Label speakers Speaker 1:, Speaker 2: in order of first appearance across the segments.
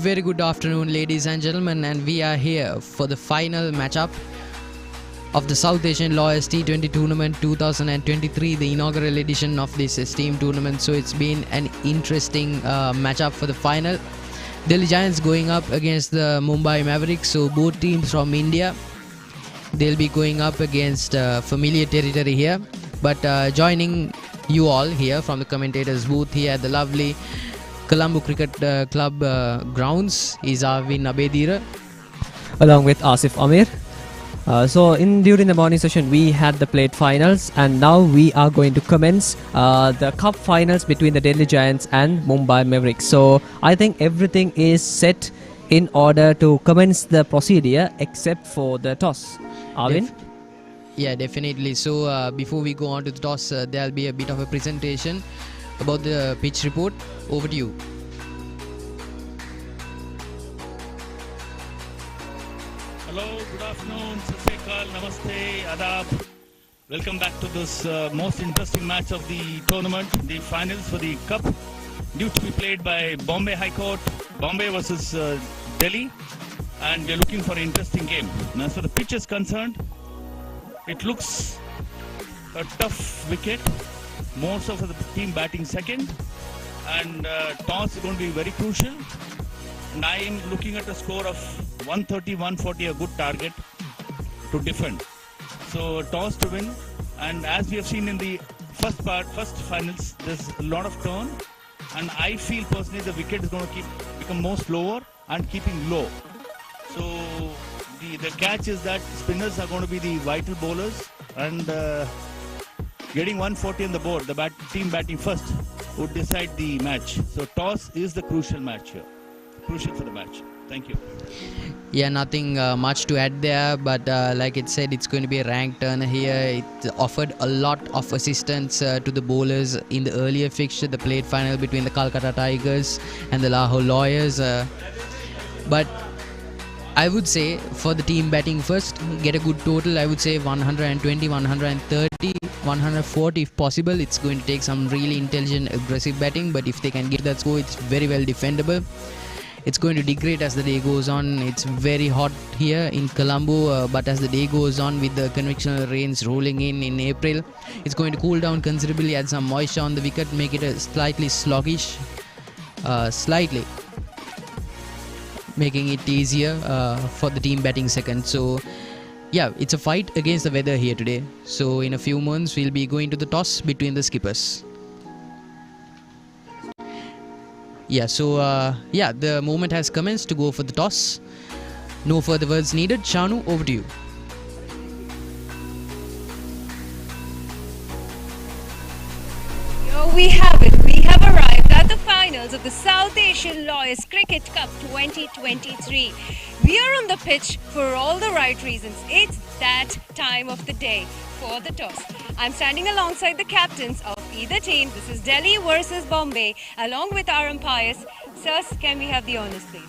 Speaker 1: very good afternoon, ladies and gentlemen, and we are here for the final matchup of the South Asian Lawyers T20 Tournament 2023, the inaugural edition of this esteemed tournament. So it's been an interesting matchup for the final. Delhi Giants going up against the Mumbai Mavericks. So both teams from India, they'll be going up against familiar territory here. But joining you all here from the commentators booth here at the lovely Colombo Cricket Club grounds is Arvin Abedira,
Speaker 2: along with Asif Amir. During the morning session we had the plate finals, and now we are going to commence the cup finals between the Delhi Giants and Mumbai Mavericks. So I think everything is set in order to commence the procedure except for the toss. Arvin?
Speaker 1: Yeah, definitely. So before we go on to the toss, there'll be a bit of a presentation about the pitch report. Over to you.
Speaker 3: Hello, good afternoon, Sasrikal, Namaste, Adab. Welcome back to this most interesting match of the tournament, the finals for the Cup, due to be played by Bombay High Court, Bombay versus Delhi, and we're looking for an interesting game. Now, as far the pitch is concerned, it looks a tough wicket, most of the team batting second, and toss is going to be very crucial. And I am looking at a score of 130-140, a good target to defend. So toss to win, and as we have seen in the first finals, there's a lot of turn, and I feel personally the wicket is going to become more slower and keeping low. So the catch is that spinners are going to be the vital bowlers, and getting 140 on the board, the team batting first would decide the match. So toss is the crucial match here. Crucial for the match. Thank you.
Speaker 1: Yeah, nothing much to add there, but like it said, it's going to be a ranked turn here. It offered a lot of assistance to the bowlers in the earlier fixture, the plate final between the Calcutta Tigers and the Lahore Lawyers. But I would say for the team batting first, get a good total. I would say 120, 130, 140 if possible. It's going to take some really intelligent, aggressive batting, but if they can get that score, it's very well defendable. It's going to degrade as the day goes on. It's very hot here in Colombo, but as the day goes on, with the convectional rains rolling in April, it's going to cool down considerably, add some moisture on the wicket, make it a slightly sluggish, slightly making it easier for the team batting second. So yeah, it's a fight against the weather here today. So in a few months we'll be going to the toss between the skippers. Yeah, so the moment has commenced to go for the toss. No further words needed. Shanu, over to you.
Speaker 4: Here we have it. We have arrived at the finals of the South Asian Lawyers Cricket Cup 2023. We are on the pitch for all the right reasons. It's that time of the day for the toss. I'm standing alongside the captains of either team. This is Delhi versus Bombay, along with our umpires. Sirs, can we have the honors, please?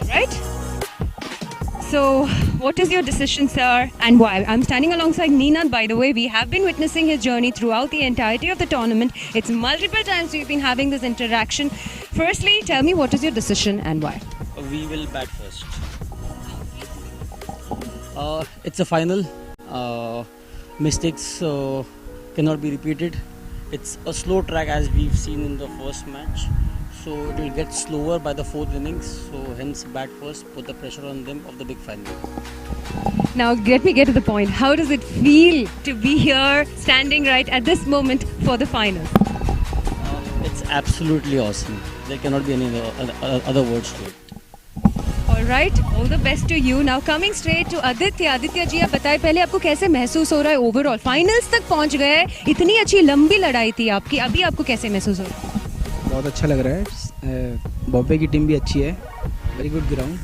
Speaker 4: Right? So, what is your decision, sir, and why? I'm standing alongside Neenad, by the way. We have been witnessing his journey throughout the entirety of the tournament. It's multiple times we've been having this interaction. Firstly, tell me, what is your decision and why?
Speaker 5: We will bat first. It's a final. Mistakes cannot be repeated. It's a slow track, as we've seen in the first match. So it will get slower by the fourth innings, so hence bat first, put the pressure on them of the big final.
Speaker 4: Now let me get to the point. How does it feel to be here, standing right at this moment for the finals?
Speaker 5: It's absolutely awesome. There cannot be any other words to it.
Speaker 4: Alright, all the best to you. Now coming straight to Aditya. Aditya जी, आप बताएं पहले आपको कैसे महसूस हो रहा है overall? Finals तक पहुंच गए, इतनी अच्छी लंबी लड़ाई थी आपकी, अभी आपको कैसे महसूस हो रहा है?
Speaker 6: बहुत अच्छा लग रहा है. बॉम्बे की टीम भी अच्छी है, वेरी गुड ग्राउंड.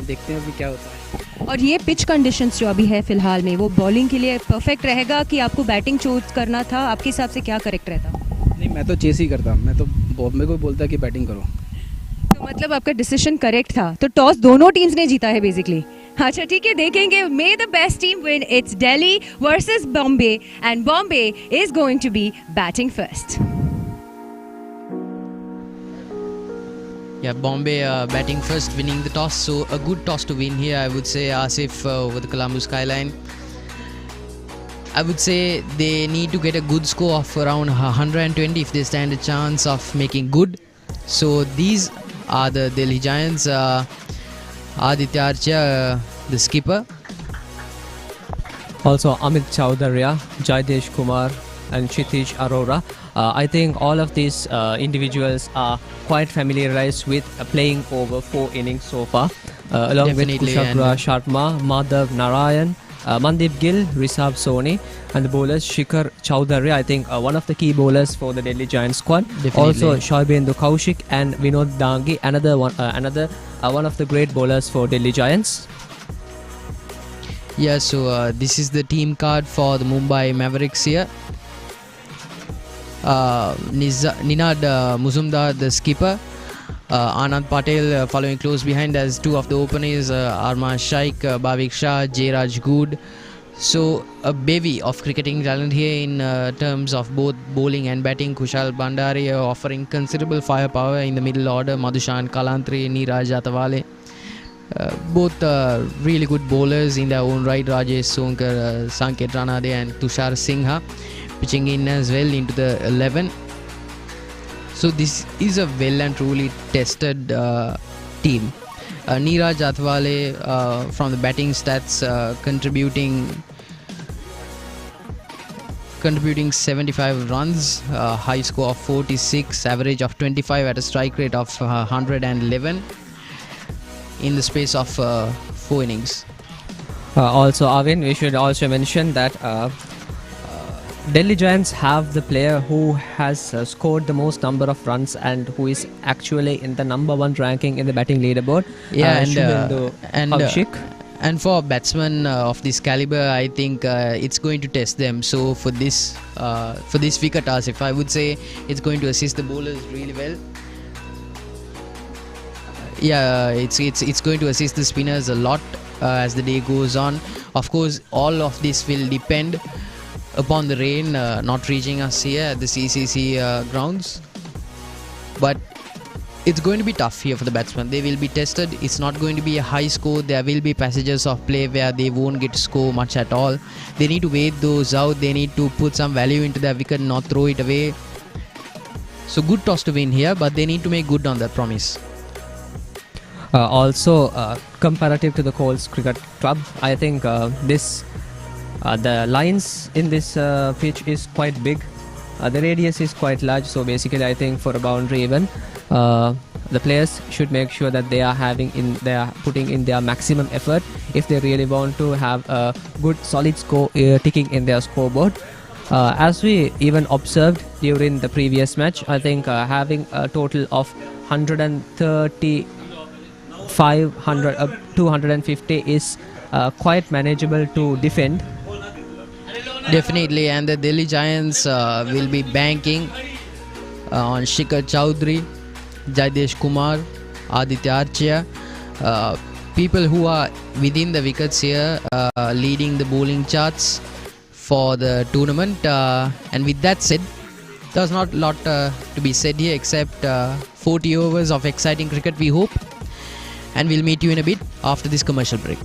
Speaker 6: देखते हैं अभी क्या होता है.
Speaker 4: और ये पिच कंडीशंस जो अभी है फिलहाल में, वो बॉलिंग के लिए परफेक्ट रहेगा कि आपको बैटिंग चूज करना था? आपके हिसाब से क्या करेक्ट रहता?
Speaker 6: नहीं, मैं तो चेस ही करता. मैं तो बॉम्बे को बोलता कि बैटिंग करो.
Speaker 4: मतलब आपका डिसीजन करेक्ट था, तो टॉस दोनों टीम्स ने जीता है बेसिकली। अच्छा ठीक है, देखेंगे। May the best team win. It's Delhi versus Bombay and Bombay is going to be batting first.
Speaker 1: Yeah, Bombay batting first, winning the toss. So a good toss to win here, I would say. Asif over the Colombo skyline. I would say they need to get a good score of around 120 if they stand a chance of making good. So these are the Delhi Giants. Aditya Archer, the skipper.
Speaker 2: Also Amit Chowdhury, Jaidesh Kumar and Kshitij Arora. I think all of these individuals are quite familiarized with playing over 4 innings so far, along
Speaker 1: Definitely,
Speaker 2: with Kushagra Sharma, Madhav Narayan, Mandeep Gill, Rishabh Soni, and the bowlers Shikhar Chowdhury. I think one of the key bowlers for the Delhi Giants squad.
Speaker 1: Definitely.
Speaker 2: Also Shoaibindu Kaushik and Vinod Dangi, another one of the great bowlers for Delhi Giants.
Speaker 1: Yeah, so this is the team card for the Mumbai Mavericks here. Ninad Muzumdar, the skipper. Anand Patel following close behind as two of the openers, Arman Shaikh, Bhavik Shah, Jayraj Good. So a bevy of cricketing talent here in terms of both bowling and batting. Kushal Bandari offering considerable firepower in the middle order. Madhushan Kalantri, Neeraj Atawale. Both really good bowlers in their own right. Rajesh Sonkar, Sanket Ranade and Tushar Singha pitching in as well into the 11. So this is a well and truly tested team. Neeraj Atwale from the batting stats contributing 75 runs, high score of 46, average of 25 at a strike rate of 111 in the space of 4 innings.
Speaker 2: Also Arvind, we should also mention that Delhi Giants have the player who has scored the most number of runs and who is actually in the number 1 ranking in the batting leaderboard.
Speaker 1: Yeah,
Speaker 2: Shoaibindu Kaushik.
Speaker 1: and for batsmen of this caliber, I think it's going to test them. So for this wicket task, if I would say, it's going to assist the bowlers really well. Yeah, it's going to assist the spinners a lot as the day goes on. Of course, all of this will depend upon the rain not reaching us here at the CCC grounds, but it's going to be tough here for the batsmen. They will be tested. It's not going to be a high score. There will be passages of play where they won't get to score much at all. They need to wait those out. They need to put some value into their wicket, not throw it away. So good toss to win here, but they need to make good on that promise.
Speaker 2: Also comparative to the Coles Cricket Club, I think the lines in this pitch is quite big. The radius is quite large, so basically I think for a boundary even the players should make sure that they are putting in their maximum effort if they really want to have a good solid score ticking in their scoreboard. As we even observed during the previous match, I think having a total of 130 250 is quite manageable to defend.
Speaker 1: Definitely, and the Delhi Giants will be banking on Shikhar Chowdhury, Jaidesh Kumar, Aditya Archer, people who are within the wickets here, leading the bowling charts for the tournament. And with that said, there's not a lot to be said here except 40 overs of exciting cricket, we hope. And we'll meet you in a bit after this commercial break.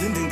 Speaker 7: Thank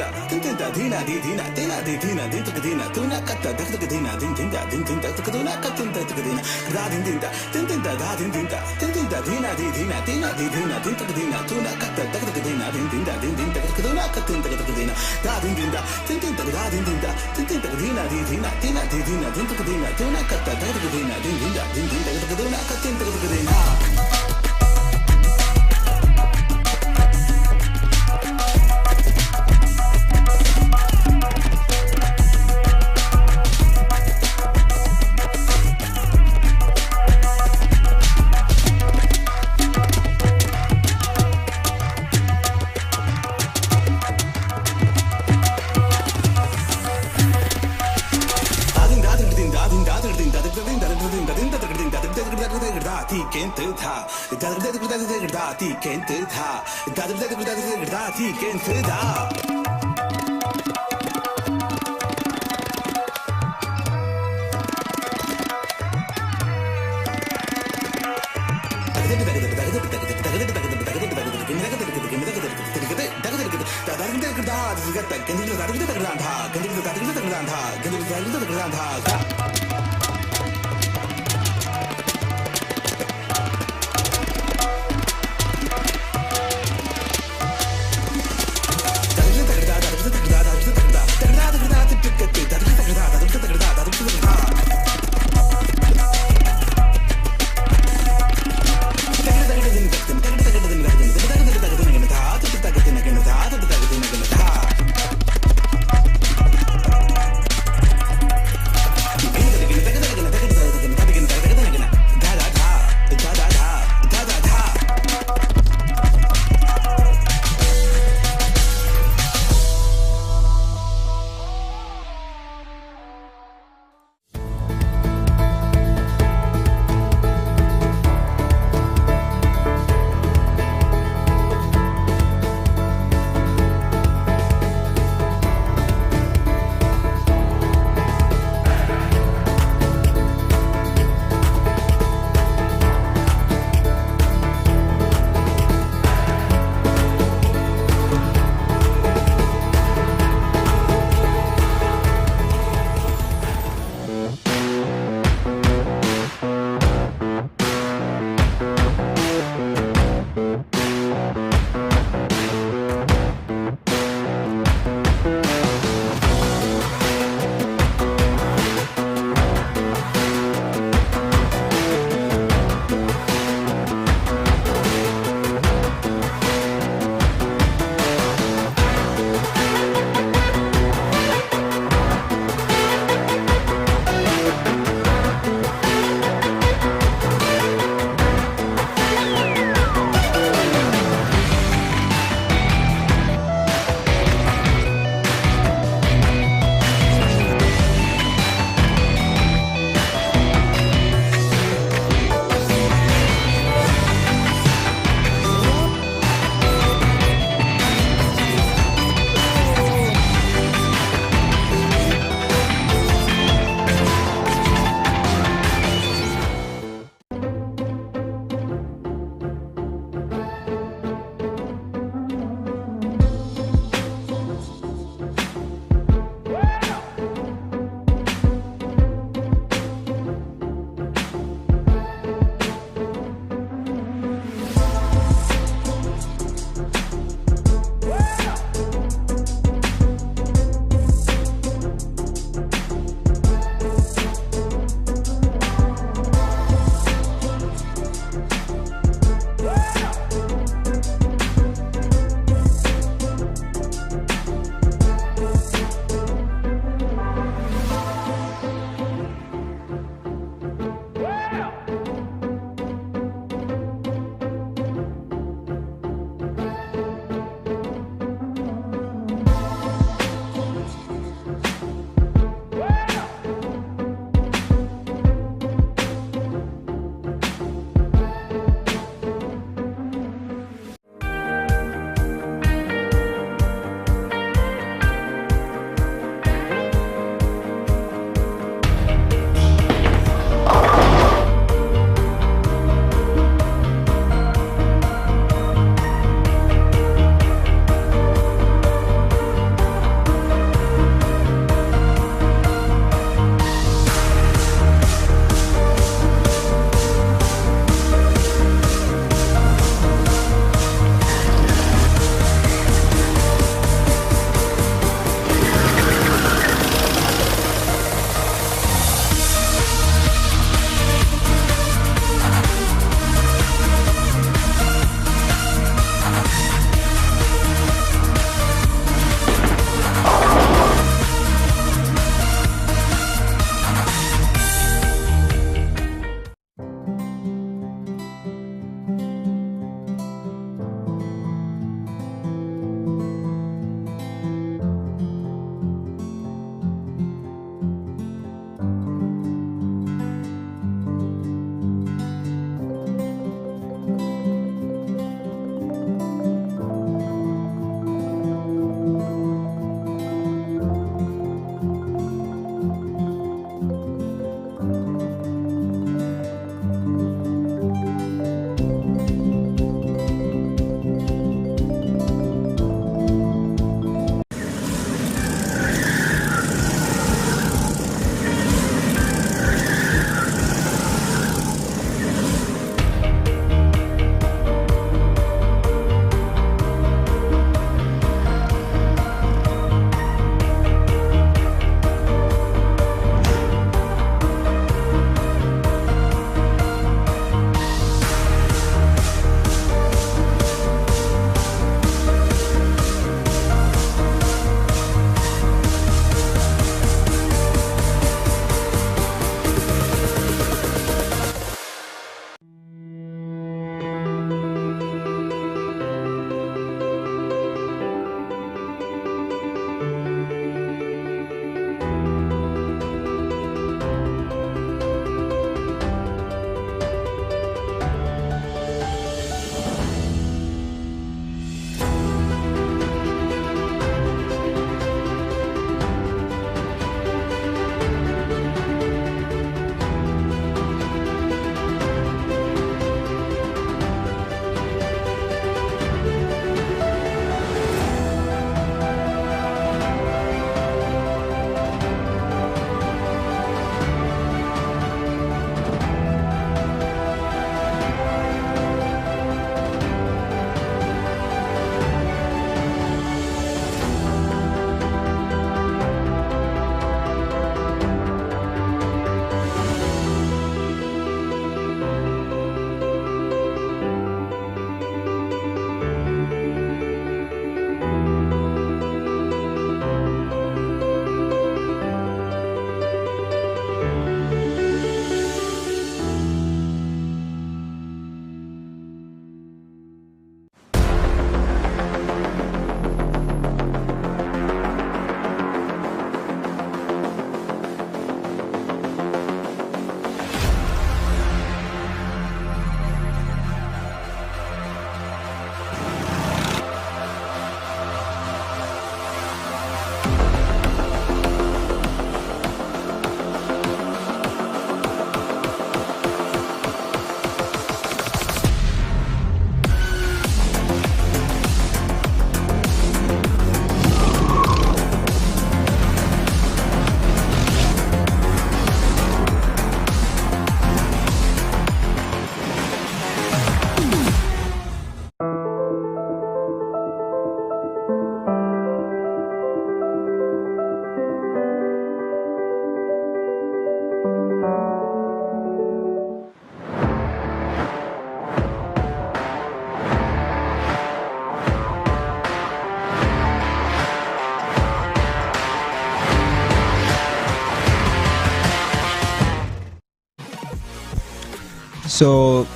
Speaker 7: So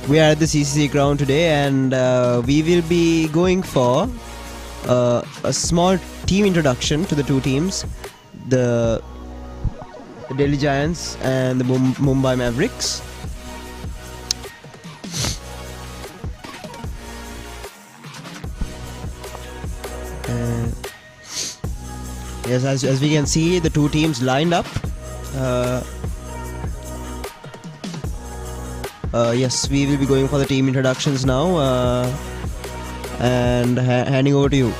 Speaker 7: we are at the CCC ground today, and we will be going for a small team introduction to the two teams, the Delhi Giants and the Mumbai Mavericks. Yes, as we can see, the two teams lined up. Yes, we will be going for the team introductions now, and handing over to you.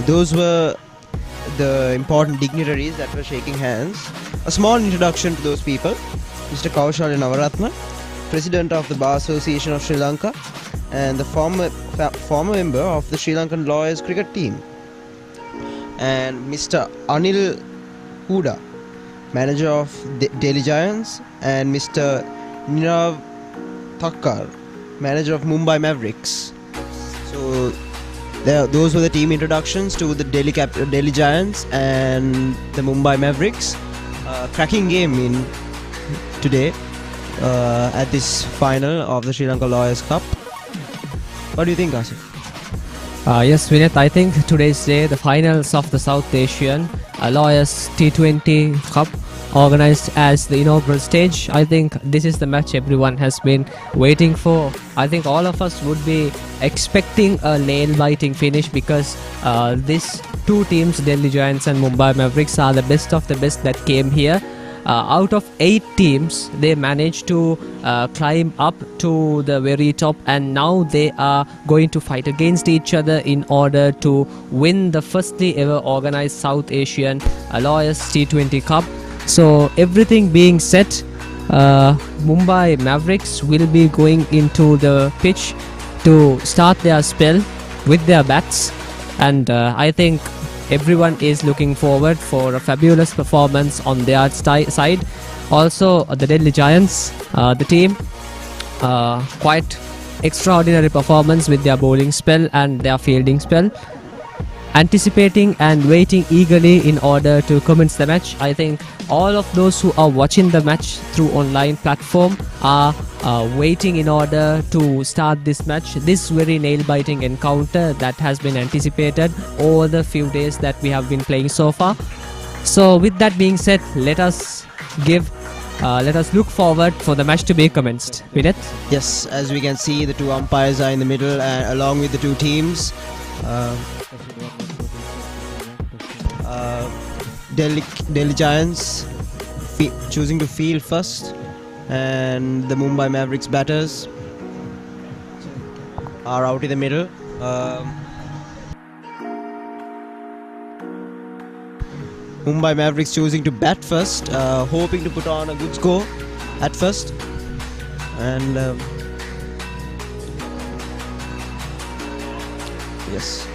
Speaker 7: Those were the important dignitaries that were shaking hands. A small introduction to those people: Mr. Kaushal Navaratna, President of the Bar Association of Sri Lanka, and the former member of the Sri Lankan Lawyers cricket team, and Mr. Anil Huda, manager of Delhi Giants, and Mr. Nirav Thakkar, manager of Mumbai Mavericks. So those were the team introductions to the Delhi Giants and the Mumbai Mavericks. Cracking game in today at this final of the Sri Lanka Lawyers Cup. What do you think, Asif?
Speaker 2: Yes, Vinith, I think today's day, the finals of the South Asian Lawyers T20 Cup, organized as the inaugural stage. I think this is the match everyone has been waiting for. I think all of us would be expecting a nail-biting finish, because these two teams, Delhi Giants and Mumbai Mavericks, are the best of the best that came here. Out of 8 teams, they managed to climb up to the very top, and now they are going to fight against each other in order to win the firstly ever organized South Asian Lawyers T20 Cup. So everything being set, Mumbai Mavericks will be going into the pitch to start their spell with their bats, and I think everyone is looking forward for a fabulous performance on their side. Also, the Delhi Giants, the team, quite extraordinary performance with their bowling spell and their fielding spell. Anticipating and waiting eagerly in order to commence the match. I think all of those who are watching the match through online platform are waiting in order to start this match, this very nail-biting encounter that has been anticipated over the few days that we have been playing so far. So with that being said, let us give let us look forward for the match to be commenced. Vinit?
Speaker 7: Yes, as we can see, the two umpires are in the middle, and along with the two teams. Delhi Giants choosing to field first, and the Mumbai Mavericks batters are out in the middle. Mumbai Mavericks choosing to bat first, hoping to put on a good score at first, and yes.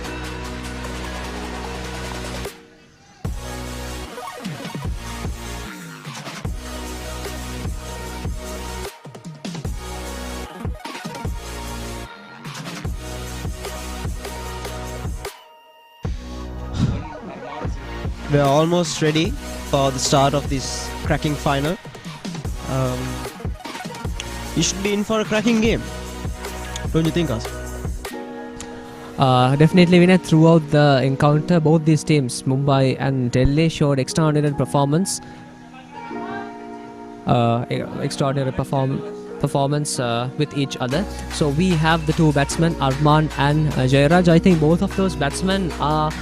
Speaker 7: We are almost ready for the start of this cracking final. You should be in for a cracking game, don't you think, Asif?
Speaker 2: Definitely, Vinay. Throughout the encounter, both these teams, Mumbai and Delhi, showed extraordinary performance. Performance with each other. So we have the two batsmen, Arman and Jairaj. I think both of those batsmen have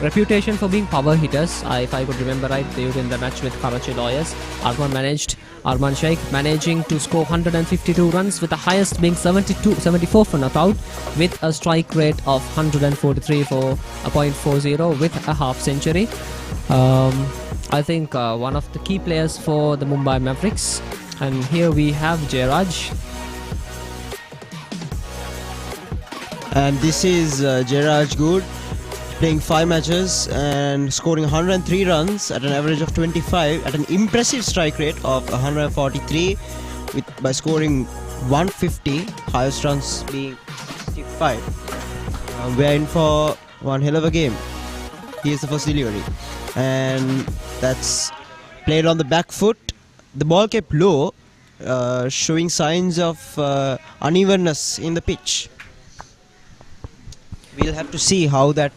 Speaker 2: reputation for being power hitters. If I could remember right, during the match with Karachi Lawyers, Arman Sheikh managing to score 152 runs, with the highest being 74 for not out, with a strike rate of 143.40 with a half century. I think one of the key players for the Mumbai Mavericks. And here we have Jairaj.
Speaker 7: And this is Jairaj Good, playing 5 matches and scoring 103 runs at an average of 25 at an impressive strike rate of 143, by scoring 150, highest runs being 65. We are in for one hell of a game. Here's the first delivery, and that's played on the back foot. The ball kept low, showing signs of unevenness in the pitch. We'll have to see how that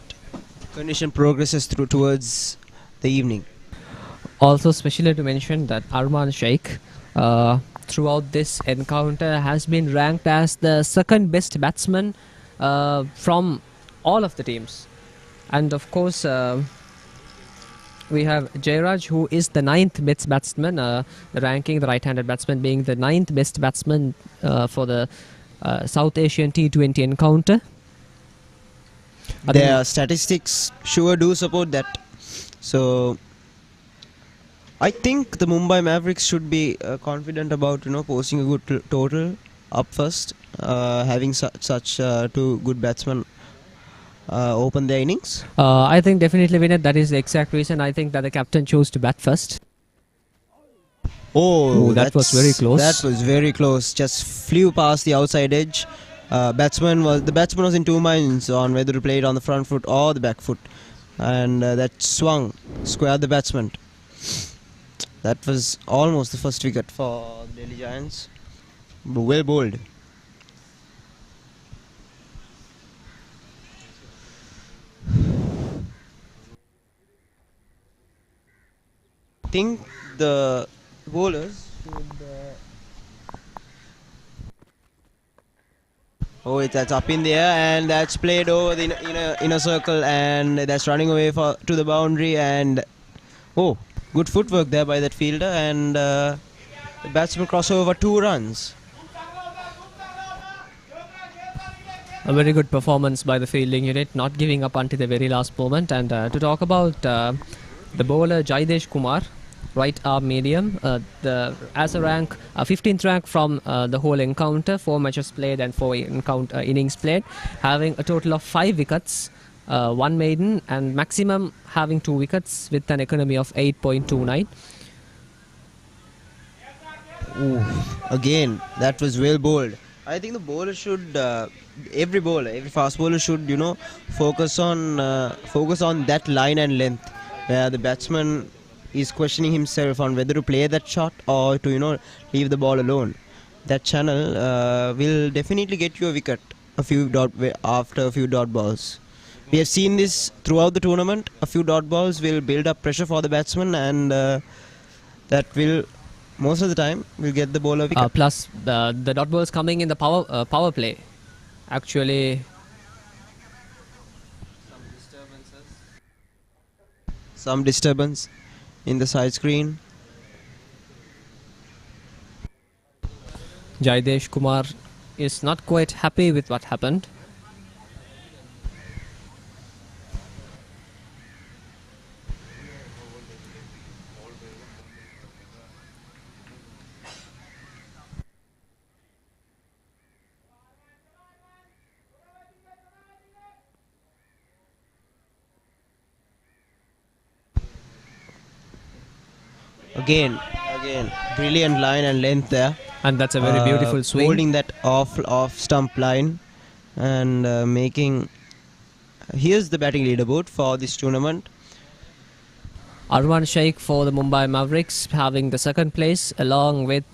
Speaker 7: condition progresses towards the evening.
Speaker 2: Also, specially to mention that Arman Sheikh, throughout this encounter, has been ranked as the second best batsman from all of the teams. And of course, we have Jairaj, who is the 9th best batsman, the ranking, the right-handed batsman, being the 9th best batsman for the South Asian T20 encounter.
Speaker 7: Their statistics sure do support that. So I think the Mumbai Mavericks should be confident about posting a good total up first, having such two good batsmen open their innings.
Speaker 2: I think definitely, Vinay, that is the exact reason. I think that the captain chose to bat first.
Speaker 7: Oh,
Speaker 2: that was very close.
Speaker 7: That was very close. Just flew past the outside edge. The batsman was in two minds on whether to play it on the front foot or the back foot, and that swung, squared the batsman. That was almost the first wicket for the Delhi Giants. Well bowled. I think the bowlers should. That's up in the air, and that's played over the inner circle, and that's running away to the boundary. And good footwork there by that fielder, and the batsman cross over 2 runs.
Speaker 2: A very good performance by the fielding unit, not giving up until the very last moment. And to talk about the bowler Jaidesh Kumar, right arm medium, as a rank, 15th rank from the whole encounter, 4 matches played and 4 innings played, having a total of 5 wickets, 1 maiden, and maximum having 2 wickets with an economy of 8.29.
Speaker 7: Again, that was well bowled. I think the bowler should, every fast bowler should, focus on that line and length, where the batsman is questioning himself on whether to play that shot or to leave the ball alone. That channel will definitely get you a wicket after a few dot balls. We have seen this throughout the tournament. A few dot balls will build up pressure for the batsman, and that will most of the time will get the bowler wicket.
Speaker 2: Plus the dot balls coming in the power play. Actually,
Speaker 7: Some disturbance in the side screen.
Speaker 2: Jaidesh Kumar is not quite happy with what happened.
Speaker 7: Again, brilliant line and length there.
Speaker 2: And that's a very beautiful swing.
Speaker 7: Holding that off stump line and making. Here's the batting leaderboard for this tournament.
Speaker 2: Arwan Sheikh for the Mumbai Mavericks having the second place, along with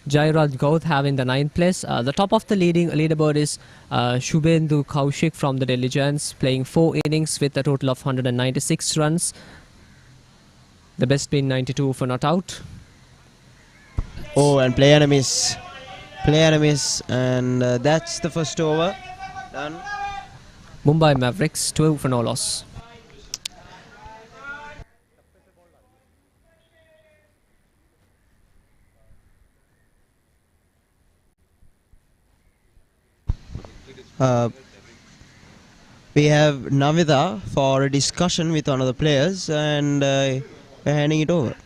Speaker 2: Jairaj Gauth having the ninth place. The top of the leaderboard is Shubhendu Kaushik from the Delhi Giants, playing 4 innings with a total of 196 runs. The best being 92 for not out.
Speaker 7: Oh, and play and a miss, and that's the first over done.
Speaker 2: Mumbai Mavericks 2 for no loss.
Speaker 7: We have Navida for a discussion with one of the players, and we're handing it over.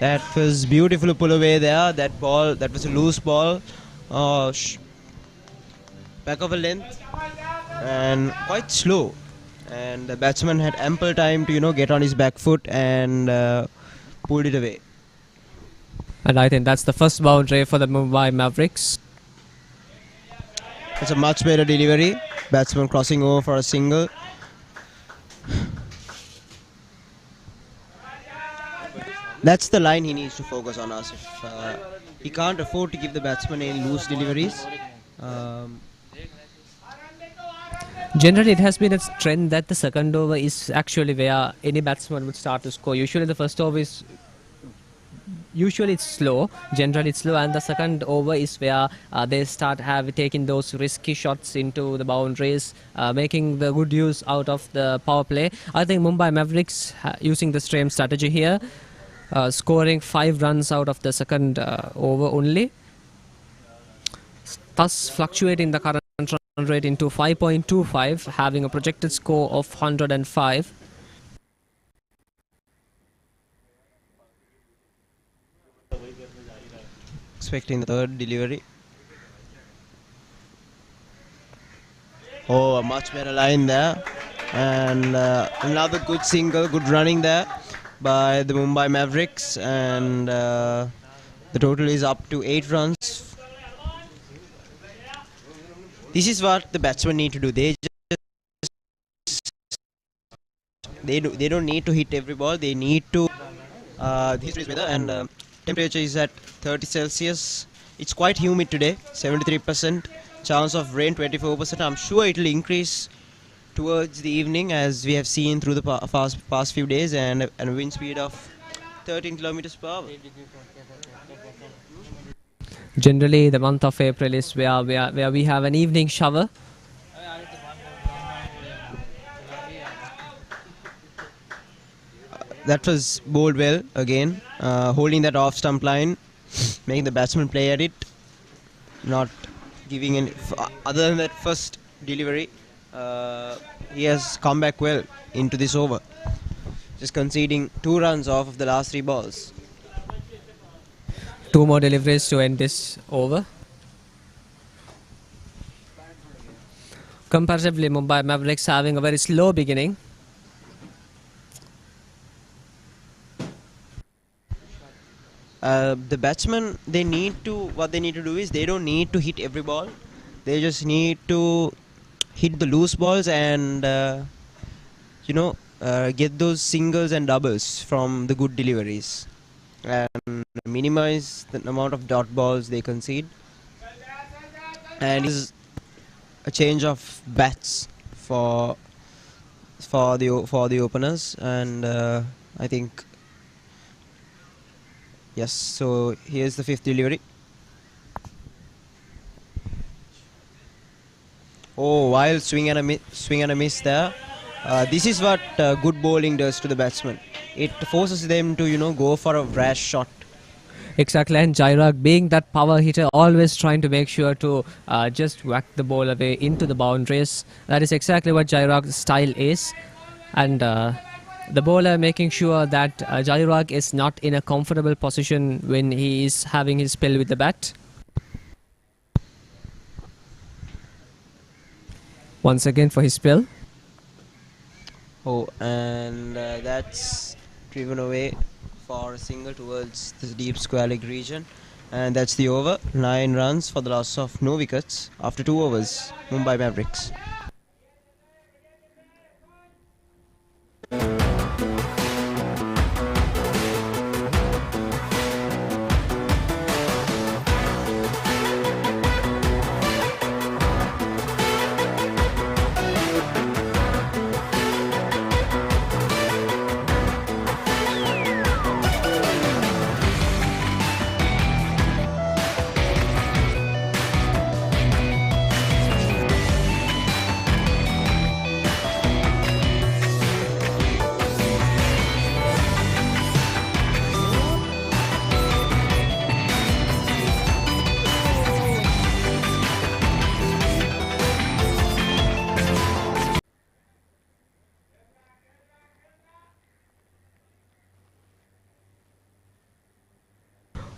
Speaker 7: That was beautiful pull away there. That ball, that was a loose ball, back of a length and quite slow. And the batsman had ample time to get on his back foot and pulled it away.
Speaker 2: And I think that's the first boundary for the Mumbai Mavericks.
Speaker 7: It's a much better delivery. Batsman crossing over for a single. That's the line he needs to focus on, Asif. He can't afford to give the batsman any loose deliveries.
Speaker 2: Generally, it has been a trend that the second over is actually where any batsman would start to score. Usually, the first over is it's slow. Generally, it's slow, and the second over is where they start taking those risky shots into the boundaries, making the good use out of the power play. I think Mumbai Mavericks using the same strategy here. Scoring 5 runs out of the second over only, thus fluctuating the current run rate into 5.25, having a projected score of 105.
Speaker 7: Expecting the third delivery. Oh, a much better line there, and another good single, good running there by the Mumbai Mavericks, and the total is up to 8 runs. This is what the batsmen need to do. They don't need to hit every ball. They need to this is weather, and temperature is at 30 Celsius. It's quite humid today, 73%. chance of rain 24%. I'm sure it will increase towards the evening, as we have seen through the past few days, and a wind speed of 13 kilometers per hour.
Speaker 2: Generally, the month of April is where we have an evening shower.
Speaker 7: That was bowled well again, holding that off stump line, making the batsman play at it, not giving any. Other than that first delivery, he has come back well into this over, just conceding 2 runs off of the last 3 balls.
Speaker 2: 2 more deliveries to end this over. Comparatively, Mumbai Mavericks having a very slow beginning.
Speaker 7: The batsmen, what they need to do is, they don't need to hit every ball. They just need to hit the loose balls and get those singles and doubles from the good deliveries, and minimize the amount of dot balls they concede. And this is a change of bats for the openers, and I think yes. So here's the 5th delivery. Oh, wild swing and a miss there. This is what good bowling does to the batsman. It forces them to go for a rash shot.
Speaker 2: Exactly, and Jairaj, being that power hitter, always trying to make sure to just whack the ball away into the boundaries. That is exactly what Jairaj's style is. And the bowler making sure that Jairaj is not in a comfortable position when he is having his spell with the bat. Once again for his spell.
Speaker 7: Oh, and that's driven away for a single towards the deep square leg region, and that's the over. 9 runs for the loss of no wickets after 2 overs. Mumbai Mavericks.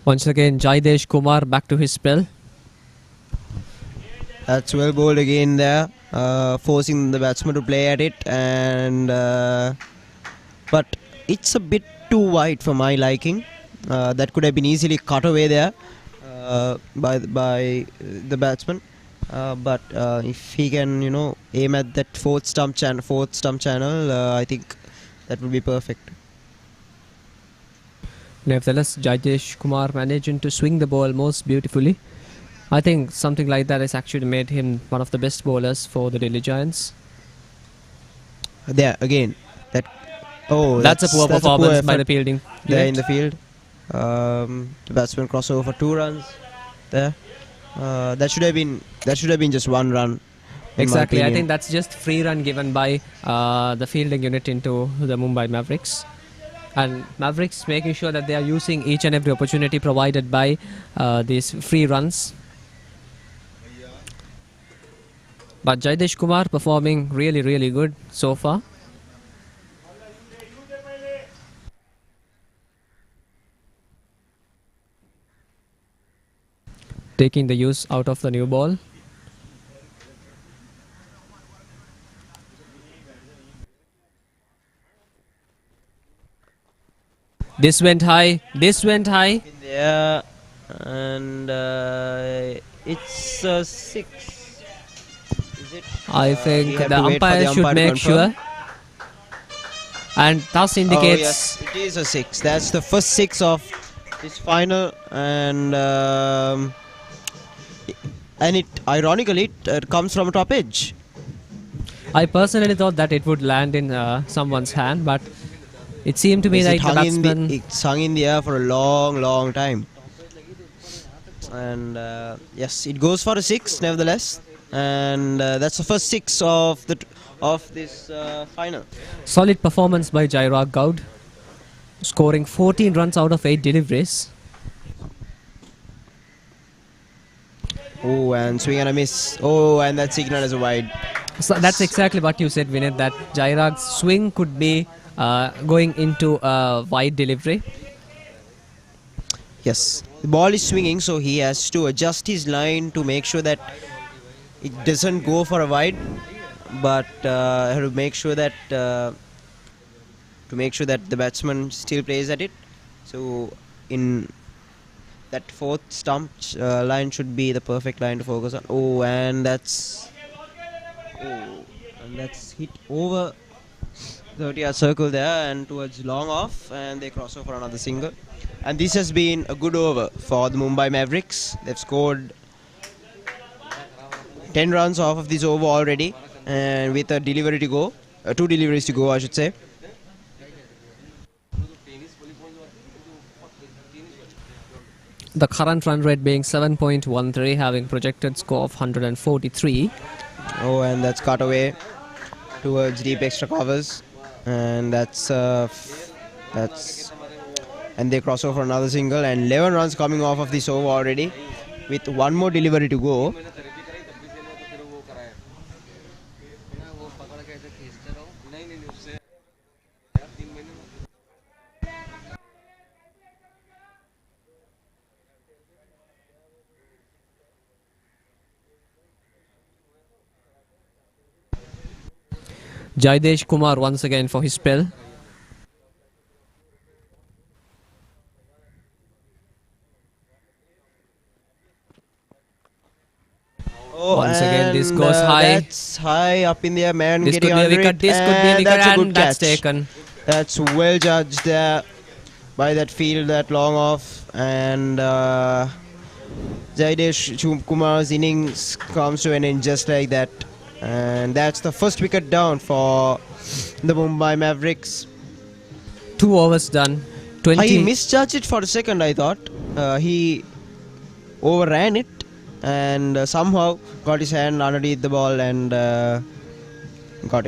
Speaker 2: Once again, Jaidesh Kumar back to his spell.
Speaker 7: That's well bowled again there, forcing the batsman to play at it, and but it's a bit too wide for my liking. That could have been easily cut away there by the batsman. But if he can, aim at that fourth stump channel, I think that would be perfect.
Speaker 2: Nevertheless, Jaidesh Kumar managing to swing the ball most beautifully. I think something like that has actually made him one of the best bowlers for the Delhi Giants.
Speaker 7: There again, that's
Speaker 2: a poor performance by the fielding
Speaker 7: there
Speaker 2: unit.
Speaker 7: in the field. The batsman crossed over for 2 runs there. That should have been just 1 run.
Speaker 2: Exactly, I think that's just free run given by the fielding unit into the Mumbai Mavericks. And Mavericks making sure that they are using each and every opportunity provided by these free runs. But Jaidesh Kumar performing really, really good so far. Taking the use out of the new ball. This went high.
Speaker 7: Yeah, and it's a 6. Is it?
Speaker 2: I think
Speaker 7: have
Speaker 2: the
Speaker 7: to wait for
Speaker 2: umpire
Speaker 7: the
Speaker 2: should
Speaker 7: umpire to
Speaker 2: make
Speaker 7: confirm.
Speaker 2: sure. And thus indicates...
Speaker 7: Oh, yes, it is a 6. That's the first 6 of this final, and and it ironically it comes from a top edge.
Speaker 2: I personally thought that it would land in someone's hand, but it seemed to me like the batsman.
Speaker 7: It's hung in the air for a long time. And yes, it goes for a 6 nevertheless, and that's the first 6 of this final.
Speaker 2: Solid performance by Jairaj Goud, scoring 14 runs out of 8 deliveries.
Speaker 7: Oh, and swing and a miss. Oh, and that's signaled as a wide.
Speaker 2: So that's exactly what you said, Vinay, that Jairaj's swing could be going into a wide delivery.
Speaker 7: Yes, the ball is swinging, so he has to adjust his line to make sure that it doesn't go for a wide, but to make sure that the batsman still plays at it. So in that fourth stump line should be the perfect line to focus on. Oh, and that's hit over the 30-yard circle there and towards long off, and they cross over for another single. And this has been a good over for the Mumbai Mavericks. They've scored 10 runs off of this over already, and with a delivery to go, 2 deliveries to go, I should say.
Speaker 2: The current run rate being 7.13, having projected score of 143.
Speaker 7: Oh, and that's cut away towards deep extra covers, and and they cross over for another single, and 11 runs coming off of this over already, with 1 more delivery to go.
Speaker 2: Jaidesh Kumar once again for his spell.
Speaker 7: Oh,
Speaker 2: once again, this goes high.
Speaker 7: That's high up in the air, man.
Speaker 2: This could
Speaker 7: getting
Speaker 2: be a
Speaker 7: under
Speaker 2: wicket.
Speaker 7: it,
Speaker 2: This could be a
Speaker 7: and
Speaker 2: wicket,
Speaker 7: that's a good
Speaker 2: and that's
Speaker 7: catch.
Speaker 2: taken.
Speaker 7: That's well judged there by that field, that long off, and Jaidesh Kumar's innings comes to an end just like that, and that's the first wicket down for the Mumbai Mavericks.
Speaker 2: 2 overs done. 20.
Speaker 7: He misjudged it for a second, I thought. He overran it and somehow got his hand underneath the ball and got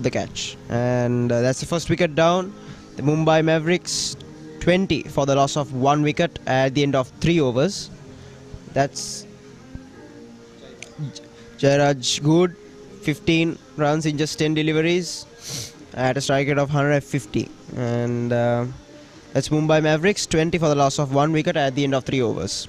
Speaker 7: the catch. And that's the first wicket down. The Mumbai Mavericks 20 for the loss of 1 wicket at the end of 3 overs. That's Jairaj Goud, 15 runs in just 10 deliveries at a strike rate of 150. And that's Mumbai Mavericks 20 for the loss of 1 wicket at the end of 3 overs.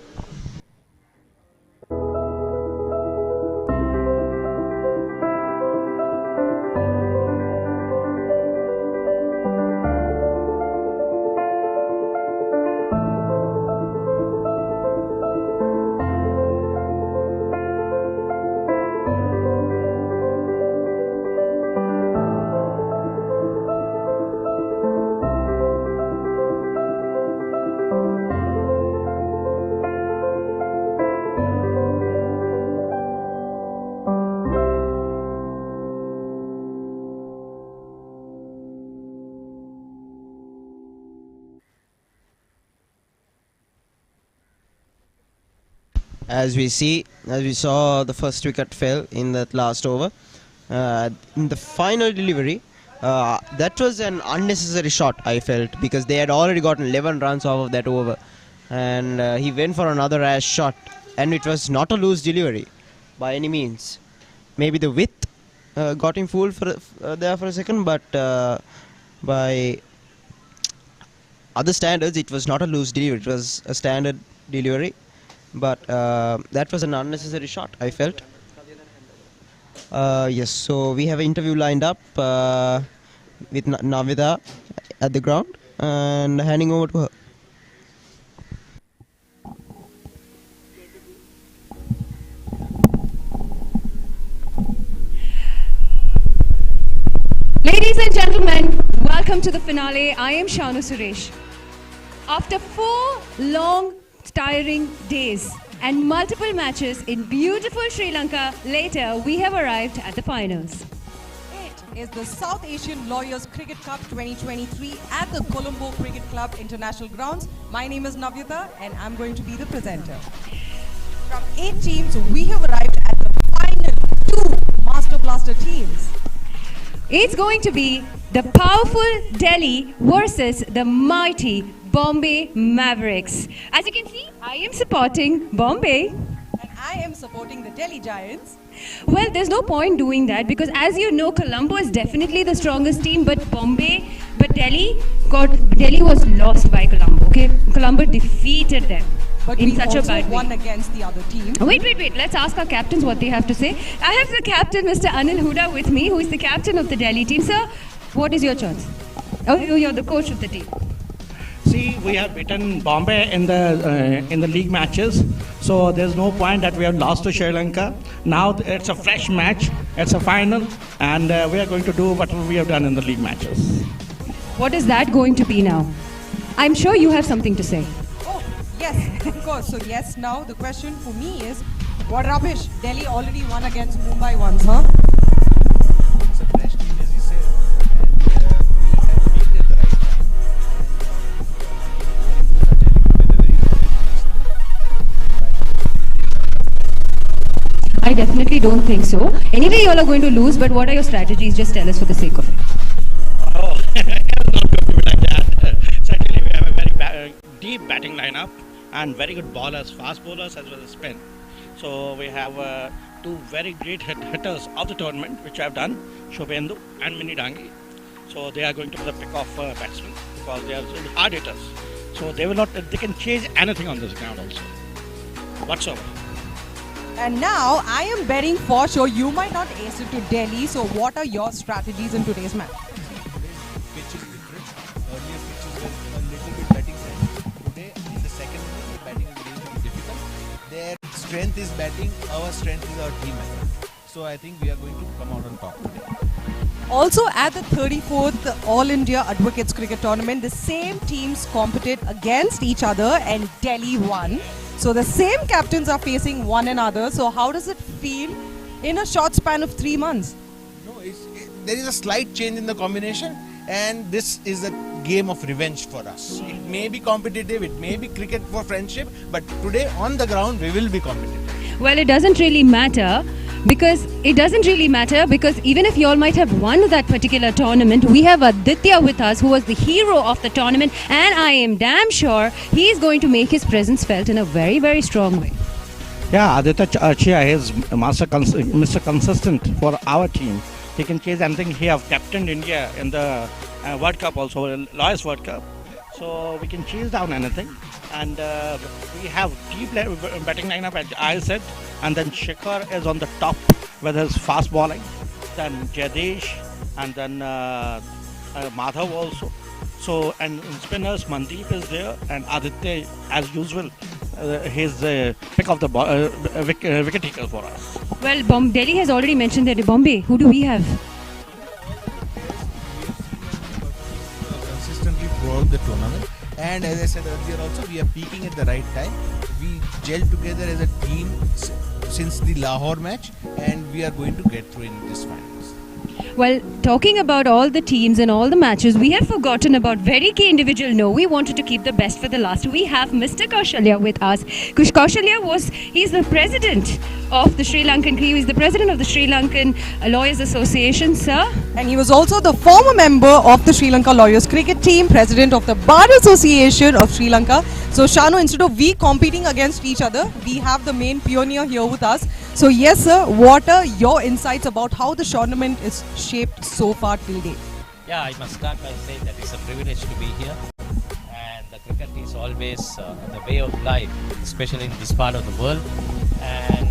Speaker 7: As we saw, the first wicket fell in that last over. In the final delivery, that was an unnecessary shot, I felt, because they had already gotten 11 runs off of that over, and he went for another rash shot, and it was not a loose delivery by any means. Maybe the width got him fooled there for a second, but by other standards, it was not a loose delivery. It was a standard delivery. But that was an unnecessary shot, I felt. Yes, so we have an interview lined up with Navida at the ground, and handing over to her.
Speaker 4: Ladies and gentlemen, welcome to the finale. I am Shanu Suresh. After 4 long tiring days, and multiple matches in beautiful Sri Lanka. Later, we have arrived at the finals.
Speaker 8: It is the South Asian Lawyers Cricket Cup 2023 at the Colombo Cricket Club International Grounds. My name is Navyata and I'm going to be the presenter. From 8 teams, we have arrived at the final 2 Master Blaster teams.
Speaker 4: It's going to be the powerful Delhi versus the mighty Bombay Mavericks. As you can see, I am supporting Bombay.
Speaker 8: And I am supporting the Delhi Giants.
Speaker 4: Well, there's no point doing that because as you know, Colombo is definitely the strongest team, but Delhi was lost by Colombo. Okay, Colombo defeated them.
Speaker 8: But
Speaker 4: in
Speaker 8: we
Speaker 4: such a
Speaker 8: also
Speaker 4: bad
Speaker 8: won
Speaker 4: way.
Speaker 8: against the other team.
Speaker 4: Wait. Let's ask our captains what they have to say. I have the captain, Mr. Anil Huda, with me, who is the captain of the Delhi team. Sir, what is your choice? Oh, you're the coach of the team.
Speaker 3: See, we have beaten Bombay in the league matches, so there's no point that we have lost to Sri Lanka. Now it's a fresh match, it's a final, and we are going to do what we have done in the league matches.
Speaker 4: What is that going to be now? I'm sure you have something to say.
Speaker 8: Oh, yes, of course. So yes, now the question for me is, what rubbish? Delhi already won against Mumbai once, huh?
Speaker 9: It's a fresh team, as you said, and we have picked at the right time.
Speaker 4: I definitely don't think so. Anyway, you all are going to lose, but what are your strategies? Just tell us for the sake of it.
Speaker 3: Oh, it's not going to be like that. Certainly, we have a very deep batting lineup and very good bowlers, fast bowlers as well as spin. So we have 2 very great hitters of the tournament, which I have done, Shobhendu and Mini Dangi. So they are going to be the pick-off batsmen because they are hard hitters. So they can chase anything on this ground also, whatsoever.
Speaker 8: And now I am betting for sure you might not ace it to Delhi. So what are your strategies in today's match?
Speaker 9: Pitch is different. Earlier pitches were a little bit batting friendly. Today, in the second inning, the batting is going to be difficult. Their strength is batting, our strength is our team effort. So I think we are going to come out on top today.
Speaker 8: Also at the 34th All India Advocates Cricket Tournament, the same teams competed against each other and Delhi won. So the same captains are facing one another. So how does it feel in a short span of 3 months?
Speaker 9: No, there is a slight change in the combination, and this is a game of revenge for us. It may be competitive, it may be cricket for friendship, but today on the ground we will be competitive.
Speaker 4: Well, it doesn't really matter because even if you all might have won that particular tournament, we have Aditya with us, who was the hero of the tournament, and I am damn sure he is going to make his presence felt in a very, very strong way.
Speaker 3: Yeah, Aditya Chia is Mr. Consistent for our team. He can chase anything. He have captained India in the World Cup also, Lawyers World Cup. So we can chase down anything. And we have deep batting lineup, as I said. And then Shikhar is on the top with his fast bowling. Then Jadesh and then Madhav also. So, and in spinners, Mandeep is there. And Aditya, as usual, he's the pick of the wicket taker for us.
Speaker 4: Well, Delhi has already mentioned that Bombay. Who do we have?
Speaker 9: Consistently throughout the tournament, and as I said earlier also, we are peaking at the right time. We gelled together as a team since the Lahore match, and we are going to get through in this finals.
Speaker 4: Well, talking about all the teams and all the matches, we have forgotten about very key individual. No, we wanted to keep the best for the last. We have Mr. Kaushalya with us. Kaushalya he's the president of the Sri Lankan, he is the president of the Sri Lankan Lawyers Association, sir.
Speaker 8: And he was also the former member of the Sri Lanka Lawyers Cricket team, president of the Bar Association of Sri Lanka. So Shano, instead of we competing against each other, we have the main pioneer here with us. So yes sir, what are your insights about how the tournament is shaped so far till date?
Speaker 10: Yeah, I must start by saying that it's a privilege to be here, and the cricket is always the way of life, especially in this part of the world. And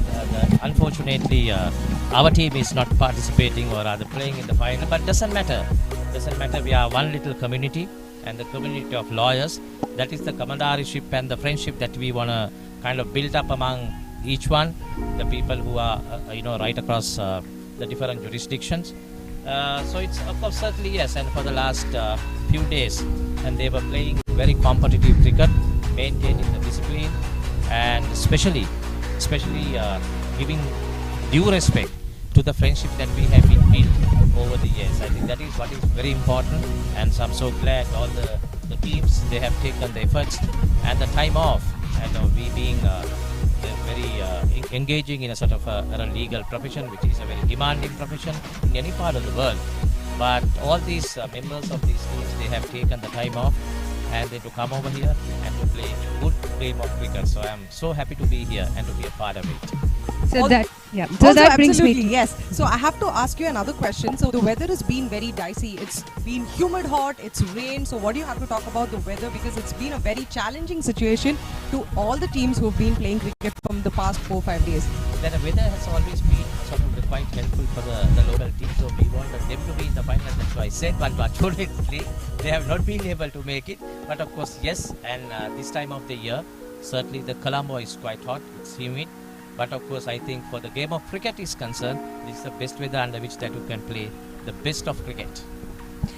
Speaker 10: unfortunately, our team is not participating or rather playing in the final, but doesn't matter. Doesn't matter. We are one little community, and the community of lawyers. That is the camaraderie and the friendship that we want to kind of build up among each one, the people who are right across the different jurisdictions. So it's of course certainly yes, and for the last few days, and they were playing very competitive cricket, maintaining the discipline, and especially especially giving due respect to the friendship that we have been built over the years. I think that is what is very important, and so I'm so glad all the teams, they have taken the efforts and the time off, and we being very engaging in a sort of a legal profession, which is a very demanding profession in any part of the world. But all these members of these teams, they have taken the time off and then to come over here and to play good game of cricket. So I'm so happy to be here and to be a part of it.
Speaker 4: So
Speaker 8: Also-
Speaker 4: that, yeah. So
Speaker 8: Also,
Speaker 4: that brings me
Speaker 8: absolutely, yes. So I have to ask you another question. So the weather has been very dicey. It's been humid, hot, it's rained. So what do you have to talk about the weather? Because it's been a very challenging situation to all the teams who've been playing cricket from the past 4-5 days.
Speaker 10: That the weather has always been sort of quite helpful for the local team. So we wanted them to be in the final. That's why I said, but unfortunately they have not been able to make it. But of course, yes, and this time of the year, certainly the Colombo is quite hot. It's humid. But of course, I think for the game of cricket is concerned, this is the best weather under which that you can play the best of cricket.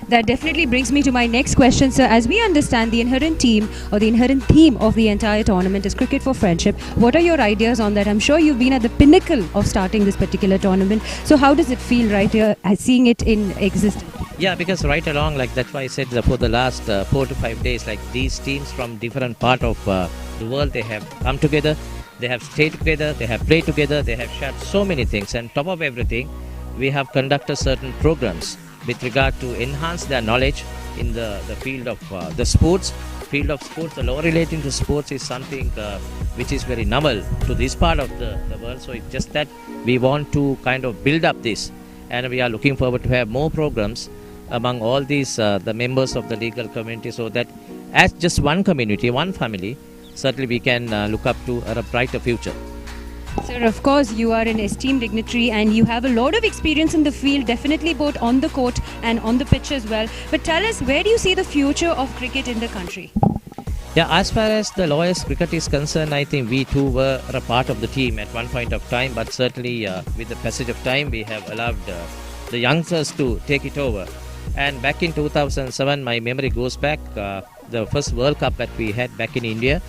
Speaker 4: That definitely brings me to my next question, sir. As we understand, the inherent team or the inherent theme of the entire tournament is cricket for friendship. What are your ideas on that? I'm sure you've been at the pinnacle of starting this particular tournament. So how does it feel right here, seeing it in existence?
Speaker 10: Yeah, because right along, like that's why I said for the last 4 to 5 days, like these teams from different part of the world, they have come together, they have stayed together, they have played together, they have shared so many things. And top of everything, we have conducted certain programs with regard to enhance their knowledge in the field of the sports. Field of sports, the law relating to sports is something which is very novel to this part of the world. So it's just that we want to kind of build up this, and we are looking forward to have more programs among all these the members of the legal community, so that as just one community, one family, certainly we can look up to a brighter future.
Speaker 4: Sir, of course, you are an esteemed dignitary and you have a lot of experience in the field, definitely both on the court and on the pitch as well. But tell us, where do you see the future of cricket in the country?
Speaker 10: Yeah, as far as the lawyers cricket is concerned, I think we too were a part of the team at one point of time, but certainly with the passage of time, we have allowed the youngsters to take it over. And back in 2007, my memory goes back, the first World Cup that we had back in India.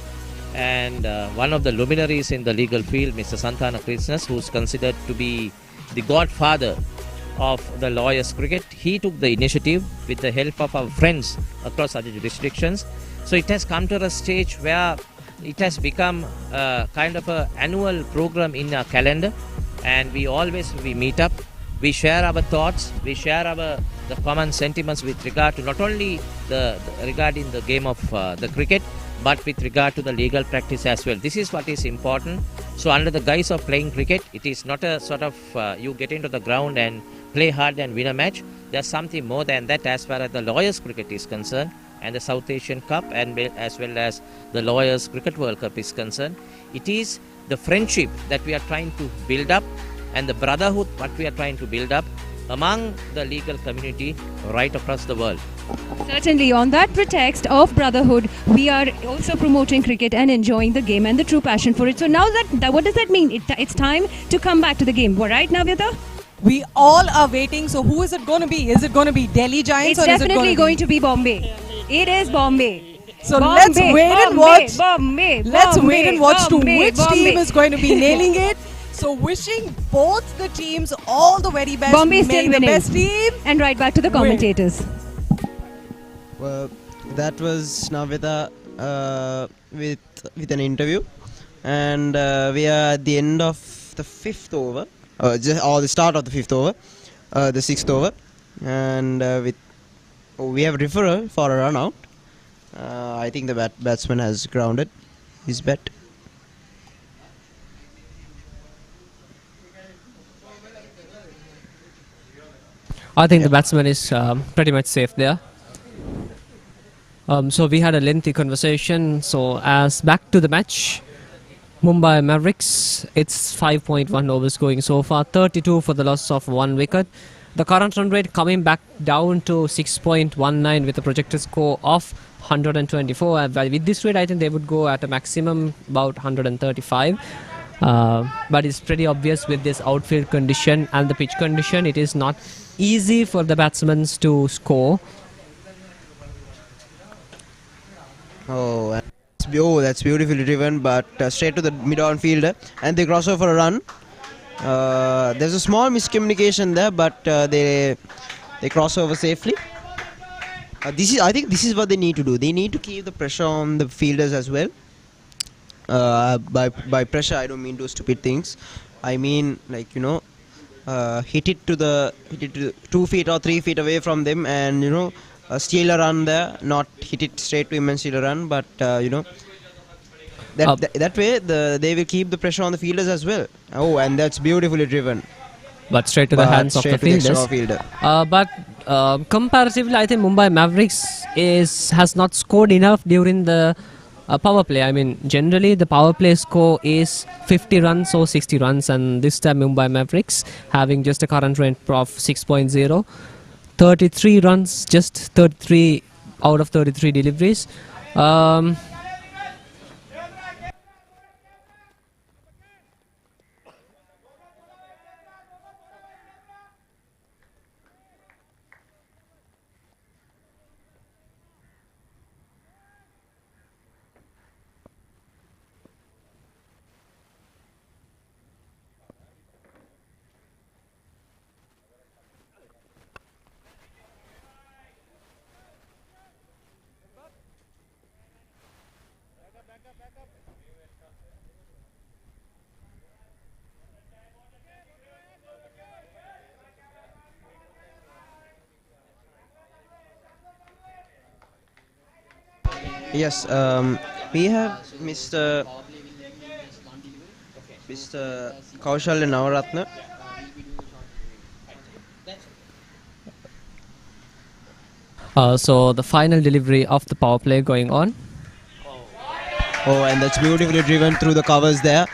Speaker 10: And one of the luminaries in the legal field, Mr. Santana Krishnas, who's considered to be the godfather of the lawyers cricket, he took the initiative with the help of our friends across other jurisdictions. So it has come to a stage where it has become kind of an annual program in our calendar, and we meet up, we share our thoughts, we share the common sentiments with regard to not only regarding the game of the cricket, but with regard to the legal practice as well. This is what is important. So under the guise of playing cricket, it is not a sort of you get into the ground and play hard and win a match. There's something more than that as far as the lawyers cricket is concerned, and the South Asian Cup, and as well as the lawyers cricket World Cup is concerned. It is the friendship that we are trying to build up, and the brotherhood what we are trying to build up among the legal community right across the world.
Speaker 4: Certainly, on that pretext of brotherhood, we are also promoting cricket and enjoying the game and the true passion for it. So now what does that mean? It's time to come back to the game. Right, Navyata?
Speaker 8: We all are waiting. So who is it going to be? Is it going to be Delhi Giants
Speaker 4: It's
Speaker 8: or is it
Speaker 4: definitely
Speaker 8: going
Speaker 4: to be Bombay. It is Bombay.
Speaker 8: So
Speaker 4: Bombay,
Speaker 8: let's wait and watch.
Speaker 4: Bombay,
Speaker 8: Let's wait and watch to
Speaker 4: Bombay,
Speaker 8: which
Speaker 4: Bombay.
Speaker 8: team is going to be nailing it. So wishing both the teams all the very best.
Speaker 4: Bombay
Speaker 8: May
Speaker 4: still
Speaker 8: the
Speaker 4: winning.
Speaker 8: best team.
Speaker 4: And right back to the commentators.
Speaker 7: Well, that was Navita with an interview, and we are at the end of the fifth over, or the start of the fifth over, the sixth over, and we have referral for a run out. I think the batsman has grounded his bat.
Speaker 2: I think the batsman is pretty much safe there. So we had a lengthy conversation. So as back to the match, Mumbai Mavericks, it's 5.1 overs going so far, 32 for the loss of 1 wicket. The current run rate coming back down to 6.19 with a projected score of 124. And with this rate, I think they would go at a maximum about 135. But it's pretty obvious with this outfield condition and the pitch condition, it is not easy for the batsmen to score.
Speaker 7: Oh, it's that's beautifully driven, but straight to the mid-on fielder, and they cross over for a run. There's a small miscommunication there, but they cross over safely. I think this is what they need to do. They need to keep the pressure on the fielders as well. By pressure, I don't mean do stupid things. I mean, like, hit it to 2 feet or 3 feet away from them, and steal a run there. Not hit it straight to him and steal a run, but that way they will keep the pressure on the fielders as well. Oh, and that's beautifully driven.
Speaker 2: But straight to the hands of the fielders. But comparatively, I think Mumbai Mavericks has not scored enough during the power play. I mean, generally the power play score is 50 runs or 60 runs, and this time Mumbai Mavericks having just a current rate of 6.0, 33 runs, just 33 out of 33 deliveries.
Speaker 7: Yes, we have Mr. Kaushal Navaratna.
Speaker 2: So the final delivery of the power play going on.
Speaker 7: Oh, and that's beautifully driven through the covers there.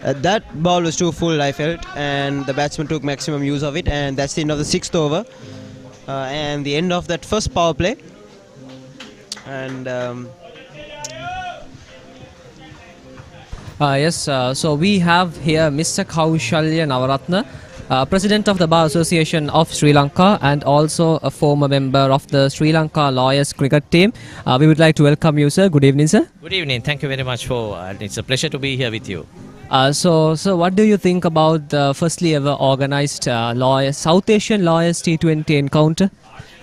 Speaker 7: That ball was too full, I felt, and the batsman took maximum use of it, and that's the end of the 6th over. And the end of that first power play. And
Speaker 2: yes, so we have here Mr. Kaushalya Navaratna, President of the Bar Association of Sri Lanka and also a former member of the Sri Lanka Lawyers cricket team. We would like to welcome you, sir. Good evening, sir.
Speaker 10: Good evening. Thank you very much it's a pleasure to be here with you.
Speaker 2: So what do you think about the firstly ever organized South Asian Lawyers T20 encounter?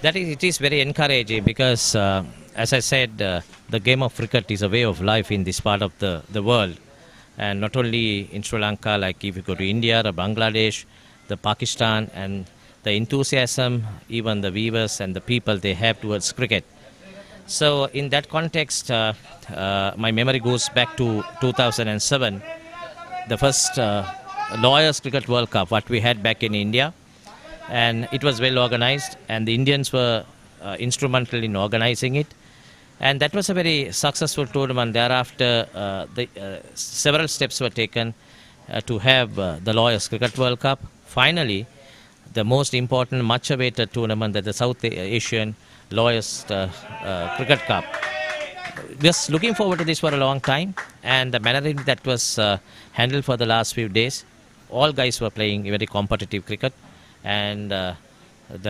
Speaker 10: It is very encouraging because, as I said, the game of cricket is a way of life in this part of the world. And not only in Sri Lanka, like if you go to India or Bangladesh, the Pakistan, and the enthusiasm, even the viewers and the people they have towards cricket. So in that context, my memory goes back to 2007. The first Lawyers Cricket World Cup, what we had back in India, and it was well organized, and the Indians were instrumental in organizing it, and that was a very successful tournament. Thereafter, several steps were taken to have the Lawyers Cricket World Cup. Finally, the most important, much awaited tournament, that the South Asian Lawyers Cricket Cup. Just looking forward to this for a long time, and the manner in that was handled for the last few days. All guys were playing very competitive cricket, and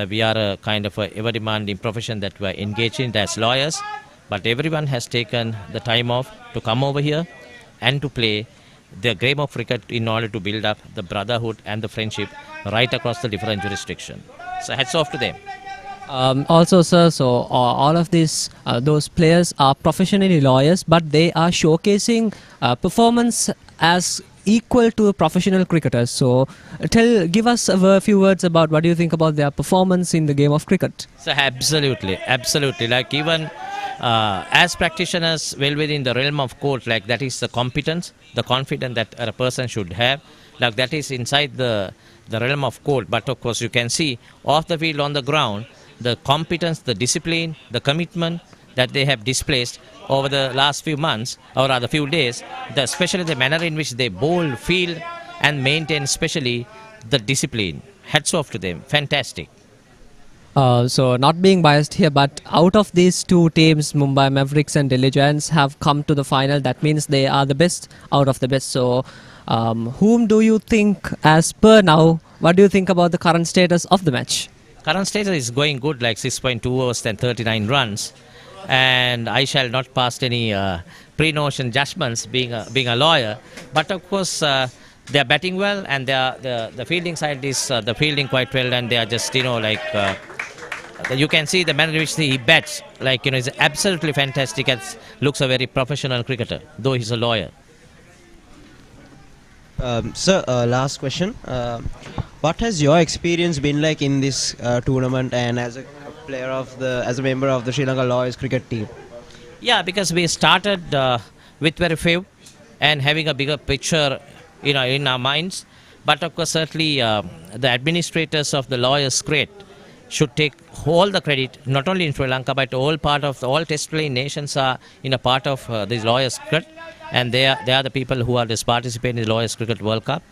Speaker 10: we are a kind of a ever-demanding profession that we are engaged in as lawyers. But everyone has taken the time off to come over here and to play the game of cricket in order to build up the brotherhood and the friendship right across the different jurisdictions. So hats off to them.
Speaker 2: Also, sir, so all of these, those players are professionally lawyers, but they are showcasing performance as equal to professional cricketers. So give us a few words about what do you think about their performance in the game of cricket.
Speaker 10: So absolutely. Like even as practitioners, well within the realm of court, like that is the competence, the confidence that a person should have. Like that is inside the realm of court. But of course, you can see off the field, on the ground, the competence, the discipline, the commitment that they have displayed over the last few months, or rather few days, especially the manner in which they bowl, field and maintain, especially the discipline. Hats off to them. Fantastic.
Speaker 2: So not being biased here, but out of these two teams, Mumbai Mavericks and Delhi Giants have come to the final. That means they are the best out of the best. So whom do you think, as per now, what do you think about the current status of the match?
Speaker 10: Current status is going good, like 6.2 overs and 39 runs. and I shall not pass any pre-notion judgments being a lawyer. But of course, they are batting well, and the fielding side is the fielding quite well, and they are just like. You can see the manner in which he bats, like is absolutely fantastic. And looks a very professional cricketer, though he's a lawyer.
Speaker 7: Sir, last question. What has your experience been like in this tournament, and as a member of the Sri Lanka Lawyers cricket team?
Speaker 10: Yeah, because we started with very few and having a bigger picture, in our minds. But of course, certainly the administrators of the Lawyers cricket should take all the credit, not only in Sri Lanka, but all test playing nations are in a part of this Lawyers cricket, and they are the people who are just participating in the Lawyers Cricket World Cup.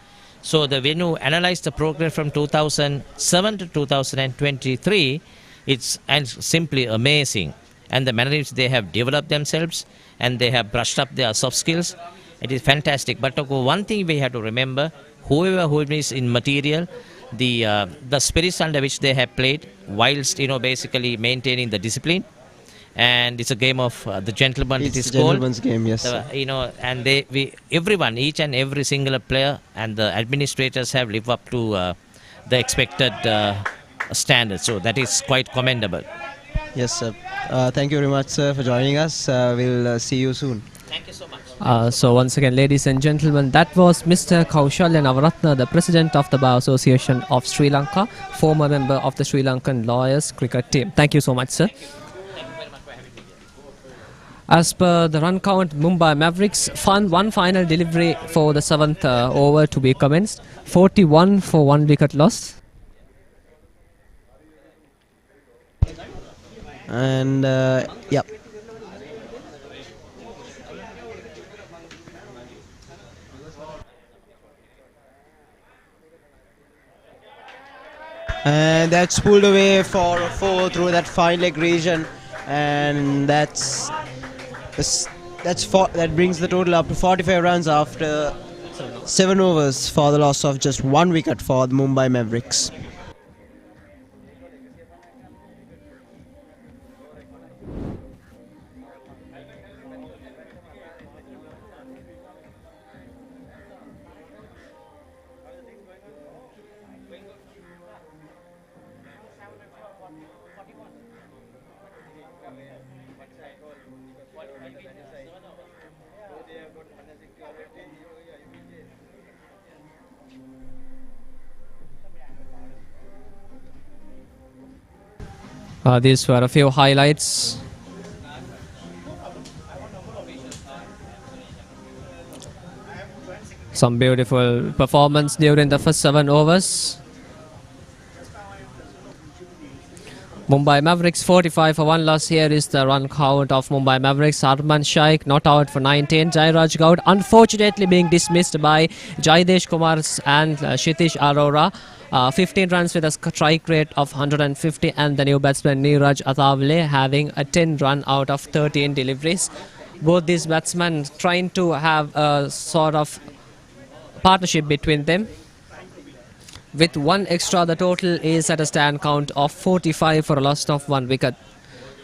Speaker 10: So when you analyze the progress from 2007 to 2023, it's simply amazing. And the manner in which they have developed themselves and they have brushed up their soft skills, it is fantastic. But one thing we have to remember, who is in material, the spirits under which they have played, whilst
Speaker 7: basically
Speaker 10: maintaining the discipline, and it's a game of the gentleman.
Speaker 7: It's
Speaker 10: it is
Speaker 7: a gentleman's game, yes.
Speaker 10: And everyone, each and every single player, and the administrators have lived up to the expected standards. So that is quite commendable.
Speaker 7: Yes, sir. Thank you very much, sir, for joining us. We'll see you soon.
Speaker 10: Thank you so much.
Speaker 2: So once again, ladies and gentlemen, that was Mr. Kaushalya Navaratna, the President of the Bar Association of Sri Lanka, former member of the Sri Lankan Lawyers cricket team. Thank you so much, sir.
Speaker 10: Thank you very much for having me here.
Speaker 2: As per the run count, Mumbai Mavericks one final delivery for the 7th over to be commenced. 41 for 1 wicket lost.
Speaker 7: And yeah. And that's pulled away for a 4 through that fine leg region, and that brings the total up to 45 runs after 7 overs for the loss of just 1 wicket for the Mumbai Mavericks.
Speaker 2: These were a few highlights. Some beautiful performance during the first 7 overs. Mumbai Mavericks 45 for 1 loss. Here is the run count of Mumbai Mavericks. Arman Shaikh not out for 19. Jairaj Gaud unfortunately being dismissed by Jaidesh Kumar and Kshitish Arora. 15 runs with a strike rate of 150, and the new batsman Neeraj Athavale having a 10 run out of 13 deliveries. Both these batsmen trying to have a sort of partnership between them. With 1 extra, the total is at a stand count of 45 for a loss of 1 wicket,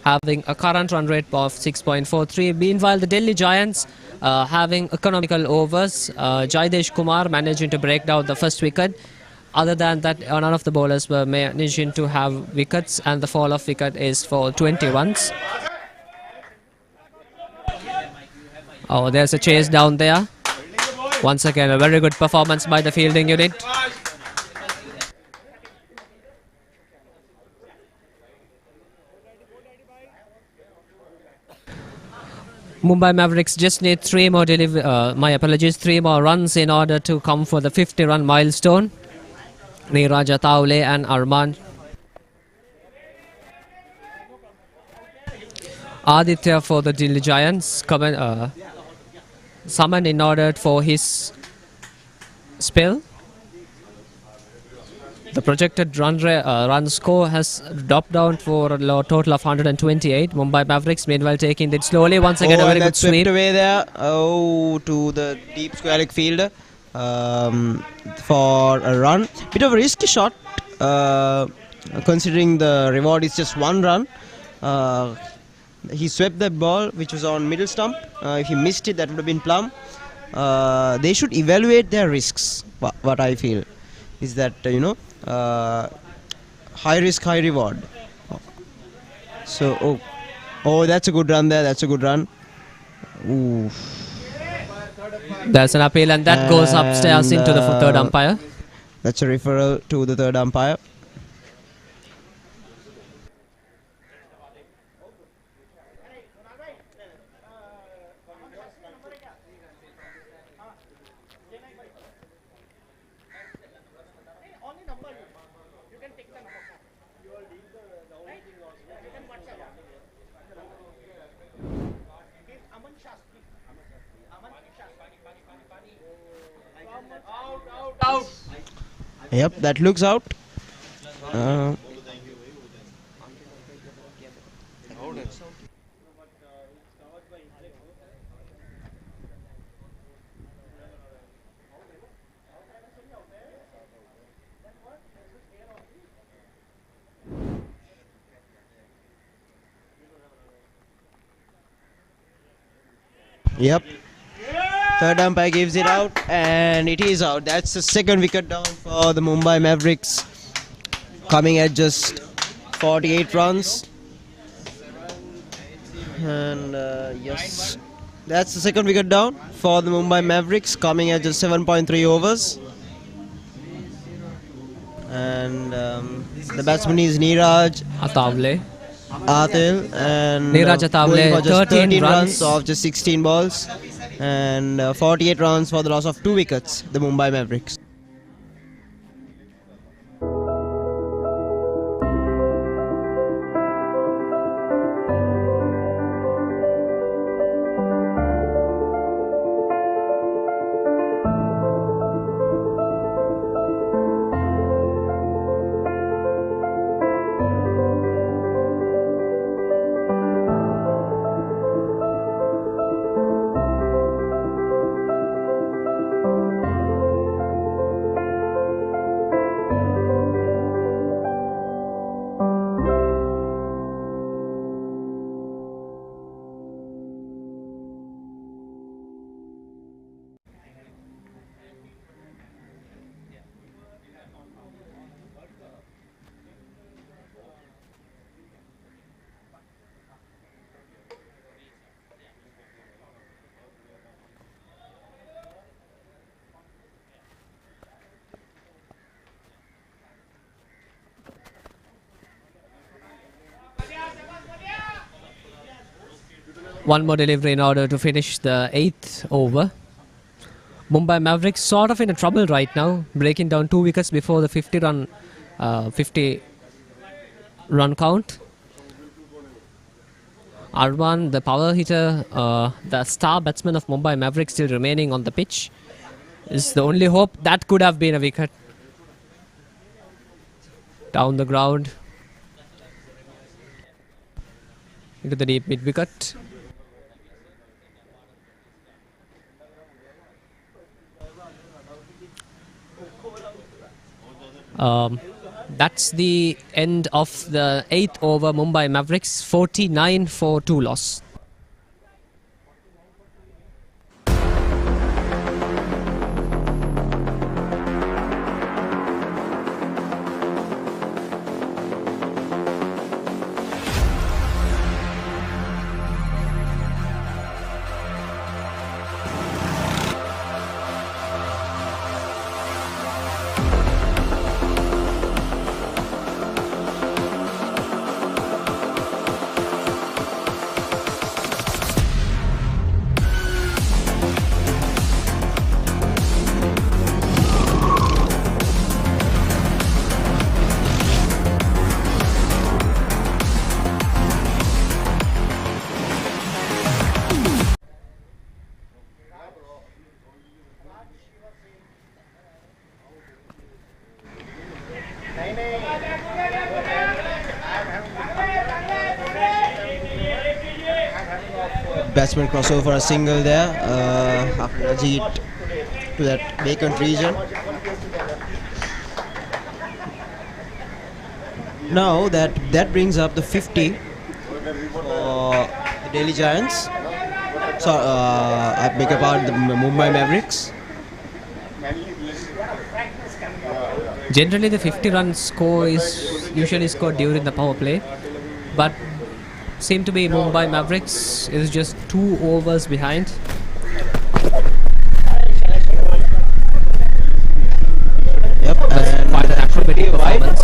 Speaker 2: having a current run rate of 6.43. Meanwhile, the Delhi Giants having economical overs. Jaidesh Kumar managing to break down the first wicket. Other than that, none of the bowlers were managing to have wickets, and the fall of wicket is for 20 runs. Oh, there's a chase down there. Once again, a very good performance by the fielding unit. Mumbai Mavericks just need 3 more 3 more runs in order to come for the 50-run milestone. Neeraj Athavale and Arman. Aditya for the Delhi Giants summoned in order for his spell. The projected run score has dropped down for a total of 128. Mumbai Mavericks meanwhile taking it slowly. Once again, a very good sweep.
Speaker 7: Away there. To the deep square leg fielder for a run. Bit of a risky shot, considering the reward is just 1 run. He swept the ball which was on middle stump. If he missed it, that would have been plumb. They should evaluate their risks. What I feel is that high risk, high reward. So oh, that's a good run there. That's a good run. Ooh.
Speaker 2: There's an appeal, and that goes upstairs into the third umpire.
Speaker 7: That's a referral to the third umpire. Yep, that looks out. Yep. Third umpire gives it out, and it is out. That's the second wicket down for the Mumbai Mavericks, coming at just 48 runs. And yes, that's the second wicket down for the Mumbai Mavericks, coming at just 7.3 overs. And the batsman is Neeraj
Speaker 2: Atavale.
Speaker 7: And
Speaker 2: Neeraj Atavale,
Speaker 7: going for just
Speaker 2: 13
Speaker 7: runs off just 16 balls. And 48 runs for the loss of 2 wickets, the Mumbai Mavericks.
Speaker 2: One more delivery in order to finish the 8th over. Mumbai Mavericks sort of in a trouble right now, breaking down 2 wickets before the 50 run count. Arwan, the power hitter, the star batsman of Mumbai Mavericks, still remaining on the pitch, is the only hope. That could have been a wicket. Down the ground into the deep mid wicket. That's the end of the 8th over. Mumbai Mavericks 49 for 2 loss.
Speaker 7: Batsman crossover for a single there after Ajit to that vacant region. Now that brings up the 50 for Delhi Giants. So, I beg your pardon, the Mumbai Mavericks.
Speaker 2: Generally, the 50-run score is usually scored during the power play, but seem to be Mumbai Mavericks is just 2 overs behind.
Speaker 7: Yep,
Speaker 2: That's quite an acrobatic performance.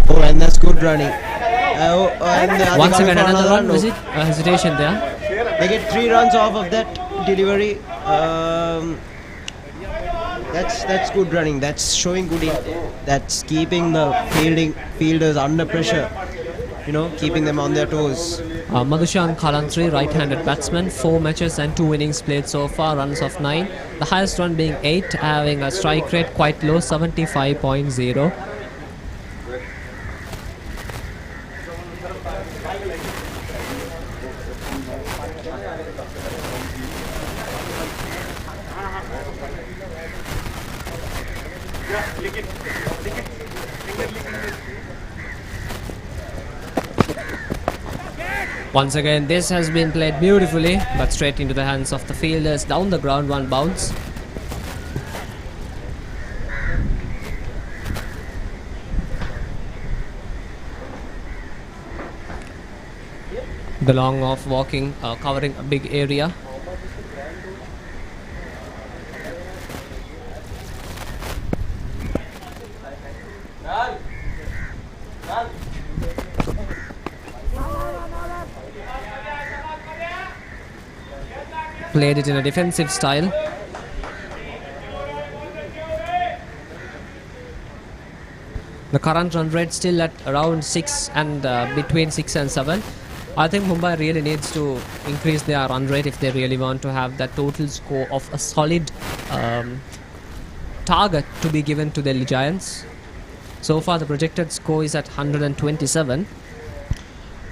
Speaker 7: Oh, and that's good running. And
Speaker 2: Once again, another run hesitation there.
Speaker 7: They get 3 runs off of that delivery. That's good running. That's showing good intent. That's keeping the fielders under pressure. Keeping them on their toes.
Speaker 2: Madhushan Kalantri, right-handed batsman, 4 matches and 2 innings played so far, runs of 9. The highest run being 8, having a strike rate quite low, 75.0. Once again, this has been played beautifully, but straight into the hands of the fielders, down the ground, 1 bounce. The long off walking, covering a big area. Played it in a defensive style. The current run rate still at around 6 and between 6 and 7. I think Mumbai really needs to increase their run rate if they really want to have that total score of a solid target to be given to Delhi Giants. So far the projected score is at 127.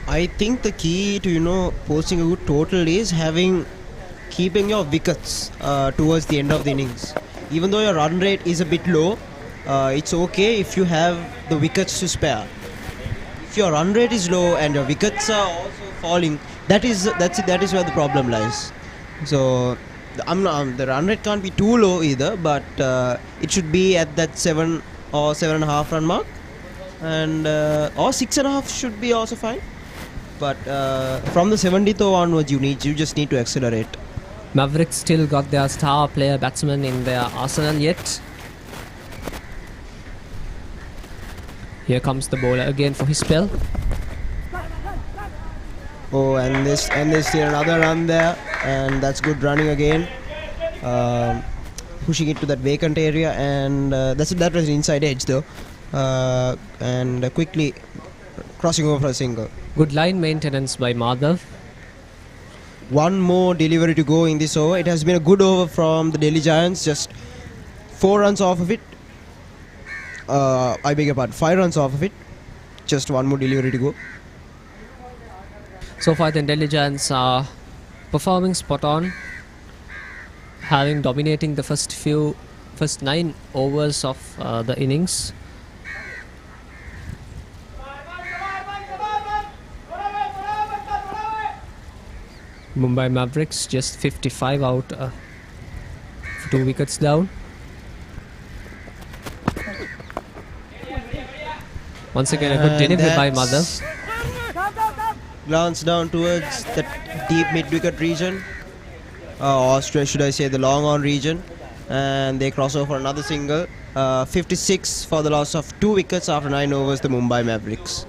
Speaker 7: I think the key to posting a good total is keeping your wickets towards the end of the innings. Even though your run rate is a bit low, it's okay if you have the wickets to spare. If your run rate is low and your wickets are also falling, that is where the problem lies. So the run rate can't be too low either, but it should be at that 7 or 7.5 run mark, and or 6.5 should be also fine. But from the 70th over onwards, you just need to accelerate.
Speaker 2: Mavericks still got their star player batsman in their arsenal yet. Here comes the bowler again for his spell.
Speaker 7: Oh, and there's still another run there, and that's good running again. Pushing it to that vacant area, and that was an inside edge though, and quickly crossing over for a single.
Speaker 2: Good line maintenance by Madhav.
Speaker 7: 1 more delivery to go in this over. It has been a good over from the Delhi Giants. Just 4 runs off of it. I beg your pardon, 5 runs off of it. Just 1 more delivery to go.
Speaker 2: So far the Delhi Giants are performing spot on, dominating the first 9 overs of the innings. Mumbai Mavericks just 55 out for 2 wickets down. Once again a good delivery by Madhav.
Speaker 7: Glance down towards the deep mid-wicket region, or should I say the long on region, and they cross over for another single. 56 for the loss of 2 wickets after 9 overs, the Mumbai Mavericks.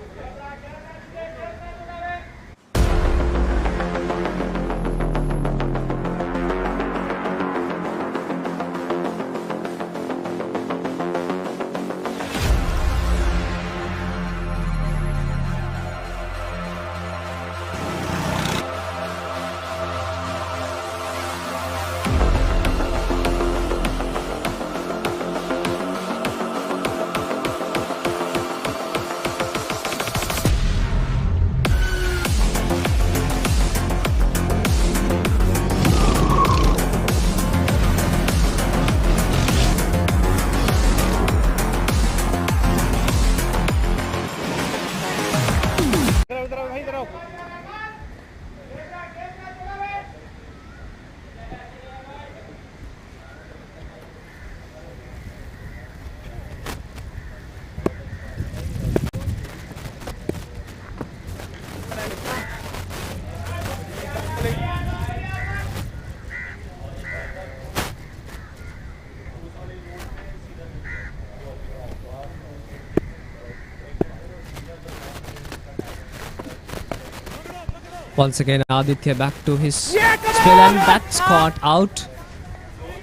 Speaker 2: Once again, Aditya back to his spell, and that's caught out.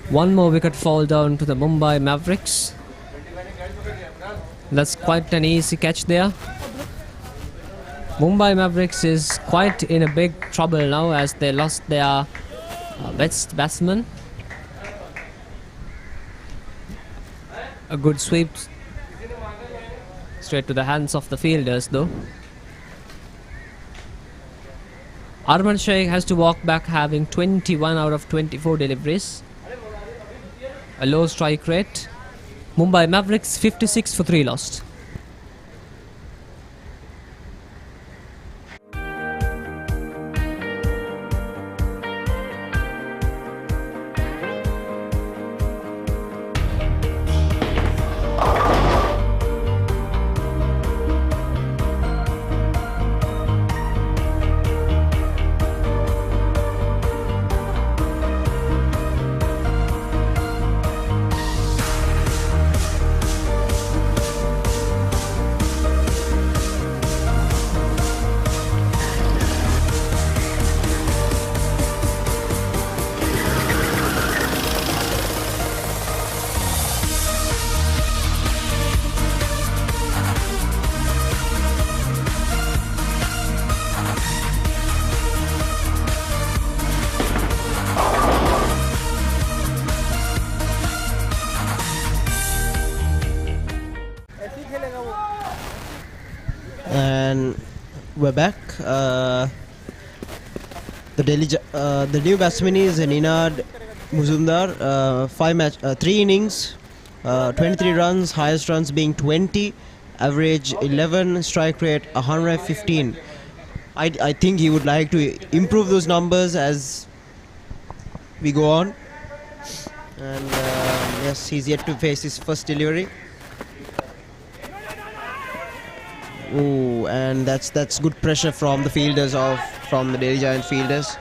Speaker 2: One more wicket fall down to the Mumbai Mavericks. That's quite an easy catch there. Mumbai Mavericks is quite in a big trouble now as they lost their best batsman. A good sweep straight to the hands of the fielders though. Arman Sheikh has to walk back having 21 out of 24 deliveries. A low strike rate. Mumbai Mavericks 56 for 3 lost.
Speaker 7: And we're back. The new batsman is Ninad Muzumdar. 3 innings, 23 runs, highest runs being 20, average 11, strike rate 115. I think he would like to improve those numbers as we go on. And yes, he's yet to face his first delivery. Ooh, and that's good pressure from the fielders from the Delhi Giant fielders.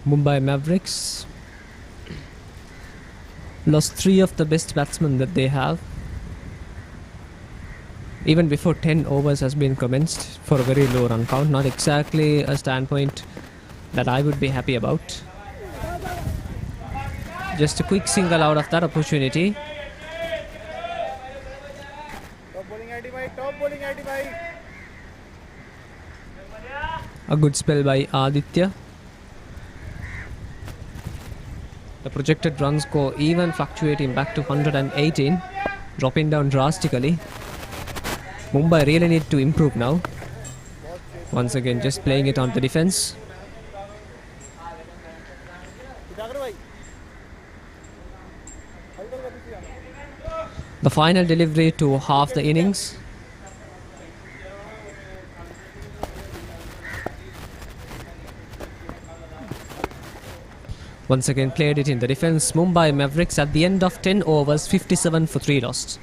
Speaker 2: Mumbai Mavericks lost 3 of the best batsmen that they have. Even before 10 overs has been commenced for a very low run count. Not exactly a standpoint that I would be happy about. Just a quick single out of that opportunity. A good spell by Aditya. The projected run score even fluctuating back to 118, dropping down drastically. Mumbai really need to improve now. Once again, just playing it on the defense. The final delivery to half the innings. Once again played it in the defense. Mumbai Mavericks at the end of 10 overs, 57 for 3 lost.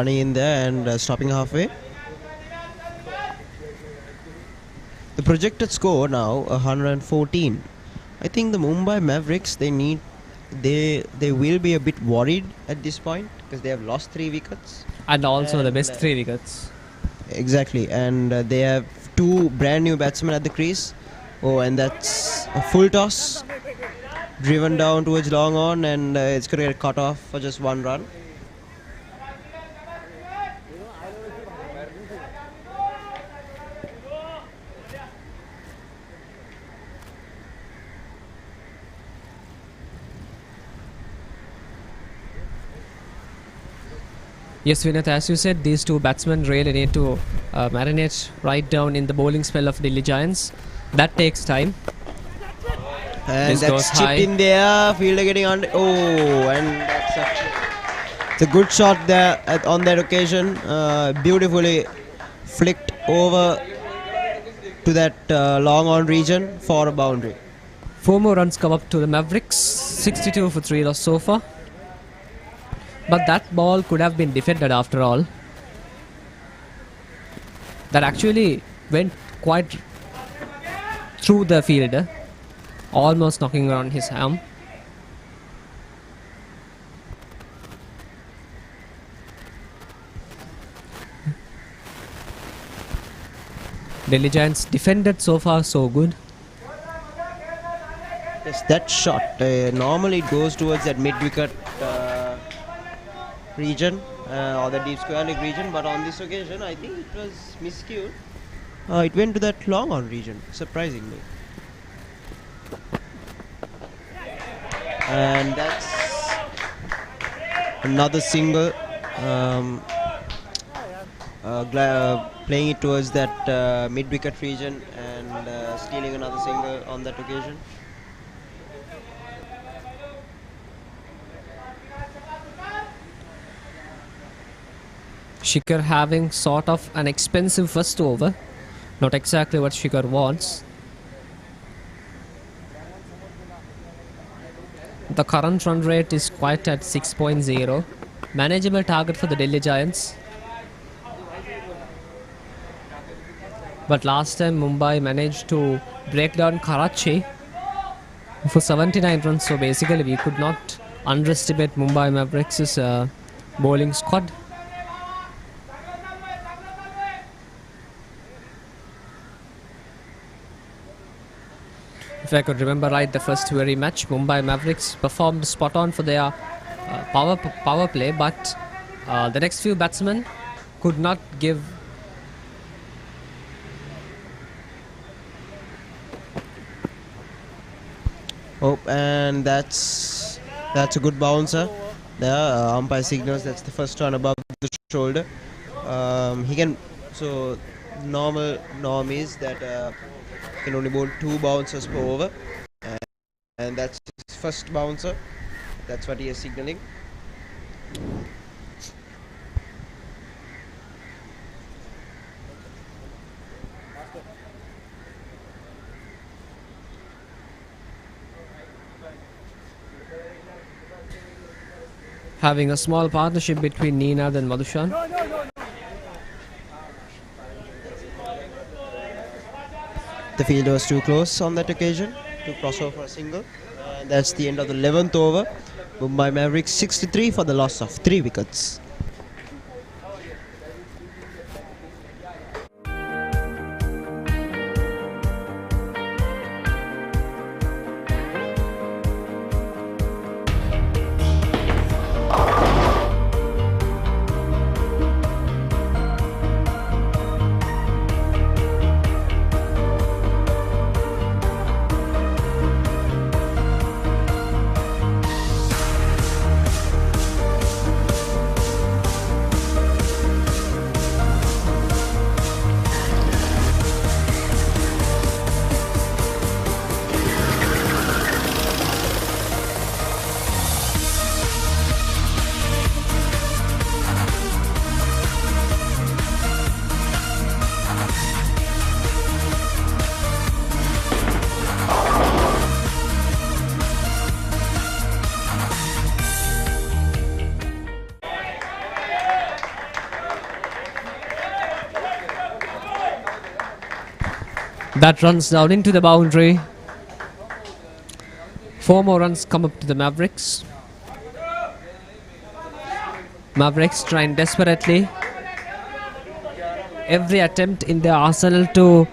Speaker 7: running in there and stopping halfway. The projected score now 114. I think the Mumbai Mavericks they will be a bit worried at this point because they have lost 3 wickets.
Speaker 2: And also the best 3 wickets.
Speaker 7: Exactly, and they have 2 brand new batsmen at the crease. Oh, and that's a full toss driven down towards long on, and it's going to get cut off for just 1 run.
Speaker 2: Yes, Vinat, as you said, these 2 batsmen really need to marinate right down in the bowling spell of Delhi Giants. That takes time.
Speaker 7: And
Speaker 2: This
Speaker 7: that's
Speaker 2: goes
Speaker 7: chipped
Speaker 2: high.
Speaker 7: in there. Fielder getting on. Oh, and it's a good shot there on that occasion. Beautifully flicked over to that long on region for a boundary.
Speaker 2: 4 more runs come up to the Mavericks. 62 for 3 so far. But that ball could have been defended after all. That actually went quite through the fielder, almost knocking around his arm. Delhi Giants defended so far so good.
Speaker 7: Yes, that shot normally it goes towards that mid-wicket region or the deep square leg region, but on this occasion I think it was miscued. It went to that long on region, surprisingly. And that's another single, playing it towards that mid-wicket region and stealing another single on that occasion.
Speaker 2: Shikhar having sort of an expensive first over. Not exactly what Shikhar wants. The current run rate is quite at 6.0. Manageable target for the Delhi Giants. But last time Mumbai managed to break down Karachi for 79 runs. So basically we could not underestimate Mumbai Mavericks' bowling squad. If I could remember right, the first very match, Mumbai Mavericks performed spot on for their power play, but the next few batsmen could not give.
Speaker 7: Oh, and that's a good bouncer. There, umpire signals that's the first run above the shoulder. He can norm is that can only bowl 2 bouncers per over, and that's his first bouncer. That's what he is signaling.
Speaker 2: Having a small partnership between Neenad and Madhushan.
Speaker 7: The fielder was too close on that occasion to cross over for a single. And that's the end of the 11th over. Mumbai Mavericks 63 for the loss of 3 wickets.
Speaker 2: That runs down into the boundary. 4 more runs come up to the Mavericks. Mavericks trying desperately. Every attempt in their arsenal to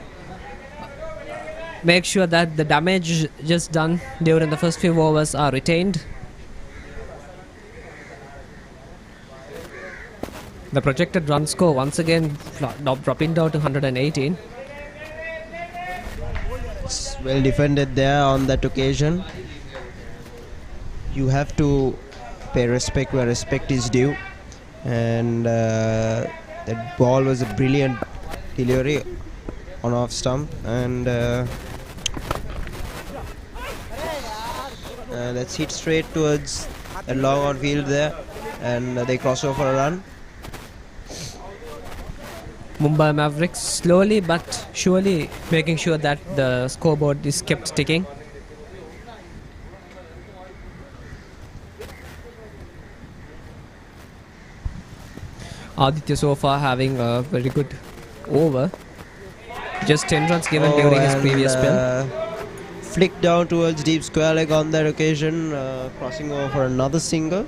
Speaker 2: make sure that the damage just done during the first few overs are retained. The projected run score once again dropping down to 118.
Speaker 7: It's well defended there on that occasion. You have to pay respect where respect is due, and that ball was a brilliant delivery on off stump, and let's hit straight towards a long on field there, and they cross over a run.
Speaker 2: Mumbai Mavericks slowly but surely making sure that the scoreboard is kept ticking. Aditya so far having a very good over. Just 10 runs given during his previous spell.
Speaker 7: Flick down towards deep square leg on that occasion, crossing over for another single.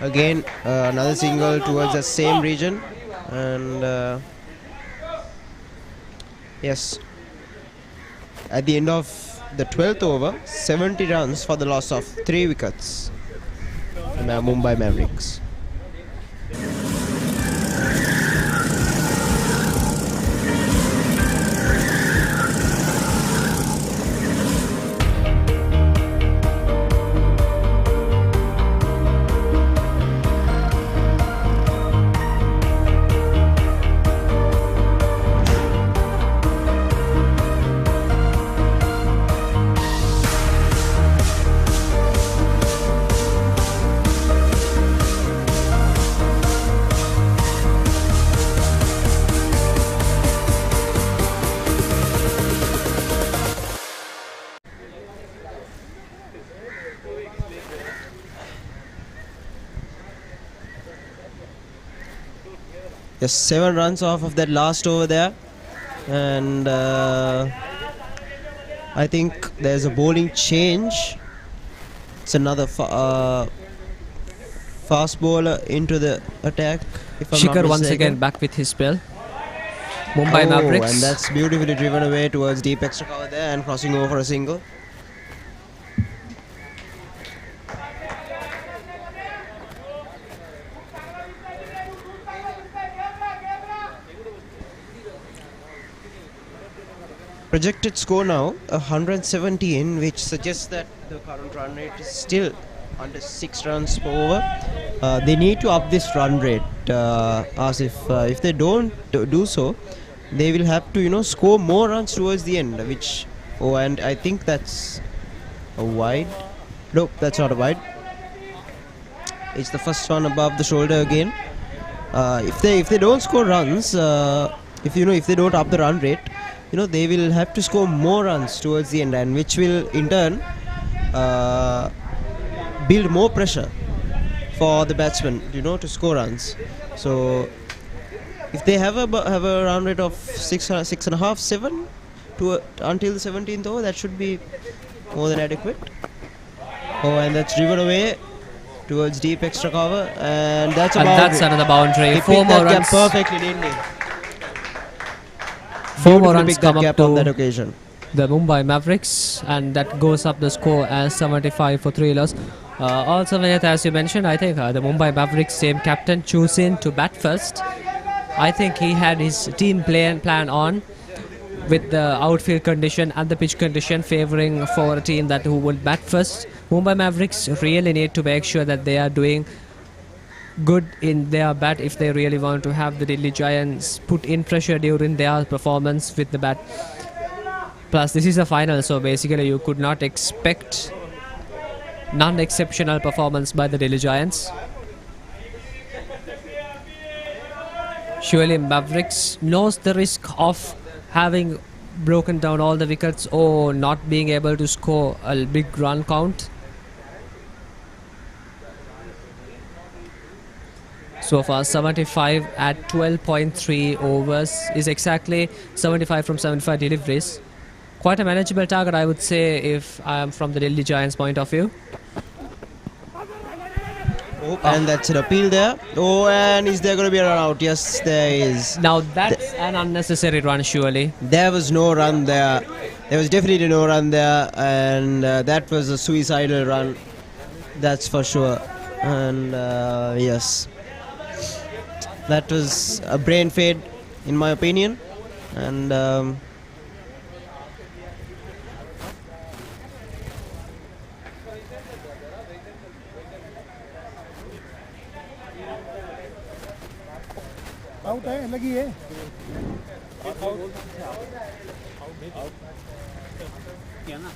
Speaker 7: Again, another single towards the same region, and yes, at the end of the 12th over, 70 runs for the loss of 3 wickets in Mumbai Mavericks. Just 7 runs off of that last over there, and I think there's a bowling change. It's another fast bowler into the attack. If I'm
Speaker 2: Shikhar
Speaker 7: not
Speaker 2: once
Speaker 7: mistaken.
Speaker 2: again back with his spell. Mumbai Mavericks.
Speaker 7: And that's beautifully driven away towards deep extra cover there and crossing over for a single. Projected score now 117, which suggests that the current run rate is still under 6 runs per over. They need to up this run rate, as if they don't do so, they will have to score more runs towards the end. And I think that's a wide. Nope, that's not a wide. It's the first one above the shoulder again. If they don't score runs, if they don't up the run rate, they will have to score more runs towards the end, and which will in turn build more pressure for the batsmen, to score runs. So if they have a run rate of 6.5, 7 until the 17th over, that should be more than adequate. And that's driven away towards deep extra cover, and that's a boundary.
Speaker 2: That's another boundary.
Speaker 7: He
Speaker 2: 4
Speaker 7: picked
Speaker 2: more
Speaker 7: that
Speaker 2: runs.
Speaker 7: gap perfectly, didn't he?
Speaker 2: 4 more
Speaker 7: Beautifully
Speaker 2: runs
Speaker 7: picked that
Speaker 2: come up
Speaker 7: gap on that
Speaker 2: to
Speaker 7: occasion.
Speaker 2: the Mumbai Mavericks, and that goes up the score as 75 for 3 loss. Also, Vinay, as you mentioned, I think the Mumbai Mavericks same captain choosing to bat first. I think he had his team plan on with the outfield condition and the pitch condition favouring for a team who will bat first. Mumbai Mavericks really need to make sure that they are doing good in their bat if they really want to have the Delhi Giants put in pressure during their performance with the bat. Plus, this is a final, so basically you could not expect non-exceptional performance by the Delhi Giants. Surely Mavericks knows the risk of having broken down all the wickets or not being able to score a big run count. So far 75 at 12.3 overs is exactly 75 from 75 deliveries. Quite a manageable target, I would say, if I am from the Delhi Giants point of view.
Speaker 7: Oh, and that's an appeal there. Oh, and is there going to be a run out? Yes, there is.
Speaker 2: Now that's an unnecessary run, surely.
Speaker 7: There was no run there. There was definitely no run there, and that was a suicidal run. That's for sure. And yes, that was a brain fade, in my opinion. And
Speaker 11: out है लगी है क्या ना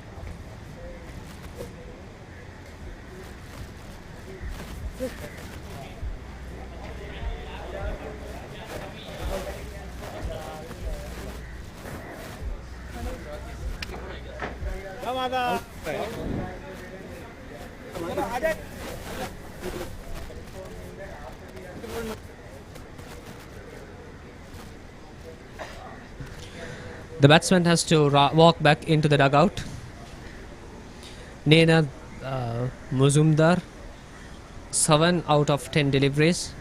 Speaker 11: कब आगा
Speaker 2: The batsman has to walk back into the dugout. Nena Muzumdar, 7 out of 10 deliveries.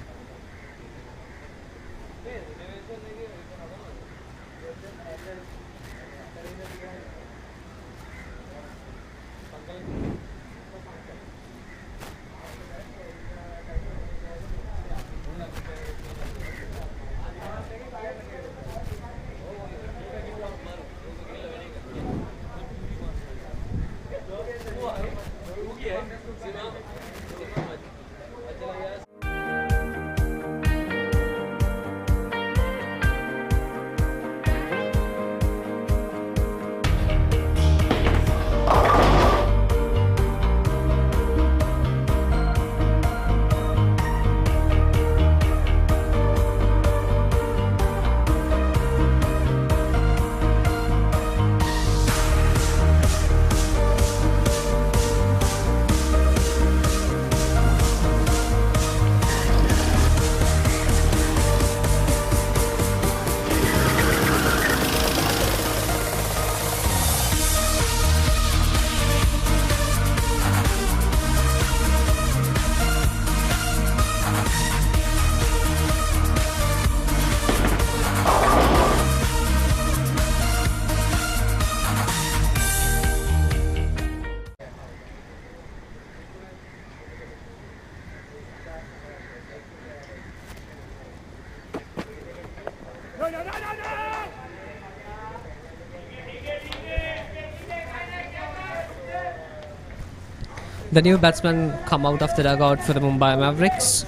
Speaker 2: The new batsman come out of the dugout for the Mumbai Mavericks.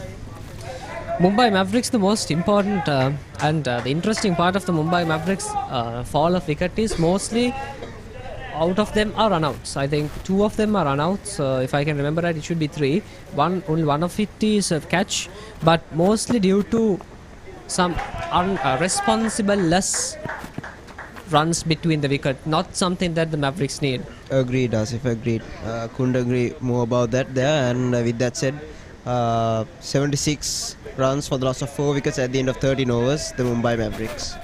Speaker 2: Mumbai Mavericks, the most important and the interesting part of the Mumbai Mavericks fall of wicket is mostly out of them are runouts. I think 2 of them are runouts. If I can remember right, it should be 3. Only one of it is a catch, but mostly due to some irresponsible less runs between the wicket, not something that the Mavericks need.
Speaker 7: Agreed, Asif, agreed. Couldn't agree more about that there. And with that said, 76 runs for the loss of 4 wickets at the end of 13 overs, the Mumbai Mavericks.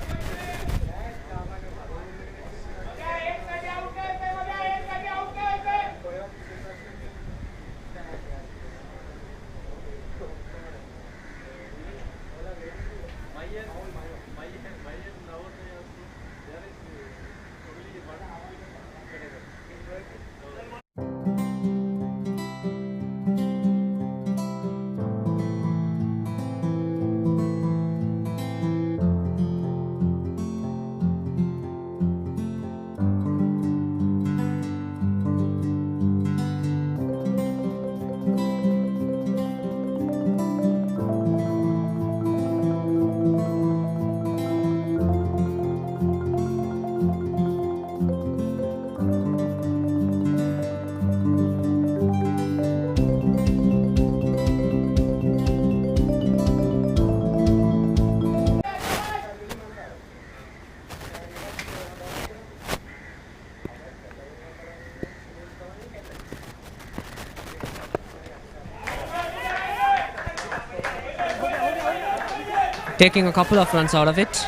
Speaker 2: taking a couple of runs out of it.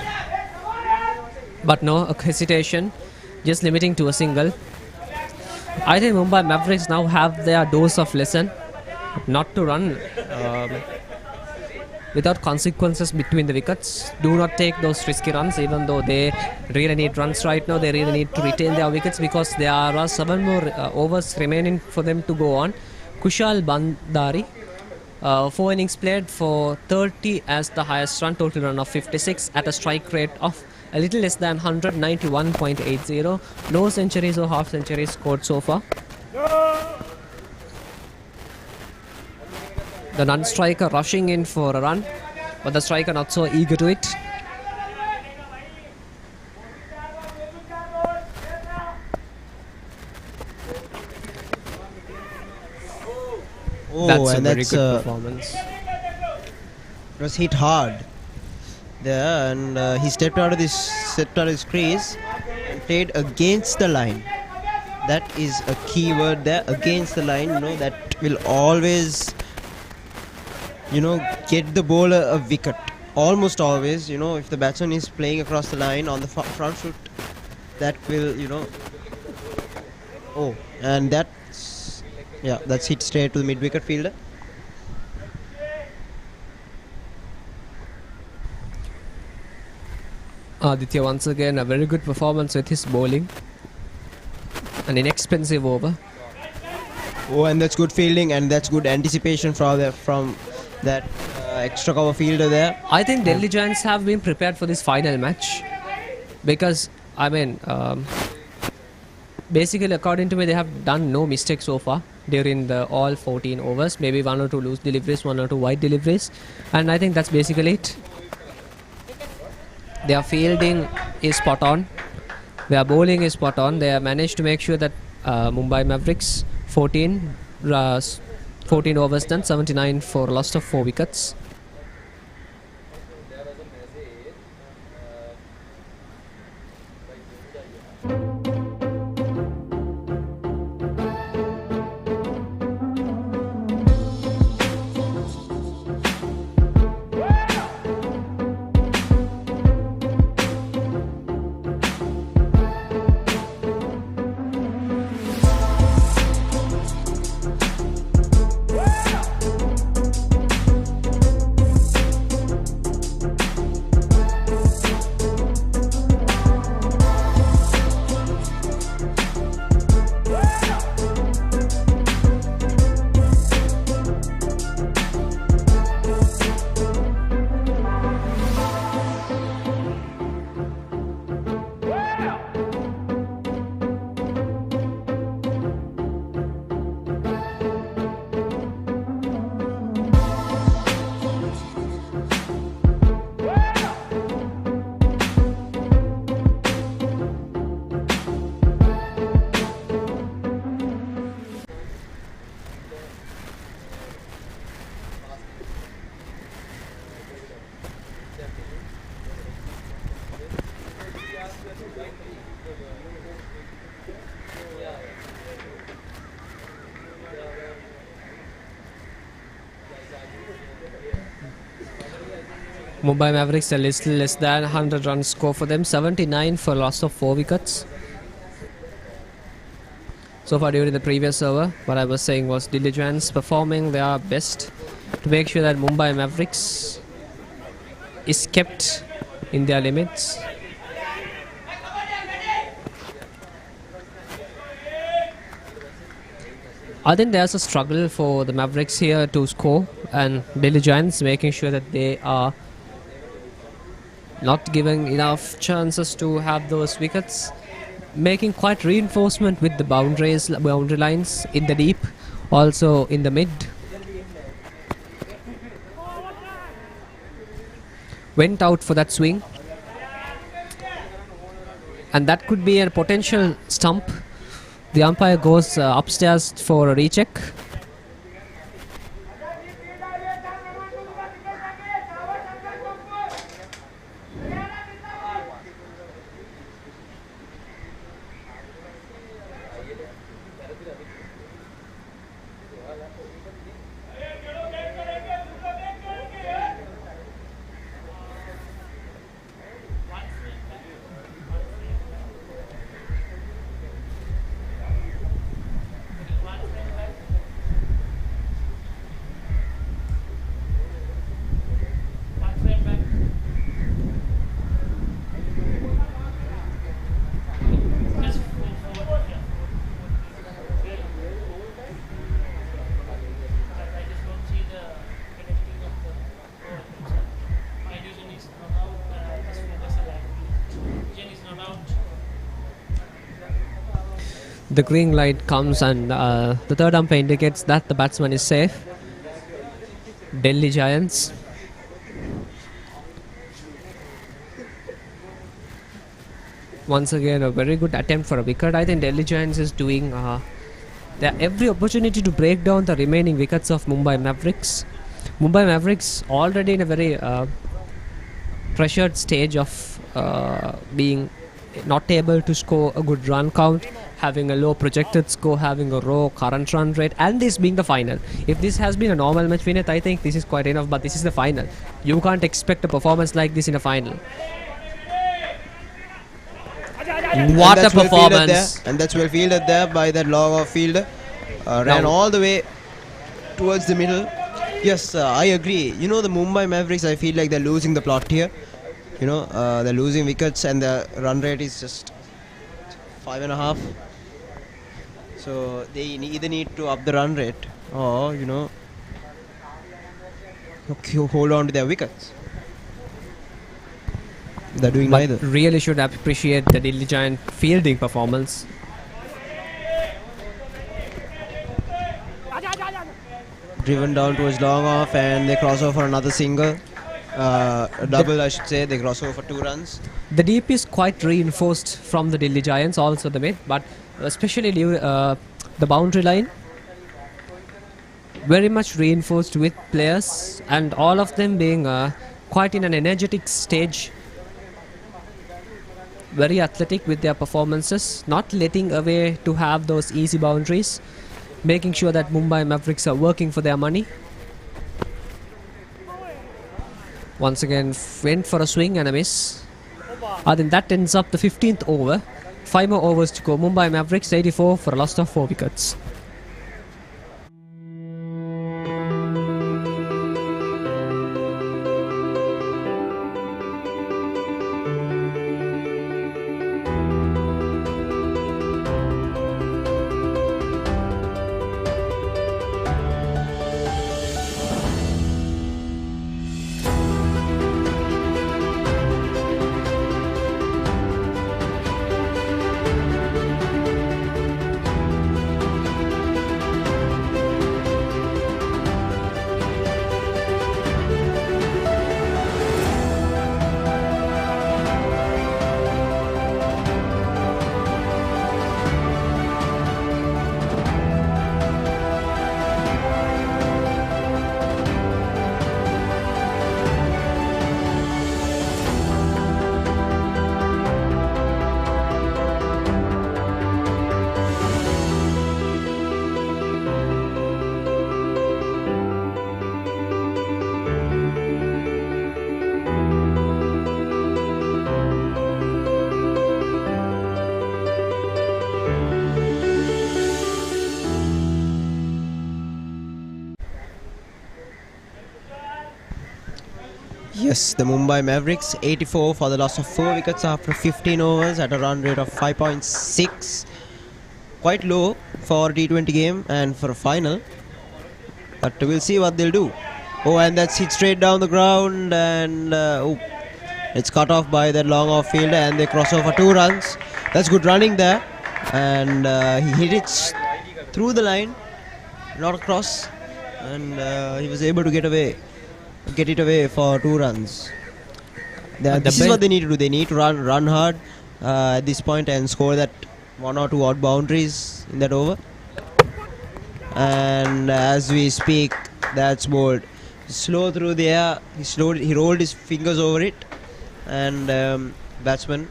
Speaker 2: But no hesitation, just limiting to a single. I think Mumbai Mavericks now have their dose of lesson not to run without consequences between the wickets. Do not take those risky runs, even though they really need runs right now. They really need to retain their wickets because there are 7 more overs remaining for them to go on. Kushal Bandari, 4 innings played for 30 as the highest run, total run of 56 at a strike rate of a little less than 191.80. No centuries or half centuries scored so far. The non-striker rushing in for a run, but the striker not so eager to it.
Speaker 7: Oh,
Speaker 2: That's a
Speaker 7: and
Speaker 2: very
Speaker 7: that's
Speaker 2: good performance.
Speaker 7: It was hit hard there, and he stepped out of his crease and played against the line. That is a key word there, against the line. You know, that will always, you know, get the bowler a wicket. Almost always, you know, if the batsman is playing across the line on the front foot, that will, you know. Oh, and that's hit straight to the mid-wicket fielder.
Speaker 2: Aditya once again a very good performance with his bowling. An inexpensive over.
Speaker 7: Oh, and that's good fielding, and that's good anticipation from that extra cover fielder there.
Speaker 2: I think Delhi Giants have been prepared for this final match because, I mean, basically according to me, they have done no mistakes so far during the all 14 overs. Maybe 1 or 2 loose deliveries, 1 or 2 wide deliveries, and I think that's basically it. Their fielding is spot on. Their bowling is spot on. They have managed to make sure that Mumbai Mavericks 14 overs done, 79 for a loss of 4 wickets. Mumbai Mavericks a little less than 100 runs score for them, 79 for loss of 4 wickets. So far during the previous over, what I was saying was Delhi Giants performing their best to make sure that Mumbai Mavericks is kept in their limits. I think there's a struggle for the Mavericks here to score, and Delhi Giants making sure that they are not giving enough chances to have those wickets, making quite reinforcement with the boundary lines in the deep, also in the mid. Went out for that swing, and that could be a potential stump. The umpire goes upstairs for a recheck. The green light comes and the third umpire indicates that the batsman is safe. Delhi Giants. Once again, a very good attempt for a wicket. I think Delhi Giants is doing they have every opportunity to break down the remaining wickets of Mumbai Mavericks. Mumbai Mavericks already in a very pressured stage of being not able to score a good run count, having a low projected score, having a low current run rate, and this being the final. If this has been a normal match, Vinith, I think this is quite enough, but this is the final. You can't expect a performance like this in a final. What a performance!
Speaker 7: And that's well fielded there by that long off fielder. Ran all the way towards the middle. Yes, I agree. You know, the Mumbai Mavericks, I feel like they're losing the plot here. You know, they're losing wickets and the run rate is just 5.5. So they either need to up the run rate or, you know, hold on to their wickets. They're doing neither.
Speaker 2: Really should appreciate the Delhi Giant fielding performance.
Speaker 7: Driven down towards long off and they cross over for another single. A double, I should say. They cross over for 2 runs.
Speaker 2: The deep is quite reinforced from the Delhi Giants, also the mid, but especially the boundary line very much reinforced with players, and all of them being quite in an energetic stage, very athletic with their performances, not letting away to have those easy boundaries, making sure that Mumbai Mavericks are working for their money. Once again went for a swing and a miss. I think that ends up the 15th over. 5 more overs to go. Mumbai Mavericks 84 for a loss of 4 wickets.
Speaker 7: Yes, the Mumbai Mavericks 84 for the loss of 4 wickets after 15 overs at a run rate of 5.6. Quite low for a T20 game and for a final. But we'll see what they'll do. Oh, and that's hit straight down the ground and it's cut off by that long off fielder and they cross over 2 runs. That's good running there. And he hit it through the line, not across. And he was able to get it away for 2 runs. This is what they need to do. They need to run hard at this point and score that 1 or 2 odd boundaries in that over. And as we speak, that's bowled slow through the air. He rolled his fingers over it, and batsman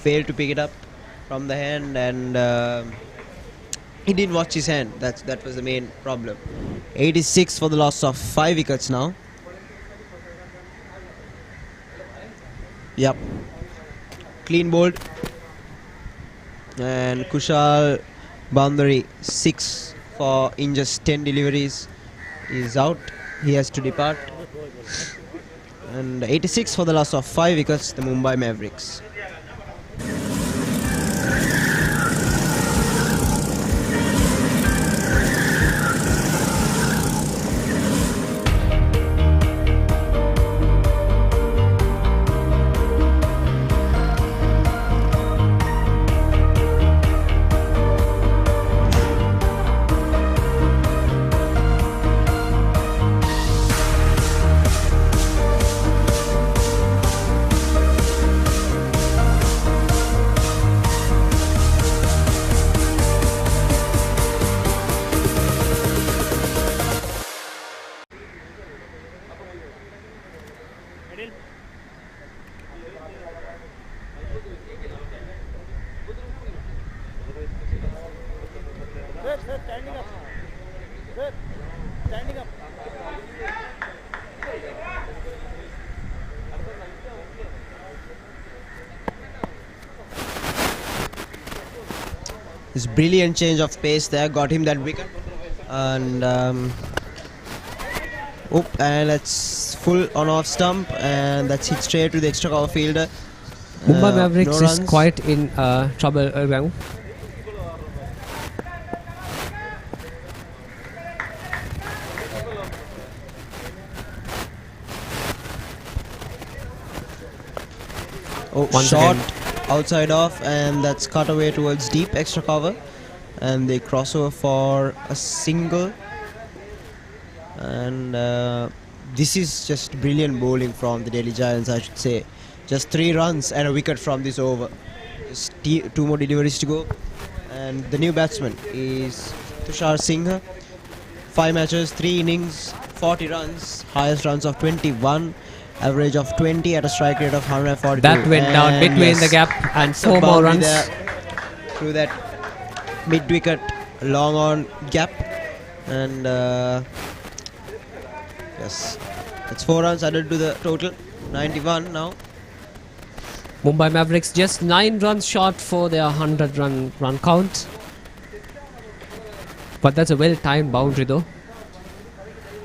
Speaker 7: failed to pick it up from the hand, and he didn't watch his hand. That was the main problem. 86 for the loss of 5 wickets now. Yep. Clean bowled. And Kushal Bandari 6 for in just 10 deliveries is out. He has to depart. And 86 for the loss of 5 wickets, the Mumbai Mavericks.
Speaker 11: Middle. Sir, standing up. Sir, standing up.
Speaker 7: This brilliant change of pace there got him that wicket, and and that's full on off stump, and that's hit straight to the extra cover fielder.
Speaker 2: Mumbai Mavericks
Speaker 7: no
Speaker 2: is
Speaker 7: runs.
Speaker 2: quite in trouble around. Once
Speaker 7: Shot
Speaker 2: again.
Speaker 7: outside off, and that's cut away towards deep extra cover, and they cross over for a single. And this is just brilliant bowling from the Delhi Giants, I should say. Just 3 runs and a wicket from this over. Just 2 more deliveries to go, and the new batsman is Tushar Singh. 5 matches, 3 innings, 40 runs, highest runs of 21, average of 20 at a strike rate of 142.
Speaker 2: That went down
Speaker 7: And
Speaker 2: between
Speaker 7: yes,
Speaker 2: the gap and
Speaker 7: some
Speaker 2: 4 more
Speaker 7: boundary
Speaker 2: runs.
Speaker 7: there through that mid wicket, long on gap, and yes, that's 4 runs added to the total, 91 now.
Speaker 2: Mumbai Mavericks just 9 runs short for their 100 run count. But that's a well-timed boundary though.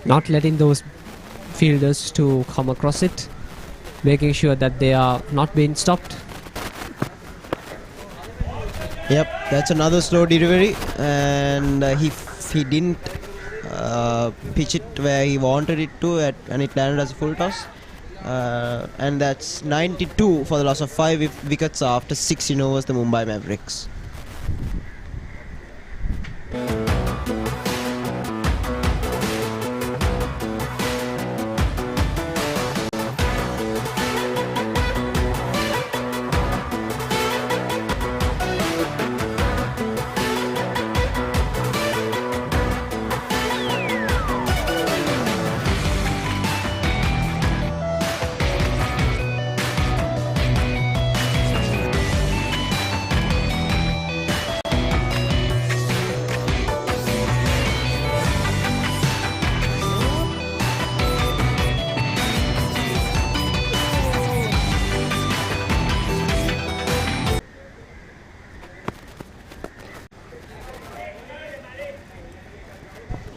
Speaker 2: Not letting those fielders to come across it. Making sure that they are not being stopped.
Speaker 7: Yep, that's another slow delivery, and he didn't pitch it where he wanted it to, and it landed as a full toss. And that's 92 for the loss of 5 wickets after 16 overs, the Mumbai Mavericks.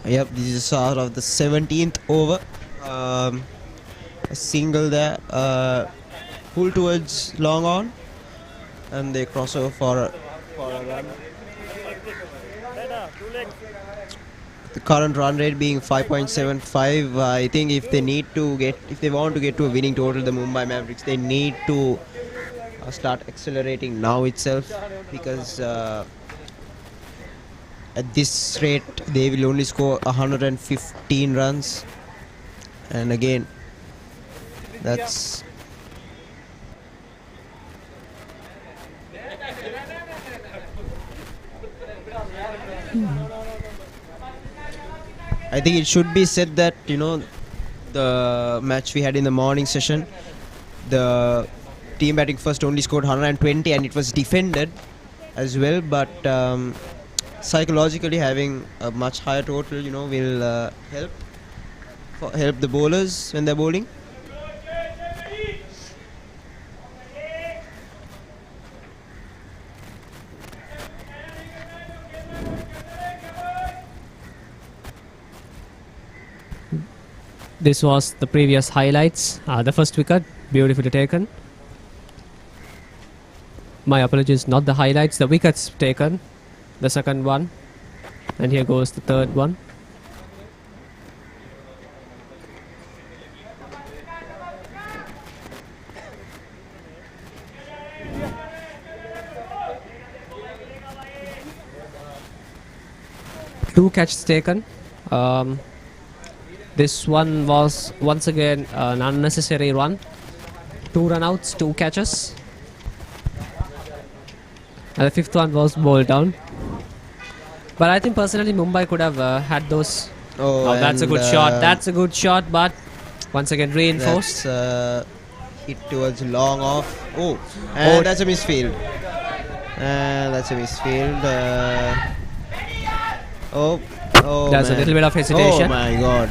Speaker 7: Yep, this is the start of the 17th over. A single there, pull towards long on, and they cross over for a run. The current run rate being 5.75. I think if they want to get to a winning total, the Mumbai Mavericks, they need to start accelerating now itself, because at this rate they will only score 115 runs, and again that's I think it should be said that, the match we had in the morning session, the team batting first only scored 120, and it was defended as well, but psychologically having a much higher total, will help the bowlers when they're bowling.
Speaker 2: This was the previous highlights. The first wicket, beautifully taken. My apologies, not the highlights, the wickets taken. The second one, and here goes the third one. Two catches taken. This one was once again an unnecessary run. 2 run-outs, 2 catches. And the fifth one was bowled down. But I think personally Mumbai could have had those. Oh, that's a good shot. That's a good shot, but Once again reinforced.
Speaker 7: That's hit towards long off. Oh, and that's a misfield. And that's a misfield. Oh,
Speaker 2: There's a
Speaker 7: man.
Speaker 2: little bit of hesitation.
Speaker 7: Oh my God,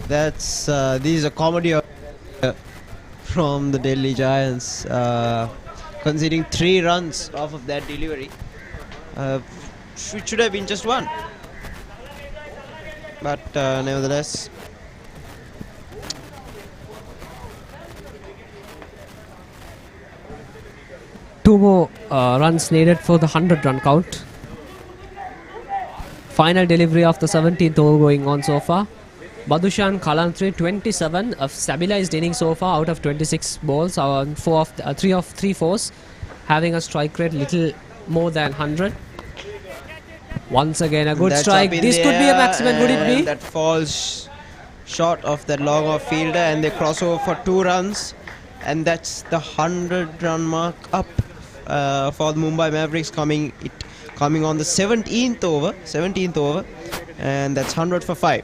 Speaker 7: that's this is a comedy from the Delhi Giants, conceding 3 runs off of that delivery. It should have been just 1, but nevertheless.
Speaker 2: Two more runs needed for the 100-run count. Final delivery of the 17th over going on so far. Badushan Kalantri 27, a stabilized inning so far out of 26 balls, 3 of 3 fours, having a strike rate little more than 100. Once again a good
Speaker 7: That's
Speaker 2: strike.
Speaker 7: up in
Speaker 2: This
Speaker 7: the
Speaker 2: could be a
Speaker 7: air,
Speaker 2: maximum, would it
Speaker 7: and
Speaker 2: be?
Speaker 7: that falls short of that long off fielder, and they cross over for 2 runs, and that's the 100-run mark up for the Mumbai Mavericks coming on the 17th over, and that's 100 for 5,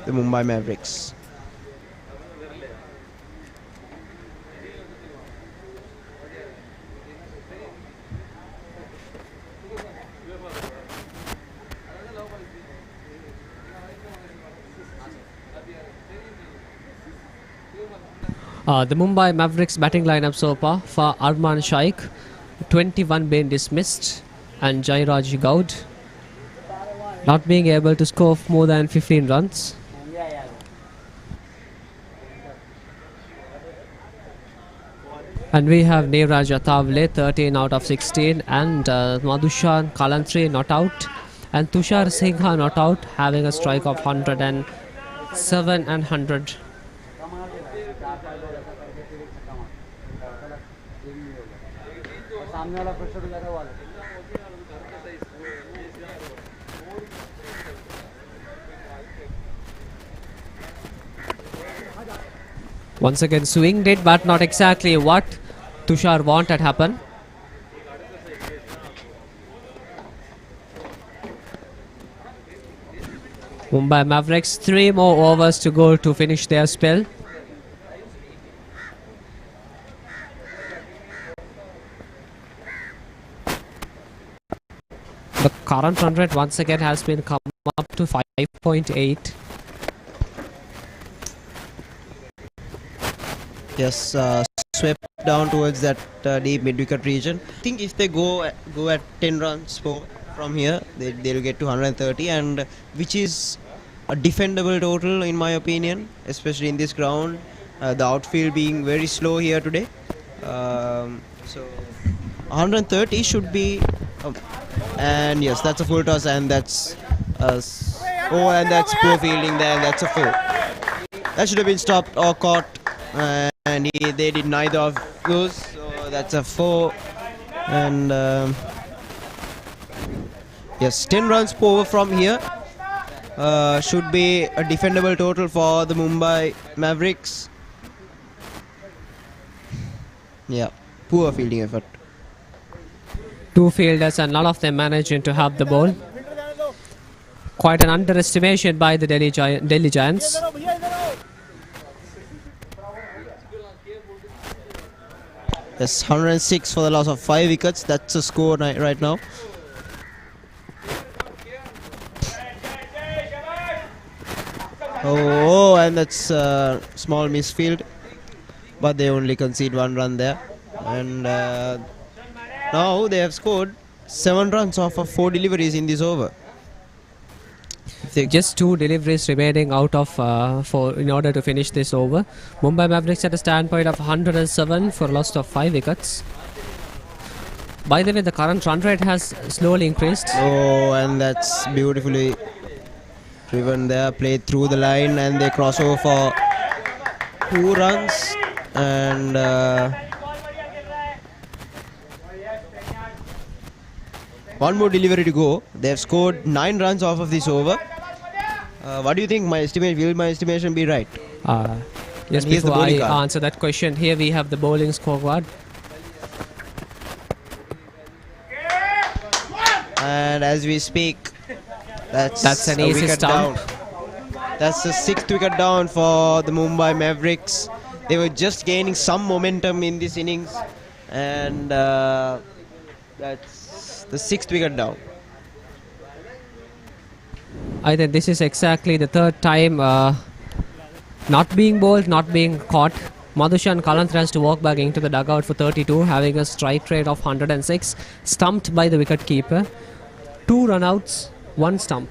Speaker 7: the Mumbai Mavericks.
Speaker 2: The Mumbai Mavericks batting lineup so far: for Arman Shaikh, 21 been dismissed, and Jairaj Goud not being able to score more than 15 runs. And we have Neeraj Athavale 13 out of 16, and Madhushan Kalantri not out, and Tushar Singha not out, having a strike of 107 and 100. Once again swinged it, but not exactly what Tushar wanted happen. Mumbai Mavericks 3 more overs to go to finish their spell. The current run rate once again has been come up to 5.8.
Speaker 7: Yes, swept down towards that deep mid-wicket region. I think if they go at 10 runs from here, they'll get to 130, and which is a defendable total in my opinion, especially in this ground. The outfield being very slow here today, so 130 should be. And yes, that's a full toss, and that's and that's poor fielding there, and that's a 4. That should have been stopped or caught, and they did neither of those, so that's a 4. And yes, 10 runs per over from here should be a defendable total for the Mumbai Mavericks. Yeah, poor fielding effort.
Speaker 2: 2 fielders and none of them managing to have the ball. Quite an underestimation by the Delhi Giants.
Speaker 7: Yes, 106 for the loss of 5 wickets. That's a score right now. Oh, and that's a small misfield, but they only concede 1 run there. And now they have scored 7 runs off of 4 deliveries in this over.
Speaker 2: Just 2 deliveries remaining out of 4 in order to finish this over. Mumbai Mavericks at a standpoint of 107 for a loss of 5 wickets. By the way, the current run rate has slowly increased.
Speaker 7: Oh, and that's beautifully driven there, played through the line, and they cross over for 2 runs. And one more delivery to go. They have scored 9 runs off of this over. What do you think? Will my estimation be right?
Speaker 2: Yes, before I answer that question, here we have the bowling scoreboard.
Speaker 7: And as we speak, that's
Speaker 2: an
Speaker 7: a
Speaker 2: easy
Speaker 7: wicket
Speaker 2: stump.
Speaker 7: down. That's the 6th wicket down for the Mumbai Mavericks. They were just gaining some momentum in this innings, and that's the 6th wicket down.
Speaker 2: I think this is exactly the third time not being bowled, not being caught. Madhushan Kalantra has to walk back into the dugout for 32, having a strike rate of 106, stumped by the wicket keeper. 2 run-outs, 1 stump.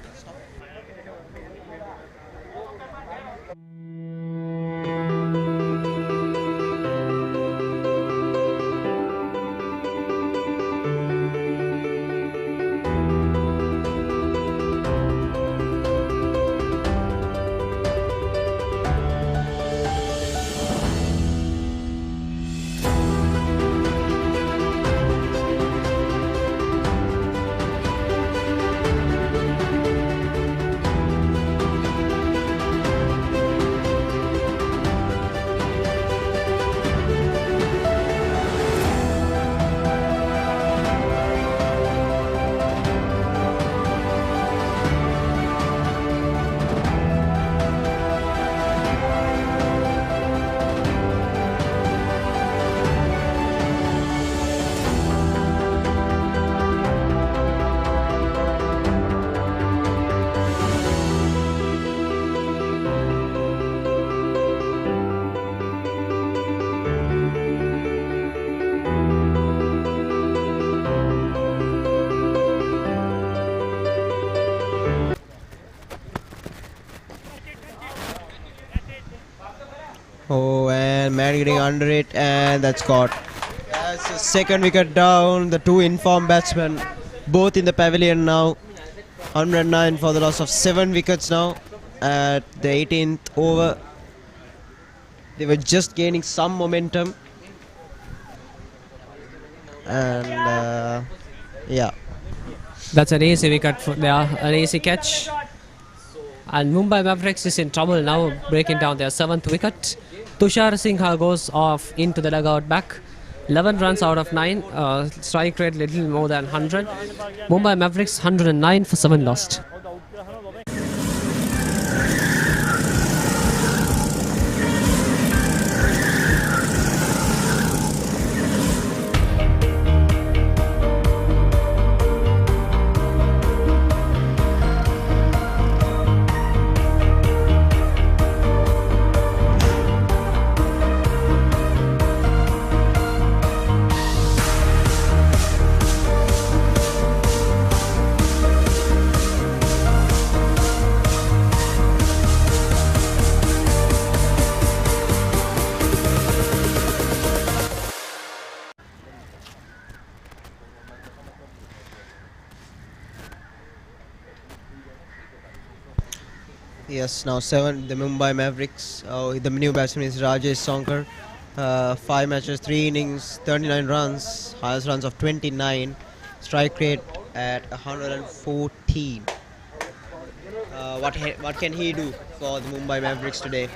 Speaker 7: Oh, and man getting under it, and that's caught. That's the 2nd wicket down. The 2 informed batsmen, both in the pavilion now. 109 for the loss of 7 wickets now at the 18th over. They were just gaining some momentum, and yeah.
Speaker 2: That's an easy wicket for there, an easy catch. And Mumbai Mavericks is in trouble now, breaking down their 7th wicket. Tushar Singha goes off into the dugout back. 11 runs out of 9, strike rate little more than 100. Mumbai Mavericks 109 for 7 lost.
Speaker 7: Yes, now 7, the Mumbai Mavericks. The new batsman is Rajesh Sonkar. 5 matches, 3 innings, 39 runs, highest runs of 29, strike rate at 114. What can he do for the Mumbai Mavericks today?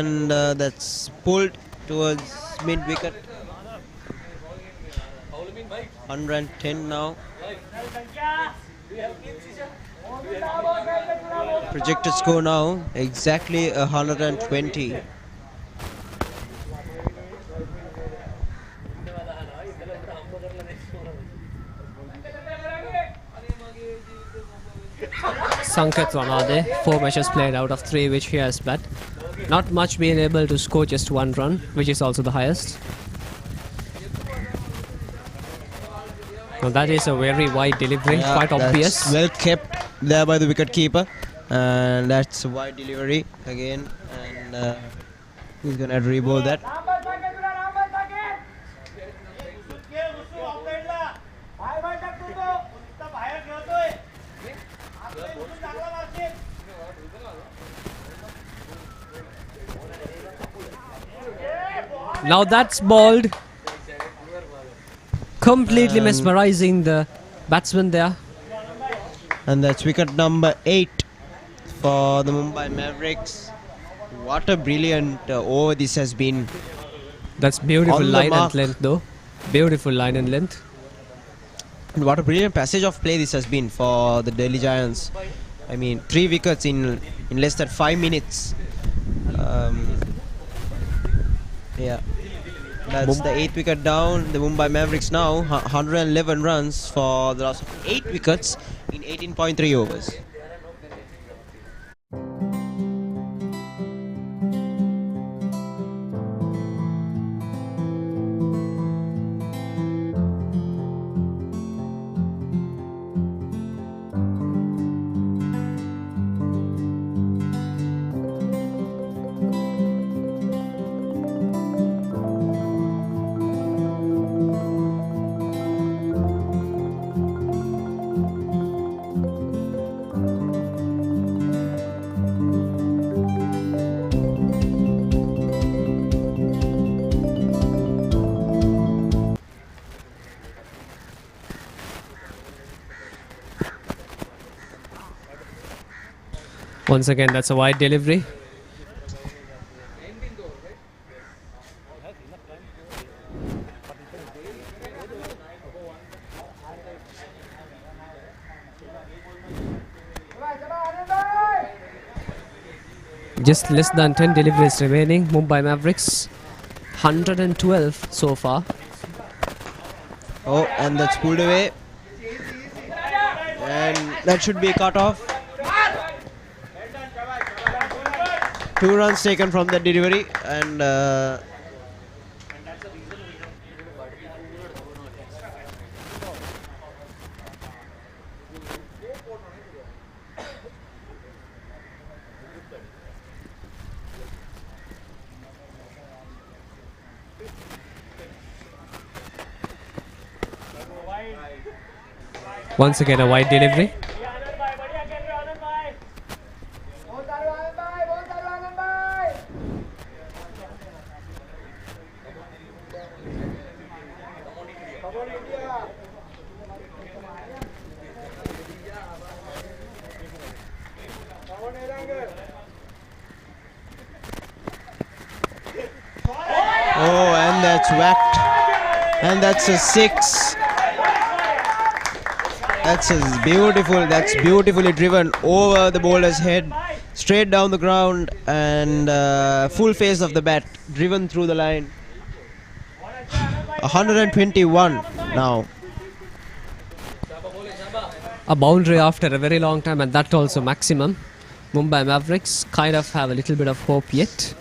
Speaker 7: And that's pulled towards mid wicket. 110 now. Projected score now exactly 120.
Speaker 2: Sanket Ranade, 4 matches played out of 3 which he has bat. Not much being able to score just 1 run, which is also the highest. Now that is a very wide delivery, quite obvious.
Speaker 7: Well kept there by the wicket keeper, and that's a wide delivery again, and he's gonna re-bowl that.
Speaker 2: Now that's bowled. Completely mesmerizing the batsman there.
Speaker 7: And that's wicket number 8 for the Mumbai Mavericks. What a brilliant over this has been.
Speaker 2: That's beautiful line and length though. Beautiful line and length.
Speaker 7: And what a brilliant passage of play this has been for the Delhi Giants. I mean, 3 wickets in less than 5 minutes. Yeah, that's the 8th wicket down. The Mumbai Mavericks now 111 runs for the loss of 8 wickets in 18.3 overs.
Speaker 2: Once again, that's a wide delivery. Just less than 10 deliveries remaining. Mumbai Mavericks 112 so far.
Speaker 7: Oh, and that's pulled away. And that should be cut off. 2 runs taken from that delivery, and
Speaker 2: once again a wide delivery.
Speaker 7: oh, and that's whacked, and that's a 6. That's beautifully driven over the bowler's head, straight down the ground, and full face of the bat, driven through the line. 121 now.
Speaker 2: A boundary after a very long time, and that also maximum. Mumbai Mavericks kind of have a little bit of hope yet.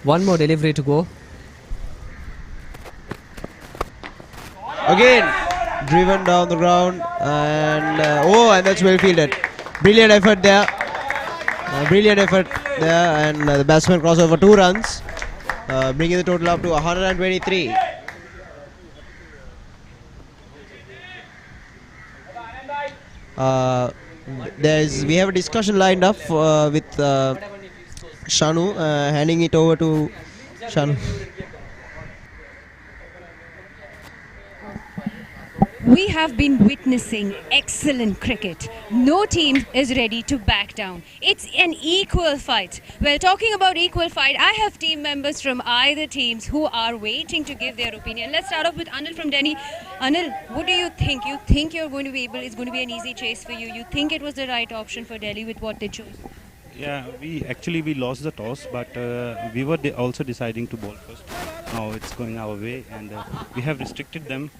Speaker 2: One more delivery to go.
Speaker 7: Again, driven down the ground, and and that's well fielded. Brilliant effort there. And the batsman crossed over 2 runs, bringing the total up to 123. We have a discussion lined up with Shanu, handing it over to Shanu.
Speaker 4: We have been witnessing excellent cricket. No team is ready to back down. It's an equal fight. Well, talking about equal fight, I have team members from either teams who are waiting to give their opinion. Let's start off with Anil from Delhi. Anil, what do you think? You think you're going to be able, it's going to be an easy chase for you? You think it was the right option for Delhi with what they chose?
Speaker 12: Yeah, we lost the toss, but we were also deciding to bowl first. Now it's going our way, and we have restricted them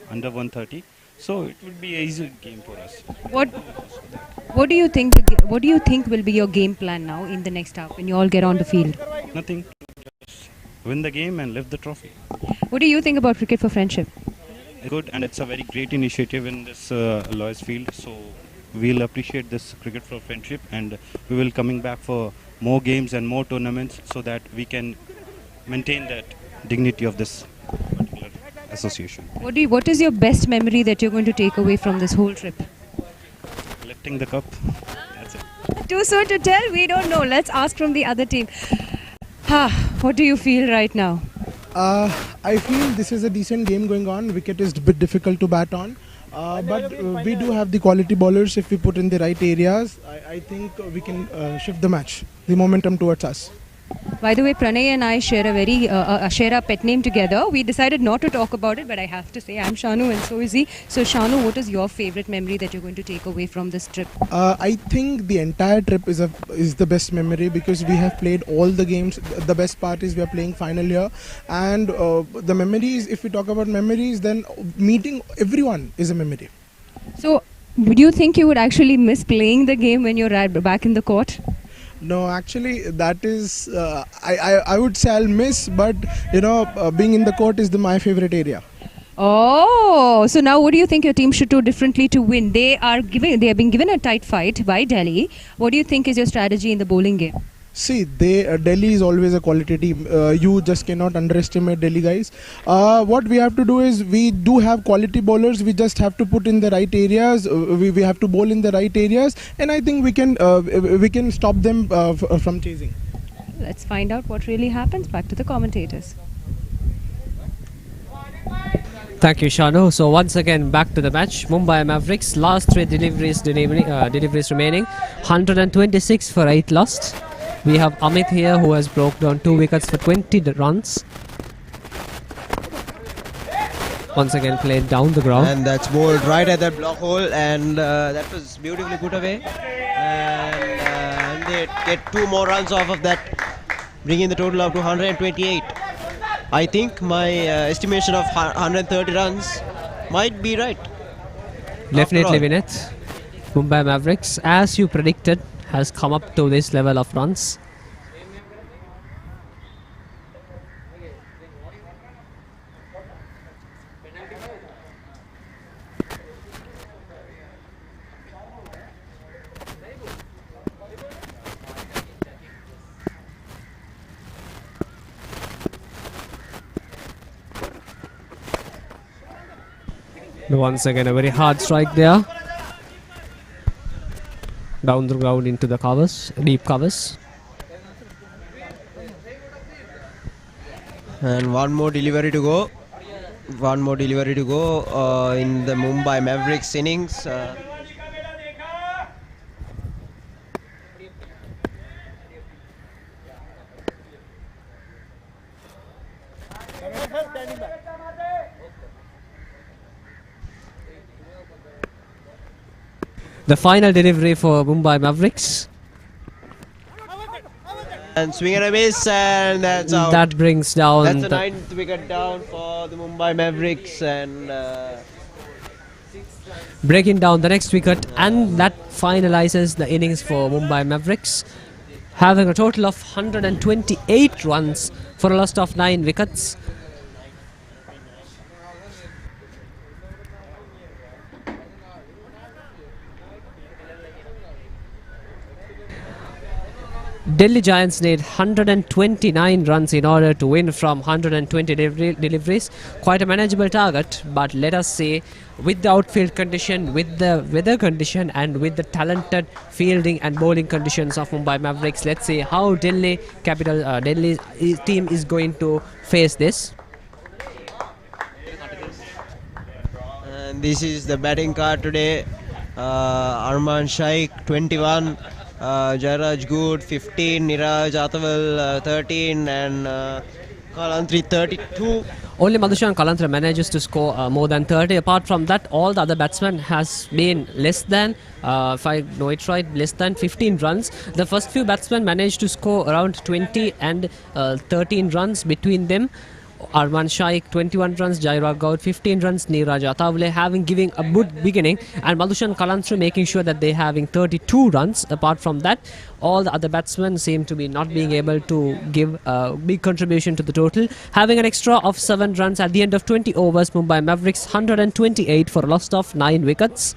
Speaker 12: under 130, so it would be an easy game for us.
Speaker 4: What do you think? What do you think will be your game plan now in the next half when you all get on the field?
Speaker 12: Nothing. Just win the game and lift the trophy.
Speaker 4: What do you think about Cricket for Friendship?
Speaker 12: Good, and it's a very great initiative in this Lawyers field. So we'll appreciate this Cricket for Friendship, and we will coming back for more games and more tournaments so that we can maintain that dignity of this particular association.
Speaker 4: What is your best memory that you're going to take away from this whole trip?
Speaker 12: Lifting the cup. That's it.
Speaker 4: Too soon to tell? We don't know. Let's ask from the other team. What do you feel right now?
Speaker 13: I feel this is a decent game going on. Wicket is a bit difficult to bat on. But we do have the quality bowlers. If we put in the right areas, I think we can shift the match, the momentum towards us.
Speaker 4: By the way, Pranay and I share a pet name together. We decided not to talk about it, but I have to say I'm Shanu and so is he. So Shanu, what is your favorite memory that you're going to take away from this trip?
Speaker 13: I think the entire trip is the best memory because we have played all the games. The best part is we are playing final year, and the memories. If we talk about memories, then meeting everyone is a memory.
Speaker 4: So, would you think you would actually miss playing the game when you're back in the court?
Speaker 13: No, actually, that is I would say I'll miss, but being in the court is my favorite area.
Speaker 4: Oh, so now what do you think your team should do differently to win? They have been given a tight fight by Delhi. What do you think is your strategy in the bowling game?
Speaker 13: See, Delhi is always a quality team. You just cannot underestimate Delhi guys. What we have to do is we do have quality bowlers. We just have to put in the right areas. We have to bowl in the right areas, and I think we can stop them from chasing.
Speaker 4: Let's find out what really happens. Back to the commentators.
Speaker 2: Thank you, Shanu. So once again, back to the match. Mumbai Mavericks, last 3 deliveries remaining. 126 for 8 lost. We have Amit here who has broke down 2 wickets for 20 runs. Once again played down the ground.
Speaker 7: And that's bowled right at that block hole, and that was beautifully put away. And they get 2 more runs off of that, bringing the total up to 128. I think my estimation of 130 runs might be right.
Speaker 2: Definitely win it. Mumbai Mavericks, as you predicted, has come up to this level of runs. Once again, a very hard strike there. Down the ground into the covers, deep covers.
Speaker 7: And one more delivery to go. One more delivery to go in the Mumbai Mavericks innings.
Speaker 2: The final delivery for Mumbai Mavericks.
Speaker 7: And swing and a miss, and that's out.
Speaker 2: That brings down.
Speaker 7: That's the 9th wicket down for the Mumbai Mavericks, and
Speaker 2: breaking down the next wicket, and that finalizes the innings for Mumbai Mavericks, having a total of 128 runs for a loss of 9 wickets. Delhi Giants need 129 runs in order to win from 120 deliveries. Quite a manageable target, but let us say with the outfield condition, with the weather condition, and with the talented fielding and bowling conditions of Mumbai Mavericks, let's see how Delhi team is going to face this.
Speaker 7: and this is the batting card today. Arman Shaikh 21. Jairaj Good 15, Niraj Ataval 13, and Kalantri 32.
Speaker 2: Only Madhushan Kalantra manages to score more than 30. Apart from that, all the other batsmen has been less than, if I know it right, less than 15 runs. The first few batsmen managed to score around 20 and 13 runs between them. Arman Shaikh 21 runs, Jairaj Gaud 15 runs, Niraj Atavale giving a good beginning, and Madhushan Kalantra making sure that they having 32 runs. Apart from that, all the other batsmen seem to be not being able to give a big contribution to the total. Having an extra of 7 runs at the end of 20 overs, Mumbai Mavericks 128 for a loss of 9 wickets.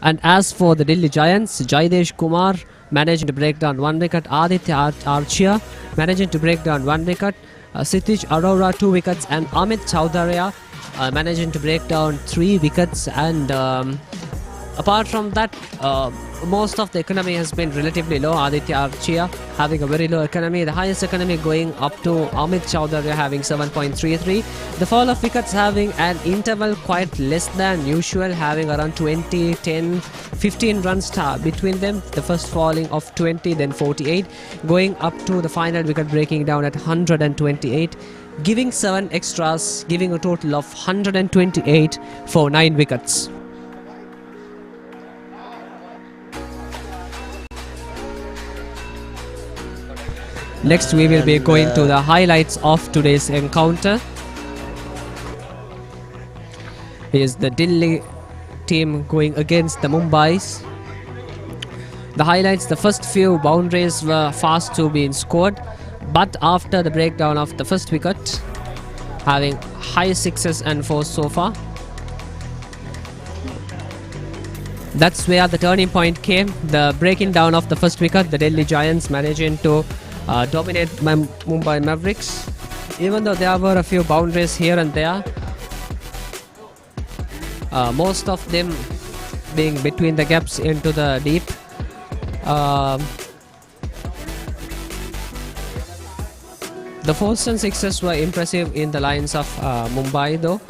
Speaker 2: And as for the Delhi Giants, Jaidesh Kumar managing to break down 1 wicket, Aditya Archia managing to break down 1 wicket, Sitish Arora 2 wickets, and Amit Chowdhury managing to break down 3 wickets. And apart from that, most of the economy has been relatively low. Aditya Archia having a very low economy. The highest economy going up to Amit Chowdhury having 7.33. The fall of wickets having an interval quite less than usual, having around 20, 10, 15 runs between them. The first falling of 20, then 48, going up to the final wicket breaking down at 128, giving 7 extras, giving a total of 128 for 9 wickets. Next we will be going to the highlights of today's encounter. Here's the Delhi team going against the Mumbai's. The highlights: the first few boundaries were fast to be scored, but after the breakdown of the first wicket, having high 6s and 4s so far, that's where the turning point came. The breaking down of the first wicket, the Delhi Giants managing to dominate Mumbai Mavericks. Even though there were a few boundaries here and there, most of them being between the gaps into the deep. The 4s and 6s were impressive in the lines of Mumbai though.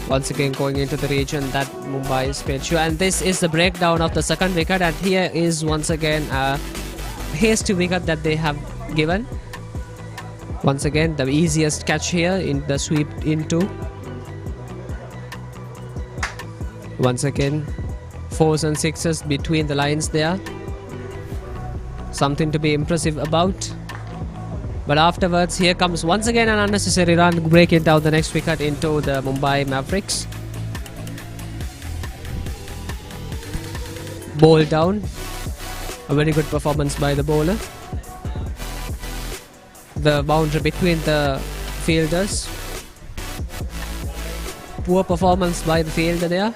Speaker 2: Once again going into the region that Mumbai is played sure. And this is the breakdown of the second wicket, and here is once again a hasty wicket that they have given. Once again the easiest catch here in the sweep into. Once again 4s and 6s between the lines there. Something to be impressive about. But afterwards, here comes once again an unnecessary run, breaking down the next wicket into the Mumbai Mavericks. Ball down. A very good performance by the bowler. The boundary between the fielders. Poor performance by the fielder there.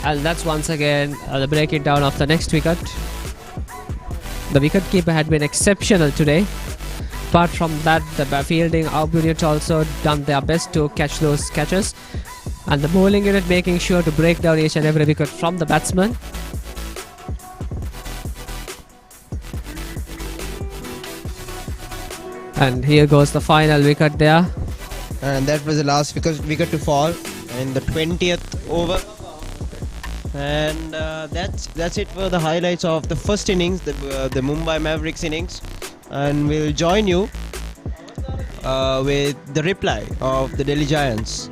Speaker 2: And that's once again the breaking down of the next wicket. The wicketkeeper had been exceptional today. Apart from that, the fielding unit also done their best to catch those catches, and the bowling unit making sure to break down each and every wicket from the batsman. And here goes the final wicket there.
Speaker 7: And that was the last wicket to fall in the 20th over. And that's it for the highlights of the first innings, the Mumbai Mavericks innings. And we'll join you with the reply of the Delhi Giants.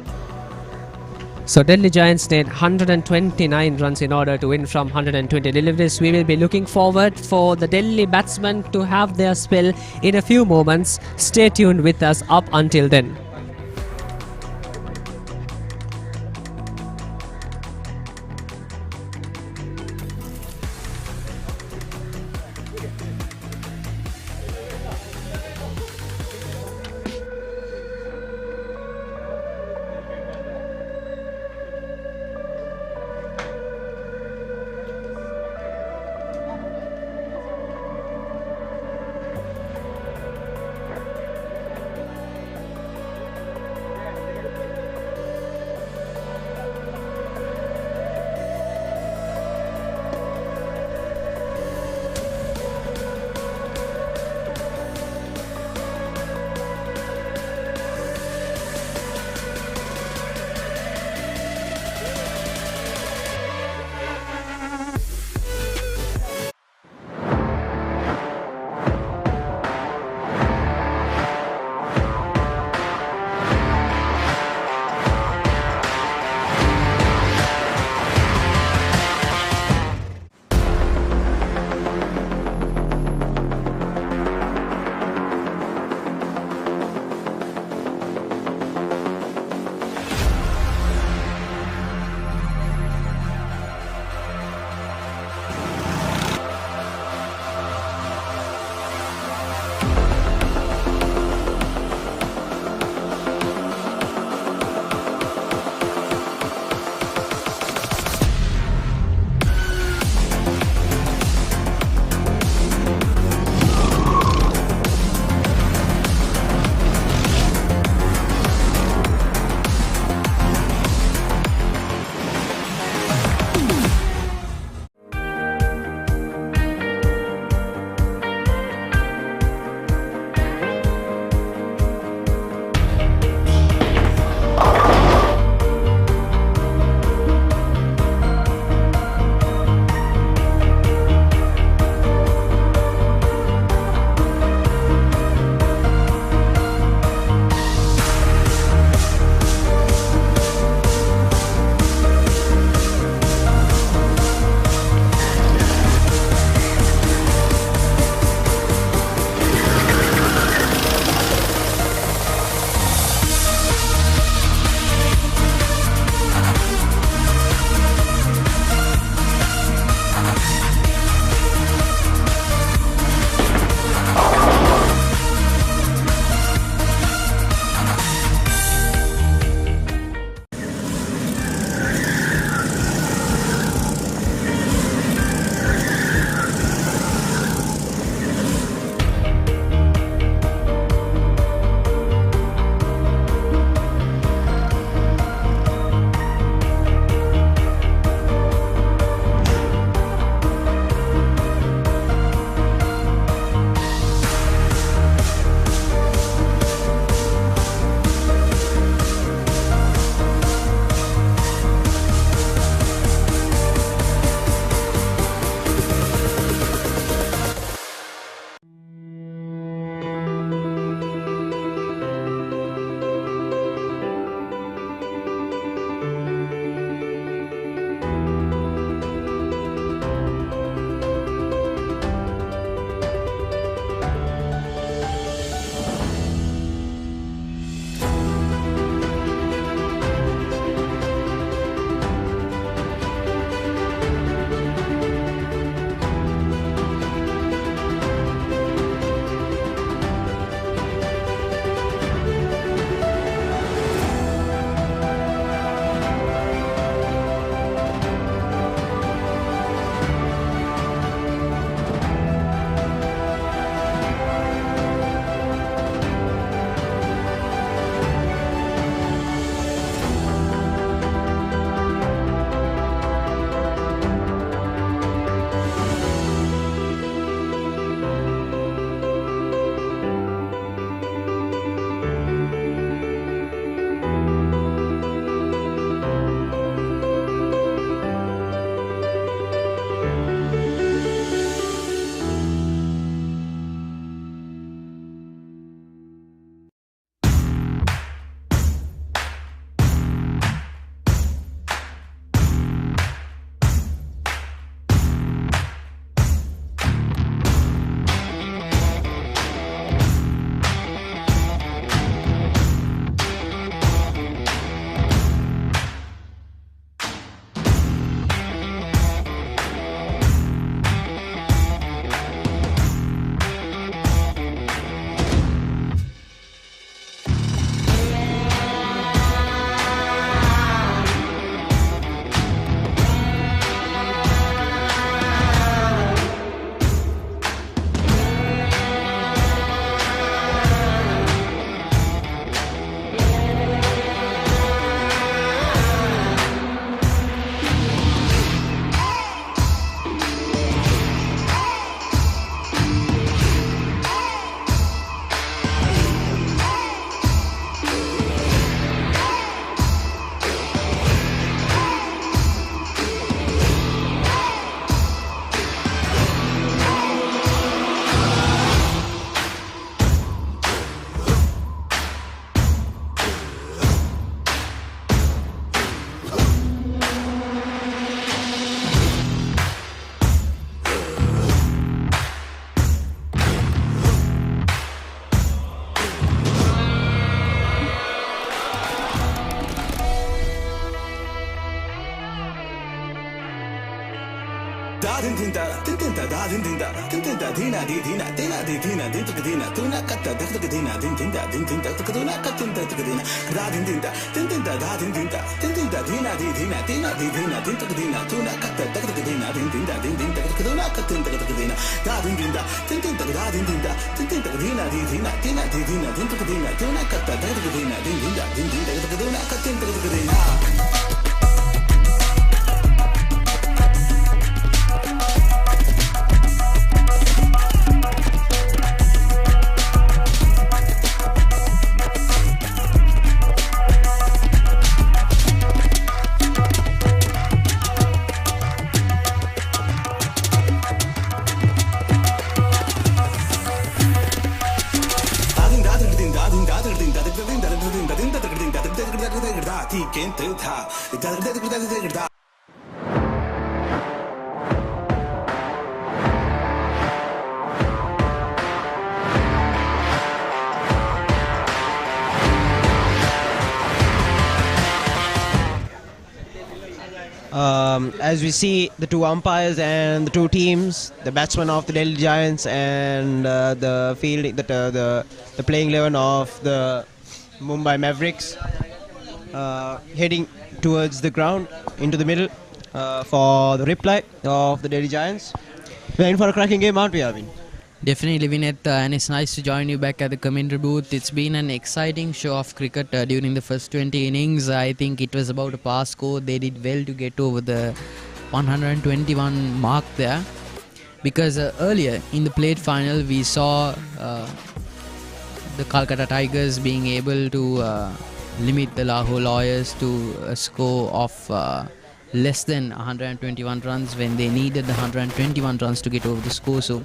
Speaker 2: So Delhi Giants need 129 runs in order to win from 120 deliveries. We will be looking forward for the Delhi batsmen to have their spell in a few moments. Stay tuned with us up until then.
Speaker 7: As we see the two umpires and the two teams, the batsmen of the Delhi Giants and the field, the playing 11 of the Mumbai Mavericks, heading towards the ground into the middle for the reply of the Delhi Giants. We're in for a cracking game, aren't we, Arvind?
Speaker 1: Definitely, Vinith, and it's nice to join you back at the commentary booth. It's been an exciting show of cricket during the first 20 innings. I think it was about a pass score. They did well to get over the 121 mark there, because earlier in the plate final we saw the Calcutta Tigers being able to limit the Lahore Lawyers to a score of less than 121 runs when they needed the 121 runs to get over the score. So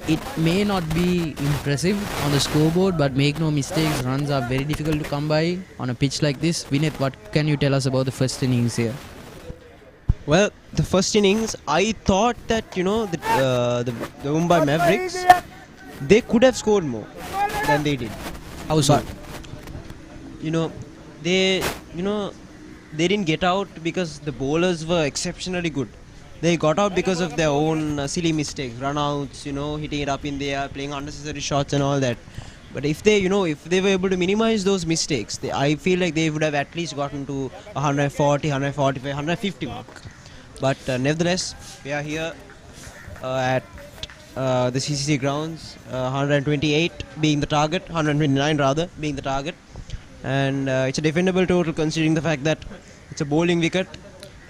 Speaker 1: it may not be impressive on the scoreboard, but make no mistakes, runs are very difficult to come by on a pitch like this. Vinith, what can you tell us about the first innings here?
Speaker 7: Well, the first innings, I thought that, the Mumbai Mavericks, they could have scored more than they did.
Speaker 1: How so?
Speaker 7: But, they didn't get out because the bowlers were exceptionally good. They got out because of their own silly mistakes, run-outs, hitting it up in the air, playing unnecessary shots and all that. But if they were able to minimize those mistakes, I feel like they would have at least gotten to 140, 145, 150 mark. But nevertheless, we are here at the CCC grounds, 128 being the target, 129 rather being the target. And it's a defendable total considering the fact that it's a bowling wicket.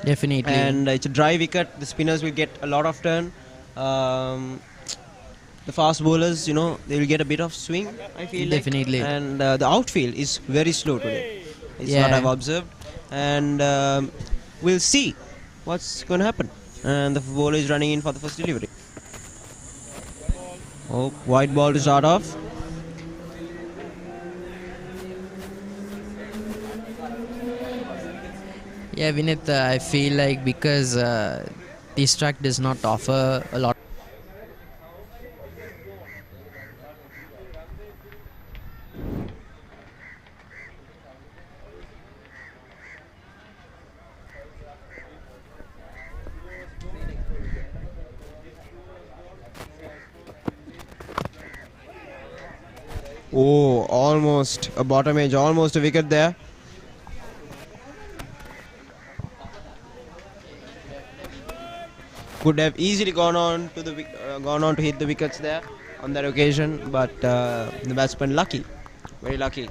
Speaker 1: Definitely.
Speaker 7: And it's a dry wicket. The spinners will get a lot of turn. The fast bowlers, they will get a bit of swing, I feel
Speaker 1: Definitely.
Speaker 7: like. And the outfield is very slow today. It's what I've observed. And we'll see what's going to happen. And the bowler is running in for the first delivery. Oh, white ball to start off.
Speaker 1: Yeah, Vinith, I feel like because this track does not offer a lot.
Speaker 7: Oh, almost a bottom edge, almost a wicket there. Could have easily gone on to hit the wickets there on that occasion, but the batsman lucky, very lucky.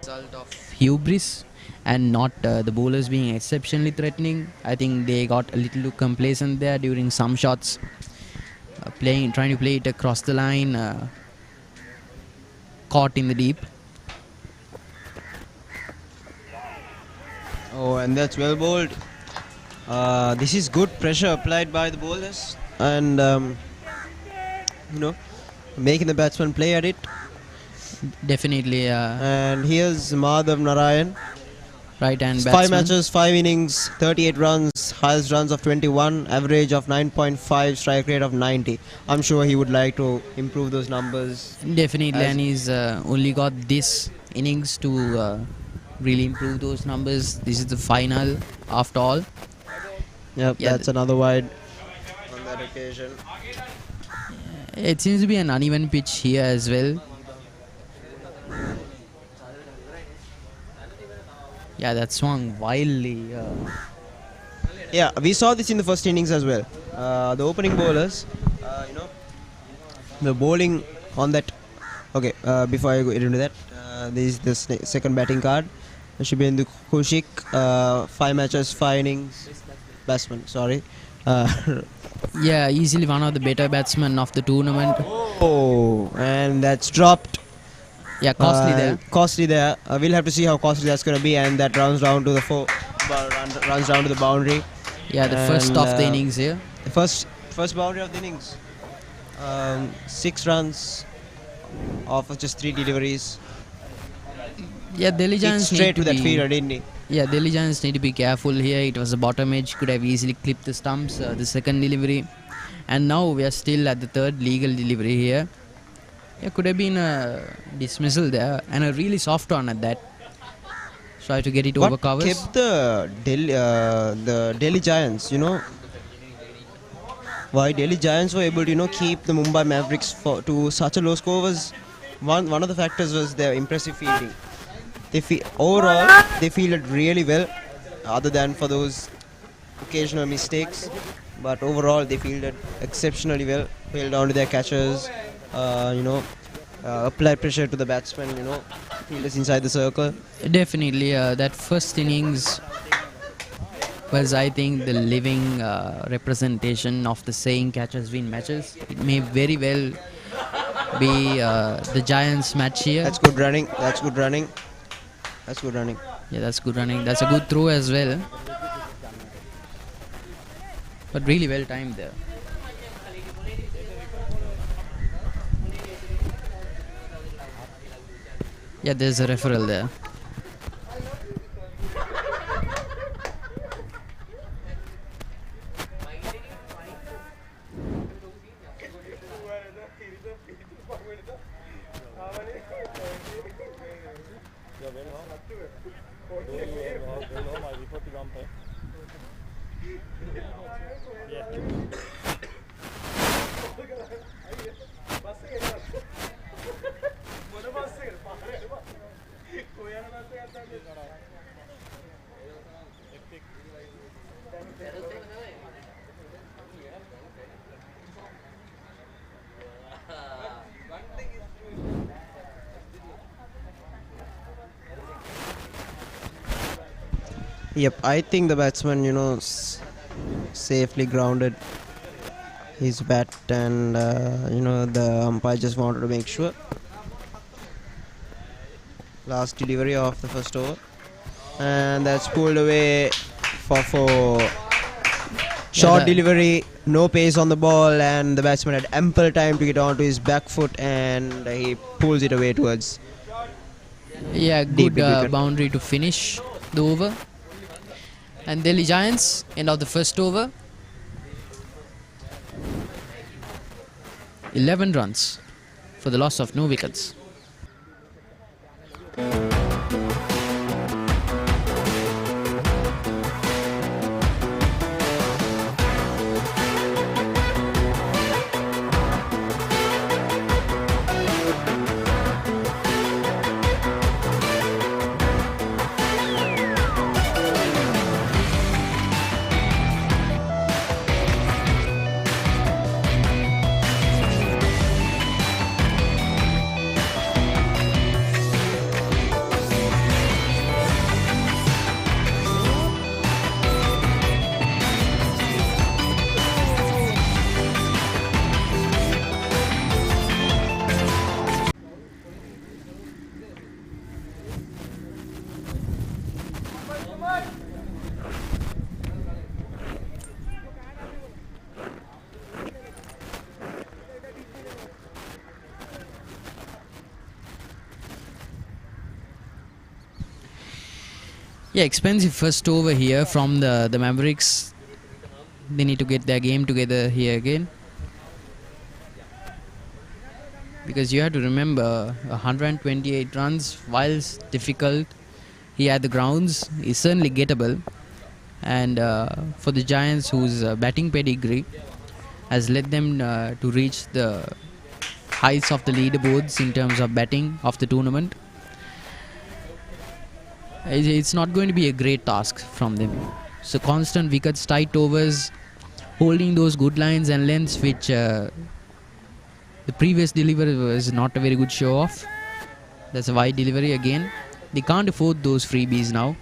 Speaker 1: Result of hubris and not the bowlers being exceptionally threatening. I think they got a little too complacent there during some shots, trying to play it across the line, caught in the deep.
Speaker 7: Oh, and that's well bowled. This is good pressure applied by the bowlers, and making the batsman play at it.
Speaker 1: Definitely.
Speaker 7: And here's Madhav Narayan.
Speaker 1: Right hand batsman.
Speaker 7: 5 matches, 5 innings, 38 runs, highest runs of 21, average of 9.5, strike rate of 90. I'm sure he would like to improve those numbers.
Speaker 1: Definitely, and he's only got this innings to really improve those numbers. This is the final after all.
Speaker 7: Yep,
Speaker 1: Yeah,
Speaker 7: that's another wide on that occasion.
Speaker 1: It seems to be an uneven pitch here as well. Yeah, that swung wildly.
Speaker 7: Yeah, we saw this in the first innings as well. The opening bowlers, the bowling on that. Okay, before I go into that, this is the second batting card. Shubhendu Kaushik, 5 matches, 5 innings. Batsman, sorry.
Speaker 1: Yeah, easily one of the better batsmen of the tournament.
Speaker 7: Oh, and that's dropped.
Speaker 1: Yeah, costly there.
Speaker 7: Costly there. We'll have to see how costly that's going to be, and that runs down to the runs down to the boundary.
Speaker 1: Yeah, the first of the innings here.
Speaker 7: The first boundary of the innings. 6 runs off of just 3 deliveries.
Speaker 1: Yeah, Delhi Giants
Speaker 7: straight to that fielder, didn't he?
Speaker 1: Yeah, Delhi Giants need to be careful here. It was a bottom edge, could have easily clipped the stumps, the second delivery. And now we are still at the third legal delivery here. Yeah, could have been a dismissal there, and a really soft one at that. Try to get it over covers.
Speaker 7: What kept the Delhi Giants, why Delhi Giants were able to, keep the Mumbai Mavericks to such a low score was one of the factors was their impressive fielding. Overall, they fielded really well, other than for those occasional mistakes. But overall, they fielded exceptionally well, held on to their catchers, applied pressure to the batsmen, fielders inside the circle.
Speaker 1: Definitely, that first innings was, I think, the living representation of the saying catchers win matches. It may very well be the Giants match here.
Speaker 7: That's good running. That's good running. That's good running.
Speaker 1: Yeah, that's good running. That's a good throw as well. But really well timed there. Yeah, there's a referral there.
Speaker 7: Yep, I think the batsman, safely grounded his bat, and the umpire just wanted to make sure. Last delivery of the first over, and that's pulled away for 4. Short delivery, no pace on the ball, and the batsman had ample time to get onto his back foot, and he pulls it away towards.
Speaker 1: Yeah, good boundary to finish the over. And Delhi Giants, end of the first over. 11 runs for the loss of no wickets. Yeah, expensive first over here from the Mavericks. They need to get their game together here again. Because you have to remember, 128 runs, whilst difficult, he had the grounds, is certainly gettable. And for the Giants, whose batting pedigree has led them to reach the heights of the leaderboards in terms of batting of the tournament, it's not going to be a great task from them. So constant wickets, tight overs, holding those good lines and lengths which the previous delivery was not a very good show off. That's a wide delivery again. They can't afford those freebies now.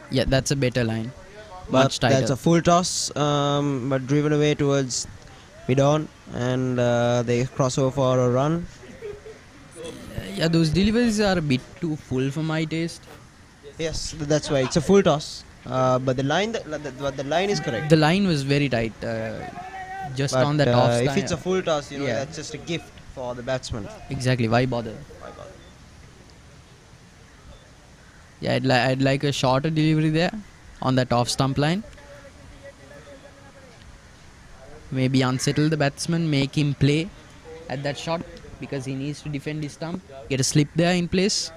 Speaker 1: Yeah, that's a better line.
Speaker 7: But
Speaker 1: Much tighter.
Speaker 7: that's a full toss, but driven away towards mid-on, and they cross over for a run.
Speaker 1: Yeah, those deliveries are a bit too full for my taste.
Speaker 7: Yes, that's why it's a full toss. But the line, the line is correct.
Speaker 1: The line was very tight, just
Speaker 7: But
Speaker 1: on that off
Speaker 7: if
Speaker 1: time.
Speaker 7: it's a full toss, you know,
Speaker 1: Yeah.
Speaker 7: that's just a gift for the batsman.
Speaker 1: Exactly, why bother? Yeah, I'd like a shorter delivery there on that off stump line. Maybe unsettle the batsman, make him play at that shot because he needs to defend his stump. Get a slip there in place.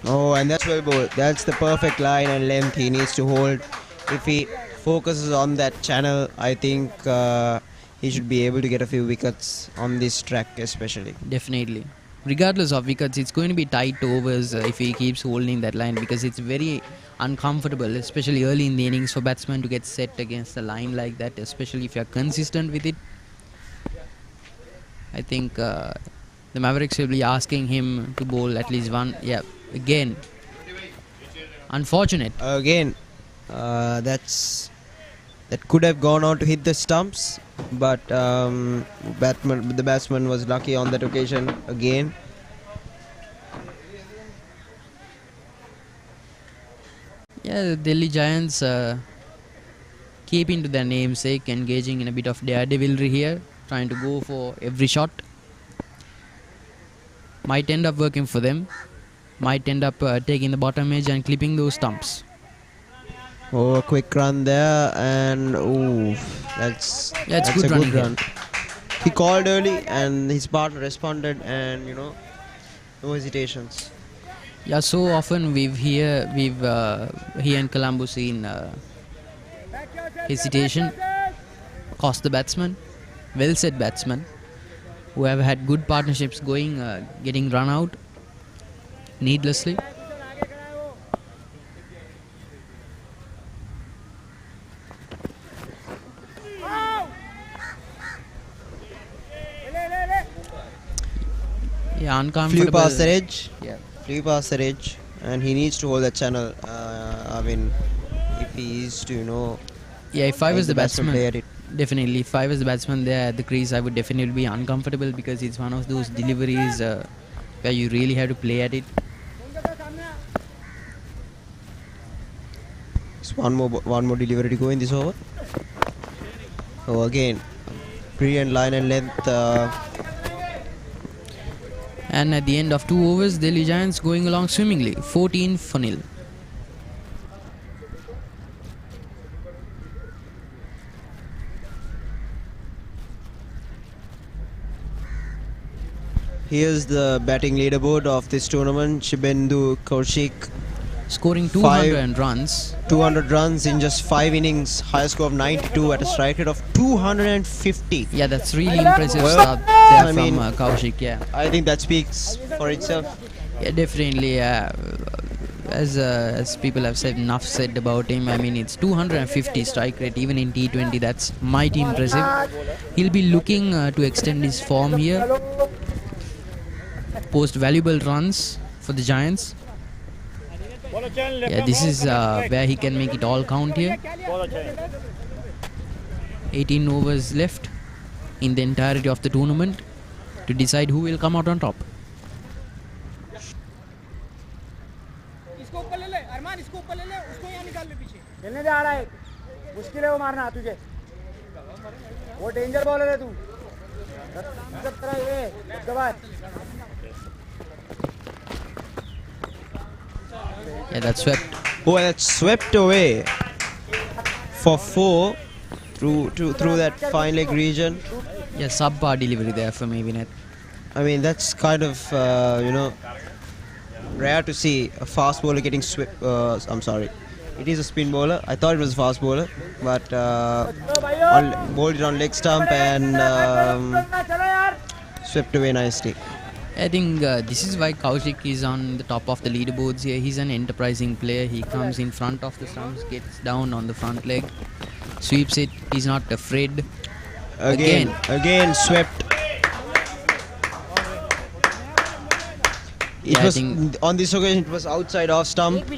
Speaker 7: Oh, and that's well bowled. That's the perfect line and length he needs to hold. If he focuses on that channel, I think he should be able to get a few wickets on this track especially.
Speaker 1: Definitely. Regardless of wickets, it's going to be tight overs if he keeps holding that line because it's very uncomfortable, especially early in the innings, for batsmen to get set against a line like that, especially if you're consistent with it. I think the Mavericks will be asking him to bowl at least one. Yeah, again. Unfortunate.
Speaker 7: Again, that could have gone on to hit the stumps, but the batsman was lucky on that occasion again.
Speaker 1: Yeah, the Delhi Giants keeping to their namesake, engaging in a bit of daredevilry here, trying to go for every shot. Might end up working for them. Might end up taking the bottom edge and clipping those stumps.
Speaker 7: Oh, a quick run there, and that's
Speaker 1: Yeah, it's
Speaker 7: a
Speaker 1: good
Speaker 7: good
Speaker 1: running
Speaker 7: run. He called early, and his partner responded, and no hesitations.
Speaker 1: Yeah, so often we've here in Colombo seen hesitation cost the batsman. Well said batsman who have had good partnerships going, getting run out needlessly. Yeah, uncomfortable.
Speaker 7: Flew past the edge.
Speaker 1: Yeah.
Speaker 7: Flew past the edge, and he needs to hold that channel. I mean, if he is to,
Speaker 1: Yeah, if I was the batsman,
Speaker 7: play at it.
Speaker 1: definitely. If I was the batsman there at the crease, I would definitely be uncomfortable because it's one of those deliveries where you really have to play at it.
Speaker 7: It's one more delivery to go in this over. So again, brilliant line and length.
Speaker 1: And at the end of 2 overs, Delhi Giants going along swimmingly, 14-0.
Speaker 7: Here's the batting leaderboard of this tournament. Shibendu Kaushik
Speaker 1: scoring 200 runs.
Speaker 7: 200 runs in just 5 innings. High score of 92 at a strike rate of 250.
Speaker 1: Yeah, that's really impressive stuff there
Speaker 7: I
Speaker 1: from
Speaker 7: mean,
Speaker 1: Kaushik. Yeah,
Speaker 7: I think that speaks for itself.
Speaker 1: yeah, definitely. As people have said, enough said about him. I mean, it's 250 strike rate even in T20. That's mighty impressive. He'll be looking to extend his form here. Post valuable runs for the Giants. Yeah, this is where he can make it all count here. 18 overs left in the entirety of the tournament to decide who will come out on top.
Speaker 11: मुश्किल है वो मारना तुझे वो danger bowler है तू सब तरह ये दबा
Speaker 1: Yeah, that's swept.
Speaker 7: Oh, that's swept away for 4 through that fine leg region.
Speaker 1: Yeah, subpar delivery there for me, Vinay.
Speaker 7: I mean, that's kind of, rare to see a fast bowler getting swept. I'm sorry. It is a spin bowler. I thought it was a fast bowler, but bowled it on leg stump and swept away nicely.
Speaker 1: I think this is why Kaushik is on the top of the leaderboards here. He's an enterprising player. He comes in front of the stumps, gets down on the front leg, sweeps it. He's not afraid.
Speaker 7: Again swept. It was on this occasion. It was outside off stump, and he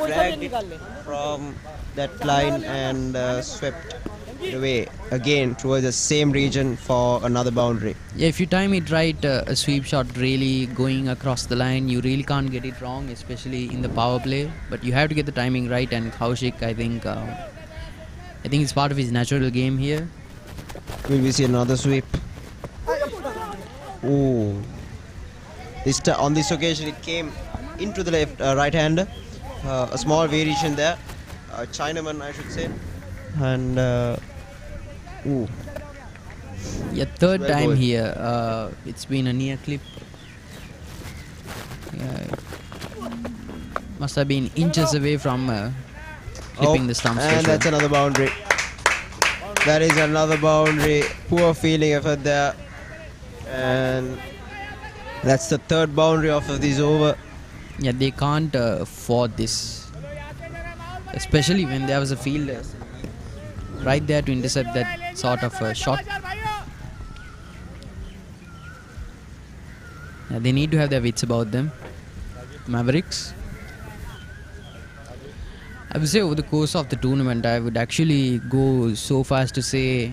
Speaker 7: dragged it from that line and swept it away again towards the same region for another boundary.
Speaker 1: Yeah, if you time it right, a sweep shot really going across the line, you really can't get it wrong, especially in the power play. But you have to get the timing right. And Kaushik, I think it's part of his natural game here.
Speaker 7: Will we see another sweep? Oh. On this occasion, it came into the left right-hander. A small variation there. Chinaman, I should say. And
Speaker 1: Yeah, third
Speaker 7: well
Speaker 1: time
Speaker 7: bowled.
Speaker 1: here. It's been a near clip. Yeah, must have been inches away from clipping the stumps.
Speaker 7: And that's another boundary. That is another boundary. Poor fielding effort there. And that's the third boundary of this over.
Speaker 1: Yeah, they can't afford this, especially when there was a fielder right there to intercept that sort of shot. Yeah, they need to have their wits about them. Mavericks. I would say over the course of the tournament, I would actually go so far as to say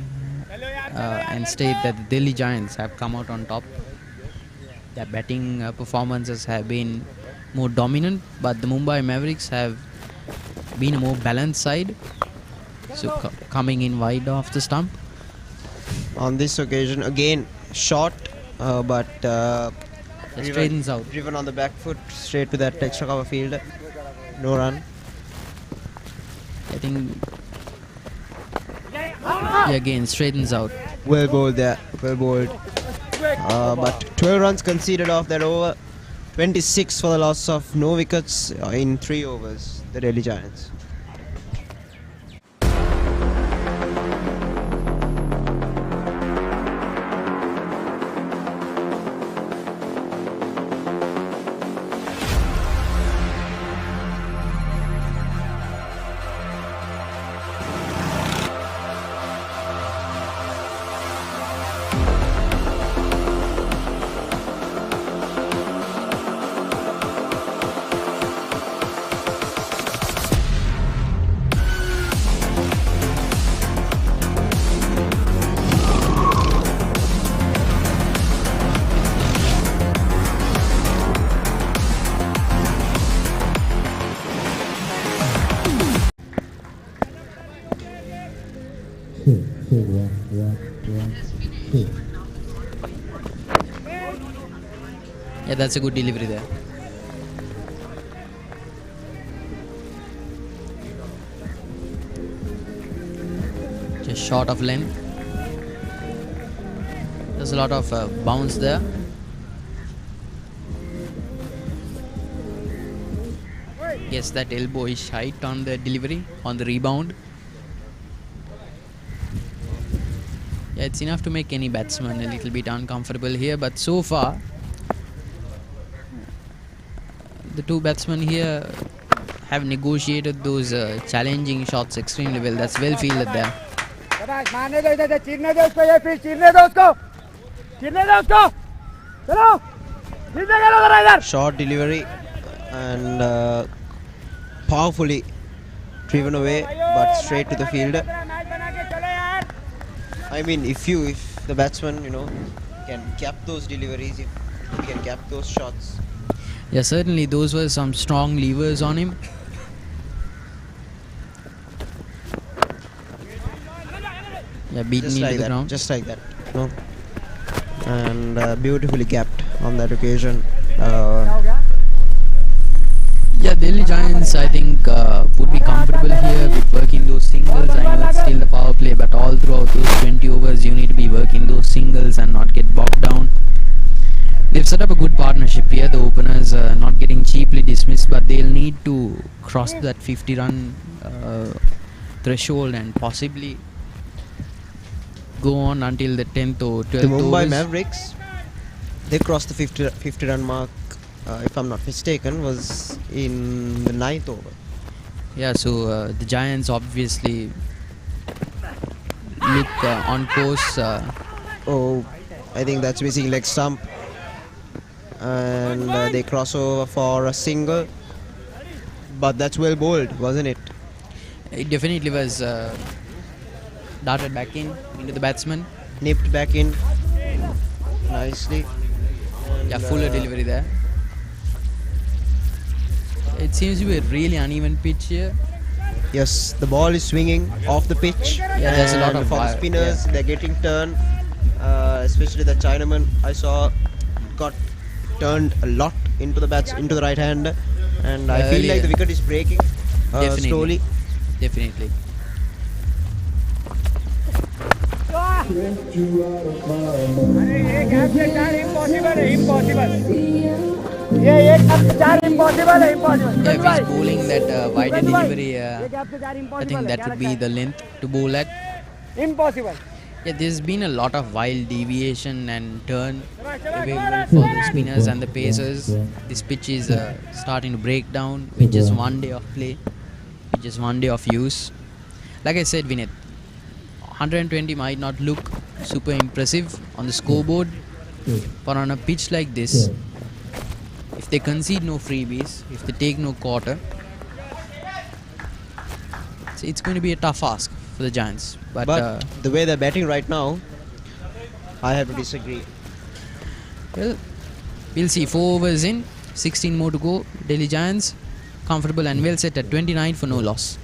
Speaker 1: and state that the Delhi Giants have come out on top. Their batting performances have been more dominant, but the Mumbai Mavericks have been a more balanced side. So coming in wide off the stump.
Speaker 7: On this occasion, again short, but
Speaker 1: straightens out.
Speaker 7: Driven on the back foot, straight to that extra cover fielder. No run.
Speaker 1: I think. Yeah, again straightens out.
Speaker 7: Well bowled there. Well bowled. But 12 runs conceded off that over. 26 for the loss of no wickets in 3 overs. The Delhi Giants.
Speaker 1: Yeah, that's a good delivery there. Just short of length. There's a lot of bounce there. Yes, that elbow is shite on the delivery, on the rebound. Yeah, it's enough to make any batsman a little bit uncomfortable here, but so far the two batsmen here have negotiated those challenging shots extremely well. That's well fielded there.
Speaker 7: Short delivery and powerfully driven away, but straight to the fielder. I mean, if the batsman, can cap those deliveries, if he can cap those shots.
Speaker 1: Yeah, certainly those were some strong levers on him. Yeah, beaten
Speaker 7: Just
Speaker 1: into
Speaker 7: like
Speaker 1: the
Speaker 7: that.
Speaker 1: ground.
Speaker 7: Just like that. No. And beautifully capped on that occasion.
Speaker 1: Yeah, Delhi Giants, I think, would be comfortable here with working those singles. I know it's still the power play, but all throughout those 20 overs, you need to be working those singles and not get bogged down. They've set up a good partnership here. The openers not getting cheaply dismissed, but they'll need to cross that 50-run threshold and possibly go on until the 10th or 12th
Speaker 7: The Mumbai
Speaker 1: overs.
Speaker 7: Mavericks, they crossed the 50 run mark, if I'm not mistaken, was in the 9th over.
Speaker 1: Yeah, so the Giants obviously look on course.
Speaker 7: Oh, I think that's missing leg stump. And they cross over for a single. But that's well bowled, wasn't it?
Speaker 1: It definitely was darted back into the batsman.
Speaker 7: Nipped back in nicely.
Speaker 1: Yeah, fuller delivery there. It seems to be a really uneven pitch here.
Speaker 7: Yes, the ball is swinging off the pitch.
Speaker 1: Yeah, there's a lot of
Speaker 7: for the
Speaker 1: fire,
Speaker 7: spinners, they're getting turned. Especially the Chinaman I saw got turned a lot into the right hand, and I feel like the wicket is breaking slowly.
Speaker 1: Definitely.
Speaker 11: ये gap से चार impossible है impossible ये एक gap से चार impossible है impossible
Speaker 1: Yeah, if he's bowling that wider delivery, I think that would be the length to bowl at.
Speaker 11: Impossible.
Speaker 1: Yeah, there's been a lot of wild deviation and turn available for the spinners and the pacers. This pitch is starting to break down with just one day of play, with just one day of use. Like I said, Vinith, 120 might not look super impressive on the scoreboard, but on a pitch like this, if they concede no freebies, if they take no quarter, it's going to be a tough ask for the Giants. But
Speaker 7: the way they're batting right now, I have to disagree.
Speaker 1: Well, we'll see. 4 overs in, 16 more to go. Delhi Giants comfortable and well set at 29 for no loss.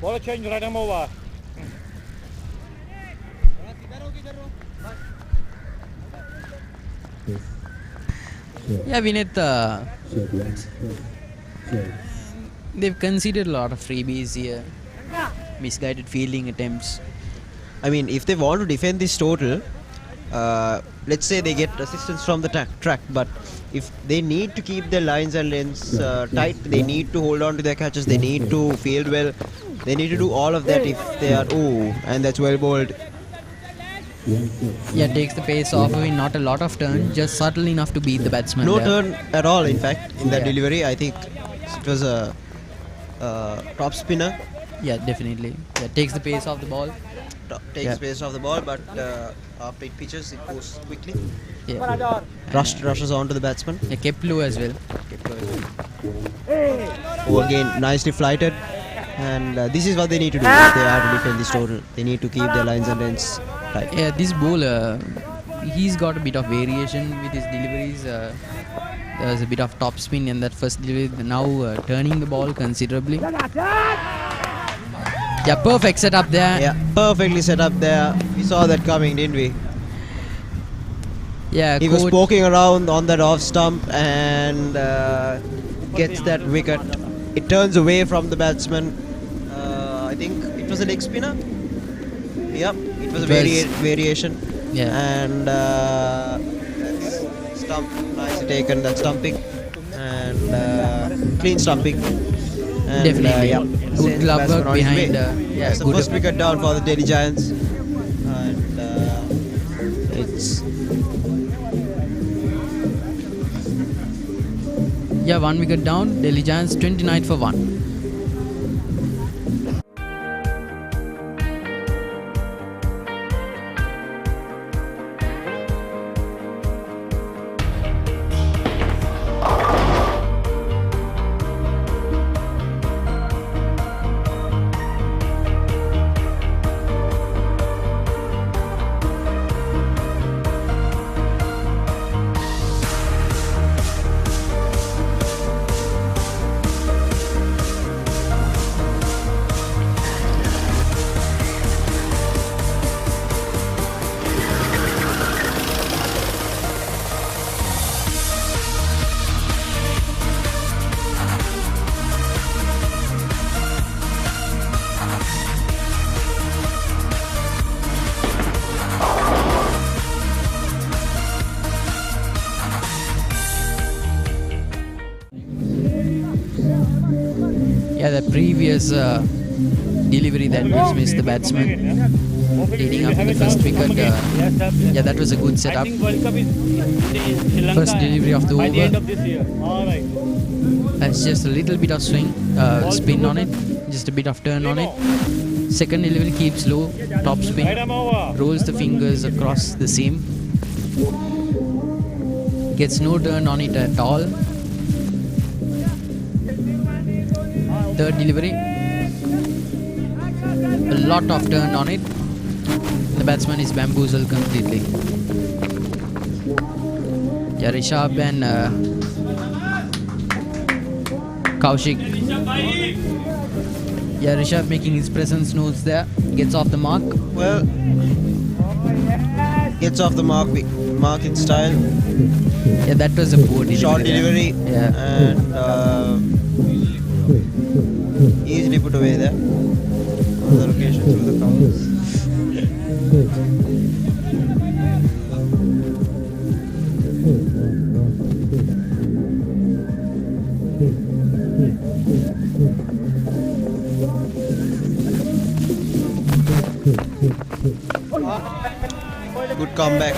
Speaker 11: Ball change right arm over.
Speaker 1: Yeah, Vinith, they've conceded a lot of freebies here. Misguided fielding attempts.
Speaker 7: I mean, if they want to defend this total, let's say they get assistance from the track, but if they need to keep their lines and lengths tight, they need to hold on to their catches, they need to field well, they need to do all of that if they are, and that's well bowled.
Speaker 1: Yeah, takes the pace off. I mean, not a lot of turn, just subtle enough to beat the batsman.
Speaker 7: No
Speaker 1: there.
Speaker 7: turn at all, in fact, in that delivery. I think it was a top spinner.
Speaker 1: Yeah, definitely. Yeah, takes the pace off the ball.
Speaker 7: Takes pace off the ball, but after it pitches, it goes quickly.
Speaker 1: Yeah.
Speaker 7: Rushes on to the batsman.
Speaker 1: Yeah, kept low as well.
Speaker 7: Who again nicely flighted. And this is what they need to do if they are to defend this total. They need to keep their lines and lengths tight.
Speaker 1: Yeah, this bowler, he's got a bit of variation with his deliveries. There was a bit of top spin in that first delivery. Now turning the ball considerably. Yeah, perfect setup there.
Speaker 7: Yeah, perfectly set up there. We saw that coming, didn't we?
Speaker 1: Yeah,
Speaker 7: he was poking around on that off stump and gets that wicket. It turns away from the batsman. I think it was a leg spinner. Yep, it was a variation.
Speaker 1: Yeah.
Speaker 7: And that's stump, nicely taken, that stumping. And clean stumping. And,
Speaker 1: definitely. Good glove work behind.
Speaker 7: That's the first wicket down for the Delhi Giants. And
Speaker 1: Yeah, 1 wicket down. Delhi Giants 29 for 1. Yeah, the previous delivery that was missed the batsman leading up to the first wicket. Yeah, that was a good setup. First delivery of the over. That's just a little bit of swing, spin on it, just a bit of turn on it. Second delivery keeps low, top spin, rolls the fingers across the seam. Gets no turn on it at all. Third delivery, a lot of turn on it. The batsman is bamboozled completely. Yeah, Rishabh and Kaushik. Yeah, Rishabh making his presence known there. Gets off the mark.
Speaker 7: Well, gets off the mark in style.
Speaker 1: Yeah, that was a poor delivery.
Speaker 7: Short delivery.
Speaker 1: Yeah.
Speaker 7: And easily put away there. Another occasion through the covers. Good comeback.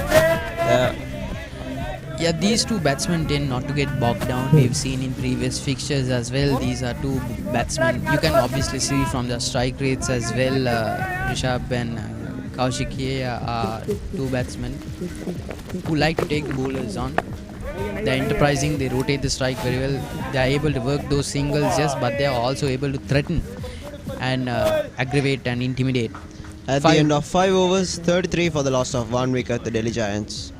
Speaker 1: Yeah, these two batsmen tend not to get bogged down. We've seen in previous fixtures as well. These are two batsmen. You can obviously see from the strike rates as well. Rishabh and Kaushik here are two batsmen who like to take the bowlers on. They're enterprising. They rotate the strike very well. They are able to work those singles, yes, but they are also able to threaten and aggravate and intimidate.
Speaker 7: At the end of 5 overs, 33 for the loss of 1 wicket, the Delhi Giants.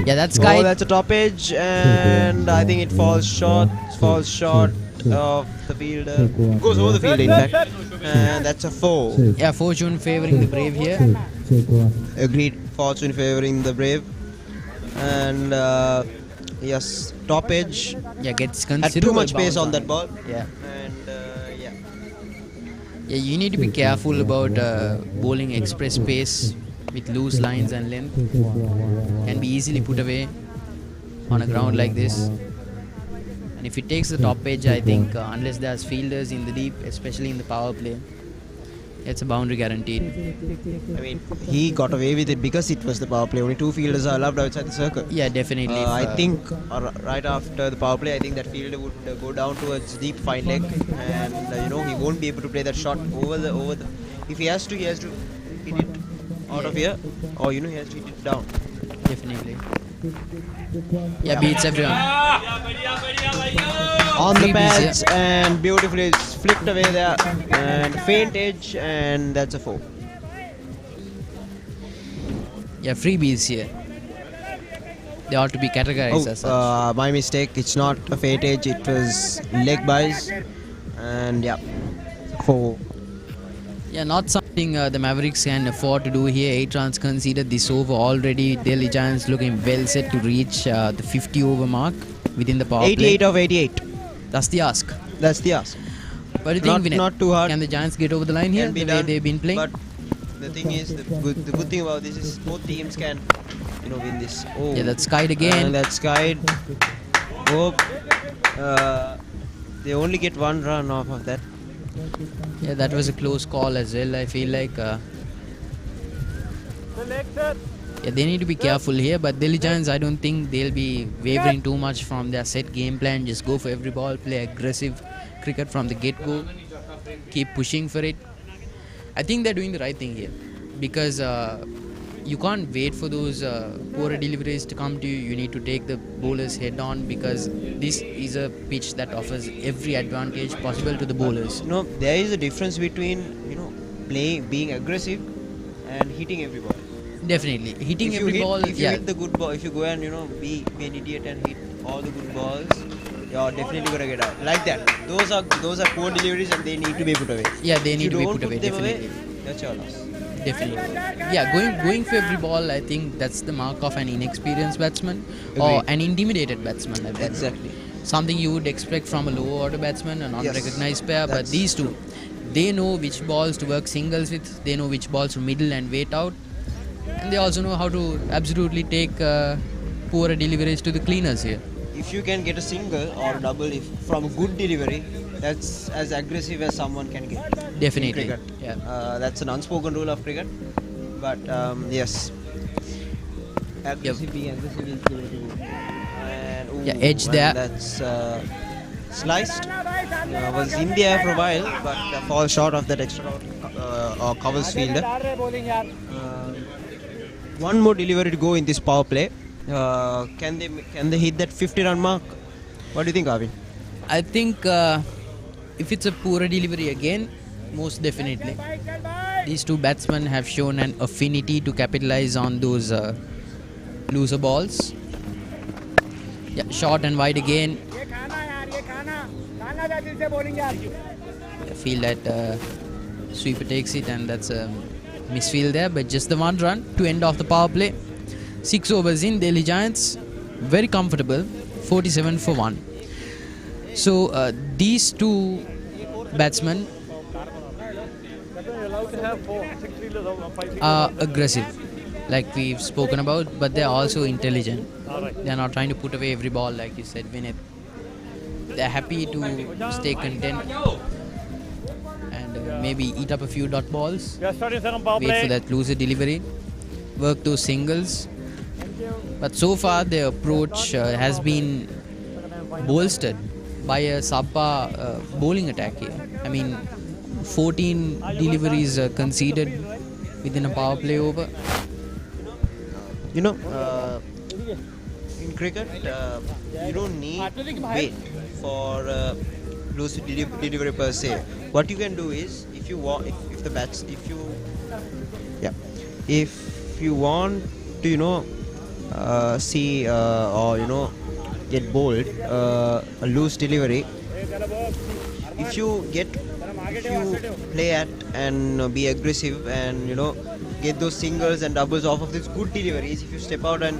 Speaker 1: Yeah, that's kite.
Speaker 7: Oh, that's a top edge, and I think it falls short. Falls short of the fielder. Goes over the fielder, in fact. And that's a 4.
Speaker 1: Yeah, fortune favouring the brave here.
Speaker 7: Agreed. Fortune favouring the brave. And yes, top edge.
Speaker 1: Yeah, gets
Speaker 7: had
Speaker 1: considerable
Speaker 7: too much pace
Speaker 1: bounce
Speaker 7: on that ball.
Speaker 1: Yeah.
Speaker 7: And yeah.
Speaker 1: Yeah, you need to be careful about bowling express pace with loose lines and length. Can be easily put away on a ground like this. And if it takes the top edge, I think unless there's fielders in the deep, especially in the power play, it's a boundary guaranteed.
Speaker 7: I mean, he got away with it because it was the power play. Only 2 fielders are allowed outside the circle.
Speaker 1: Yeah, definitely.
Speaker 7: I think right after the power play, I think that fielder would go down towards deep fine leg, and you know, he won't be able to play that shot over the. If he has to hit it out of here, or you know, he has to hit it down.
Speaker 1: Definitely. Yeah, beats everyone.
Speaker 7: On the
Speaker 1: Freebies,
Speaker 7: pads and beautifully it's flicked away there and faint edge, and that's a 4.
Speaker 1: Yeah, freebies here. They ought to be categorized as such.
Speaker 7: My mistake. It's not a faint edge. It was leg buys, and yeah, 4.
Speaker 1: Yeah, not something the Mavericks can afford to do here. 8 runs conceded this over already. Delhi Giants looking well set to reach the 50 over mark within the power
Speaker 7: 88
Speaker 1: play.
Speaker 7: of 88.
Speaker 1: That's the ask.
Speaker 7: That's the ask.
Speaker 1: What do you think, Vinay?
Speaker 7: Not too hard.
Speaker 1: Can the Giants get over the line here,
Speaker 7: Can be
Speaker 1: the way
Speaker 7: done,
Speaker 1: they've been playing?
Speaker 7: But the thing is, the good thing about this is both teams can, win this. Oh,
Speaker 1: Yeah, that's skied again.
Speaker 7: And that's skied. Oh, they only get 1 run off of that.
Speaker 1: Yeah, that was a close call as well. I feel like they need to be careful here. But Delhi Giants, I don't think they'll be wavering too much from their set game plan. Just go for every ball, play aggressive cricket from the get-go, keep pushing for it. I think they're doing the right thing here because you can't wait for those poor deliveries to come to you. You need to take the bowlers head on because this is a pitch that offers every advantage possible to the bowlers.
Speaker 7: There is a difference between being aggressive and hitting every ball.
Speaker 1: Definitely hitting every ball.
Speaker 7: If you hit the good ball, if you go and be an idiot and hit all the good balls, you're definitely gonna get out. Like that. Those are poor deliveries and they need to be put away.
Speaker 1: Yeah, they need to be
Speaker 7: If you
Speaker 1: put
Speaker 7: don't
Speaker 1: away.
Speaker 7: them
Speaker 1: Definitely.
Speaker 7: That's your loss.
Speaker 1: Definitely. Yeah, going for every ball, I think that's the mark of an inexperienced batsman or
Speaker 7: Agreed.
Speaker 1: an intimidated batsman.
Speaker 7: Exactly.
Speaker 1: Something you would expect from a lower order batsman, a non-recognized player. But
Speaker 7: That's
Speaker 1: these two, they know which balls to work singles with. They know which balls to middle and wait out. And they also know how to absolutely take poorer deliveries to the cleaners here.
Speaker 7: If you can get a single or a double from a good delivery, that's as aggressive as someone can get.
Speaker 1: Definitely.
Speaker 7: In cricket.
Speaker 1: Yeah.
Speaker 7: That's an unspoken rule of cricket. But yes. Being aggressive is the way to go. And,
Speaker 1: Yeah, edge there.
Speaker 7: That's sliced. Was in the air for a while, but falls short of that extra or covers fielder. One more delivery to go in this power play. Can they hit that 50-run mark? What do you think, Arvind?
Speaker 1: I think if it's a poorer delivery again, most definitely. These two batsmen have shown an affinity to capitalize on those looser balls. Yeah, short and wide again. I feel that sweeper takes it and that's a misfield there, but just the 1 run to end off the power play. 6 overs in, Delhi Giants very comfortable, 47 for 1. So these two batsmen are aggressive, like we've spoken about, but they're also intelligent. They're not trying to put away every ball, like you said, Vinay. They're happy to stay content and maybe eat up a few dot balls, wait for that loser delivery, work those singles. But so far their approach has been bolstered by a subpar bowling attack here. I mean, 14 deliveries conceded within a power play over.
Speaker 7: In cricket, you don't need to wait for loose delivery per se. What you can do is, if you want, if you want to see or get bowled a loose delivery, if you play at and be aggressive and get those singles and doubles off of these good deliveries, if you step out and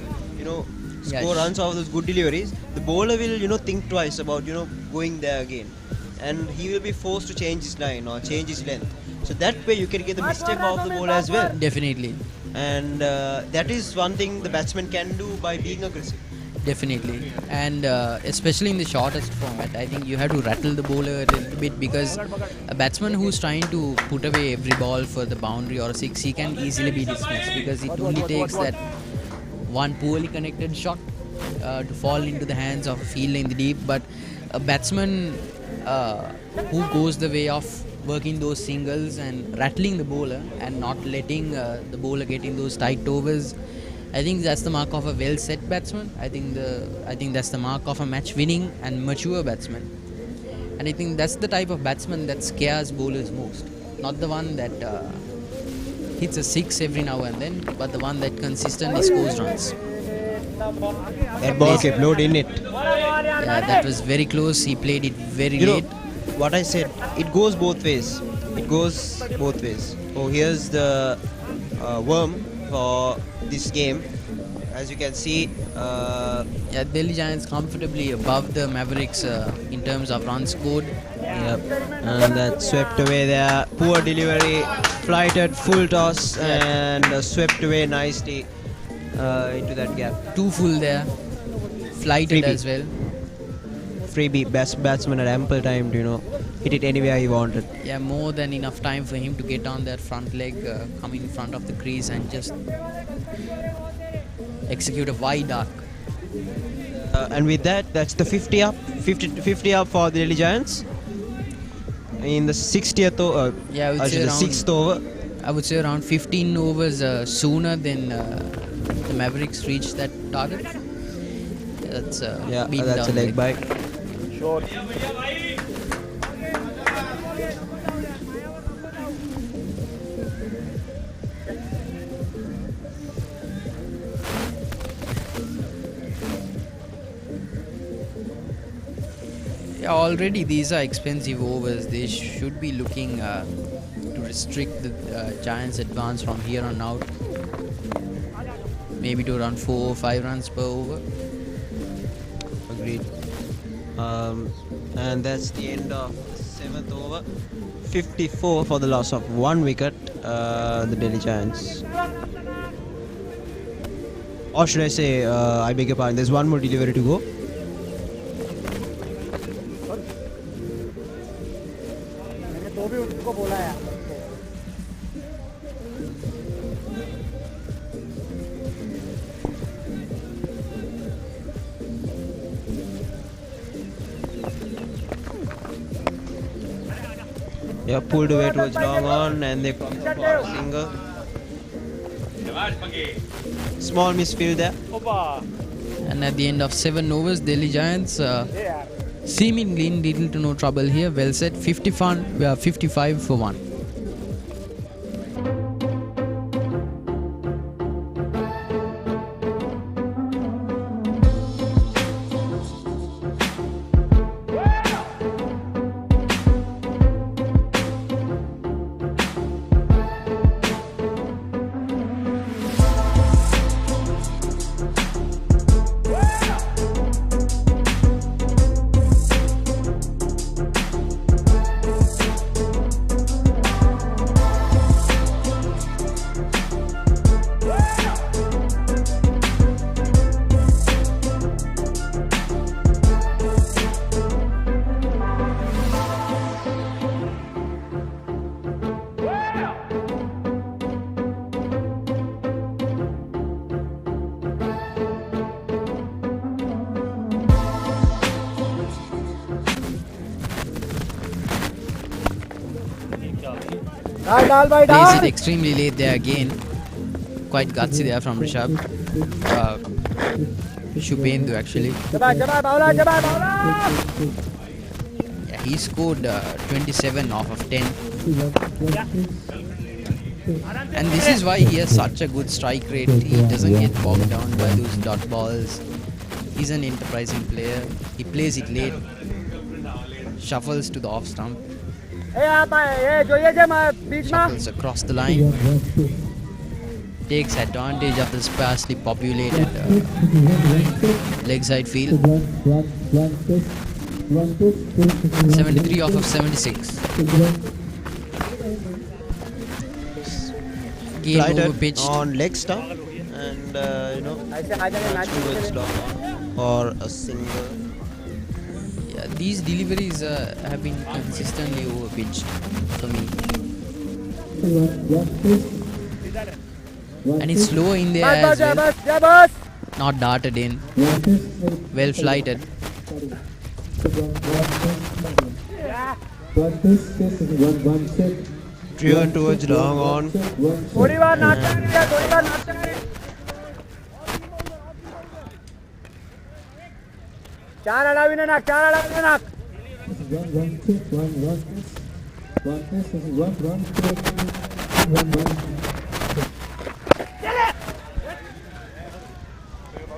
Speaker 7: score runs off those good deliveries, the bowler will think twice about going there again, and he will be forced to change his line or change his length. So that way you can get the mistake of the bowler as well.
Speaker 1: Definitely.
Speaker 7: And that is one thing the batsman can do by being aggressive.
Speaker 1: Definitely. And especially in the shortest format, I think you have to rattle the bowler a little bit, because a batsman who's trying to put away every ball for the boundary or a 6, he can easily be dismissed, because it only takes that one poorly connected shot to fall into the hands of a fielder in the deep. But a batsman who goes the way of working those singles and rattling the bowler and not letting the bowler get in those tight overs, I think that's the mark of a well-set batsman. I think that's the mark of a match-winning and mature batsman. And I think that's the type of batsman that scares bowlers most. Not the one that hits a six every now and then, but the one that consistently scores runs.
Speaker 7: That ball kept low, didn't it?
Speaker 1: Yeah, that was very close. He played it very
Speaker 7: You know,
Speaker 1: late.
Speaker 7: what I said, it goes both ways. It goes both ways. Oh, here's the worm for this game. As you can see,
Speaker 1: Yeah, Delhi Giants comfortably above the Mavericks in terms of runs scored.
Speaker 7: yep, and that swept away there. Poor delivery, flighted full toss and swept away nicely into that gap.
Speaker 1: Too full there. Flighted
Speaker 7: Freebie.
Speaker 1: as well.
Speaker 7: Freebie, best batsman had ample time to hit it anywhere he wanted.
Speaker 1: Yeah, more than enough time for him to get on that front leg, come in front of the crease and just execute a wide arc.
Speaker 7: And with that, that's the 50 up for the Delhi Giants. In the 60th over,
Speaker 1: Yeah, I would say
Speaker 7: the
Speaker 1: around,
Speaker 7: 6th over.
Speaker 1: I would say around 15 overs sooner than the Mavericks reached that target. That's beaten
Speaker 7: that's a
Speaker 1: down
Speaker 7: leg bite.
Speaker 1: Yeah, already these are expensive overs. They should be looking to restrict the Giants' advance from here on out. Maybe to around 4 or 5 runs per over.
Speaker 7: Agreed. And that's the end of the 7th over. 54 for the loss of 1 wicket, the Delhi Giants. Or should I say, I beg your pardon, there's one more delivery to go.
Speaker 11: तो भी उनको बोला है
Speaker 7: Yeah, pulled away towards long on and they come for a single. Small misfield there.
Speaker 1: And at the end of 7 overs, Delhi Giants seemingly in little to no trouble here. Well set, 55 for 1. Plays it extremely late there again. Quite gutsy there from Rishabh. Shubhendu actually. Yeah, he scored 27 off of 10. And this is why he has such a good strike rate. He doesn't get bogged down by those dot balls. He's an enterprising player. He plays it late. Shuffles to the off stump. Shuffles across the line. Takes advantage of the sparsely populated leg side field. 73 off of 76. Game over pitched.
Speaker 7: On leg stump and towards long on or a single.
Speaker 1: Yeah, these deliveries have been consistently overpitched for me. And it's slow in there as well. Not darted in. Well flighted.
Speaker 7: Driven towards long on.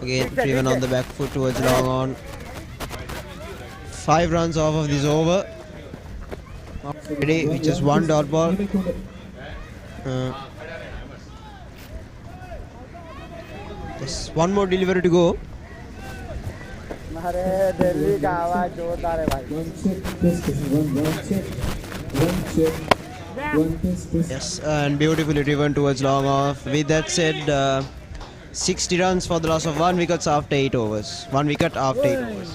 Speaker 7: Again, driven on the back foot towards long on. 5 runs off of this over. Ready with just one dot ball. Just one more delivery to go. Yes, and beautifully driven towards long off. With that said, 60 runs for the loss of 1 wicket after 8 overs. 1 wicket after 8 overs.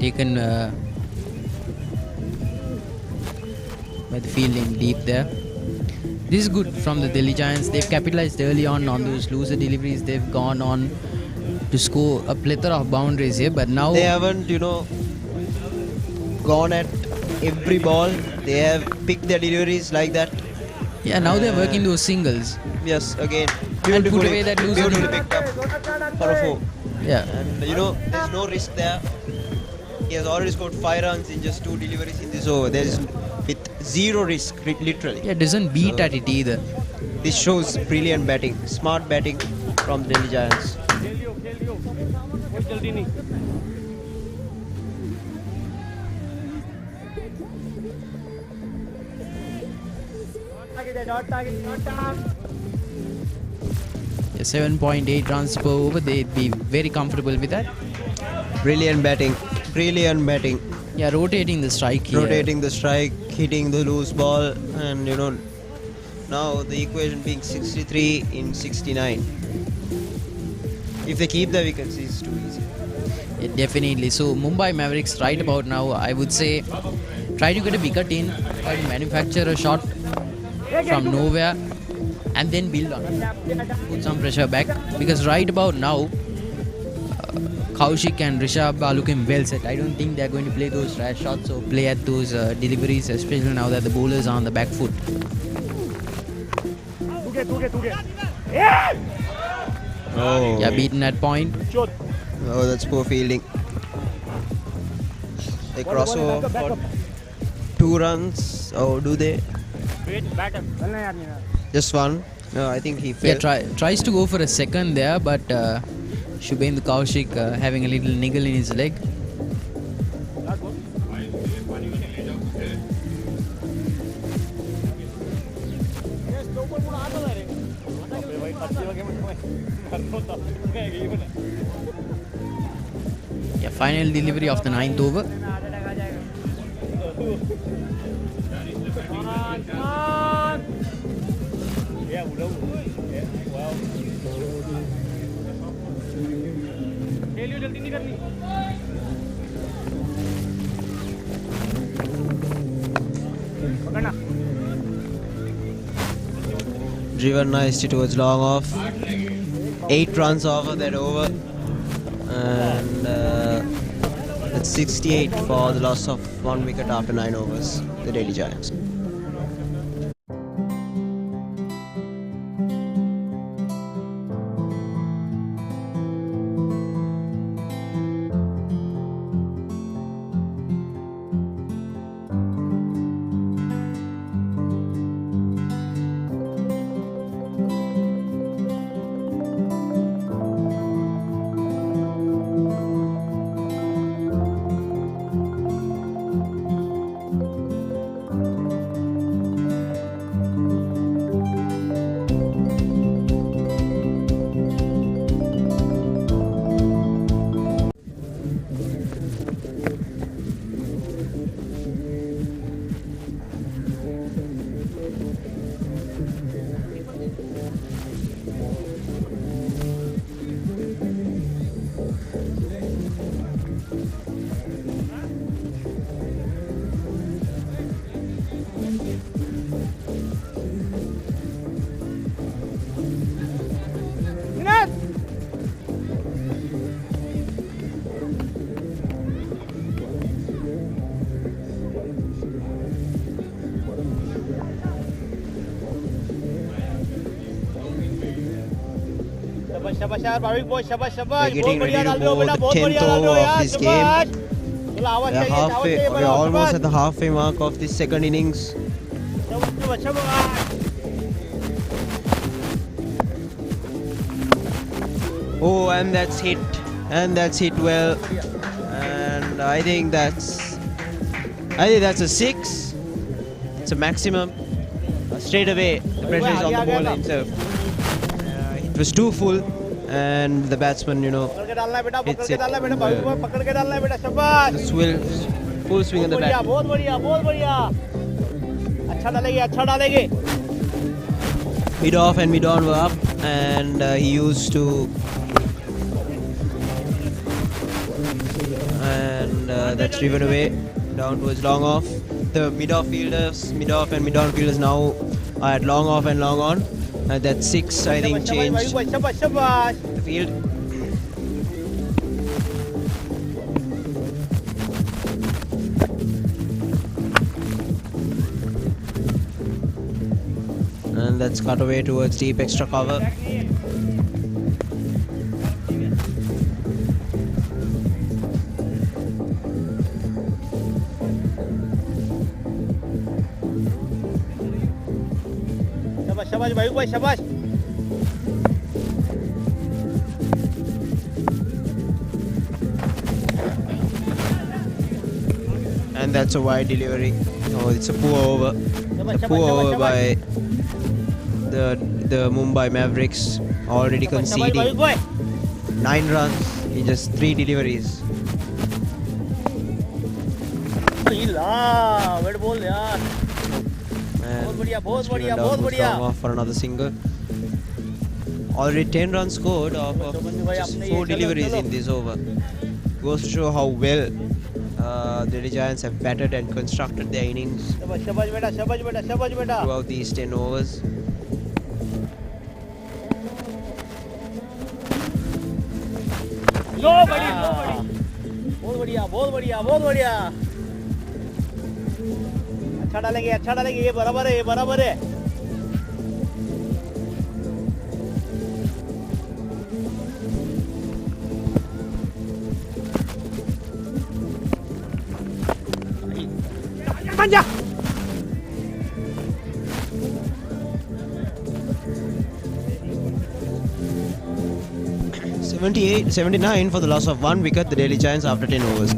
Speaker 1: Taken by the fielding deep there. This is good from the Delhi Giants. They've capitalized early on those loser deliveries. They've gone on to score a plethora of boundaries here, but now
Speaker 7: they haven't, gone at every ball. They have picked their deliveries like that.
Speaker 1: Yeah, now they're working those singles.
Speaker 7: Yes, again,
Speaker 1: And put away that loser.
Speaker 7: beautifully picked up for a 4.
Speaker 1: Yeah.
Speaker 7: And there's no risk there. He has already scored 5 runs in just 2 deliveries in this over. There's with 0 risk, literally.
Speaker 1: Yeah, doesn't beat at it either.
Speaker 7: This shows brilliant batting, smart batting from the Delhi Giants.
Speaker 1: Yeah, 7.8 runs per over. They'd be very comfortable with that.
Speaker 7: Brilliant batting. Brilliant batting.
Speaker 1: Yeah, rotating the strike here.
Speaker 7: Rotating the strike, hitting the loose ball, and now the equation being 63 in 69. If they keep the wickets, it's too easy.
Speaker 1: Yeah, definitely. So Mumbai Mavericks right about now, I would say, try to get a wicket in, try to manufacture a shot from nowhere, and then build on it. Put some pressure back, because right about now, Kaushik and Rishabh are looking well set. I don't think they're going to play those rash shots or play at those deliveries, especially now that the bowlers are on the back foot.
Speaker 7: Oh.
Speaker 1: Yeah, beaten at point.
Speaker 7: Oh, that's poor fielding. They cross over for 2 runs. Oh, do they? Just 1. No, I think he failed.
Speaker 1: Yeah, tries to go for a second there, but Shubhendra Kaushik having a little niggle in his leg. Yeah, final delivery of the 9th over.
Speaker 7: Driven nicely towards long off. 8 runs over that over. And it's 68 for the loss of 1 wicket after 9 overs. The Delhi Giants. We're getting ready to go the 10th over of this game. We're almost at the halfway mark of this second innings. Oh, and that's hit well, and I think that's a 6. It's a maximum. Straight away, the pressure is on the bowler himself. It was too full, and the batsman, hits it. Full swing on the bat. Mid off and mid on were up, and he used to. And that's driven away down towards long off. The mid off and mid on fielders now are at long off and long on. That 6, I think, changed the field. And that's cut away towards deep extra cover. And that's a wide delivery. Oh, it's a poor over. A poor over by the Mumbai Mavericks, already conceding 9 runs in just 3 deliveries. And down off for another single. Already 10 runs scored off of just 4 deliveries in this over. Goes to show how well the Delhi Giants have batted and constructed their innings throughout these 10 overs.
Speaker 11: अच्छा डालेंगे ये बराबर है Manja
Speaker 7: 79 for the loss of 1 wicket, the Delhi Giants after 10 overs.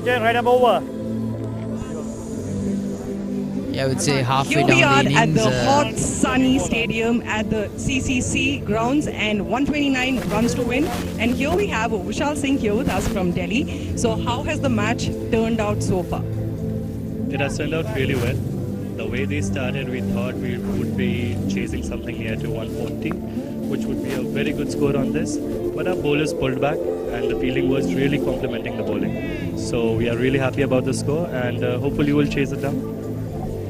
Speaker 11: Right number over.
Speaker 1: Yeah, I would say halfway
Speaker 8: Here
Speaker 1: down
Speaker 8: we are
Speaker 1: the innings.
Speaker 8: at the hot, sunny stadium at the CCC grounds, and 129 runs to win. And here we have Vishal Singh here with us from Delhi. So how has the match turned out so far?
Speaker 14: It has turned out really well. The way they started, we thought we would be chasing something near to 140, which would be a very good score on this. But our bowlers pulled back, and the fielding was really complementing the bowling. So we are really happy about the score, and hopefully we'll chase it down.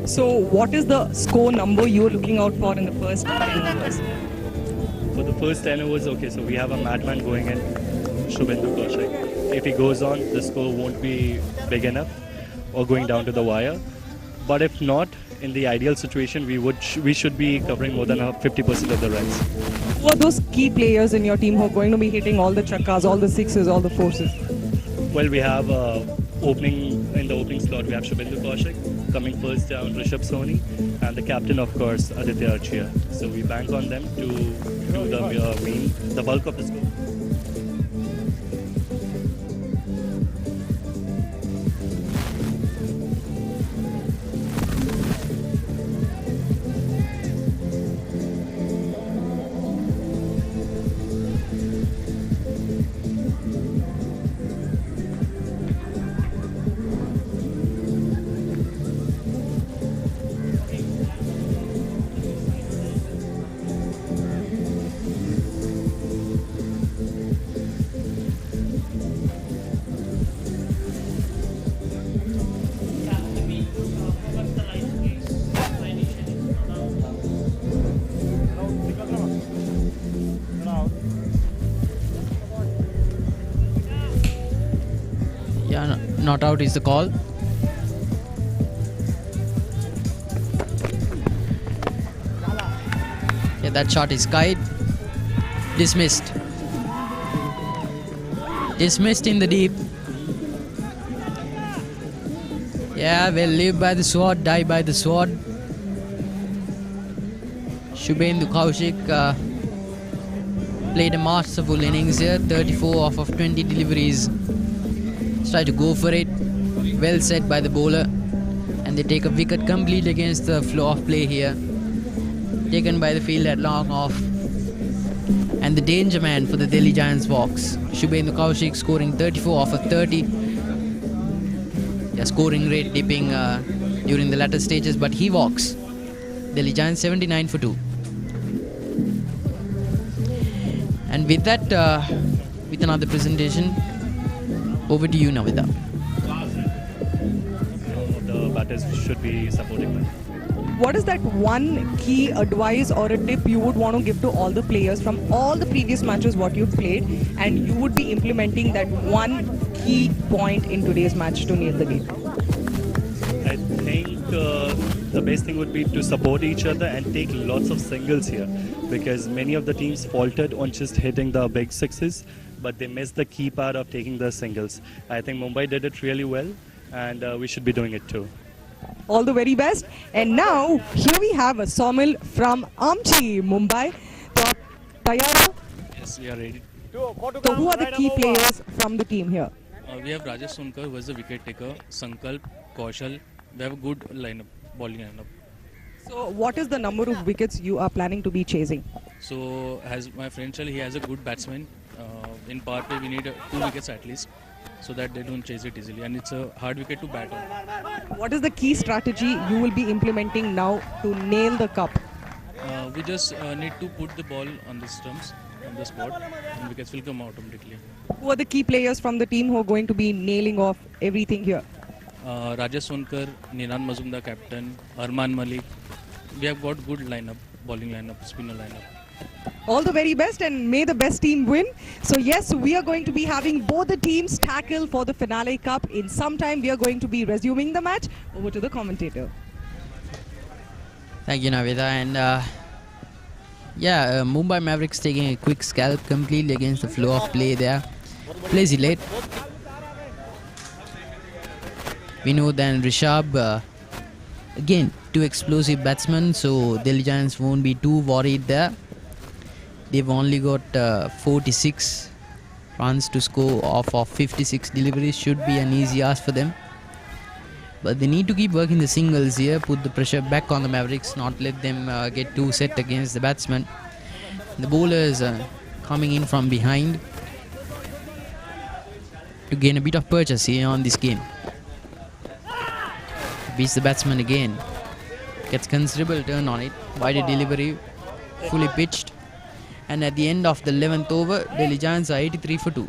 Speaker 8: So what is the score number you're looking out for in the first 10 overs?
Speaker 14: For the first 10 overs, okay, so we have a madman going in, Shubhendu Kaushik. If he goes on, the score won't be big enough or going down to the wire. But if not, in the ideal situation, we should be covering more than 50% of the runs.
Speaker 8: Who are those key players in your team who are going to be hitting all the chakkas, all the sixes, all the forces?
Speaker 14: Well, we have in the opening slot, we have Shubhendu Kaushik. Coming first down, Rishabh Soni, and the captain, of course, Aditya Archia. So we bank on them to do the bulk of the score.
Speaker 1: Not out is the call. Yeah, that shot is kite. Dismissed. Dismissed in the deep. Yeah, well, live by the sword, die by the sword. Shubhendu Kaushik played a masterful innings here. 34 off of 20 deliveries. Try to go for it. Well set by the bowler. And they take a wicket complete against the flow of play here. Taken by the field at long off. And the danger man for the Delhi Giants walks. Shubhendu Kaushik scoring 34 off of 30. Yeah, scoring rate dipping during the latter stages, but he walks. Delhi Giants 79 for 2. And with that, with another presentation, over to you, Navida.
Speaker 14: The batters should be supporting them.
Speaker 8: What is that one key advice or a tip you would want to give to all the players from all the previous matches what you've played, and you would be implementing that one key point in today's match to nail the game?
Speaker 14: I think the best thing would be to support each other and take lots of singles here, because many of the teams faltered on just hitting the big sixes, but they missed the key part of taking the singles. I think Mumbai did it really well, and we should be doing it too.
Speaker 8: All the very best. And now, here we have a Somil from Amchi, Mumbai. So, tayar ho?
Speaker 15: Yes, we are ready.
Speaker 8: So, who are the key players from the team here?
Speaker 15: We have Rajesh Sonkar, who is the wicket taker, Sankalp, Kaushal. We have a good lineup, bowling lineup.
Speaker 8: So, what is the number of wickets you are planning to be chasing?
Speaker 15: So, as my friend said, he has a good batsman. In power play, we need 2 wickets at least, so that they don't chase it easily. And it's a hard wicket to bat on.
Speaker 8: What is the key strategy you will be implementing now to nail the cup?
Speaker 15: We just need to put the ball on the stumps, on the spot, and wickets will come automatically.
Speaker 8: Who are the key players from the team who are going to be nailing off everything here?
Speaker 15: Rajesh Sonkar, Niran Mazumdar captain, Arman Malik. We have got good lineup, bowling lineup, spinner lineup.
Speaker 8: All the very best, and may the best team win. So yes, we are going to be having both the teams tackle for the finale cup. In some time, we are going to be resuming the match. Over to the commentator.
Speaker 1: Thank you, Navida. And Mumbai Mavericks taking a quick scalp completely against the flow of play there. Plays it late. Vinod and Rishabh, again, 2 explosive batsmen, so Delhi Giants won't be too worried there. They've only got 46 runs to score off of 56 deliveries. Should be an easy ask for them. But they need to keep working the singles here, put the pressure back on the Mavericks, not let them get too set against the batsmen. The bowlers coming in from behind to gain a bit of purchase here on this game. Beats the batsman again. Gets considerable turn on it. Wide delivery, fully pitched. And at the end of the 11th over, Delhi Giants are 83 for 2.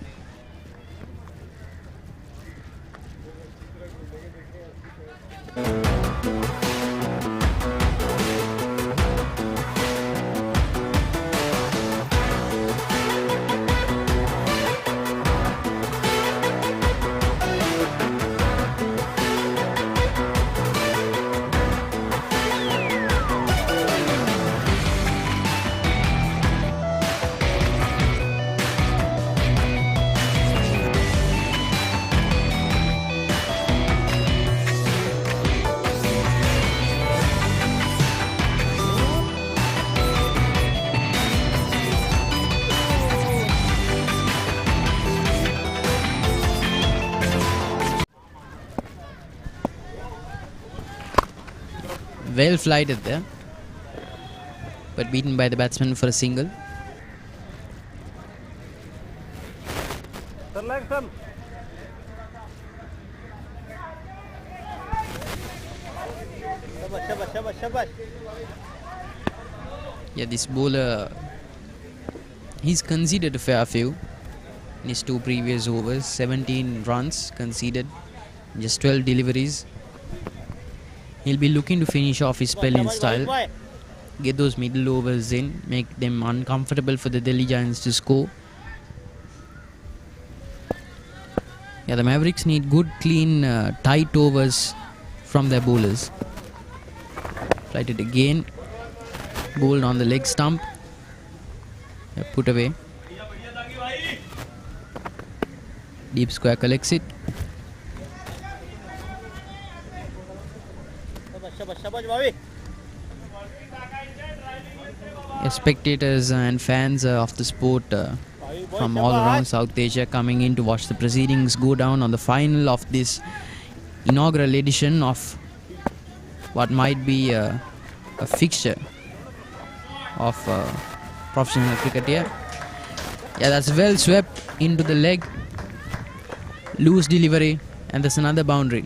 Speaker 1: Well flighted there, but beaten by the batsman for a single. Yeah, this bowler, he's conceded a fair few in his 2 previous overs. 17 runs conceded, just 12 deliveries. He'll be looking to finish off his spell in style, get those middle overs in, make them uncomfortable for the Delhi Giants to score. Yeah, the Mavericks need good, clean, tight overs from their bowlers. Flight it again. Bowled on the leg stump. Yeah, put away. Deep square collects it. Yeah, spectators and fans of the sport from all around South Asia coming in to watch the proceedings go down on the final of this inaugural edition of what might be a fixture of professional cricket here. Yeah, that's well swept into the leg. Loose delivery, and there's another boundary.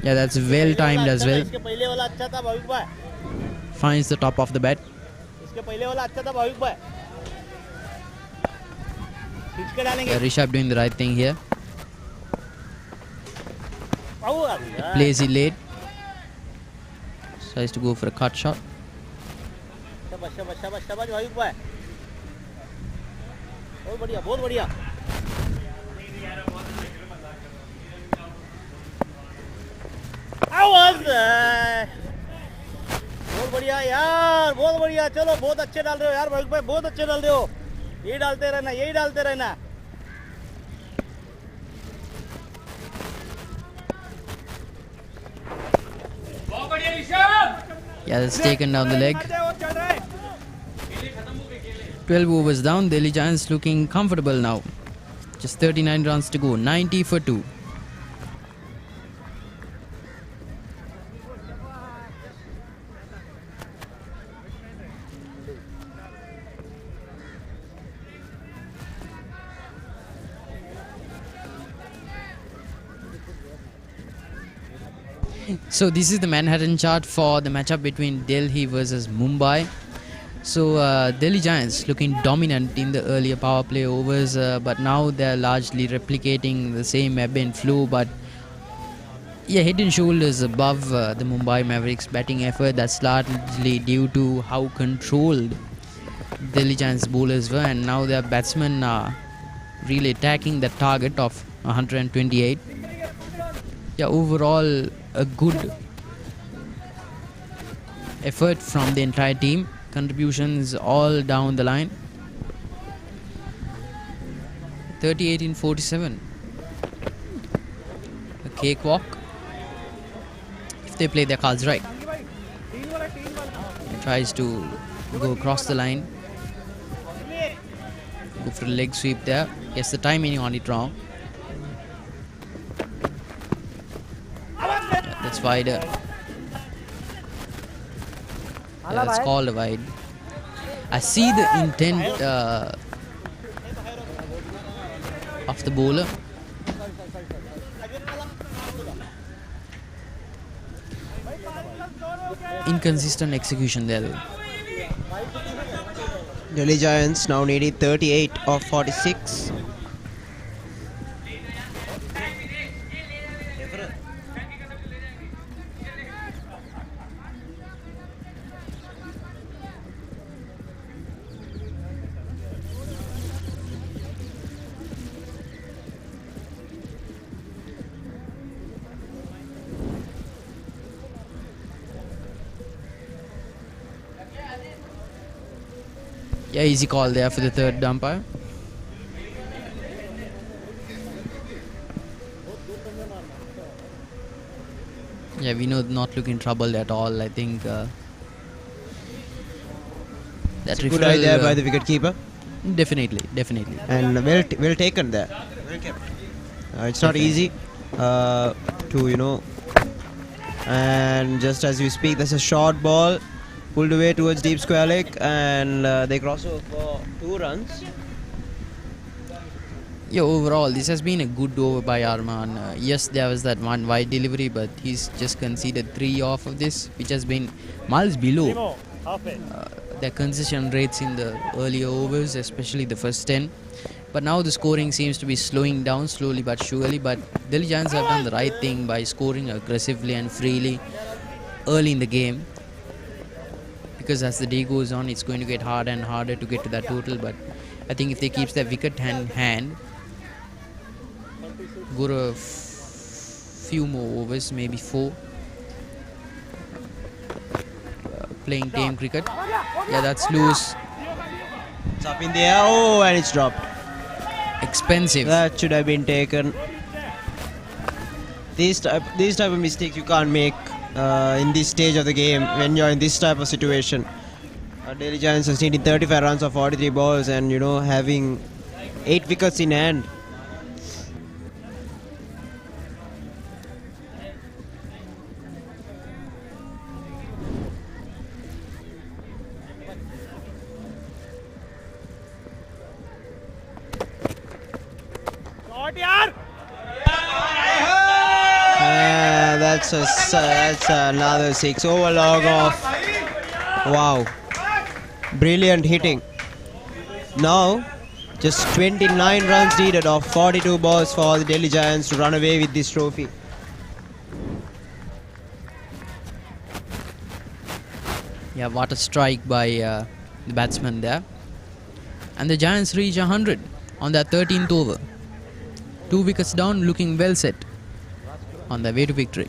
Speaker 1: Yeah, that's well timed as well. Finds the top of the bat. Yeah, Rishabh doing the right thing here. It plays it late. Tries to go for a cut shot.
Speaker 11: बहुत बढ़िया यार, बहुत बढ़िया। चलो, बहुत अच्छे डाल रहे हो यार भाई, बहुत अच्छे डाल रहे हो। यही डालते रहना, यही डालते रहना। बहुत बढ़िया Rishabh.
Speaker 1: Yeah, that's taken down the leg. 12 overs down. Delhi Giants looking comfortable now. Just 39 runs to go. 90 for 2. So this is the Manhattan chart for the matchup between Delhi versus Mumbai. So Delhi Giants looking dominant in the earlier power play overs, but now they're largely replicating the same ebb and flow, but yeah, head and shoulders above the Mumbai Mavericks batting effort. That's largely due to how controlled Delhi Giants bowlers were, and now their batsmen are really attacking the target of 128. Yeah, overall a good effort from the entire team. Contributions all down the line. 38 in 47. A cakewalk if they play their cards right. He tries to go across the line. Go for a leg sweep there. Gets the timing on it wrong. That's wider. Yeah, that's called a wide. I see the intent of the bowler. Inconsistent execution there though.
Speaker 7: Delhi Giants now needing 38 of 46.
Speaker 1: Yeah, easy call there for the third umpire. Yeah, we know not looking troubled at all. I think that
Speaker 7: Good idea by the wicket keeper.
Speaker 1: Definitely.
Speaker 7: And well taken there. Well kept. It's not easy to and just as we speak, there's a short ball pulled away towards deep square leg, and they cross over for 2 runs.
Speaker 1: Yeah, overall, this has been a good over by Arman. Yes, there was that one wide delivery, but he's just conceded 3 off of this, which has been miles below their concession rates in the earlier overs, especially the first 10. But now the scoring seems to be slowing down slowly but surely. But Delhi Giants have done the right thing by scoring aggressively and freely. early in the game, because as the day goes on it's going to get harder and harder to get to that total. But I think if they keep their wicket hand, go to a few more overs, maybe 4, playing tame cricket. Yeah, that's loose.
Speaker 7: It's up in the air. Oh, and it's dropped.
Speaker 1: Expensive.
Speaker 7: That should have been taken. These type of mistakes you can't make in this stage of the game when you're in this type of situation. Delhi Giants are needing 35 runs of 43 balls, and having 8 wickets in hand. That's another 6 over log off. Wow, brilliant hitting. Now just 29 runs needed of 42 balls for the Delhi Giants to run away with this trophy.
Speaker 1: Yeah, what a strike by the batsman there. And the Giants reach 100 on their 13th over. 2 wickets down, looking well set on their way to victory.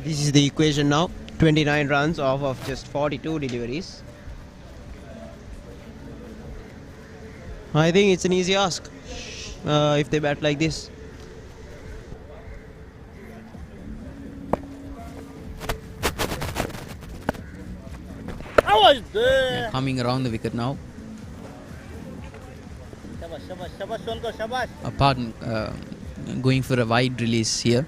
Speaker 7: This is the equation now. 29 runs off of just 42 deliveries. I think it's an easy ask if they bat like this.
Speaker 1: Yeah, coming around the wicket now. Pardon, going for a wide release here.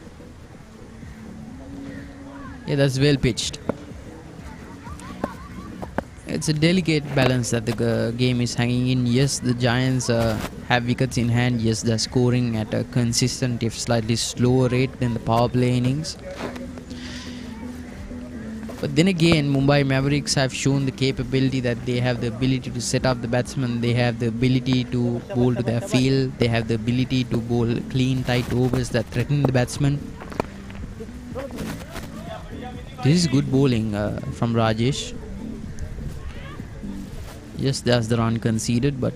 Speaker 1: Yeah, that's well pitched. It's a delicate balance that the game is hanging in. Yes, the Giants have wickets in hand. Yes, they're scoring at a consistent, if slightly slower rate than the power play innings. But then again, Mumbai Mavericks have shown the capability that they have the ability to set up the batsmen. They have the ability to bowl to their field. They have the ability to bowl clean, tight overs that threaten the batsman. This is good bowling from Rajesh. Yes, that's the run conceded, but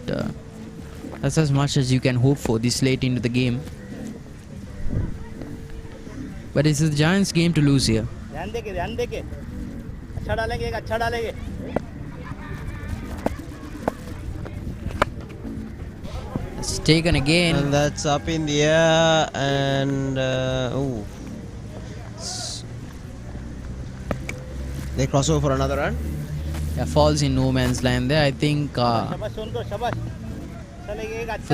Speaker 1: that's as much as you can hope for this late into the game. But it's the Giants' game to lose here. It's taken again.
Speaker 7: And that's up in the air, and they cross over for another run.
Speaker 1: Yeah, falls in no man's land there. I think for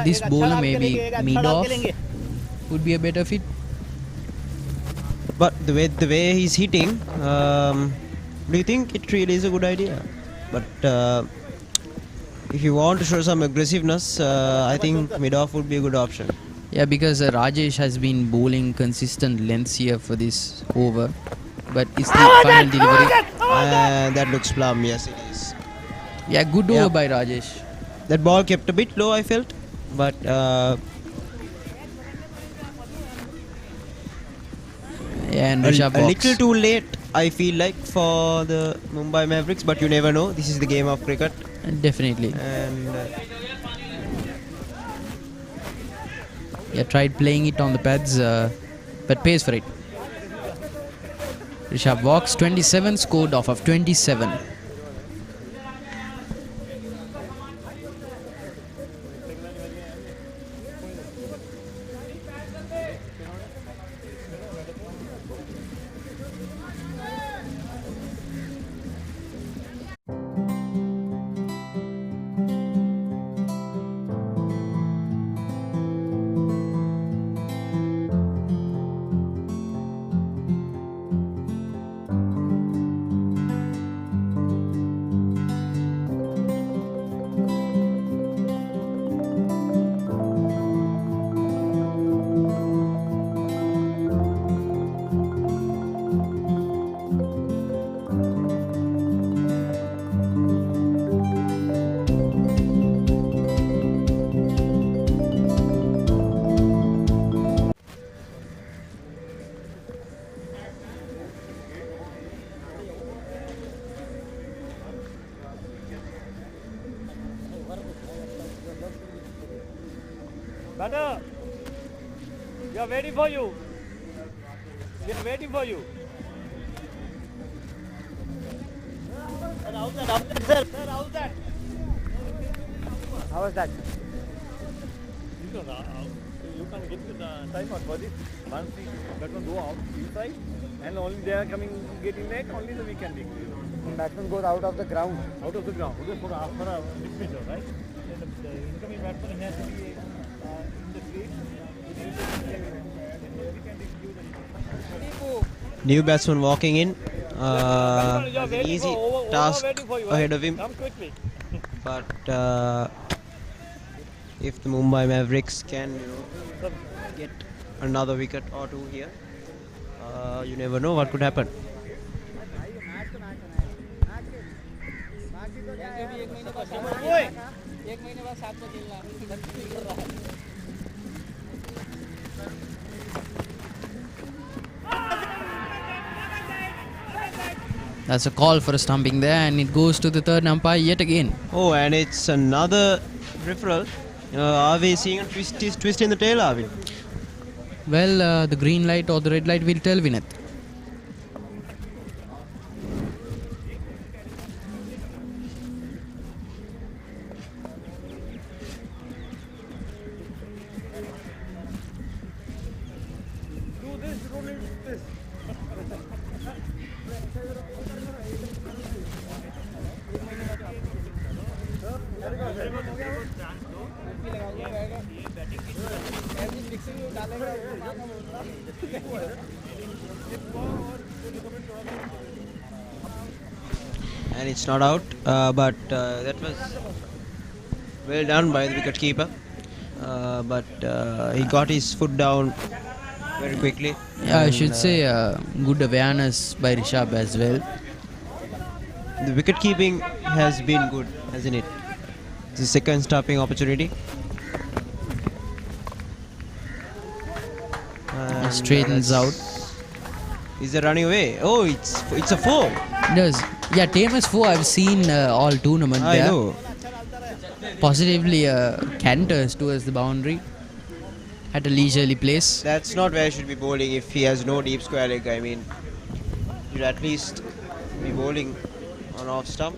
Speaker 1: this bowler, maybe mid-off would be a better fit.
Speaker 7: But the way he's hitting, do you think it really is a good idea? But if you want to show some aggressiveness, I think mid-off would be a good option.
Speaker 1: Yeah, because Rajesh has been bowling consistent lengths here for this over. But it's the final delivery.
Speaker 7: That looks plumb, yes it is.
Speaker 1: Yeah, good over by Rajesh.
Speaker 7: That ball kept a bit low, I felt. But
Speaker 1: and
Speaker 7: a
Speaker 1: Rishabh
Speaker 7: little too late, I feel like, for the Mumbai Mavericks. But you never know. This is the game of cricket.
Speaker 1: Definitely.
Speaker 7: And
Speaker 1: yeah, tried playing it on the pads, but pays for it. Rishabh walks 27, scored off of 27.
Speaker 11: Batter, we are waiting for you. We are waiting for you. Sir, how's that, sir? Sir, how's that? How was that? You can get the time out for this. Once the batsman go out inside, and only they are coming getting net, only the we can take. When batsman goes out of the ground. Out of the ground. Okay, for a meter, right? Then the incoming batsman has to be in the crease.
Speaker 7: New batsman walking in. An easy task ahead of him. But if the Mumbai Mavericks can, get another wicket or two here, you never know what could happen.
Speaker 1: That's a call for a stumping there, and it goes to the third umpire yet again.
Speaker 7: Oh, and it's another referral. Are we seeing a twist in the tail, are we?
Speaker 1: Well, the green light or the red light will tell Vinith.
Speaker 7: And it's not out, but that was well done by the wicketkeeper. But he got his foot down very quickly.
Speaker 1: Yeah, I should say good awareness by Rishabh as well.
Speaker 7: The wicket keeping has been good, hasn't it? It's the second stopping opportunity.
Speaker 1: It straightens out.
Speaker 7: Is it running away? Oh, it's a 4.
Speaker 1: It does. Yeah, Tamer's 4 I've seen all tournament
Speaker 7: I
Speaker 1: there.
Speaker 7: know.
Speaker 1: Positively canters towards the boundary at a leisurely place.
Speaker 7: That's not where he should be bowling if he has no deep square leg. I mean, he should at least be bowling on off stump.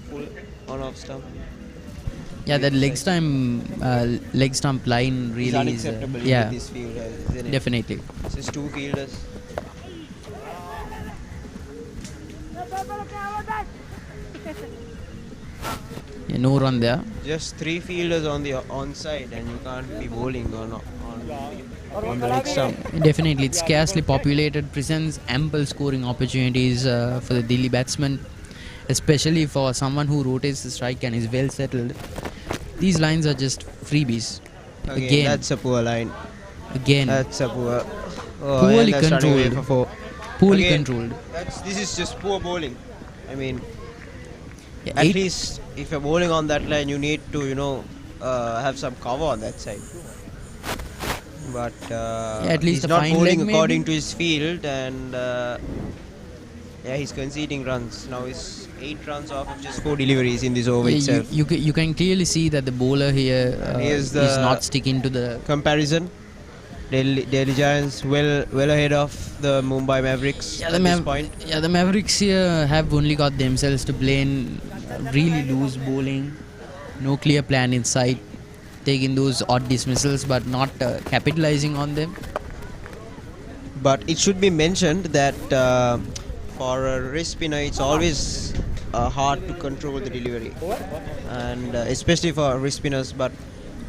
Speaker 7: Full on off stump.
Speaker 1: Yeah, that leg stump line really
Speaker 7: is unacceptable
Speaker 1: yeah,
Speaker 7: in this field, isn't it?
Speaker 1: definitely.
Speaker 7: It's just 2 fielders.
Speaker 1: Yeah, no run there.
Speaker 7: Just 3 fielders on the onside, and you can't be bowling on the leg stump.
Speaker 1: Definitely, it's scarcely populated, presents ample scoring opportunities for the Delhi batsman, especially for someone who rotates the strike and is well settled. These lines are just freebies.
Speaker 7: Again, that's a poor line.
Speaker 1: Again,
Speaker 7: That's a poor. Oh,
Speaker 1: poorly
Speaker 7: and that's running away
Speaker 1: controlled.
Speaker 7: for 4.
Speaker 1: Poorly
Speaker 7: Again,
Speaker 1: controlled.
Speaker 7: This is just poor bowling. I mean,
Speaker 1: Yeah,
Speaker 7: at
Speaker 1: 8
Speaker 7: least if you're bowling on that line, you need to, have some cover on that side. But
Speaker 1: at least
Speaker 7: he's
Speaker 1: a
Speaker 7: not
Speaker 1: fine
Speaker 7: bowling
Speaker 1: leg
Speaker 7: according
Speaker 1: maybe?
Speaker 7: to his field, and he's conceding runs. Now he's 8 runs off of just 4 deliveries in this over
Speaker 1: Yeah,
Speaker 7: itself.
Speaker 1: you can clearly see that the bowler here
Speaker 7: Here's
Speaker 1: is
Speaker 7: the
Speaker 1: not sticking to the
Speaker 7: comparison. Delhi Giants well ahead of the Mumbai Mavericks at this point.
Speaker 1: Yeah, the Mavericks here have only got themselves to blame. Really loose bowling, no clear plan in sight, taking those odd dismissals but not capitalizing on them.
Speaker 7: But it should be mentioned that for a wrist spinner, it's always hard to control the delivery, and especially for wrist spinners. But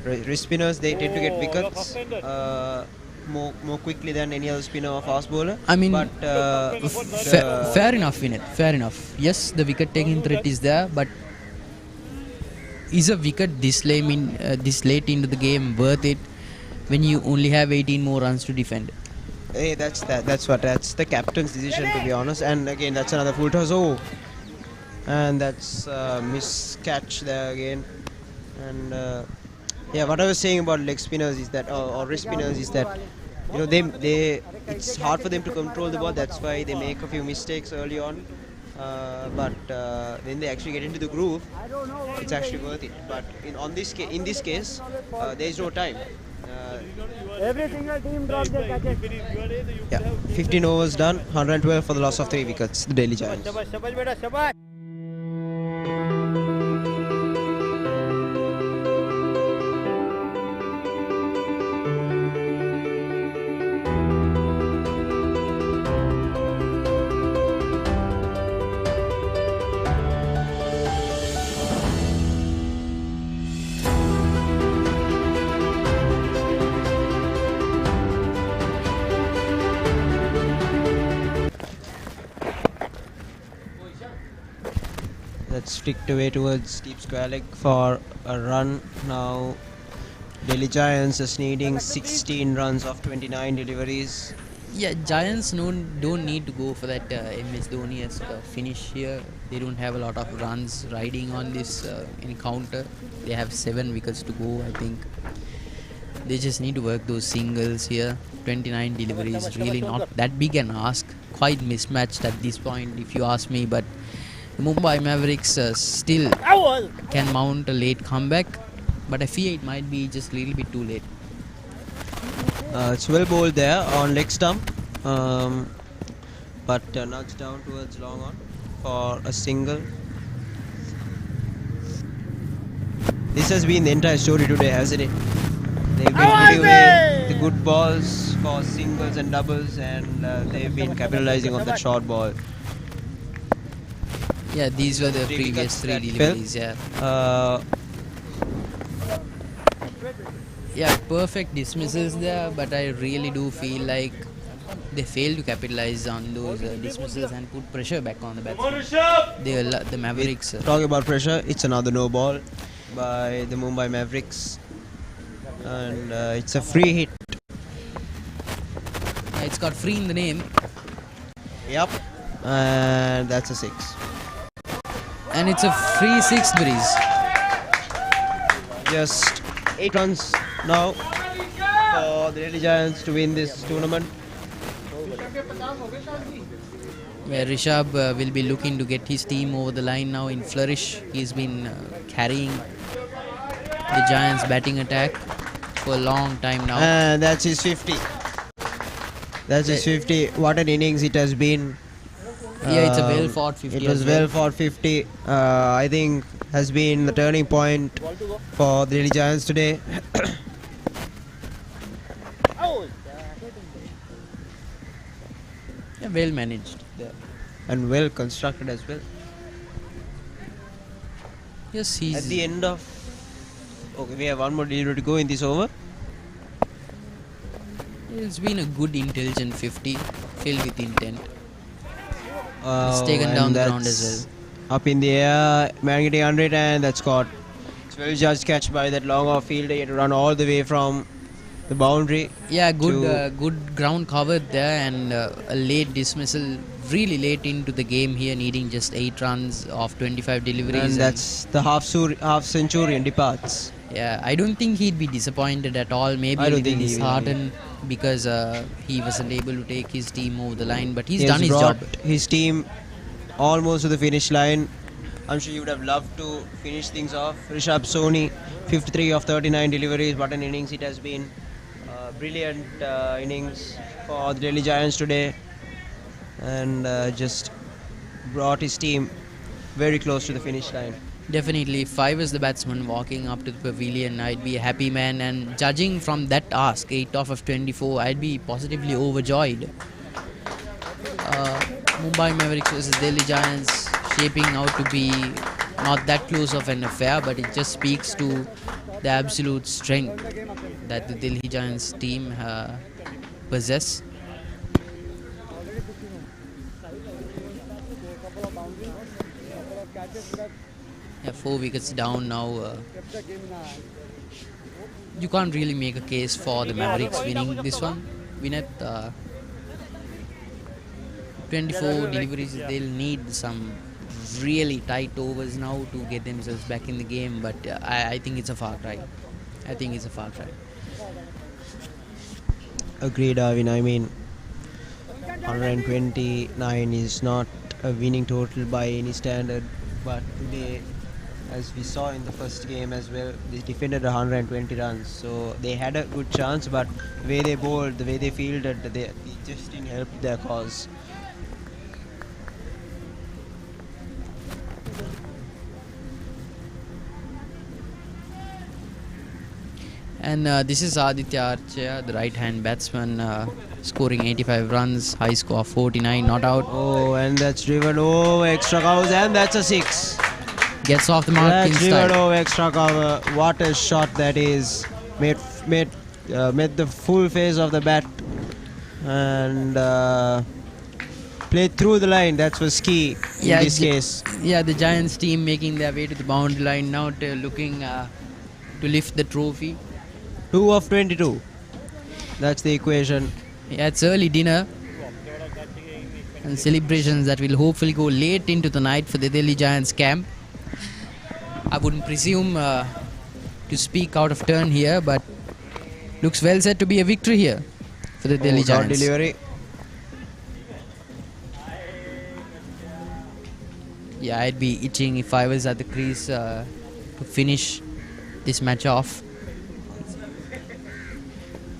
Speaker 7: wrist spinners, they tend to get wickets more quickly than any other spinner or fast bowler.
Speaker 1: I mean,
Speaker 7: but
Speaker 1: fair enough in it. Fair enough. Yes, the wicket taking threat is there, but is a wicket this late into the game worth it when you only have 18 more runs to defend?
Speaker 7: Hey, that's the captain's decision, to be honest. And again, that's another full toss. Oh, and that's miscatch there again. And what I was saying about leg spinners is that, or wrist spinners, is that they it's hard for them to control the ball. That's why they make a few mistakes early on. but when they actually get into the groove, it's actually worth it. But in this case, there is no time.
Speaker 11: Every single team dropped their catches.
Speaker 7: Yeah, 15 overs done, 112 for the loss of 3 wickets, the Delhi Giants.
Speaker 11: Shabash, shabash, beta, shabash.
Speaker 7: That's flicked away towards deep square leg for a run. Now Delhi Giants is needing 16 runs of 29 deliveries.
Speaker 1: Yeah, Giants don't need to go for that MS Dhoni-esque finish here. They don't have a lot of runs riding on this encounter. They have 7 wickets to go, I think. They just need to work those singles here. 29 deliveries, really not that big an ask. Quite mismatched at this point, if you ask me. But the Mumbai Mavericks still can mount a late comeback. But I fear it might be just a little bit too late.
Speaker 7: It's well bowled there on leg stump, but nudged down towards long on for a single. This has been the entire story today, hasn't it? They've been putting away the good balls for singles and doubles, and they've been capitalizing on that short ball.
Speaker 1: Yeah, these were the previous 3 deliveries, yeah. Yeah, perfect dismissals there, but I really do feel like they failed to capitalize on those dismissals and put pressure back on the batsmen. The Mavericks.
Speaker 7: Talking about pressure, it's another no ball by the Mumbai Mavericks, and it's a free hit.
Speaker 1: It's got free in the name.
Speaker 7: Yep, and that's a 6.
Speaker 1: And it's a free 6th breeze.
Speaker 7: Just 8 runs now for the Delhi Giants to win this tournament.
Speaker 1: Where Rishabh will be looking to get his team over the line now in flourish. He's been carrying the Giants batting attack for a long time now.
Speaker 7: And that's his 50. That's his 50. What an innings it has been.
Speaker 1: Yeah, it's a well fought 50.
Speaker 7: It was well fought 50. I think has been the turning point for the Delhi Giants today.
Speaker 1: Yeah, well managed.
Speaker 7: Yeah. And well constructed as well.
Speaker 1: Yes, he's...
Speaker 7: At the end of... Okay, we have one more delivery to go in this over.
Speaker 1: It's been a good intelligent 50, filled with intent. It's taken down the ground as well.
Speaker 7: Up in the air, man getting under it, and that's caught. It's well judged catch by that long off fielder. He had to run all the way from the boundary.
Speaker 1: Yeah, good ground covered there, and a late dismissal, really late into the game here, needing just 8 runs of 25 deliveries.
Speaker 7: And that's the half centurion departs.
Speaker 1: Yeah, I don't think he'd be disappointed at all. Maybe a little disheartened because he wasn't able to take his team over the line, but he's done his job.
Speaker 7: His team almost to the finish line. I'm sure you would have loved to finish things off. Rishabh Soni, 53 of 39 deliveries. What an innings it has been. Brilliant innings for the Delhi Giants today, and just brought his team very close to the finish line.
Speaker 1: Definitely, if I was the batsman walking up to the pavilion, I'd be a happy man, and judging from that ask, 8 off of 24, I'd be positively overjoyed. Mumbai Mavericks versus Delhi Giants shaping out to be not that close of an affair, but it just speaks to the absolute strength that the Delhi Giants team possess. Yeah, 4 wickets down now. You can't really make a case for the Mavericks winning this one. Vinay, 24 deliveries, they'll need some really tight overs now to get themselves back in the game, but I think it's a far cry.
Speaker 7: Agreed, Arvin. I mean, 129 is not a winning total by any standard, but today, as we saw in the first game as well, they defended 120 runs, so they had a good chance, but the way they bowled, the way they fielded, it just didn't help their cause.
Speaker 1: And this is Aditya Archia, the right-hand batsman, scoring 85 runs, high score 49, not out.
Speaker 7: Oh, and that's driven over extra covers, and that's a 6.
Speaker 1: Gets off the mark in
Speaker 7: That's driven
Speaker 1: style.
Speaker 7: over extra cover. What a shot that is! Made the full face of the bat and played through the line. That was key in this case.
Speaker 1: Yeah, the Giants team making their way to the boundary line now, looking to lift the trophy.
Speaker 7: 2 of 22. That's the equation.
Speaker 1: Yeah, it's early dinner and celebrations that will hopefully go late into the night for the Delhi Giants camp. I wouldn't presume to speak out of turn here, but looks well set to be a victory here for the Delhi
Speaker 7: Short
Speaker 1: Giants.
Speaker 7: delivery.
Speaker 1: Yeah, I'd be itching if I was at the crease to finish this match off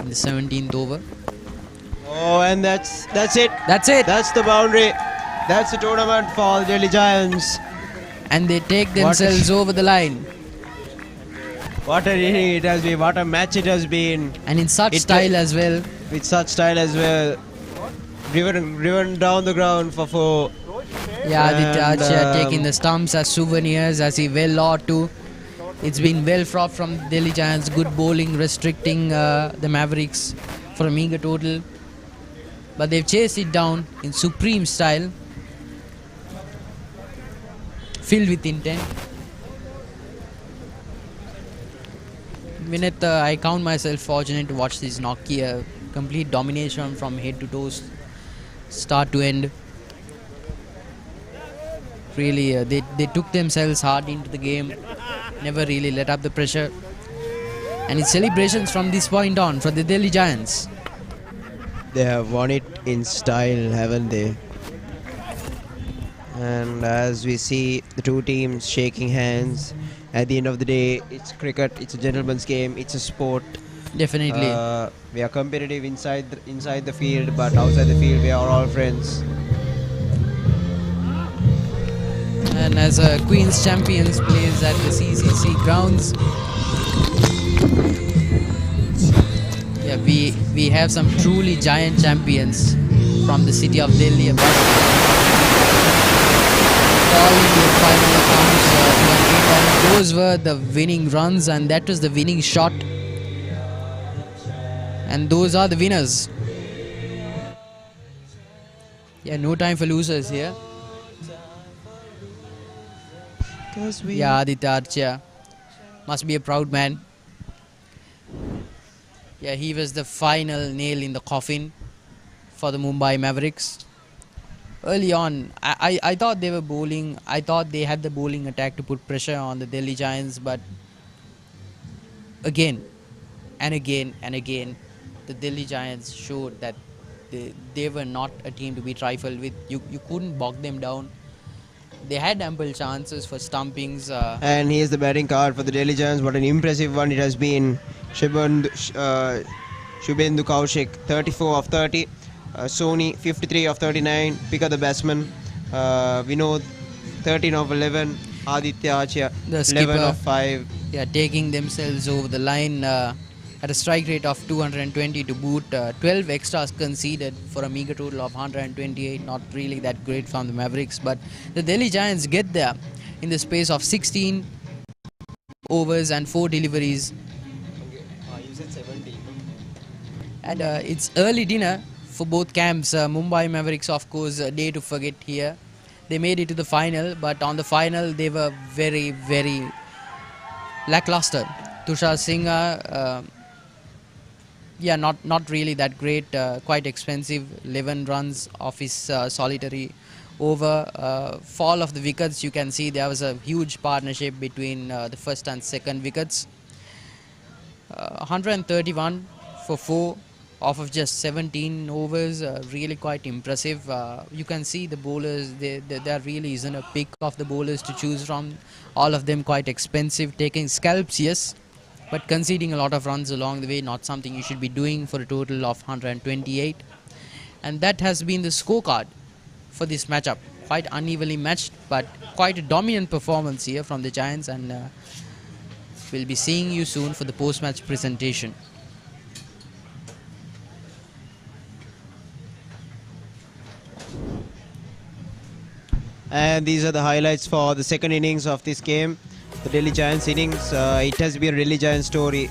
Speaker 1: in the 17th over.
Speaker 7: Oh, and that's it.
Speaker 1: That's it.
Speaker 7: That's the boundary. That's the tournament for the Delhi Giants.
Speaker 1: And they take themselves over the line.
Speaker 7: What a inning it has been. What a match it has been.
Speaker 1: And in such style as well.
Speaker 7: With such style as well. Driven down the ground for 4.
Speaker 1: Yeah, Aditya Archia taking the stumps as souvenirs as he well ought to. It's been well fraught from Delhi Giants. Good bowling restricting the Mavericks for a meager total. But they've chased it down in supreme style. Filled with intent. Vinith, I count myself fortunate to watch this Nokia. Complete domination from head to toes, start to end. Really, they took themselves hard into the game. Never really let up the pressure. And it's celebrations from this point on for the Delhi Giants.
Speaker 7: They have won it in style, haven't they? And as we see the two teams shaking hands, at the end of the day, it's cricket, it's a gentleman's game, it's a sport.
Speaker 1: Definitely.
Speaker 7: We are competitive inside the field, but outside the field we are all friends.
Speaker 1: And as Queen's Champions plays at the CCC grounds, yeah, we have some truly giant champions from the city of Delhi. Those were the winning runs, and that was the winning shot. And those are the winners. Yeah, no time for losers here. Yeah, Aditya Archia must be a proud man. Yeah, he was the final nail in the coffin for the Mumbai Mavericks. Early on, I thought they were bowling. I thought they had the bowling attack to put pressure on the Delhi Giants, but again and again and again, the Delhi Giants showed that they were not a team to be trifled with. You couldn't bog them down. They had ample chances for stumpings.
Speaker 7: And here's the batting card for the Delhi Giants. What an impressive one it has been. Shubhendu Kaushik, 34 of 30. Sony, 53 of 39. Pick up the batsman. Vinod, 13 of 11. Aditya Archia,
Speaker 1: The skipper,
Speaker 7: 11 of 5.
Speaker 1: Yeah, taking themselves over the line at a strike rate of 220 to boot. 12 extras conceded for a meager total of 128. Not really that great from the Mavericks, but the Delhi Giants get there in the space of 16 overs and 4 deliveries.
Speaker 7: You said 17.
Speaker 1: And it's early dinner for both camps. Mumbai Mavericks, of course, a day to forget here. They made it to the final, but on the final they were very, very lackluster. Tushar Singha, not really that great, quite expensive. 11 runs off his solitary over. Fall of the wickets, you can see there was a huge partnership between the first and second wickets. 131 for 4. off of just 17 overs. Really quite impressive. You can see the bowlers, there really isn't a pick of the bowlers to choose from. All of them quite expensive, taking scalps, yes, but conceding a lot of runs along the way, not something you should be doing, for a total of 128. And that has been the scorecard for this matchup. Quite unevenly matched, but quite a dominant performance here from the Giants, and we'll be seeing you soon for the post-match presentation.
Speaker 7: And these are the highlights for the second innings of this game. The Delhi Giants innings. It has been a Delhi Giants story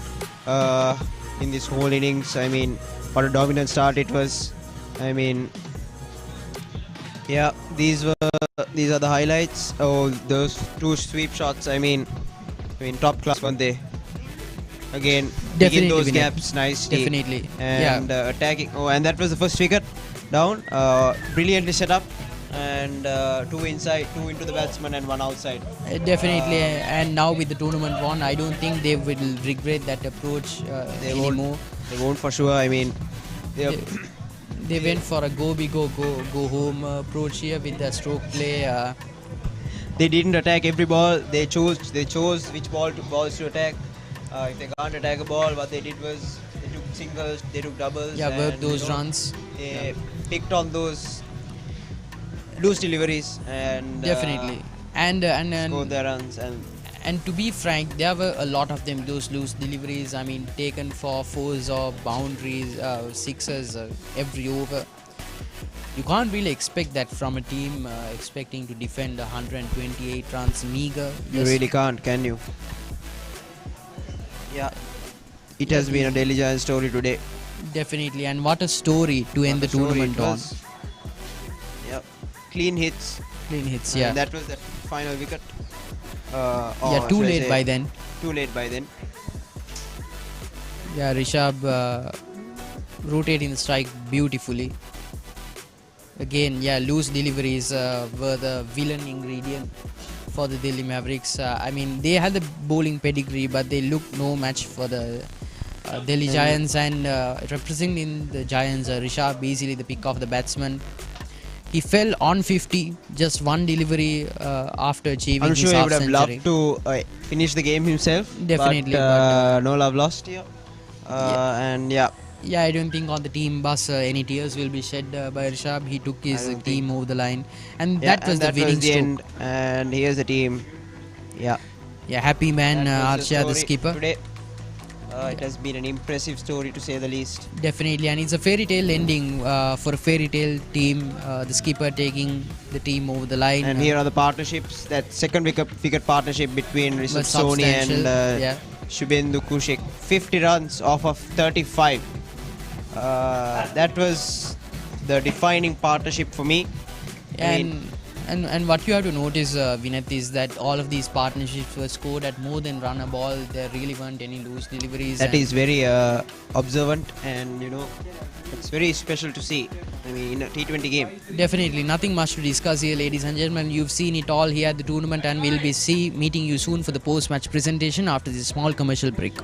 Speaker 7: in this whole innings. I mean, what a dominant start it was. I mean, yeah, these are the highlights. Oh, those two sweep shots. I mean, top class, weren't they? Again, digging those gaps nicely.
Speaker 1: Definitely.
Speaker 7: And attacking. Oh, and that was the first wicket down. Brilliantly set up. And two inside, two into the batsman, and one outside.
Speaker 1: Definitely. And now with the tournament won, I don't think they will regret that approach anymore.
Speaker 7: They won't for sure. I mean,
Speaker 1: they went for a go big go home approach here with the stroke play.
Speaker 7: They didn't attack every ball. They chose which balls to attack. If they can't attack a ball, what they did was they took singles, they took doubles.
Speaker 1: Yeah, worked those runs.
Speaker 7: They picked on those loose deliveries and
Speaker 1: definitely and
Speaker 7: scored their runs.
Speaker 1: And to be frank, there were a lot of them, those loose deliveries. I mean, taken for fours or boundaries, sixes every over. You can't really expect that from a team expecting to defend 128 runs meager.
Speaker 7: You really can't, can you? Yeah, it has been a Delhi Giants story today.
Speaker 1: Definitely, and what a story to end the tournament on.
Speaker 7: Yeah, clean hits.
Speaker 1: Yeah.
Speaker 7: And that was the final wicket.
Speaker 1: Too late by then.
Speaker 7: Too late by then.
Speaker 1: Yeah, Rishabh rotating the strike beautifully. Again, yeah, loose deliveries were the villain ingredient for the Delhi Mavericks. I mean, they had the bowling pedigree, but they looked no match for the Delhi Giants. And representing the Giants, Rishabh easily the pick of the batsman. He fell on 50, just one delivery after achieving his half century.
Speaker 7: I'm sure he would have loved to finish the game himself.
Speaker 1: Definitely,
Speaker 7: but no love lost here. And yeah.
Speaker 1: Yeah, I don't think on the team bus any tears will be shed by Rishabh. He took his team over the line, and that was the winning stroke.
Speaker 7: End, and here's the team. Yeah.
Speaker 1: Yeah, happy man, Arshia, the skipper.
Speaker 7: Today, it has been an impressive story to say the least.
Speaker 1: Definitely, and it's a fairy tale ending for a fairy tale team. The skipper taking the team over the line.
Speaker 7: And here are the partnerships. That second wicket partnership between Rishabh Soni and Shubhendu Kushik. 50 runs off of 35. That was the defining partnership for me.
Speaker 1: And what you have to notice, Vinith, is that all of these partnerships were scored at more than run a ball. There really weren't any loose deliveries.
Speaker 7: That is very observant, and it's very special to see. I mean, in a T20 game.
Speaker 1: Definitely, nothing much to discuss here, ladies and gentlemen. You've seen it all here at the tournament, and we'll be meeting you soon for the post-match presentation after this small commercial break.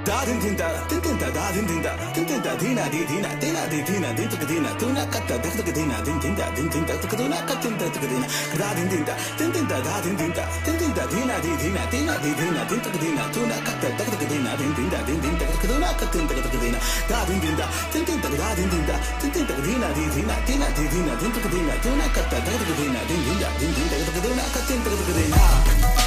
Speaker 16: Dadin tinta, tinta, dadin tinta, tinta, dina, dina, dina, dina, dinta, dina, tuna katta, dina, dinta, dinta, tuna katta, dina, dadin tinta, tinta, dadin tinta, tinta, dina, dina, dina, dina, dinta, dina, tuna katta, dina, dinta, dinta, tuna katta, dina, dadin tinta, tinta, dadin tinta, tinta, dina, dina, dina, dina, dinta, dina, tuna katta, dina, dinta, dinta, tuna katta, dina.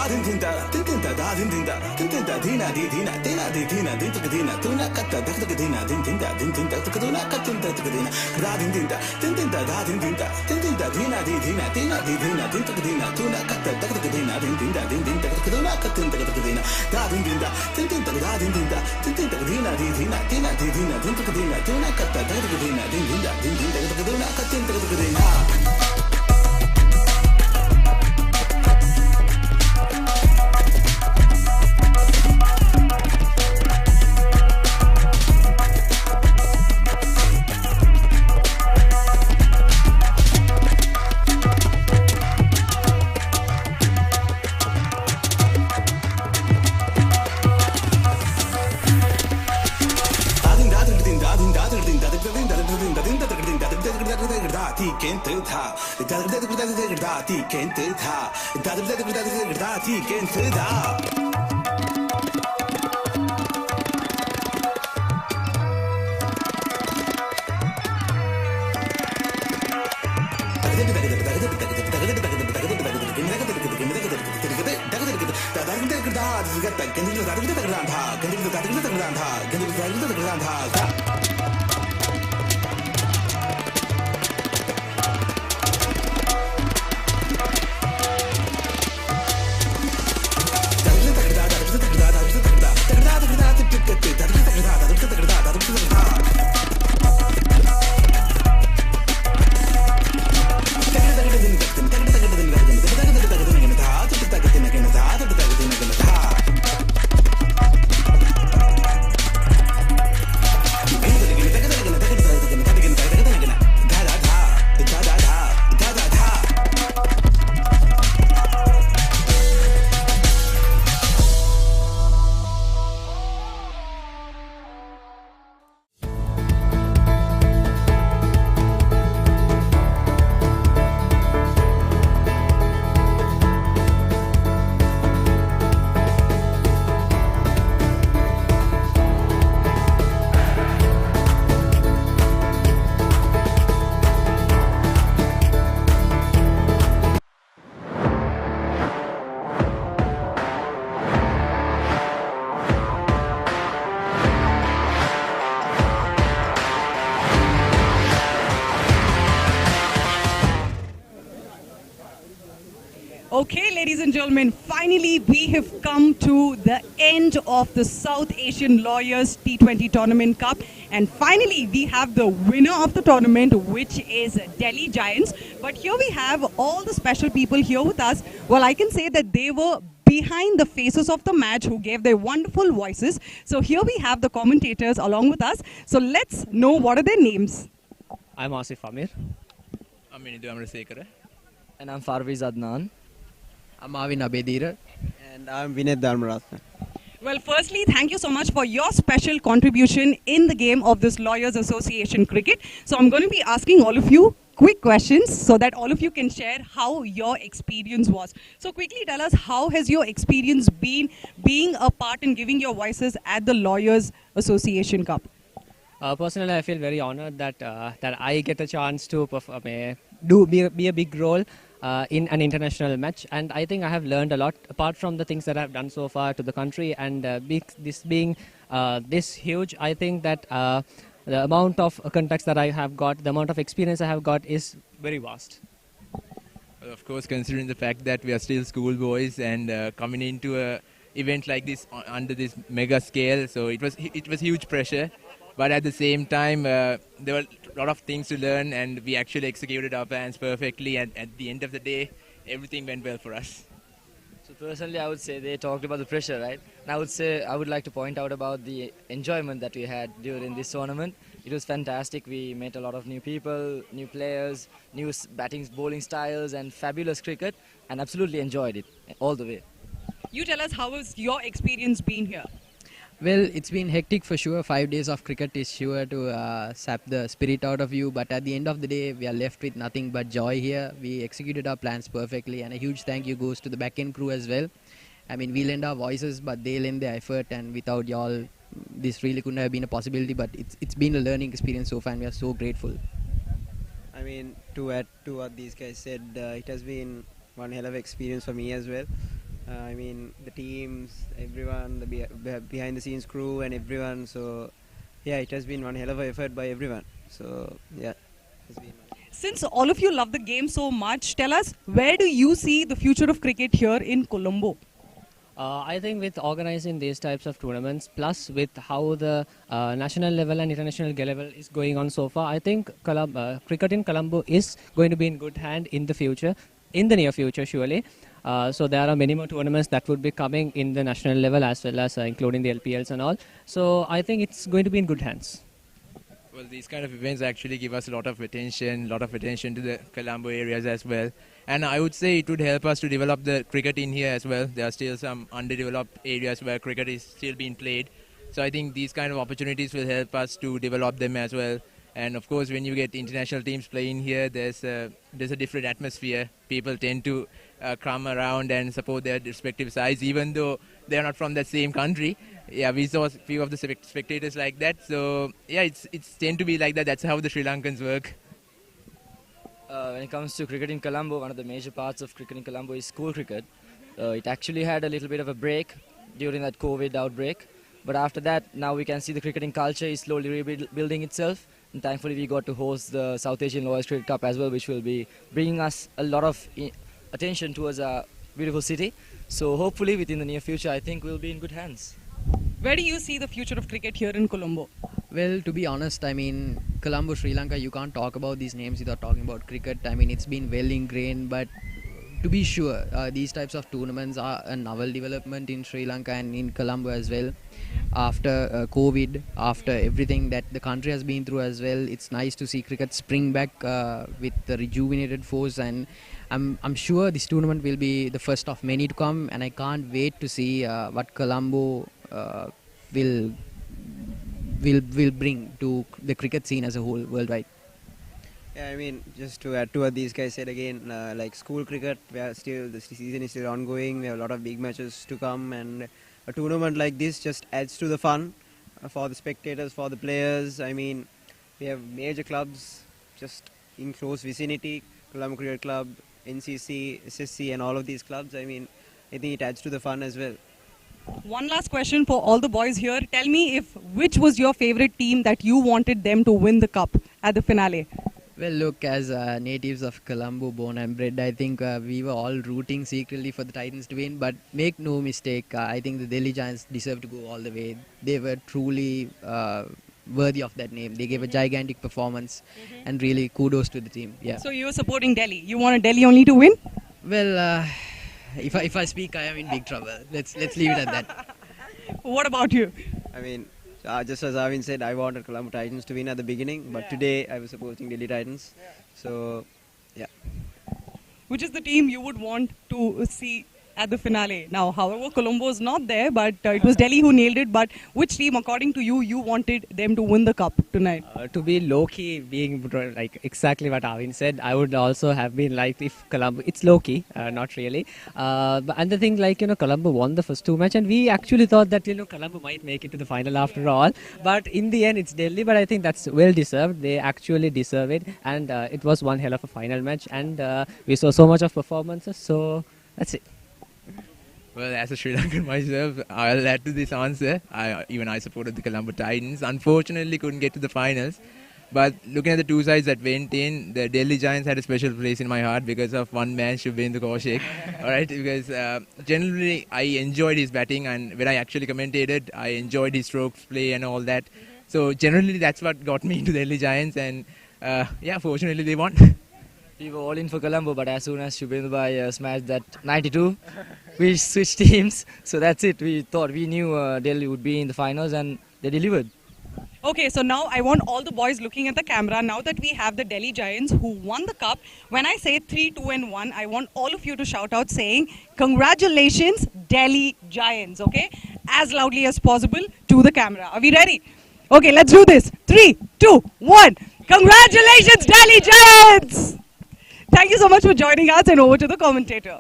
Speaker 16: din tinta da din tinta dina di dina dina di dina din takadina tuna katta takadina din tinta takaduna katinta takadina da din tinta da din tinta dina di dina dina di dina din takadina tuna katta takadina din tinta takaduna katinta takadina da din tinta da din tinta takadina di dina dina di dina din takadina tuna katta takadina din takaduna katinta takadina.
Speaker 8: Okay, ladies and gentlemen, finally we have come to the end of the South Asian Lawyers T20 Tournament Cup, and finally we have the winner of the tournament, which is Delhi Giants. But here we have all the special people here with us. Well, I can say that they were behind the faces of the match who gave their wonderful voices. So here we have the commentators along with us. So let's know what are their names.
Speaker 2: I'm Asif Amir.
Speaker 17: I'm Inidu Amrasekara.
Speaker 18: And I'm Farviz Adnan.
Speaker 1: I'm Avin Abedira.
Speaker 7: And I'm Vinay Dharmaratna.
Speaker 8: Well, firstly, thank you so much for your special contribution in the game of this Lawyers Association cricket. So I'm going to be asking all of you quick questions so that all of you can share how your experience was. So quickly tell us, how has your experience been being a part in giving your voices at the Lawyers Association Cup?
Speaker 2: Personally, I feel very honored that that I get a chance to perform, be a big role in an international match, and I think I have learned a lot apart from the things that I've done so far to the country, and this being this huge, I think that the amount of contacts that I have got, the amount of experience I have got is very vast.
Speaker 17: Well, of course, considering the fact that we are still schoolboys and coming into a event like this under this mega scale, so it was huge pressure. But at the same time, there were a lot of things to learn, and we actually executed our plans perfectly. And at the end of the day, everything went well for us.
Speaker 18: So personally, I would say they talked about the pressure, right? And I would say I would like to point out about the enjoyment that we had during this tournament. It was fantastic. We met a lot of new people, new players, new batting, bowling styles, and fabulous cricket, and absolutely enjoyed it all the way.
Speaker 8: You tell us, how has your experience been here?
Speaker 1: Well, it's been hectic for sure. 5 days of cricket is sure to sap the spirit out of you. But at the end of the day, we are left with nothing but joy here. We executed our plans perfectly. And a huge thank you goes to the back-end crew as well. I mean, we lend our voices, but they lend their effort. And without y'all, this really couldn't have been a possibility. But it's been a learning experience so far, and we are so grateful.
Speaker 7: I mean, to add to what these guys said, it has been one hell of experience for me as well. I mean, the teams, everyone, the behind the scenes crew and everyone. So, yeah, it has been one hell of an effort by everyone. So, yeah, it's been.
Speaker 8: Since all of you love the game so much, tell us, where do you see the future of cricket here in Colombo?
Speaker 2: I think with organizing these types of tournaments, plus with how the national level and international level is going on so far, I think cricket in Colombo is going to be in good hand in the future, in the near future surely. So there are many more tournaments that would be coming in the national level as well as including the LPLs and all. So I think it's going to be in good hands.
Speaker 17: Well, these kind of events actually give us a lot of attention to the Colombo areas as well. And I would say it would help us to develop the cricket in here as well. There are still some underdeveloped areas where cricket is still being played. So I think these kind of opportunities will help us to develop them as well. And of course, when you get international teams playing here, there's a different atmosphere. People tend to come around and support their respective sides, even though they're not from the same country. Yeah, we saw a few of the spectators like that. So yeah, it's tend to be like that. That's how the Sri Lankans work.
Speaker 18: When it comes to cricket in Colombo, one of the major parts of cricket in Colombo is school cricket. It actually had a little bit of a break during that COVID outbreak. But after that, now we can see the cricketing culture is slowly rebuilding itself. And thankfully, we got to host the South Asian Lawyers Cricket Cup as well, which will be bringing us a lot of attention towards our beautiful city. So hopefully, within the near future, I think we'll be in good hands.
Speaker 8: Where do you see the future of cricket here in Colombo?
Speaker 1: Well, to be honest, I mean, Colombo, Sri Lanka, you can't talk about these names without talking about cricket. I mean, it's been well ingrained, but to be sure, these types of tournaments are a novel development in Sri Lanka and in Colombo as well. After COVID, after everything that the country has been through as well, it's nice to see cricket spring back with the rejuvenated force, and I'm sure this tournament will be the first of many to come, and I can't wait to see what Colombo will bring to the cricket scene as a whole worldwide.
Speaker 7: Yeah, I mean, just to add to what these guys said again, like school cricket, the season is still ongoing. We have a lot of big matches to come, and a tournament like this just adds to the fun for the spectators, for the players. I mean, we have major clubs just in close vicinity, Colombo Cricket Club, NCC, SSC, and all of these clubs. I mean, I think it adds to the fun as well.
Speaker 8: One last question for all the boys here. Tell me which was your favorite team that you wanted them to win the cup at the finale?
Speaker 1: Well, look, as natives of Colombo, born and bred, I think we were all rooting secretly for the Titans to win. But make no mistake, I think the Delhi Giants deserve to go all the way. They were truly worthy of that name. They gave a gigantic performance, and really kudos to the team. Yeah.
Speaker 8: So you were supporting Delhi. You wanted Delhi only to win?
Speaker 1: Well, if I speak, I am in big trouble. Let's leave it at that.
Speaker 8: What about you?
Speaker 7: I mean, just as Arvind said, I wanted Colombo Titans to win at the beginning, but today I was supporting Delhi Titans. So, yeah.
Speaker 8: Which is the team you would want to see at the finale? Now, however, Colombo is not there, but it was Delhi who nailed it. But which team, according to you, you wanted them to win the cup tonight?
Speaker 2: To be low-key, being like exactly what Arvind said, I would also have been like if Colombo, it's low-key, not really. And the thing like, Colombo won the first two matches, and we actually thought that, Colombo might make it to the final after all. But in the end, it's Delhi, but I think that's well-deserved. They actually deserve it. And it was one hell of a final match. And we saw so much of performances. So that's it.
Speaker 17: Well, as a Sri Lankan myself, I'll add to this answer. Even I supported the Colombo Titans. Unfortunately, couldn't get to the finals. But looking at the two sides that went in, the Delhi Giants had a special place in my heart because of one man, Shubhendra Kaushik. All right, because generally I enjoyed his batting, and when I actually commentated, I enjoyed his strokes play and all that. So generally, that's what got me into the Delhi Giants, and yeah, fortunately they won.
Speaker 18: We were all in for Colombo, but as soon as Shubhendra smashed that 92, we switched teams. So that's it. We knew Delhi would be in the finals, and they delivered.
Speaker 8: Okay, so now I want all the boys looking at the camera. Now that we have the Delhi Giants who won the cup, when I say 3, 2 and 1, I want all of you to shout out saying, congratulations, Delhi Giants, okay? As loudly as possible to the camera. Are we ready? Okay, let's do this. 3, 2, 1. Congratulations, Delhi Giants! Thank you so much for joining us, and over to the commentator.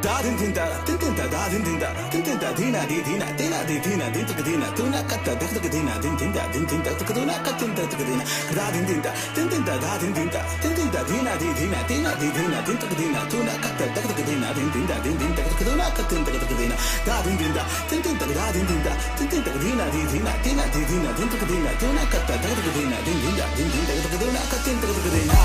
Speaker 16: da din din da din din da da din din da din din da dina di dina dina di dina din tuk dina tuna katta dak tuk dina din din da tuk tuna katin da tuk dina da din din da da din din da dina di dina dina di dina din tuk dina tuna katta dak tuk dina din da tuk tuna katin da tuk dina da din din da da din din da dina di dina dina di dina din tuk dina tuna katta dak tuk dina din da tuk tuna katin da tuk dina.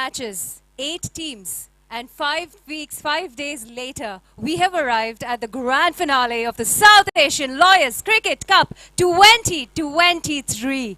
Speaker 4: Matches, 8 teams, and 5 weeks, 5 days later, we have arrived at the grand finale of the South Asian Lawyers Cricket Cup 2023.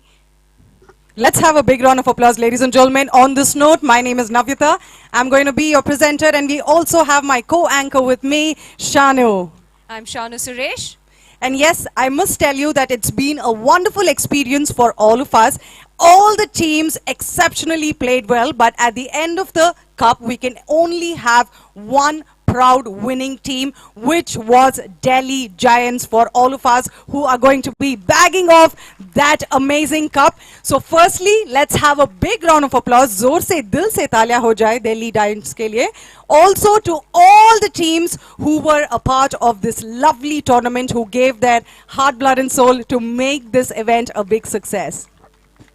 Speaker 8: Let's have a big round of applause, ladies and gentlemen. On this note, my name is Navyata. I'm going to be your presenter, and we also have my co-anchor with me, Shanu.
Speaker 4: I'm Shanu Suresh.
Speaker 8: And yes, I must tell you that it's been a wonderful experience for all of us. All the teams exceptionally played well, but at the end of the cup, we can only have one proud winning team, which was Delhi Giants, for all of us who are going to be bagging off that amazing cup. So firstly, let's have a big round of applause. Zor se dil se talia ho jaye Delhi Giants ke liye. Also to all the teams who were a part of this lovely tournament, who gave their heart, blood and soul to make this event a big success.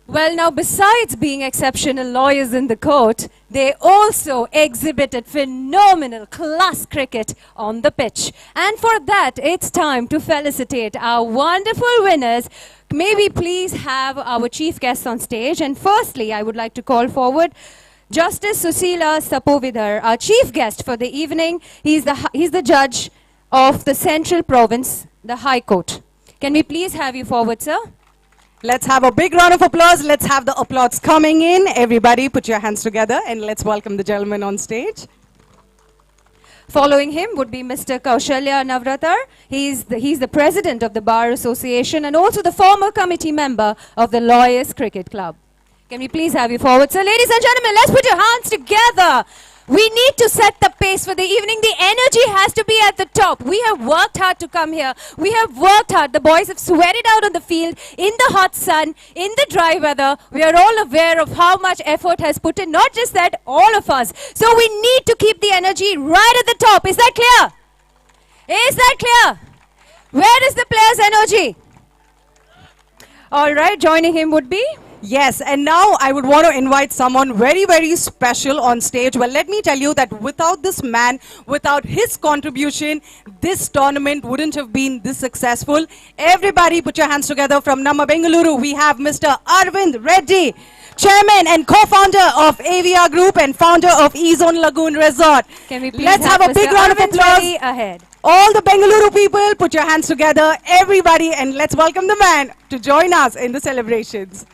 Speaker 4: Well, now, besides being exceptional lawyers in the court, they also exhibited phenomenal class cricket on the pitch. And for that, it's time to felicitate our wonderful winners, may we please have our chief guests on stage? And firstly, I would like to call forward Justice Susila Sapovidhar, our chief guest for the evening. He's the judge of the Central Province, the High Court. Can we please have you forward, sir?
Speaker 8: Let's have a big round of applause. Let's have the applause coming in. Everybody put your hands together and let's welcome the gentleman on stage.
Speaker 4: Following him would be Mr. Kaushalya Navratar. He's the president of the Bar Association and also the former committee member of the Lawyers Cricket Club. Can we please have you forward, sir? Ladies and gentlemen, let's put your hands together. We need to set the pace for the evening. The energy has to be at the top. We have worked hard to come here. We have worked hard. The boys have sweated out on the field, in the hot sun, in the dry weather. We are all aware of how much effort has put in. Not just that, all of us. So we need to keep the energy right at the top. Is that clear? Is that clear? Where is the players' energy? All right, joining him would be...
Speaker 8: Yes, and now I would want to invite someone very, very special on stage. Well, let me tell you that without this man, without his contribution, this tournament wouldn't have been this successful. Everybody put your hands together. From Namma Bengaluru, we have Mr. Arvind Reddy, chairman and co-founder of AVR Group and founder of E-Zone Lagoon Resort.
Speaker 4: Can we please
Speaker 8: Let's have a big round of applause.
Speaker 4: Ahead.
Speaker 8: All the Bengaluru people, put your hands together, everybody, and let's welcome the man to join us in the celebrations.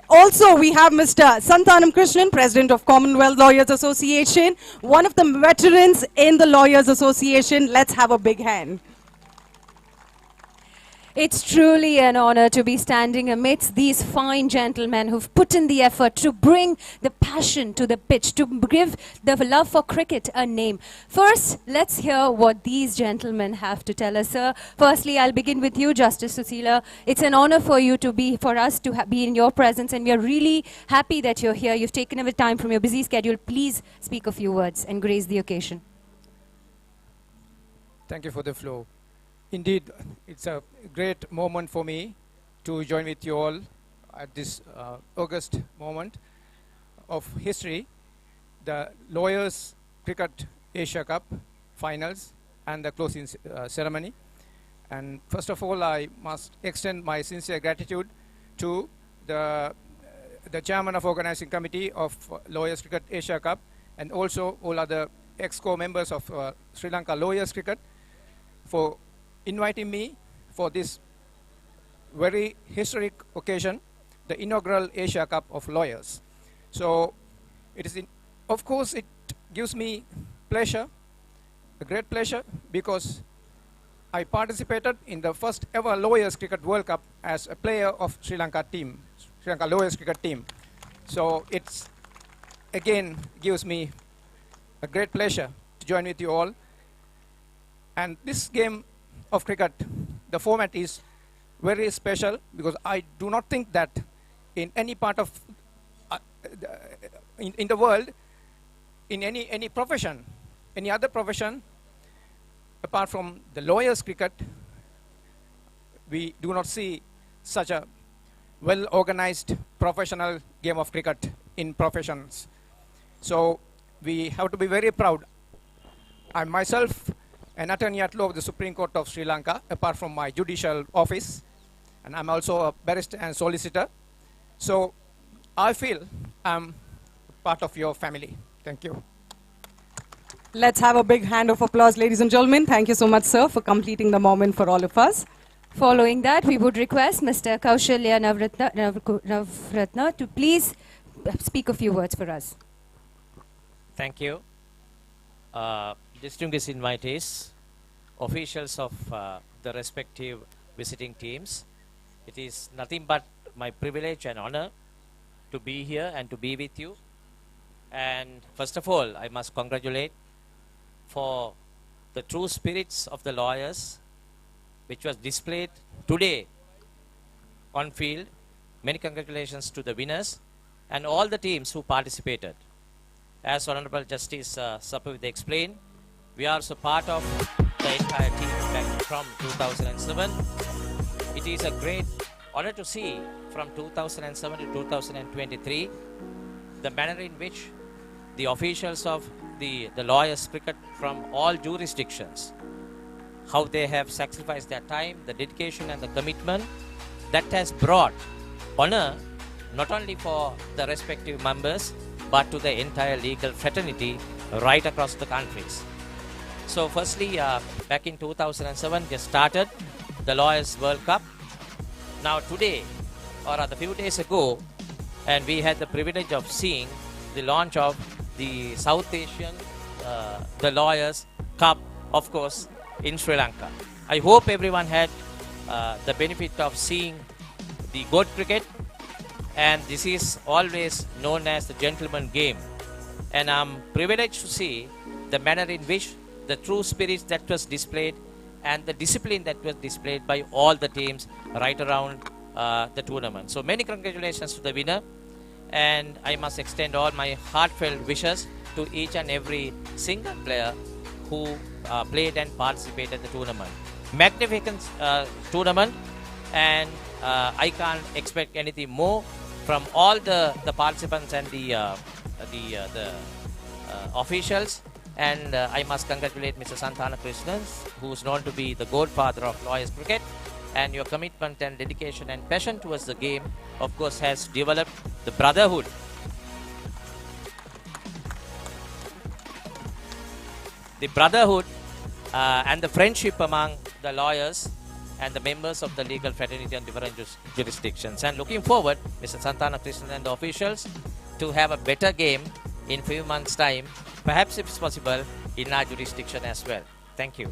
Speaker 8: Also, we have Mr. Santanam Krishnan, President of Commonwealth Lawyers Association, one of the veterans in the Lawyers Association. Let's have a big hand.
Speaker 4: It's truly an honor to be standing amidst these fine gentlemen who've put in the effort to bring the passion to the pitch, to give the love for cricket a name. First, let's hear what these gentlemen have to tell us, sir. Firstly, I'll begin with you, Justice Susila. It's an honor for us to be in your presence, and we are really happy that you're here. You've taken away time from your busy schedule. Please speak a few words and grace the occasion.
Speaker 19: Thank you for the floor. Indeed, it's a great moment for me to join with you all at this August moment of history, the Lawyers Cricket Asia Cup finals and the closing ceremony. And first of all, I must extend my sincere gratitude to the chairman of organizing committee of Lawyers Cricket Asia Cup and also all other ex-co members of Sri Lanka Lawyers Cricket for inviting me for this very historic occasion, the inaugural Asia Cup of Lawyers. So it is, of course, it gives me pleasure, a great pleasure, because I participated in the first ever Lawyers Cricket World Cup as a player of Sri Lanka Lawyers Cricket team. So it's again gives me a great pleasure to join with you all. And this game of cricket, the format is very special because I do not think that in any part of in the world, in any profession, any other profession, apart from the lawyers cricket, we do not see such a well-organized professional game of cricket in professions. So we have to be very proud. I myself an attorney at law of the Supreme Court of Sri Lanka, apart from my judicial office, and I'm also a barrister and solicitor. So I feel I'm part of your family. Thank you.
Speaker 8: Let's have a big hand of applause, ladies and gentlemen. Thank you so much, sir, for completing the moment for all of us.
Speaker 4: Following that, we would request Mr. Kaushalya Navratna to please speak a few words for us.
Speaker 10: Thank you. Distinguished invitees, officials of the respective visiting teams, it is nothing but my privilege and honor to be here and to be with you. And first of all, I must congratulate for the true spirits of the lawyers, which was displayed today on field. Many congratulations to the winners and all the teams who participated. As Honorable Justice Sapavith explained, we are also part of the entire team back from 2007. It is a great honor to see from 2007 to 2023 the manner in which the officials of the lawyers cricket from all jurisdictions how they have sacrificed their time, the dedication and the commitment that has brought honor not only for the respective members but to the entire legal fraternity right across the countries. So firstly, back in 2007 just started the Lawyers World Cup. Now today, or rather few days ago, and we had the privilege of seeing the launch of the South Asian, the Lawyers Cup, of course, in Sri Lanka. I hope everyone had the benefit of seeing the GOAT cricket, and this is always known as the gentleman game. And I'm privileged to see the manner in which the true spirit that was displayed and the discipline that was displayed by all the teams right around the tournament. So many congratulations to the winner, and I must extend all my heartfelt wishes to each and every single player who played and participated in the tournament. Magnificent tournament, and I can't expect anything more from all the participants and the officials. And I must congratulate Mr. Santana Krishnan, who is known to be the godfather of lawyers cricket, and your commitment and dedication and passion towards the game, of course, has developed the brotherhood. The brotherhood and the friendship among the lawyers and the members of the legal fraternity on different jurisdictions. And looking forward, Mr. Santana Krishnan and the officials, to have a better game in few months' time, perhaps if it's possible, in our jurisdiction as well. Thank you.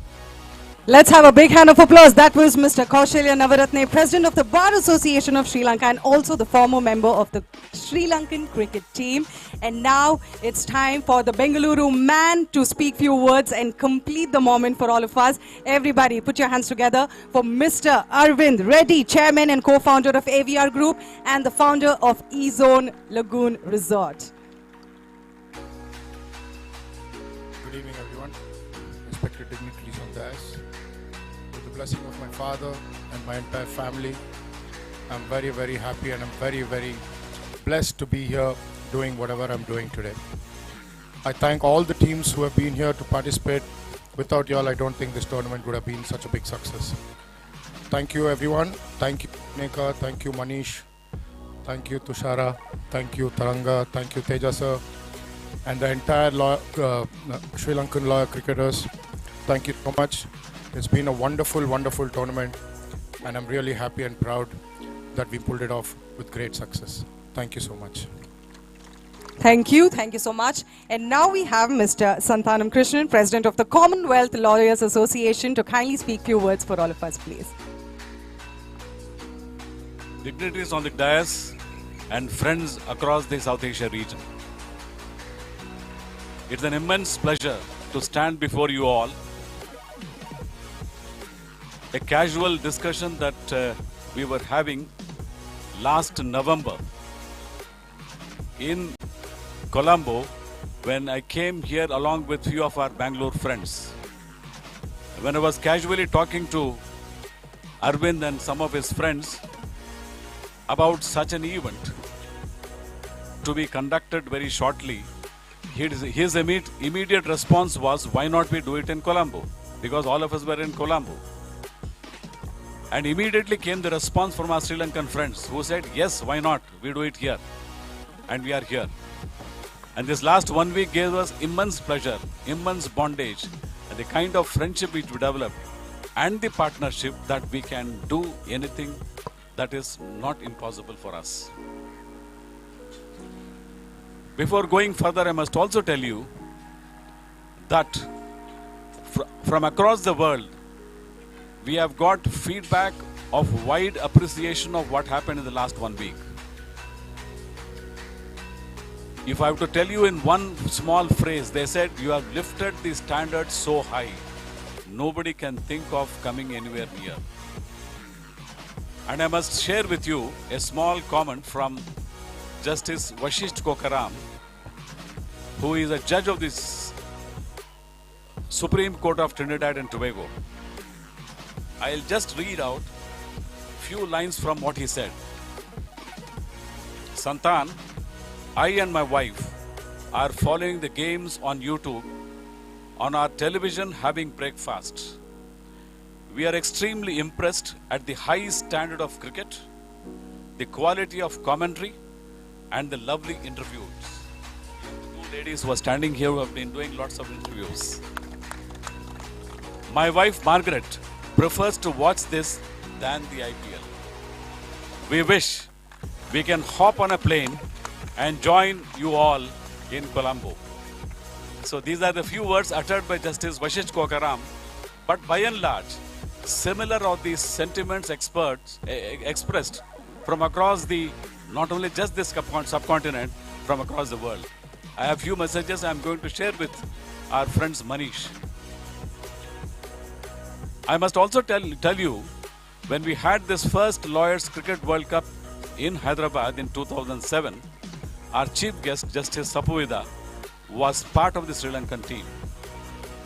Speaker 8: Let's have a big hand of applause. That was Mr. Kaushalya Navaratne, President of the Bar Association of Sri Lanka and also the former member of the Sri Lankan cricket team. And now it's time for the Bengaluru man to speak few words and complete the moment for all of us. Everybody put your hands together for Mr. Arvind Reddy, Chairman and co-founder of AVR Group and the founder of E-Zone Lagoon Resort.
Speaker 20: Good evening, everyone. Respected dignitaries on the dais. With the blessing of my father and my entire family, I'm very, very happy and I'm very, very blessed to be here doing whatever I'm doing today. I thank all the teams who have been here to participate. Without y'all, I don't think this tournament would have been such a big success. Thank you, everyone. Thank you, Nika. Thank you, Manish. Thank you, Tushara. Thank you, Taranga. Thank you, Teja sir. And the entire Sri Lankan lawyer cricketers. Thank you so much. It's been a wonderful, wonderful tournament, and I'm really happy and proud that we pulled it off with great success. Thank you so much.
Speaker 8: Thank you so much. And now we have Mr. Santanam Krishnan, President of the Commonwealth Lawyers Association, to kindly speak few words for all of us, please.
Speaker 21: Dignitaries on the dais and friends across the South Asia region. It's an immense pleasure to stand before you all. A casual discussion that we were having last November in Colombo when I came here along with few of our Bangalore friends. When I was casually talking to Arvind and some of his friends about such an event to be conducted very shortly, his immediate response was, why not we do it in Colombo? Because all of us were in Colombo. And immediately came the response from our Sri Lankan friends who said, yes, why not? We do it here. And we are here. And this last 1 week gave us immense pleasure, immense bondage, and the kind of friendship which we developed, and the partnership that we can do anything that is not impossible for us. Before going further, I must also tell you that from across the world, we have got feedback of wide appreciation of what happened in the last 1 week. If I have to tell you in one small phrase, they said, you have lifted the standards so high, nobody can think of coming anywhere near. And I must share with you a small comment from Justice Vashisht Kokaram, who is a judge of this Supreme Court of Trinidad and Tobago. I'll just read out few lines from what he said. Santan, I and my wife are following the games on YouTube, on our television having breakfast. We are extremely impressed at the high standard of cricket, the quality of commentary, and the lovely interviews. The two ladies who are standing here who have been doing lots of interviews. My wife Margaret prefers to watch this than the IPL. We wish we can hop on a plane and join you all in Colombo. So these are the few words uttered by Justice Vashish Kokaram, but by and large, similar are these sentiments expressed from across the, not only just this subcontinent, from across the world. I have few messages I am going to share with our friends Manish. I must also tell you, when we had this first Lawyers Cricket World Cup in Hyderabad in 2007, our chief guest, Justice Sapuvida, was part of the Sri Lankan team.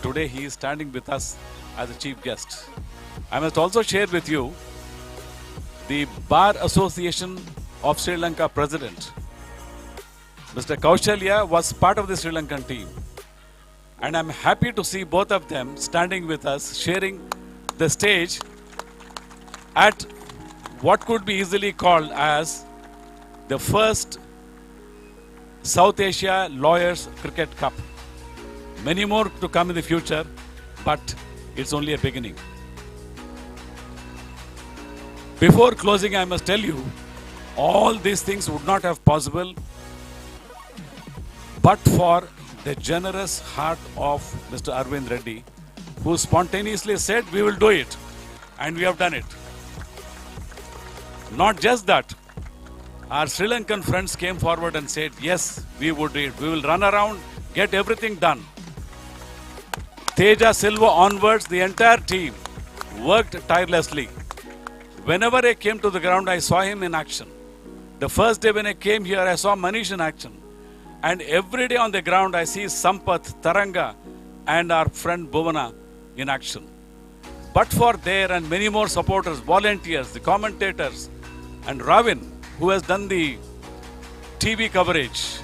Speaker 21: Today he is standing with us as a chief guest. I must also share with you the Bar Association of Sri Lanka President, Mr. Kaushalya, was part of the Sri Lankan team. And I'm happy to see both of them standing with us, sharing the stage at what could be easily called as the first South Asia Lawyers Cricket Cup. Many more to come in the future, but it's only a beginning. Before closing, I must tell you, all these things would not have possible but for the generous heart of Mr. Arvind Reddy, who spontaneously said, we will do it. And we have done it. Not just that, our Sri Lankan friends came forward and said, yes, we would do it. We will run around, get everything done. Teja Silva onwards, the entire team worked tirelessly. Whenever I came to the ground, I saw him in action. The first day when I came here, I saw Manish in action. And every day on the ground, I see Sampath, Taranga, and our friend Bhuvana in action. But for there and many more supporters, volunteers, the commentators, and Ravin, who has done the TV coverage,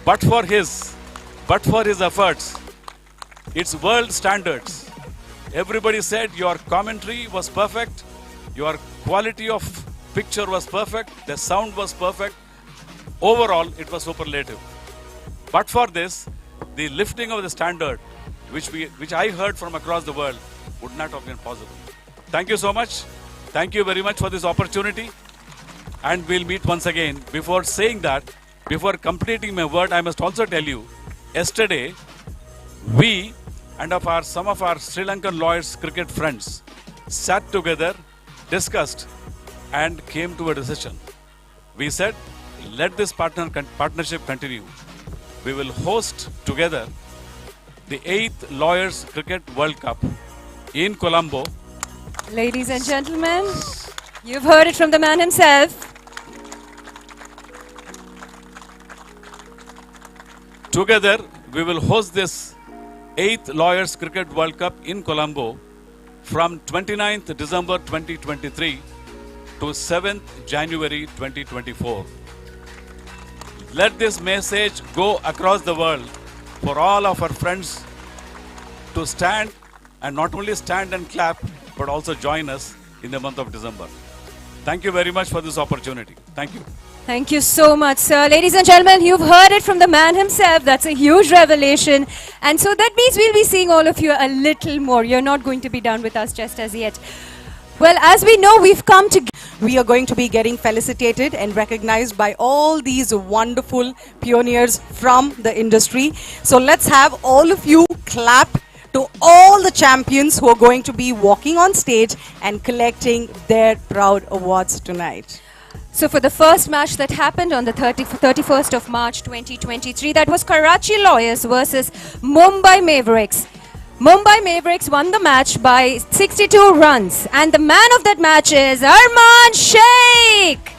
Speaker 21: but for his efforts, it's world standards. Everybody said your commentary was perfect, your quality of picture was perfect, the sound was perfect. Overall, it was superlative. But for this, the lifting of the standard, which I heard from across the world, would not have been possible. Thank you so much. Thank you very much for this opportunity. And we'll meet once again. Before saying that, before completing my word, I must also tell you, yesterday, we and some of our Sri Lankan lawyers cricket friends sat together, discussed, and came to a decision. We said, let this partnership continue. We will host together the 8th Lawyers Cricket World Cup in Colombo.
Speaker 4: Ladies and gentlemen, you've heard it from the man himself.
Speaker 21: Together, we will host this 8th Lawyers Cricket World Cup in Colombo from 29th December 2023 to 7th January 2024. Let this message go across the world for all of our friends to stand, and not only stand and clap, but also join us in the month of December. Thank you very much for this opportunity. Thank you.
Speaker 4: Thank you so much, sir. Ladies and gentlemen, you've heard it from the man himself. That's a huge revelation. And so that means we'll be seeing all of you a little more. You're not going to be done with us just as yet. Well, as we know, we've come to...
Speaker 8: We are going to be getting felicitated and recognized by all these wonderful pioneers from the industry. So let's have all of you clap to all the champions who are going to be walking on stage and collecting their proud awards tonight.
Speaker 4: So for the first match that happened on the 31st of March 2023, that was Karachi Lawyers versus Mumbai Mavericks. Mumbai Mavericks won the match by 62 runs, and the man of that match is Arman Sheikh.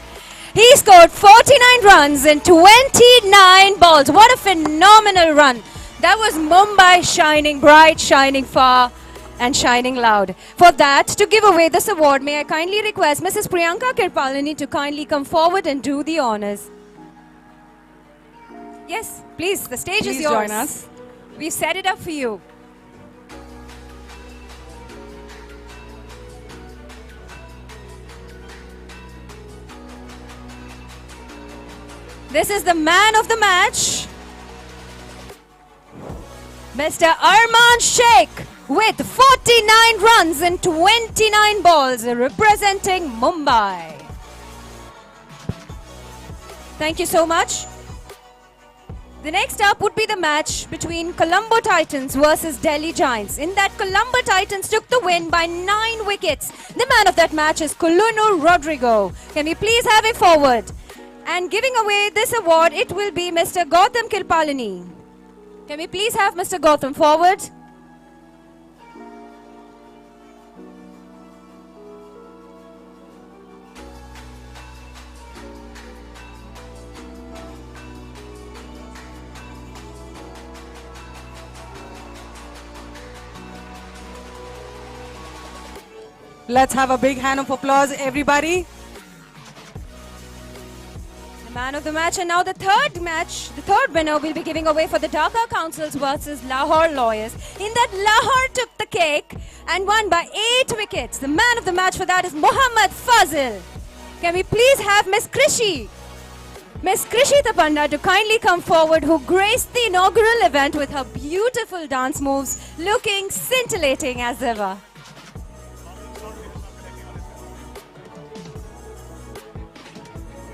Speaker 4: He scored 49 runs in 29 balls. What a phenomenal run. That was Mumbai shining bright, shining far, and shining loud. For that, to give away this award, may I kindly request Mrs. Priyanka Kirpalani to kindly come forward and do the honors. Yes, please, the stage is yours.
Speaker 8: Join us.
Speaker 4: We've set it up for you. This is the man of the match, Mr. Arman Sheikh, with 49 runs in 29 balls, representing Mumbai. Thank you so much. The next up would be the match between Colombo Titans versus Delhi Giants. In that, Colombo Titans took the win by 9 wickets. The man of that match is Colonel Rodrigo. Can we please have him forward? And giving away this award, it will be Mr. Gautam Kirpalani. Can we please have Mr. Gautam forward?
Speaker 8: Let's have a big hand of applause, everybody.
Speaker 4: The man of the match, and now the third match, the third winner will be giving away for the Dhaka Councils versus Lahore Lawyers. In that, Lahore took the cake and won by 8 wickets. The man of the match for that is Mohammad Fazil. Can we please have Miss Krishi Tapanda to kindly come forward, who graced the inaugural event with her beautiful dance moves, looking scintillating as ever.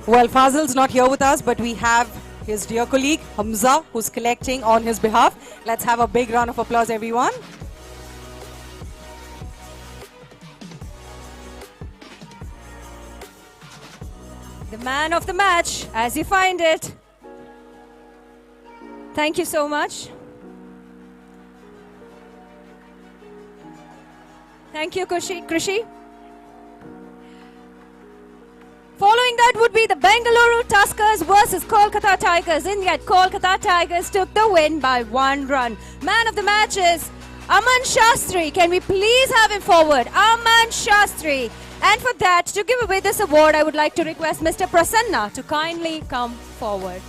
Speaker 8: Well, Fazil's not here with us, but we have his dear colleague, Hamza, who's collecting on his behalf. Let's have a big round of applause, everyone.
Speaker 4: The man of the match, as you find it. Thank you so much. Thank you, Krishi. Following that would be the Bengaluru Tuskers versus Kolkata Tigers. In that, Kolkata Tigers took the win by 1 run. Man of the match is Aman Shastri. Can we please have him forward? Aman Shastri. And for that, to give away this award, I would like to request Mr. Prasanna to kindly come forward.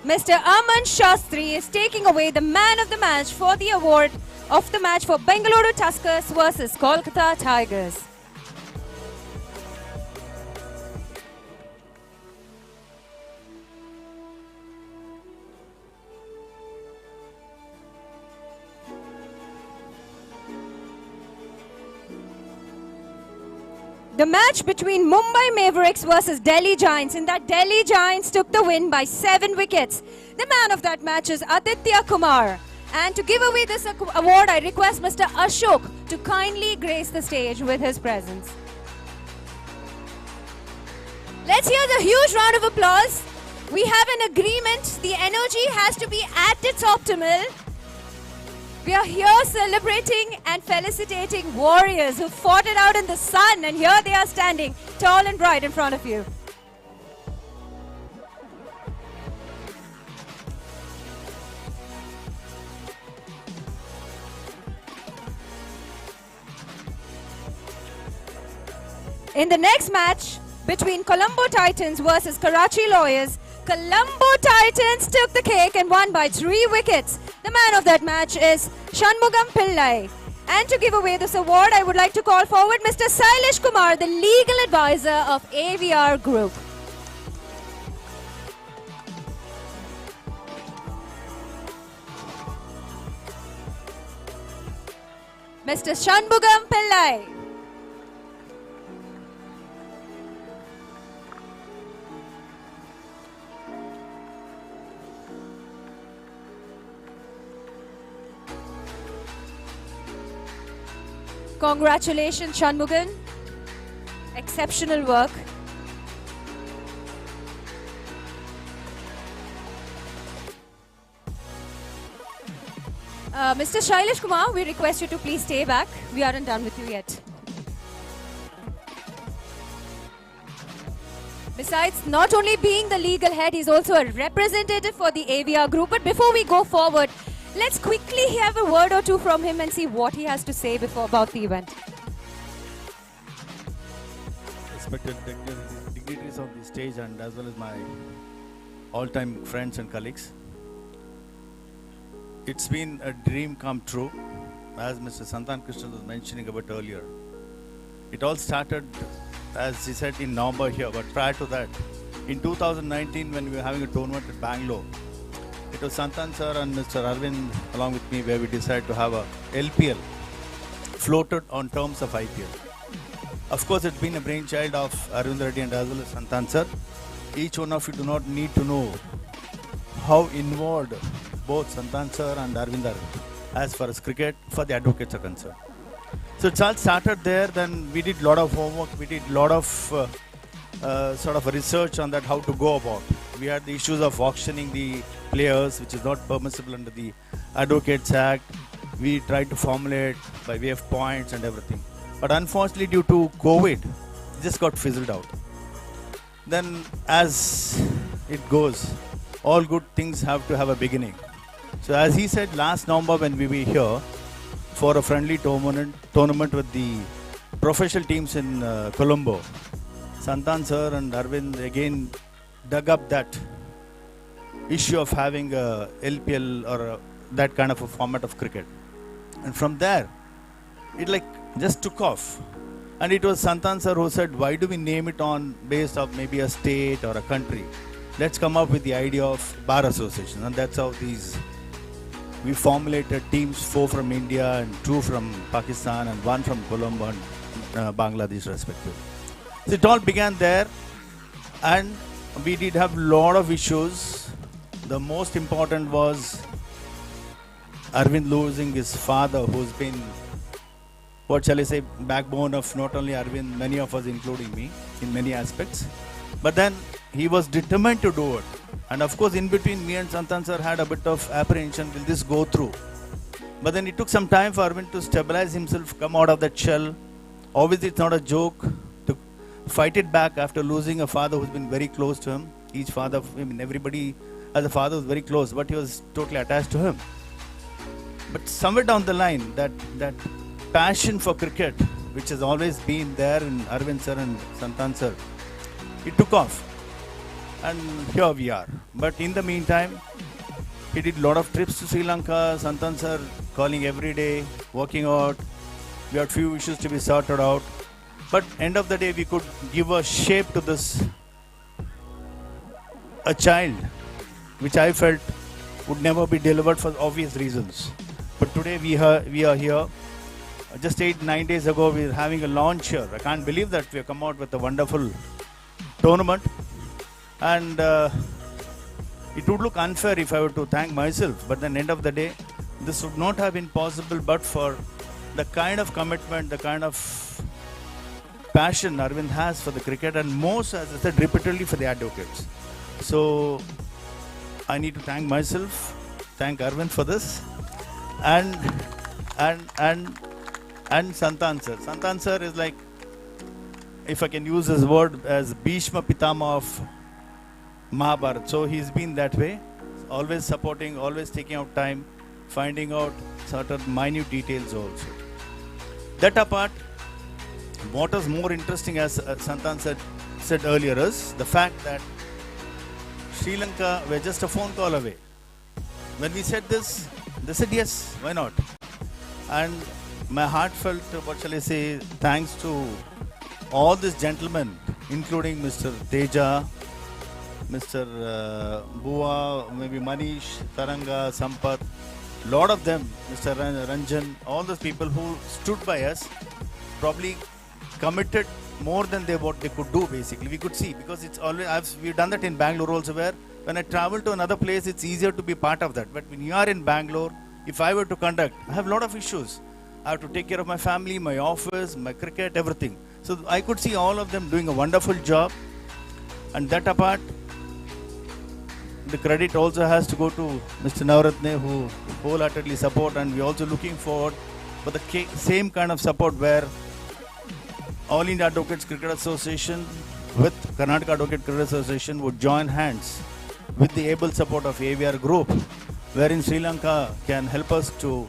Speaker 4: Mr. Aman Shastri is taking away the man of the match for the award of the match for Bengaluru Tuskers versus Kolkata Tigers. The match between Mumbai Mavericks versus Delhi Giants. In that, Delhi Giants took the win by 7 wickets. The man of that match is Aditya Kumar. And to give away this award, I request Mr. Ashok to kindly grace the stage with his presence. Let's hear the huge round of applause. We have an agreement. The energy has to be at its optimal. We are here celebrating and felicitating warriors who fought it out in the sun, and here they are standing tall and bright in front of you. In the next match between Colombo Titans versus Karachi Lawyers, Colombo Titans took the cake and won by 3 wickets. The man of that match is Shanmugam Pillai. And to give away this award, I would like to call forward Mr. Sailesh Kumar, the legal advisor of AVR Group. Mr. Shanmugam Pillai. Congratulations, Shanmugan. Exceptional work. Mr. Shailesh Kumar, we request you to please stay back. We aren't done with you yet. Besides not only being the legal head, he's also a representative for the AVR Group. But before we go forward, let's quickly have a word or two from him and see what he has to say about the event.
Speaker 5: Respected dignitaries on the stage, and as well as my all-time friends and colleagues. It's been a dream come true as Mr. Santan Krishnan was mentioning about earlier, it all started, as he said, in November here. But prior to that, in 2019, when we were having a tournament at Bangalore, it was Santan sir and Mr. Arvind along with me where we decided to have a LPL floated on terms of IPL. Of course, it's been a brainchild of Arvind Reddy and as well as Santan sir. Each one of you do not need to know how involved both Santan sir and Arvind are as far as cricket for the advocates are concerned. So it all started there. Then we did a lot of homework. We did a lot of sort of research on that, how to go about. We had the issues of auctioning the players, which is not permissible under the Advocates Act. We tried to formulate by way of points and everything. But unfortunately, due to COVID, it just got fizzled out. Then, as it goes, all good things have to have a beginning. So, as he said last November when we were here for a friendly tournament with the professional teams in Colombo, Santan sir and Arvind again dug up that issue of having a LPL or that kind of a format of cricket. And from there, it like just took off. And it was Santan sir who said, why do we name it on based of maybe a state or a country? Let's come up with the idea of bar association. And that's how we formulated teams, 4 from India and 2 from Pakistan and 1 from Colombo and Bangladesh respectively. So it all began there, and we did have a lot of issues. The most important was Arvind losing his father, who's been, what shall I say, backbone of not only Arvind, many of us including me in many aspects. But then he was determined to do it. And of course, in between, me and Santan sir had a bit of apprehension, will this go through? But then it took some time for Arvind to stabilize himself, come out of that shell. Obviously, it's not a joke to fight it back after losing a father who's been very close to him. Each father, I mean, everybody as a father was very close, but he was totally attached to him. But somewhere down the line, that passion for cricket, which has always been there in Arvind sir and Santan sir, it took off. And here we are. But in the meantime, he did a lot of trips to Sri Lanka, Santan sir calling every day, working out. We had few issues to be sorted out. But end of the day, we could give a shape to this, a child, which I felt would never be delivered for obvious reasons. But today we are here. Just 8-9 days ago, we were having a launch here. I can't believe that we have come out with a wonderful tournament. And it would look unfair if I were to thank myself. But then end of the day, this would not have been possible but for the kind of commitment, the kind of passion Arvind has for the cricket, and most, as I said, repeatedly for the advocates. So I need to thank myself, thank Arvind for this, and Santan sir. Santan sir is like, if I can use his word, as Bhishma Pitama of Mahabharata. So he's been that way, always supporting, always taking out time, finding out certain minute details also. That apart, what is more interesting, as Santan said earlier, is the fact that Sri Lanka were just a phone call away. When we said this, they said yes, why not? And my heartfelt, what shall I say, thanks to all these gentlemen, including Mr. Teja, Mr. Bua, maybe Manish, Taranga, Sampath, lot of them, Mr. Ranjan, all those people who stood by us, probably committed more than what they could do. Basically, we could see, because it's always, we've done that in Bangalore also, where when I travel to another place, it's easier to be part of that. But when you are in Bangalore, if I were to conduct, I have a lot of issues. I have to take care of my family, my office, my cricket, everything. So I could see all of them doing a wonderful job. And that apart, the credit also has to go to Mr. Navaratne, who wholeheartedly support, and we're also looking forward for the same kind of support where All India Advocates Cricket Association with Karnataka Advocate Cricket Association would join hands with the able support of AVR Group, wherein Sri Lanka can help us to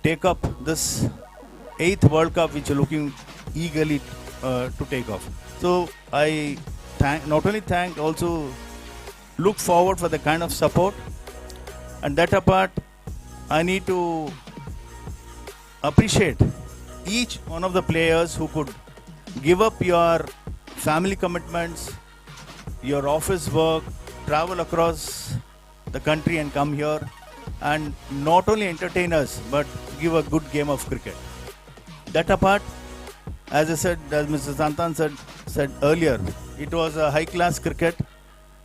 Speaker 5: take up this 8th World Cup, which we're looking eagerly to take off. So I not only thank, also look forward for the kind of support. And that apart, I need to appreciate each one of the players who could give up your family commitments, your office work, travel across the country and come here and not only entertain us but give a good game of cricket. That apart, as I said, as Mr. Santan said earlier, it was a high-class cricket.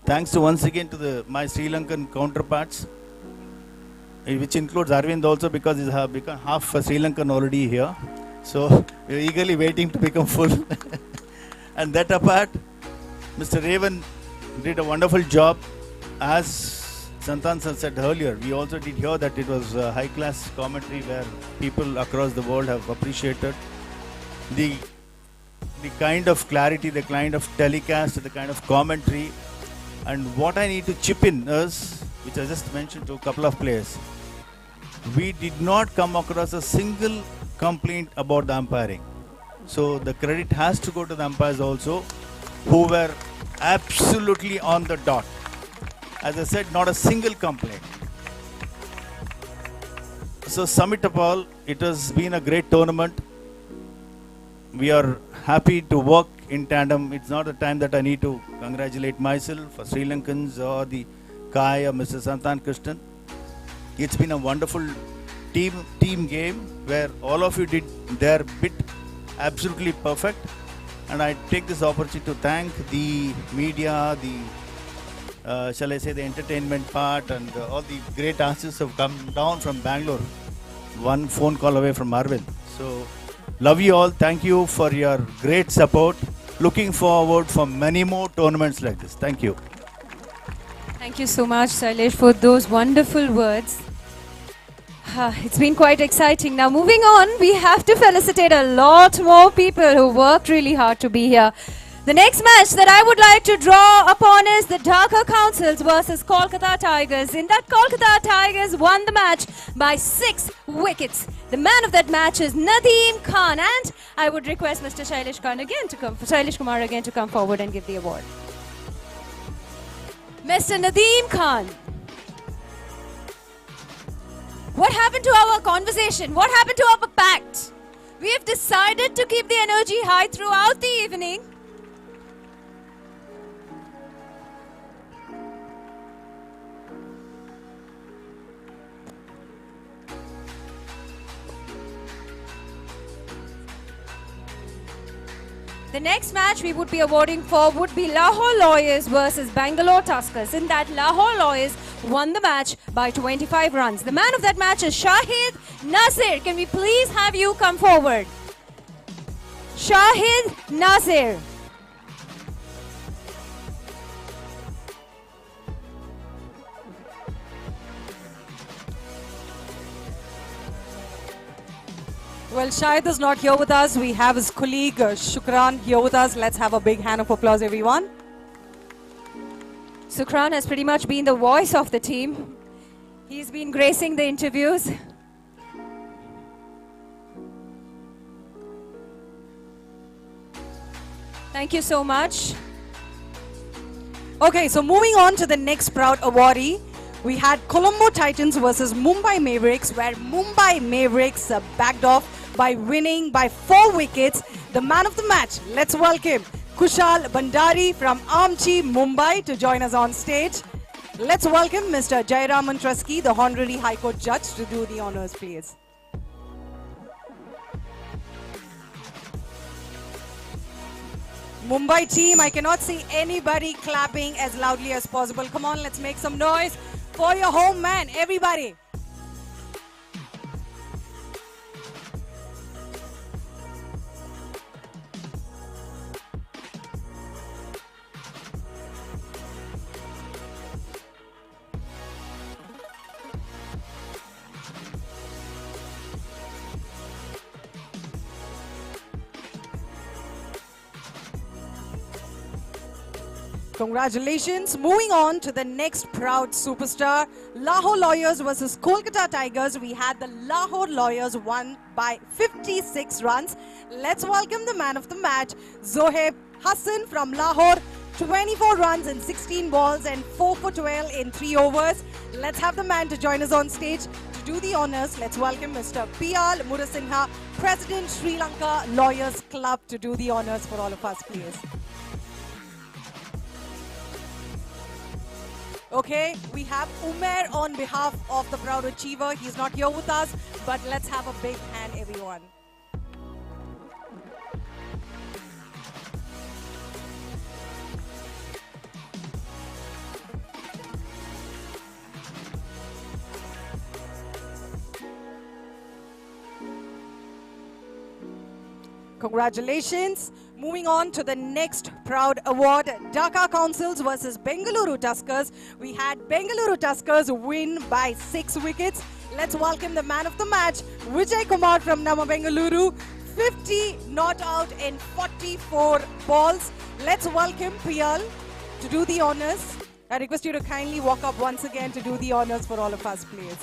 Speaker 5: Thanks to once again to my Sri Lankan counterparts, which includes Arvind also, because he's become half a Sri Lankan already here. So we're eagerly waiting to become full. And that apart, Mr. Raven did a wonderful job. As Santan said earlier, we also did hear that it was a high-class commentary where people across the world have appreciated the kind of clarity, the kind of telecast, the kind of commentary. And what I need to chip in is, which I just mentioned to a couple of players, we did not come across a single complaint about the umpiring. So the credit has to go to the umpires also, who were absolutely on the dot. As I said, not a single complaint. So sum it up all, it has been a great tournament. We are happy to work in tandem. It's not a time that I need to congratulate myself for Sri Lankans or the Kai or Mr. Santan Krishnan. It's been a wonderful team game where all of you did their bit absolutely perfect. And I take this opportunity to thank the media, the shall I say the entertainment part, and all the great artists have come down from Bangalore. One phone call away from Arvind. So love you all. Thank you for your great support. Looking forward for many more tournaments like this. Thank you.
Speaker 4: Thank you so much, Sailesh, for those wonderful words. It's been quite exciting. Now, moving on, we have to felicitate a lot more people who worked really hard to be here. The next match that I would like to draw upon is the Dhaka Councils versus Kolkata Tigers. In that, Kolkata Tigers won the match by 6 wickets. The man of that match is Nadeem Khan, and I would request Mr. Shailesh Kumar again to come forward and give the award. Mr. Nadeem Khan. What happened to our conversation? What happened to our pact? We have decided to keep the energy high throughout the evening. The next match we would be awarding for would be Lahore Lawyers versus Bangalore Tuskers. In that, Lahore Lawyers won the match by 25 runs. The man of that match is Shahid Nasir. Can we please have you come forward? Shahid Nasir.
Speaker 8: Well, Shahid is not here with us. We have his colleague Shukran here with us. Let's have a big hand of applause, everyone.
Speaker 4: Shukran has pretty much been the voice of the team. He's been gracing the interviews. Thank you so much.
Speaker 8: Okay, so moving on to the next proud awardee. We had Colombo Titans versus Mumbai Mavericks, where Mumbai Mavericks backed off by winning by 4 wickets. The man of the match, let's welcome Kushal Bandari from Amchi, Mumbai to join us on stage. Let's welcome Mr. Jayaraman Trusky, the Honorary High Court Judge, to do the honors, please. Mumbai team, I cannot see anybody clapping as loudly as possible. Come on, let's make some noise for your home man, everybody. Congratulations. Moving on to the next proud superstar, Lahore Lawyers versus Kolkata Tigers. We had the Lahore Lawyers won by 56 runs. Let's welcome the man of the match, Zohaib Hassan from Lahore. 24 runs in 16 balls and 4 for 12 in 3 overs. Let's have the man to join us on stage to do the honors, let's welcome Mr. P.L. Murasinha, President, Sri Lanka Lawyers Club, to do the honors for all of us, please. Okay, we have Umair on behalf of the proud achiever. He's not here with us, but let's have a big hand, everyone. Congratulations. Moving on to the next proud award, Dhaka Councils versus Bengaluru Tuskers. We had Bengaluru Tuskers win by 6 wickets. Let's welcome the man of the match, Vijay Kumar from Nama Bengaluru. 50 not out in 44 balls. Let's welcome Priyal to do the honors. I request you to kindly walk up once again to do the honors for all of us, please.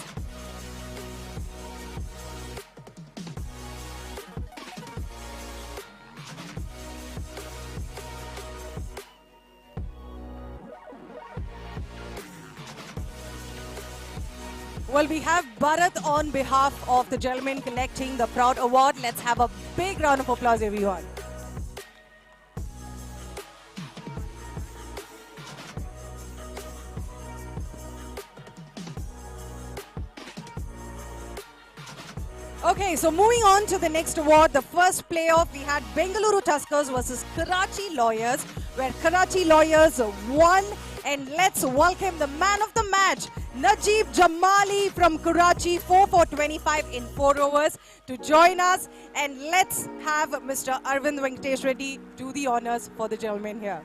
Speaker 8: Well, we have Bharat on behalf of the gentleman collecting the proud award. Let's have a big round of applause, everyone. Okay, so moving on to the next award, the first playoff, we had Bengaluru Tuskers versus Karachi Lawyers, where Karachi Lawyers won. And let's welcome the man of the match, Najib Jamali from Karachi, 4 for 25 in 4 overs, to join us. And let's have Mr. Arvind Venkatesh Reddy do the honors for the gentleman here.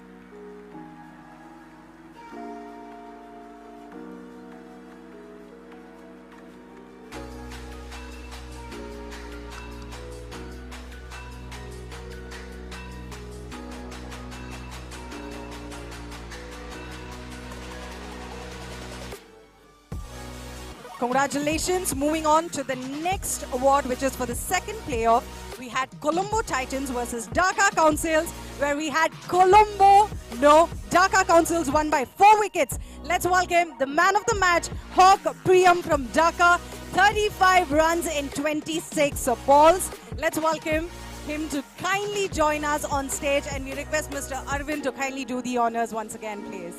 Speaker 8: Congratulations. Moving on to the next award, which is for the second playoff. We had Colombo Titans versus Dhaka Councils, where we had Dhaka Councils won by 4 wickets. Let's welcome the man of the match, Hawk Priyam from Dhaka, 35 runs in 26 balls. Let's welcome him to kindly join us on stage, and we request Mr. Arvind to kindly do the honors once again, please.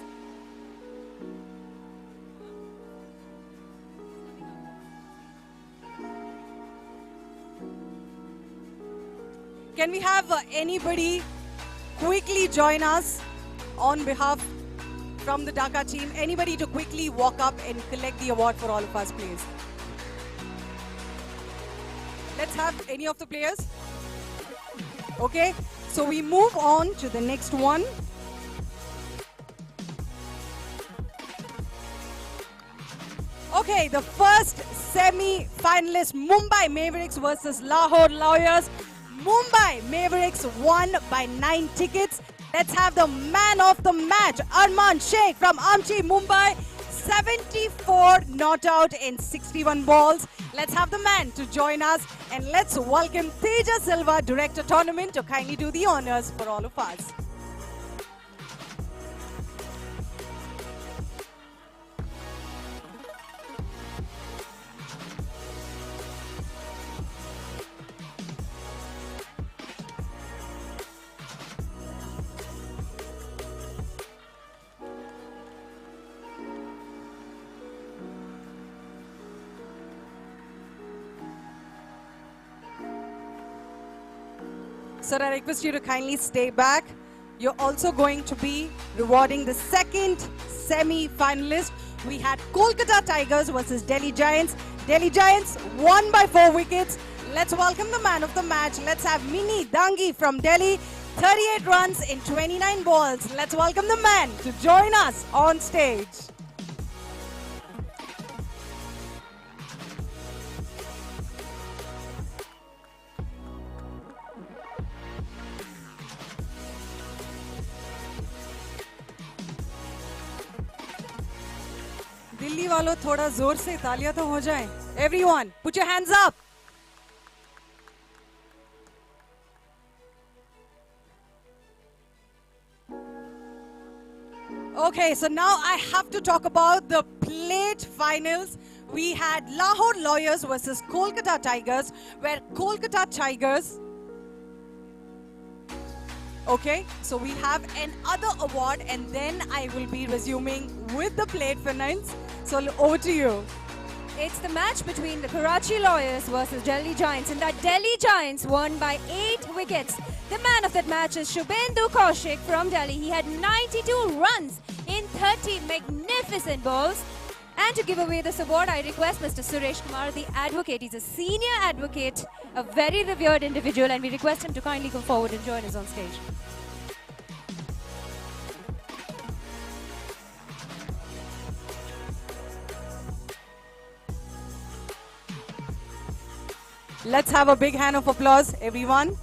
Speaker 8: Can we have anybody quickly join us on behalf from the Dhaka team? Anybody to quickly walk up and collect the award for all of us, please. Let's have any of the players. Okay, so we move on to the next one. Okay, the first semi-finalist, Mumbai Mavericks versus Lahore Lawyers. Mumbai Mavericks won by 9 tickets. Let's have the man of the match, Arman Sheikh from Amchi, Mumbai. 74 not out in 61 balls. Let's have the man to join us, and let's welcome Teja Silva, Director Tournament, to kindly do the honors for all of us. Sir, I request you to kindly stay back. You're also going to be rewarding the second semi-finalist. We had Kolkata Tigers versus Delhi Giants. Delhi Giants won by 4 wickets. Let's welcome the man of the match. Let's have Mini Dangi from Delhi. 38 runs in 29 balls. Let's welcome the man to join us on stage. Delhi वालों थोड़ा जोर से तालियां तो हो जाएं. Everyone, put your hands up. Okay, so now I have to talk about the plate finals, we had Lahore Lawyers versus Kolkata Tigers, where Kolkata Tigers... Okay, so we have another award and then I will be resuming with the plate finals. So over to you.
Speaker 4: It's the match between the Karachi Lawyers versus Delhi Giants, and that Delhi Giants won by 8 wickets. The man of that match is Shubhendu Kaushik from Delhi. He had 92 runs in 30 magnificent balls. And to give away this award, I request Mr. Suresh Kumar, the advocate. He's a senior advocate, a very revered individual, and we request him to kindly come forward and join us on stage.
Speaker 8: Let's have a big hand of applause, everyone.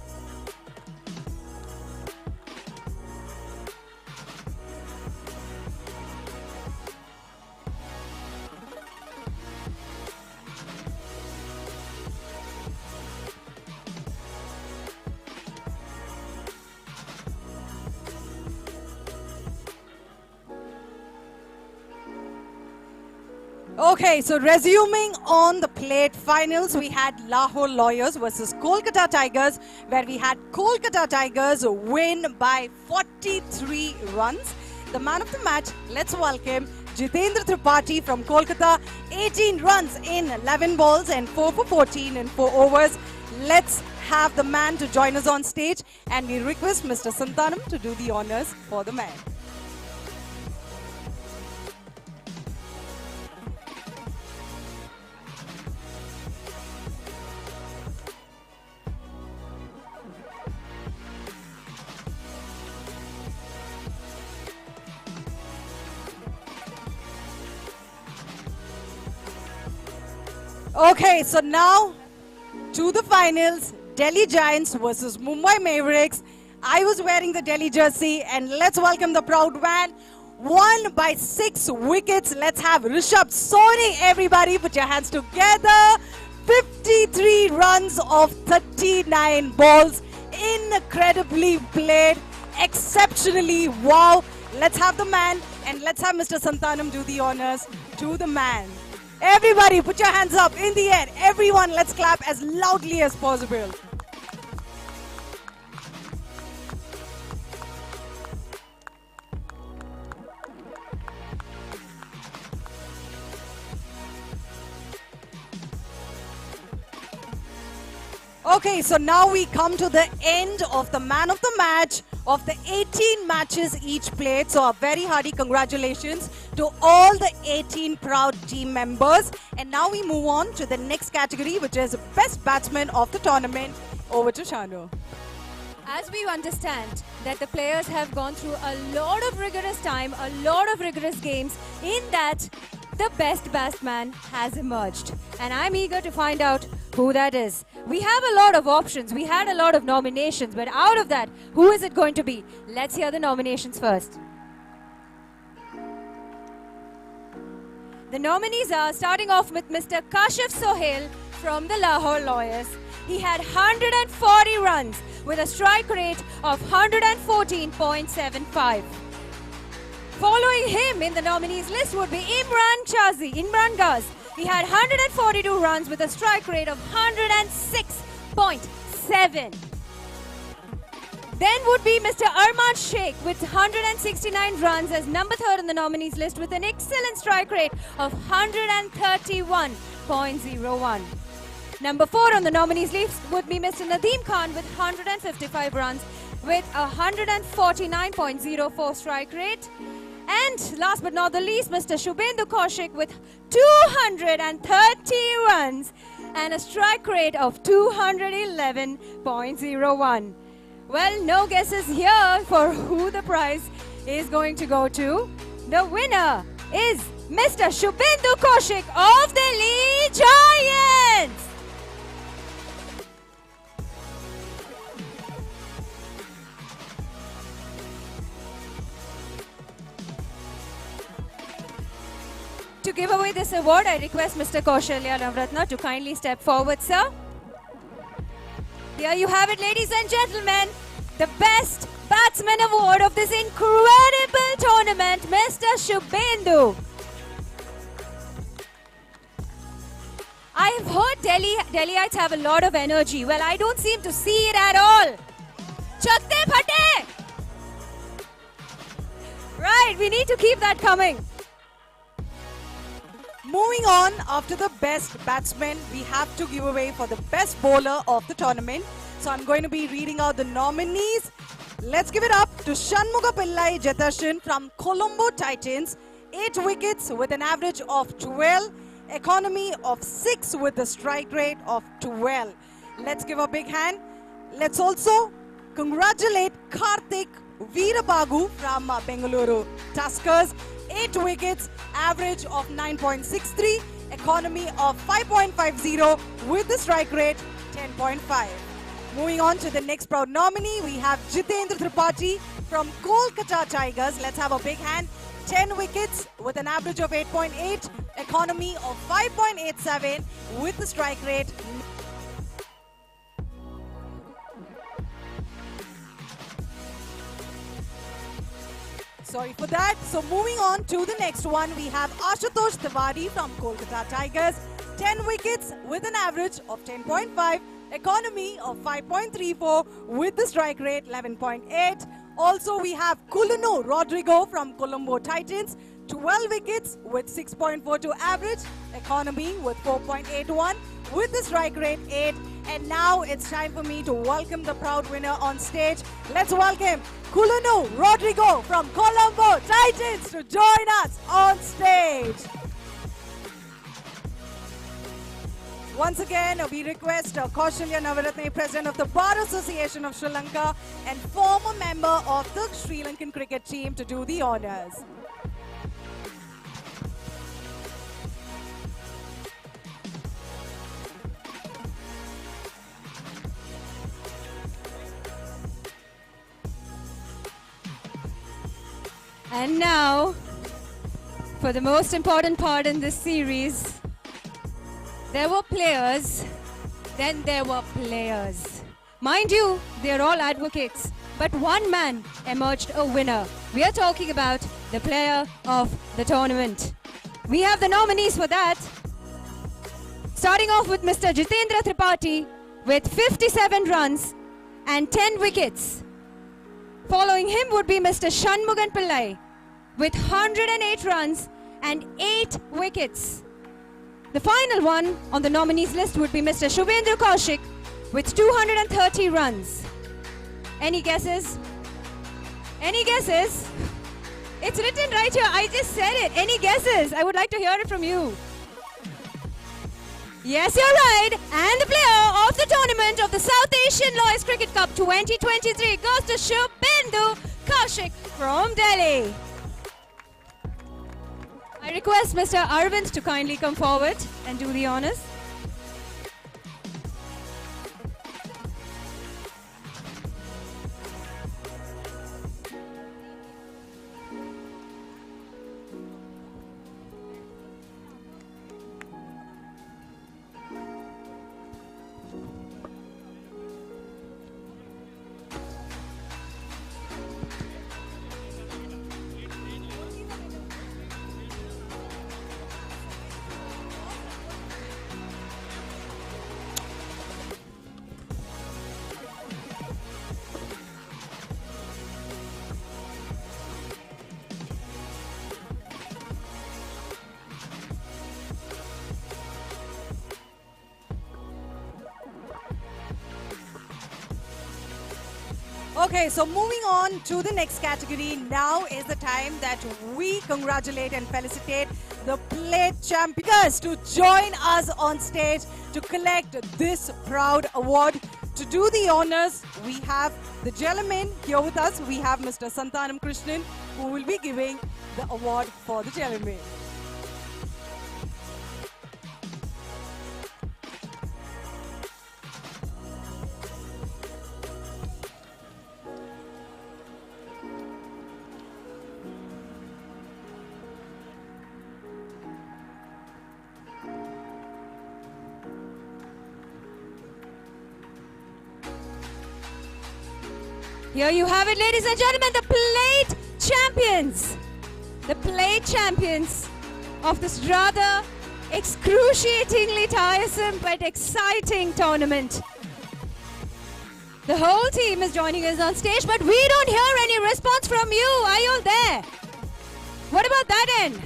Speaker 8: Okay, so resuming on the plate finals, we had Lahore Lawyers versus Kolkata Tigers, where we had Kolkata Tigers win by 43 runs. The man of the match, let's welcome Jitendra Tripathi from Kolkata, 18 runs in 11 balls and 4 for 14 in 4 overs. Let's have the man to join us on stage, and we request Mr. Santanam to do the honors for the man. Okay, so now to the finals, Delhi Giants versus Mumbai Mavericks. I was wearing the Delhi jersey, and let's welcome the proud man. Won by 6 wickets. Let's have Rishabh Soni. Everybody put your hands together. 53 runs of 39 balls. Incredibly played. Exceptionally. Wow. Let's have the man, and let's have Mr. Santanam do the honors to the man. Everybody put your hands up in the air. Everyone, let's clap as loudly as possible. Okay, so now we come to the end of the man of the match of the 18 matches each played. So a very hearty congratulations to all the 18 proud team members. And now we move on to the next category, which is best batsman of the tournament. Over to Shanu.
Speaker 4: As we understand that the players have gone through a lot of rigorous time, a lot of rigorous games, in that the best batsman has emerged. And I'm eager to find out who that is. We have a lot of options, we had a lot of nominations, but out of that, who is it going to be? Let's hear the nominations first. The nominees are, starting off with Mr. Kashif Sohail from the Lahore Lawyers. He had 140 runs with a strike rate of 114.75. Following him in the nominees list would be Imran Gaz. He had 142 runs with a strike rate of 106.7. Then would be Mr. Arman Sheikh with 169 runs as number 3rd in the nominees list with an excellent strike rate of 131.01. Number 4 on the nominees list would be Mr. Nadeem Khan with 155 runs with a 149.04 strike rate. And last but not the least, Mr. Shubhendu Kaushik with 230 runs and a strike rate of 211.01. Well, no guesses here for who the prize is going to go to. The winner is Mr. Shubhendu Kaushik of the Delhi Giants. To give away this award, I request Mr. Kaushalya Navratna to kindly step forward, sir. Here you have it, ladies and gentlemen. The Best Batsman Award of this incredible tournament, Mr. Shubhendu. I've heard Delhiites have a lot of energy. Well, I don't seem to see it at all. Chatte phate! Right, we need to keep that coming.
Speaker 8: Moving on, after the best batsman, we have to give away for the best bowler of the tournament. So I'm going to be reading out the nominees. Let's give it up to Shanmuga Pillai Jetarshan from Colombo Titans. 8 wickets with an average of 12. Economy of 6 with a strike rate of 12. Let's give a big hand. Let's also congratulate Karthik Veerabagu from Bengaluru Tuskers. 8 wickets, average of 9.63, economy of 5.50 with the strike rate 10.5. Moving on to the next proud nominee, we have Jitendra Tripathi from Kolkata Tigers. Let's have a big hand. 10 wickets with an average of 8.8, economy of 5.87 with the strike rate. Sorry for that. So moving on to the next one, we have Ashutosh Tiwari from Kolkata Tigers. 10 wickets with an average of 10.5, economy of 5.34 with the strike rate 11.8. Also we have Kulunu Rodrigo from Colombo Titans. 12 wickets with 6.42 average, economy with 4.81 with the strike rate 8. And now it's time for me to welcome the proud winner on stage. Let's welcome Kulunu Rodrigo from Colombo Titans to join us on stage. Once again, we request Kaushalya Navaratne, President of the Bar Association of Sri Lanka and former member of the Sri Lankan cricket team, to do the honors.
Speaker 4: And now, for the most important part in this series, there were players, then there were players. Mind you, they're all advocates, but one man emerged a winner. We are talking about the player of the tournament. We have the nominees for that. Starting off with Mr. Jitendra Tripathi with 57 runs and 10 wickets. Following him would be Mr. Shanmugan Pillai with 108 runs and 8 wickets. The final one on the nominees list would be Mr. Shubhendra Kaushik with 230 runs. Any guesses? Any guesses? It's written right here. I just said it. Any guesses? I would like to hear it from you. Yes, you're right. And the player of the tournament of the South Asian Lawyers Cricket Cup 2023 goes to Shubhendra Kaushik from Delhi. I request Mr. Arvind to kindly come forward and do the honors.
Speaker 8: Okay, so moving on to the next category. Now is the time that we congratulate and felicitate the plate champions to join us on stage to collect this proud award. To do the honors, we have the gentleman here with us. We have Mr. Santanam Krishnan, who will be giving the award for the gentleman.
Speaker 4: Here you have it, ladies and gentlemen, the plate champions. The plate champions of this rather excruciatingly tiresome but exciting tournament. The whole team is joining us on stage, but we don't hear any response from you. Are you all there? What about that end?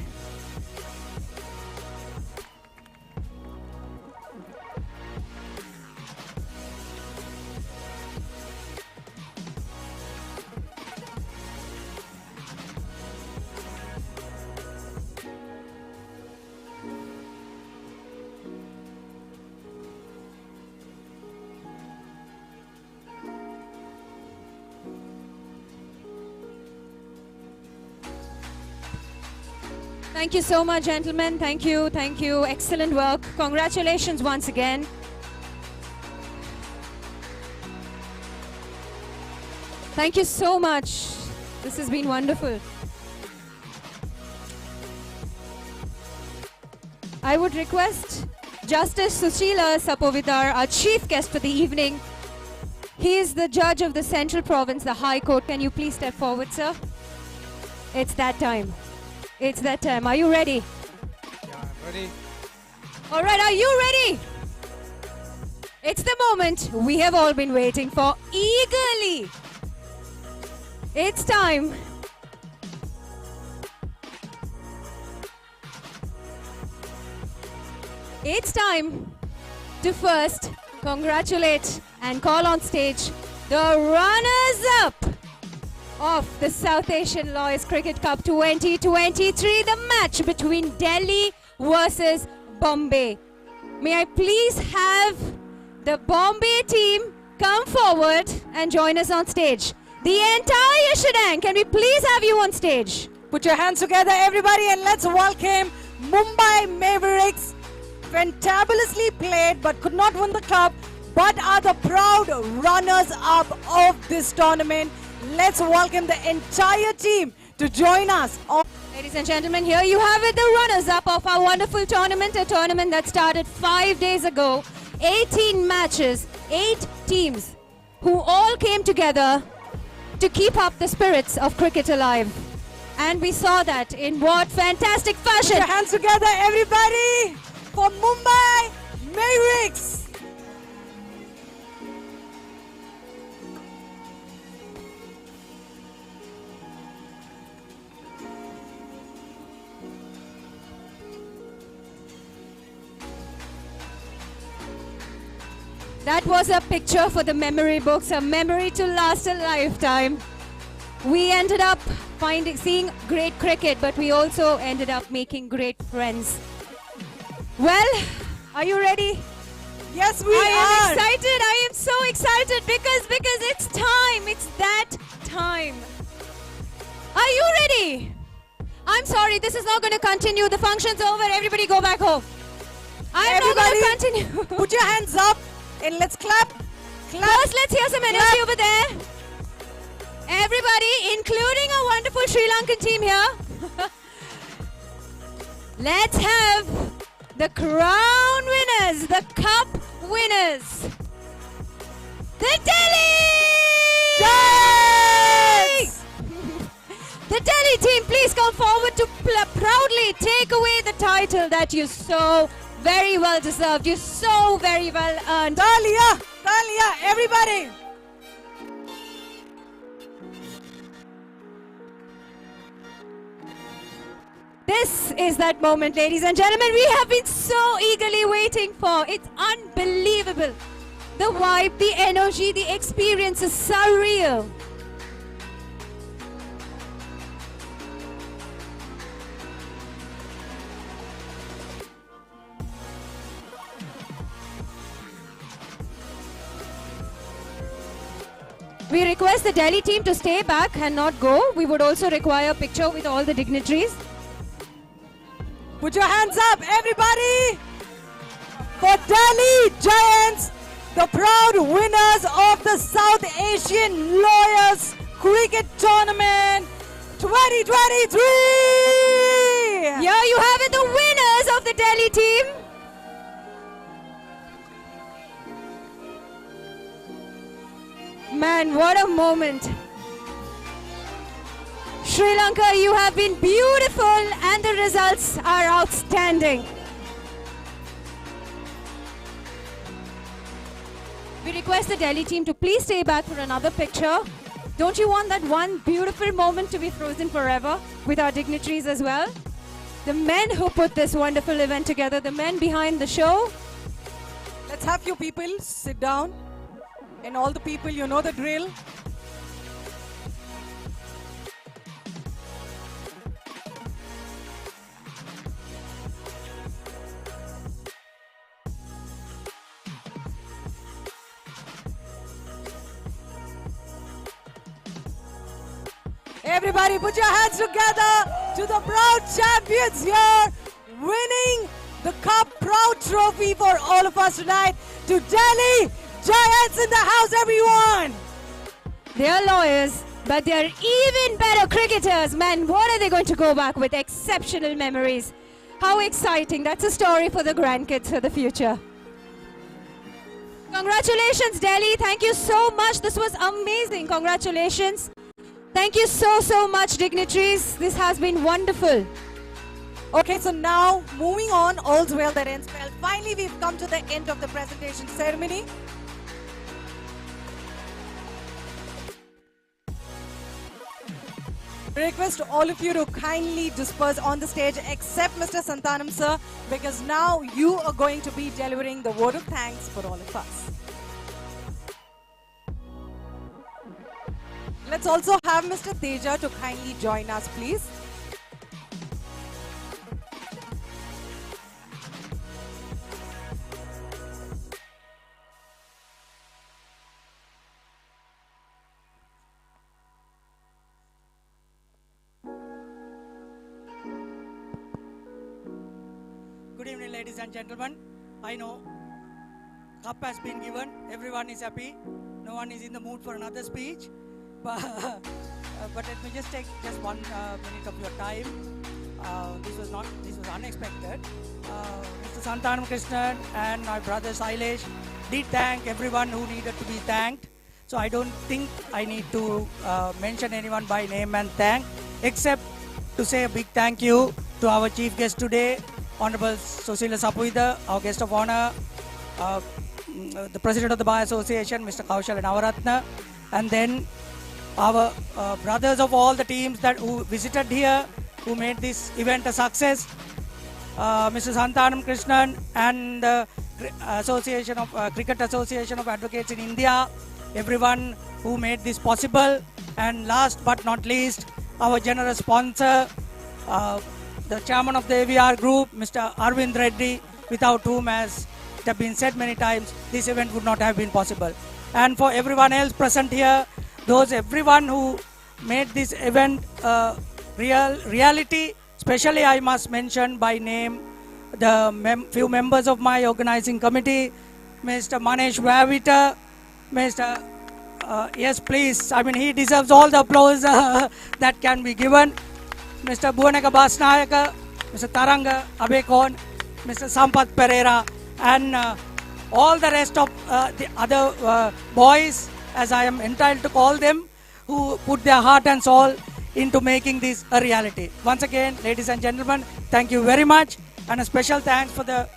Speaker 4: Thank you so much, gentlemen. Thank you. Thank you. Excellent work. Congratulations once again. Thank you so much. This has been wonderful. I would request Justice Sushila Sapovitar, our chief guest for the evening. He is the judge of the Central Province, the High Court. Can you please step forward, sir? It's that time. It's that time. Are you ready?
Speaker 19: Yeah, I'm ready.
Speaker 4: All right, are you ready? It's the moment we have all been waiting for eagerly. It's time. It's time to first congratulate and call on stage the runners-up of the South Asian Lawyers Cricket Cup 2023, the match between Delhi versus Bombay. May I please have the Bombay team come forward and join us on stage. The entire shebang, can we please have you on stage?
Speaker 8: Put your hands together, everybody, and let's welcome Mumbai Mavericks. Fantabulously played, but could not win the cup, but are the proud runners-up of this tournament. Let's welcome the entire team to join us.
Speaker 4: Ladies and gentlemen, here you have it, the runners-up of our wonderful tournament, a tournament that started 5 days ago. 18 matches, 8 teams who all came together to keep up the spirits of cricket alive. And we saw that in what fantastic fashion.
Speaker 8: Put your hands together, everybody, for Mumbai Mavericks.
Speaker 4: That was a picture for the memory books, a memory to last a lifetime. We ended up seeing great cricket, but we also ended up making great friends. Well, are you ready?
Speaker 8: Yes, we
Speaker 4: are. I am
Speaker 8: are.
Speaker 4: excited. I am so excited because it's time. It's that time. Are you ready? I'm sorry, this is not going to continue. The function's over. Everybody go back home. I'm not going to continue.
Speaker 8: Put your hands up and let's clap. Clap.
Speaker 4: First, let's hear some energy over there. Everybody, including our wonderful Sri Lankan team here. Let's have the crown winners, the cup winners. The Delhi Giants! The Delhi team, please come forward to proudly take away the title that you so very well deserved. You so very well earned.
Speaker 8: Talia! Talia, everybody!
Speaker 4: This is that moment, ladies and gentlemen, we have been so eagerly waiting for. It's unbelievable. The vibe, the energy, the experience is surreal. We request the Delhi team to stay back and not go. We would also require a picture with all the dignitaries.
Speaker 8: Put your hands up, everybody, for Delhi Giants, the proud winners of the South Asian Lawyers Cricket Tournament 2023.
Speaker 4: Here you have it, the winners of the Delhi team. Man, what a moment. Sri Lanka, you have been beautiful and the results are outstanding. We request the Delhi team to please stay back for another picture. Don't you want that one beautiful moment to be frozen forever with our dignitaries as well? The men who put this wonderful event together, the men behind the show.
Speaker 8: Let's have few people sit down. And all the people, you know the drill. Everybody put your hands together to the proud champions here, winning the cup, proud trophy for all of us tonight. To Delhi Giants in the house, everyone.
Speaker 4: They are lawyers, but they are even better cricketers. Man, what are they going to go back with? Exceptional memories. How exciting. That's a story for the grandkids for the future. Congratulations, Delhi. Thank you so much. This was amazing. Congratulations. Thank you so much, dignitaries. This has been wonderful.
Speaker 8: Okay, so now moving on, all's well that ends well. Finally, we've come to the end of the presentation ceremony. Request all of you to kindly disperse on the stage except Mr. Santhanam sir, because now you are going to be delivering the word of thanks for all of us. Let's also have Mr. Teja to kindly join us, please.
Speaker 6: Good evening, ladies and gentlemen. I know cup has been given. Everyone is happy. No one is in the mood for another speech. But let me just take just 1 minute of your time. This was unexpected. Mr. Santhanam Krishnan and my brother Sailesh did thank everyone who needed to be thanked. So I don't think I need to mention anyone by name and thank, except to say a big thank you to our chief guest today, Honorable Susila Sapuida, our guest of honor, the President of the Bar Association, Mr. Kaushal Navaratna, and then our brothers of all the teams who visited here, who made this event a success, Mr. Santhanam Krishnan and the Cricket Association of Advocates in India, everyone who made this possible, and last but not least, our generous sponsor, the chairman of the AVR group, Mr. Arvind Reddy, without whom, as it has been said many times, this event would not have been possible. And for everyone else present here, everyone who made this event reality, especially I must mention by name the few members of my organizing committee, Mr. Manesh Vavita, Mr. Yes, please, I mean, he deserves all the applause that can be given. Mr. Bhuvanaka Basnayaka, Mr. Taranga Abekon, Mr. Sampath Pereira, and all the rest of the other boys, as I am entitled to call them, who put their heart and soul into making this a reality. Once again, ladies and gentlemen, thank you very much, and a special thanks for the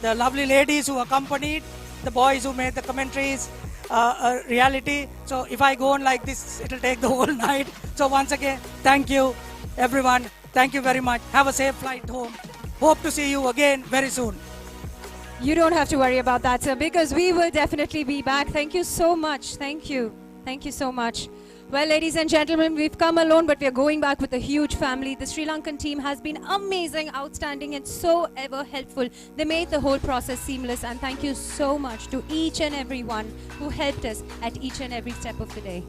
Speaker 6: lovely ladies who accompanied the boys who made the commentaries a reality. So if I go on like this, it'll take the whole night. So once again, thank you everyone. Thank you very much. Have a safe flight home. Hope to see you again very soon.
Speaker 4: You don't have to worry about that, sir, because we will definitely be back. Thank you so much. Thank you. Thank you so much. Well, ladies and gentlemen, we've come alone, but we're going back with a huge family. The Sri Lankan team has been amazing, outstanding, and so ever helpful. They made the whole process seamless, and thank you so much to each and everyone who helped us at each and every step of the day.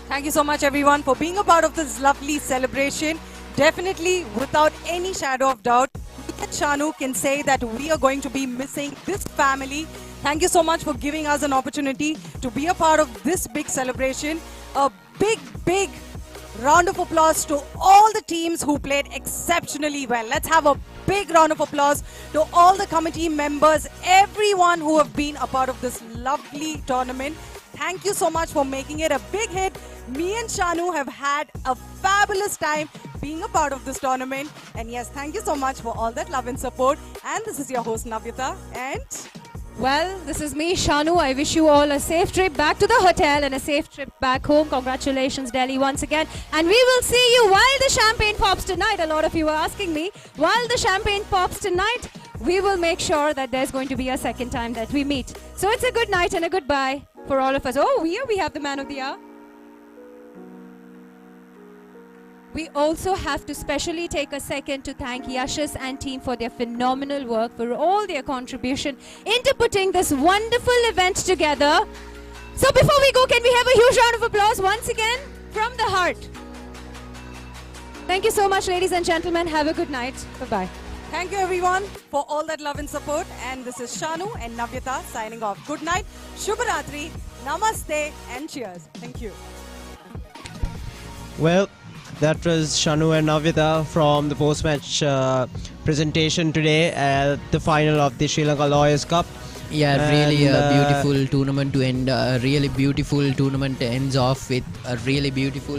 Speaker 8: Thank you so much, everyone, for being a part of this lovely celebration. Definitely, without any shadow of doubt, me and Shanu can say that we are going to be missing this family. Thank you so much for giving us an opportunity to be a part of this big celebration. A big round of applause to all the teams who played exceptionally well. Let's have a big round of applause to all the committee members, everyone who have been a part of this lovely tournament. Thank you so much for making it a big hit. Me and Shanu have had a fabulous time being a part of this tournament. And yes, thank you so much for all that love and support. And this is your host Navyata. And
Speaker 4: Well, this is me, Shanu. I wish you all a safe trip back to the hotel and a safe trip back home. Congratulations, Delhi, once again. And we will see you while the champagne pops tonight. A lot of you are asking me. While the champagne pops tonight, we will make sure that there's going to be a second time that we meet. So it's a good night and a goodbye for all of us. Oh, here we have the man of the hour. We also have to specially take a second to thank Yashas and team for their phenomenal work, for all their contribution into putting this wonderful event together. So before we go, can we have a huge round of applause once again from the heart? Thank you so much, ladies and gentlemen. Have a good night. Bye-bye.
Speaker 8: Thank you everyone for all that love and support. And this is Shanu and Navyata signing off. Good night, Shubharatri, Namaste and cheers. Thank you.
Speaker 7: Well, that was Shanu and Navyata from the post-match presentation today at the final of the Sri Lanka Lawyers Cup.
Speaker 1: Yeah, really a beautiful tournament to end. A really beautiful tournament ends off with a really beautiful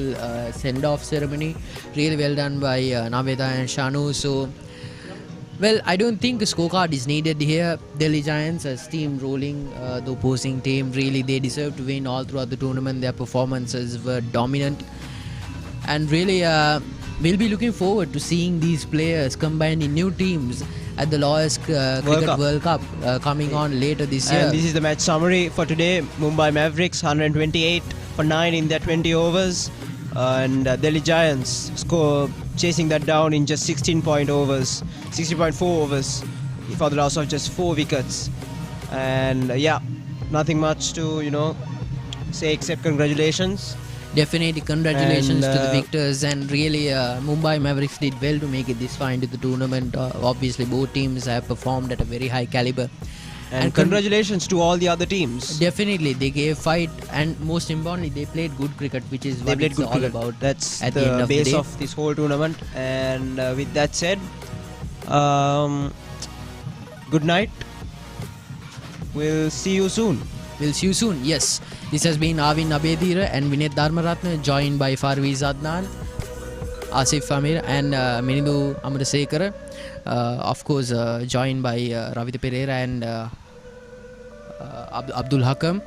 Speaker 1: send-off ceremony. Really well done by Navyata and Shanu. So, well, I don't think a scorecard is needed here. Delhi Giants are steamrolling the opposing team. Really, they deserve to win all throughout the tournament. Their performances were dominant. And really, we'll be looking forward to seeing these players combined in new teams at the Lawyers Cricket World Cup coming on later this year.
Speaker 7: And this is the match summary for today. Mumbai Mavericks 128 for 9 in their 20 overs. And Delhi Giants score chasing that down in just 60.4 overs for the loss of just 4 wickets. And yeah, nothing much to, say except congratulations.
Speaker 1: Definitely congratulations to the victors, and really Mumbai Mavericks did well to make it this far into the tournament. Obviously both teams have performed at a very high caliber.
Speaker 7: And congratulations to all the other teams.
Speaker 1: Definitely, they gave fight, and most importantly, they played good cricket, which is what it's all about.
Speaker 7: That's
Speaker 1: at
Speaker 7: the
Speaker 1: end of
Speaker 7: base
Speaker 1: the day.
Speaker 7: of this whole tournament. And with that said, good night. We'll see you soon.
Speaker 1: We'll see you soon. Yes, this has been Avin Abedira and Vinay Dharmaratna, joined by Farviz Adnan, Asif Amir and Minidu Amrasekara. Of course, joined by Ravita Pereira and Abdul Hakam.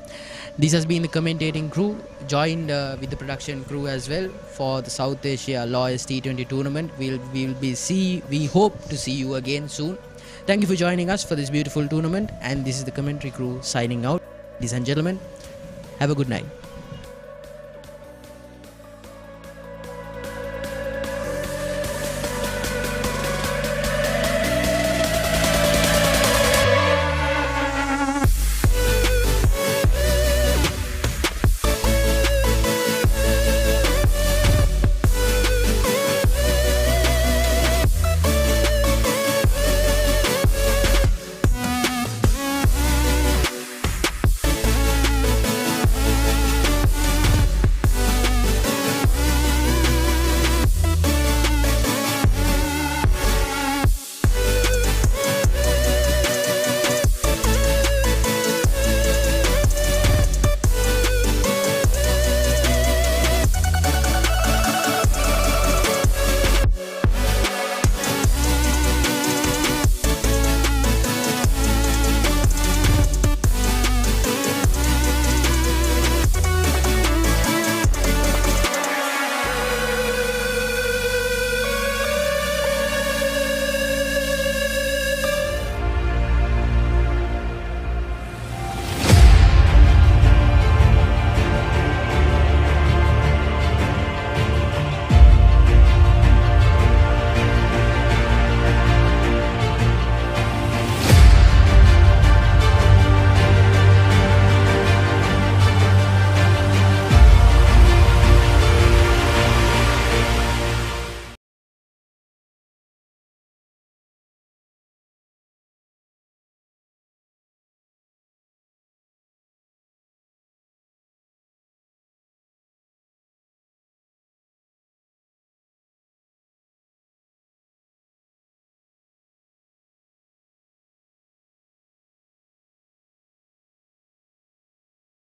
Speaker 1: This has been the commentating crew, joined with the production crew as well for the South Asia Lawyers T20 tournament. We hope to see you again soon. Thank you for joining us for this beautiful tournament, and this is the commentary crew signing out. Ladies and gentlemen, have a good night.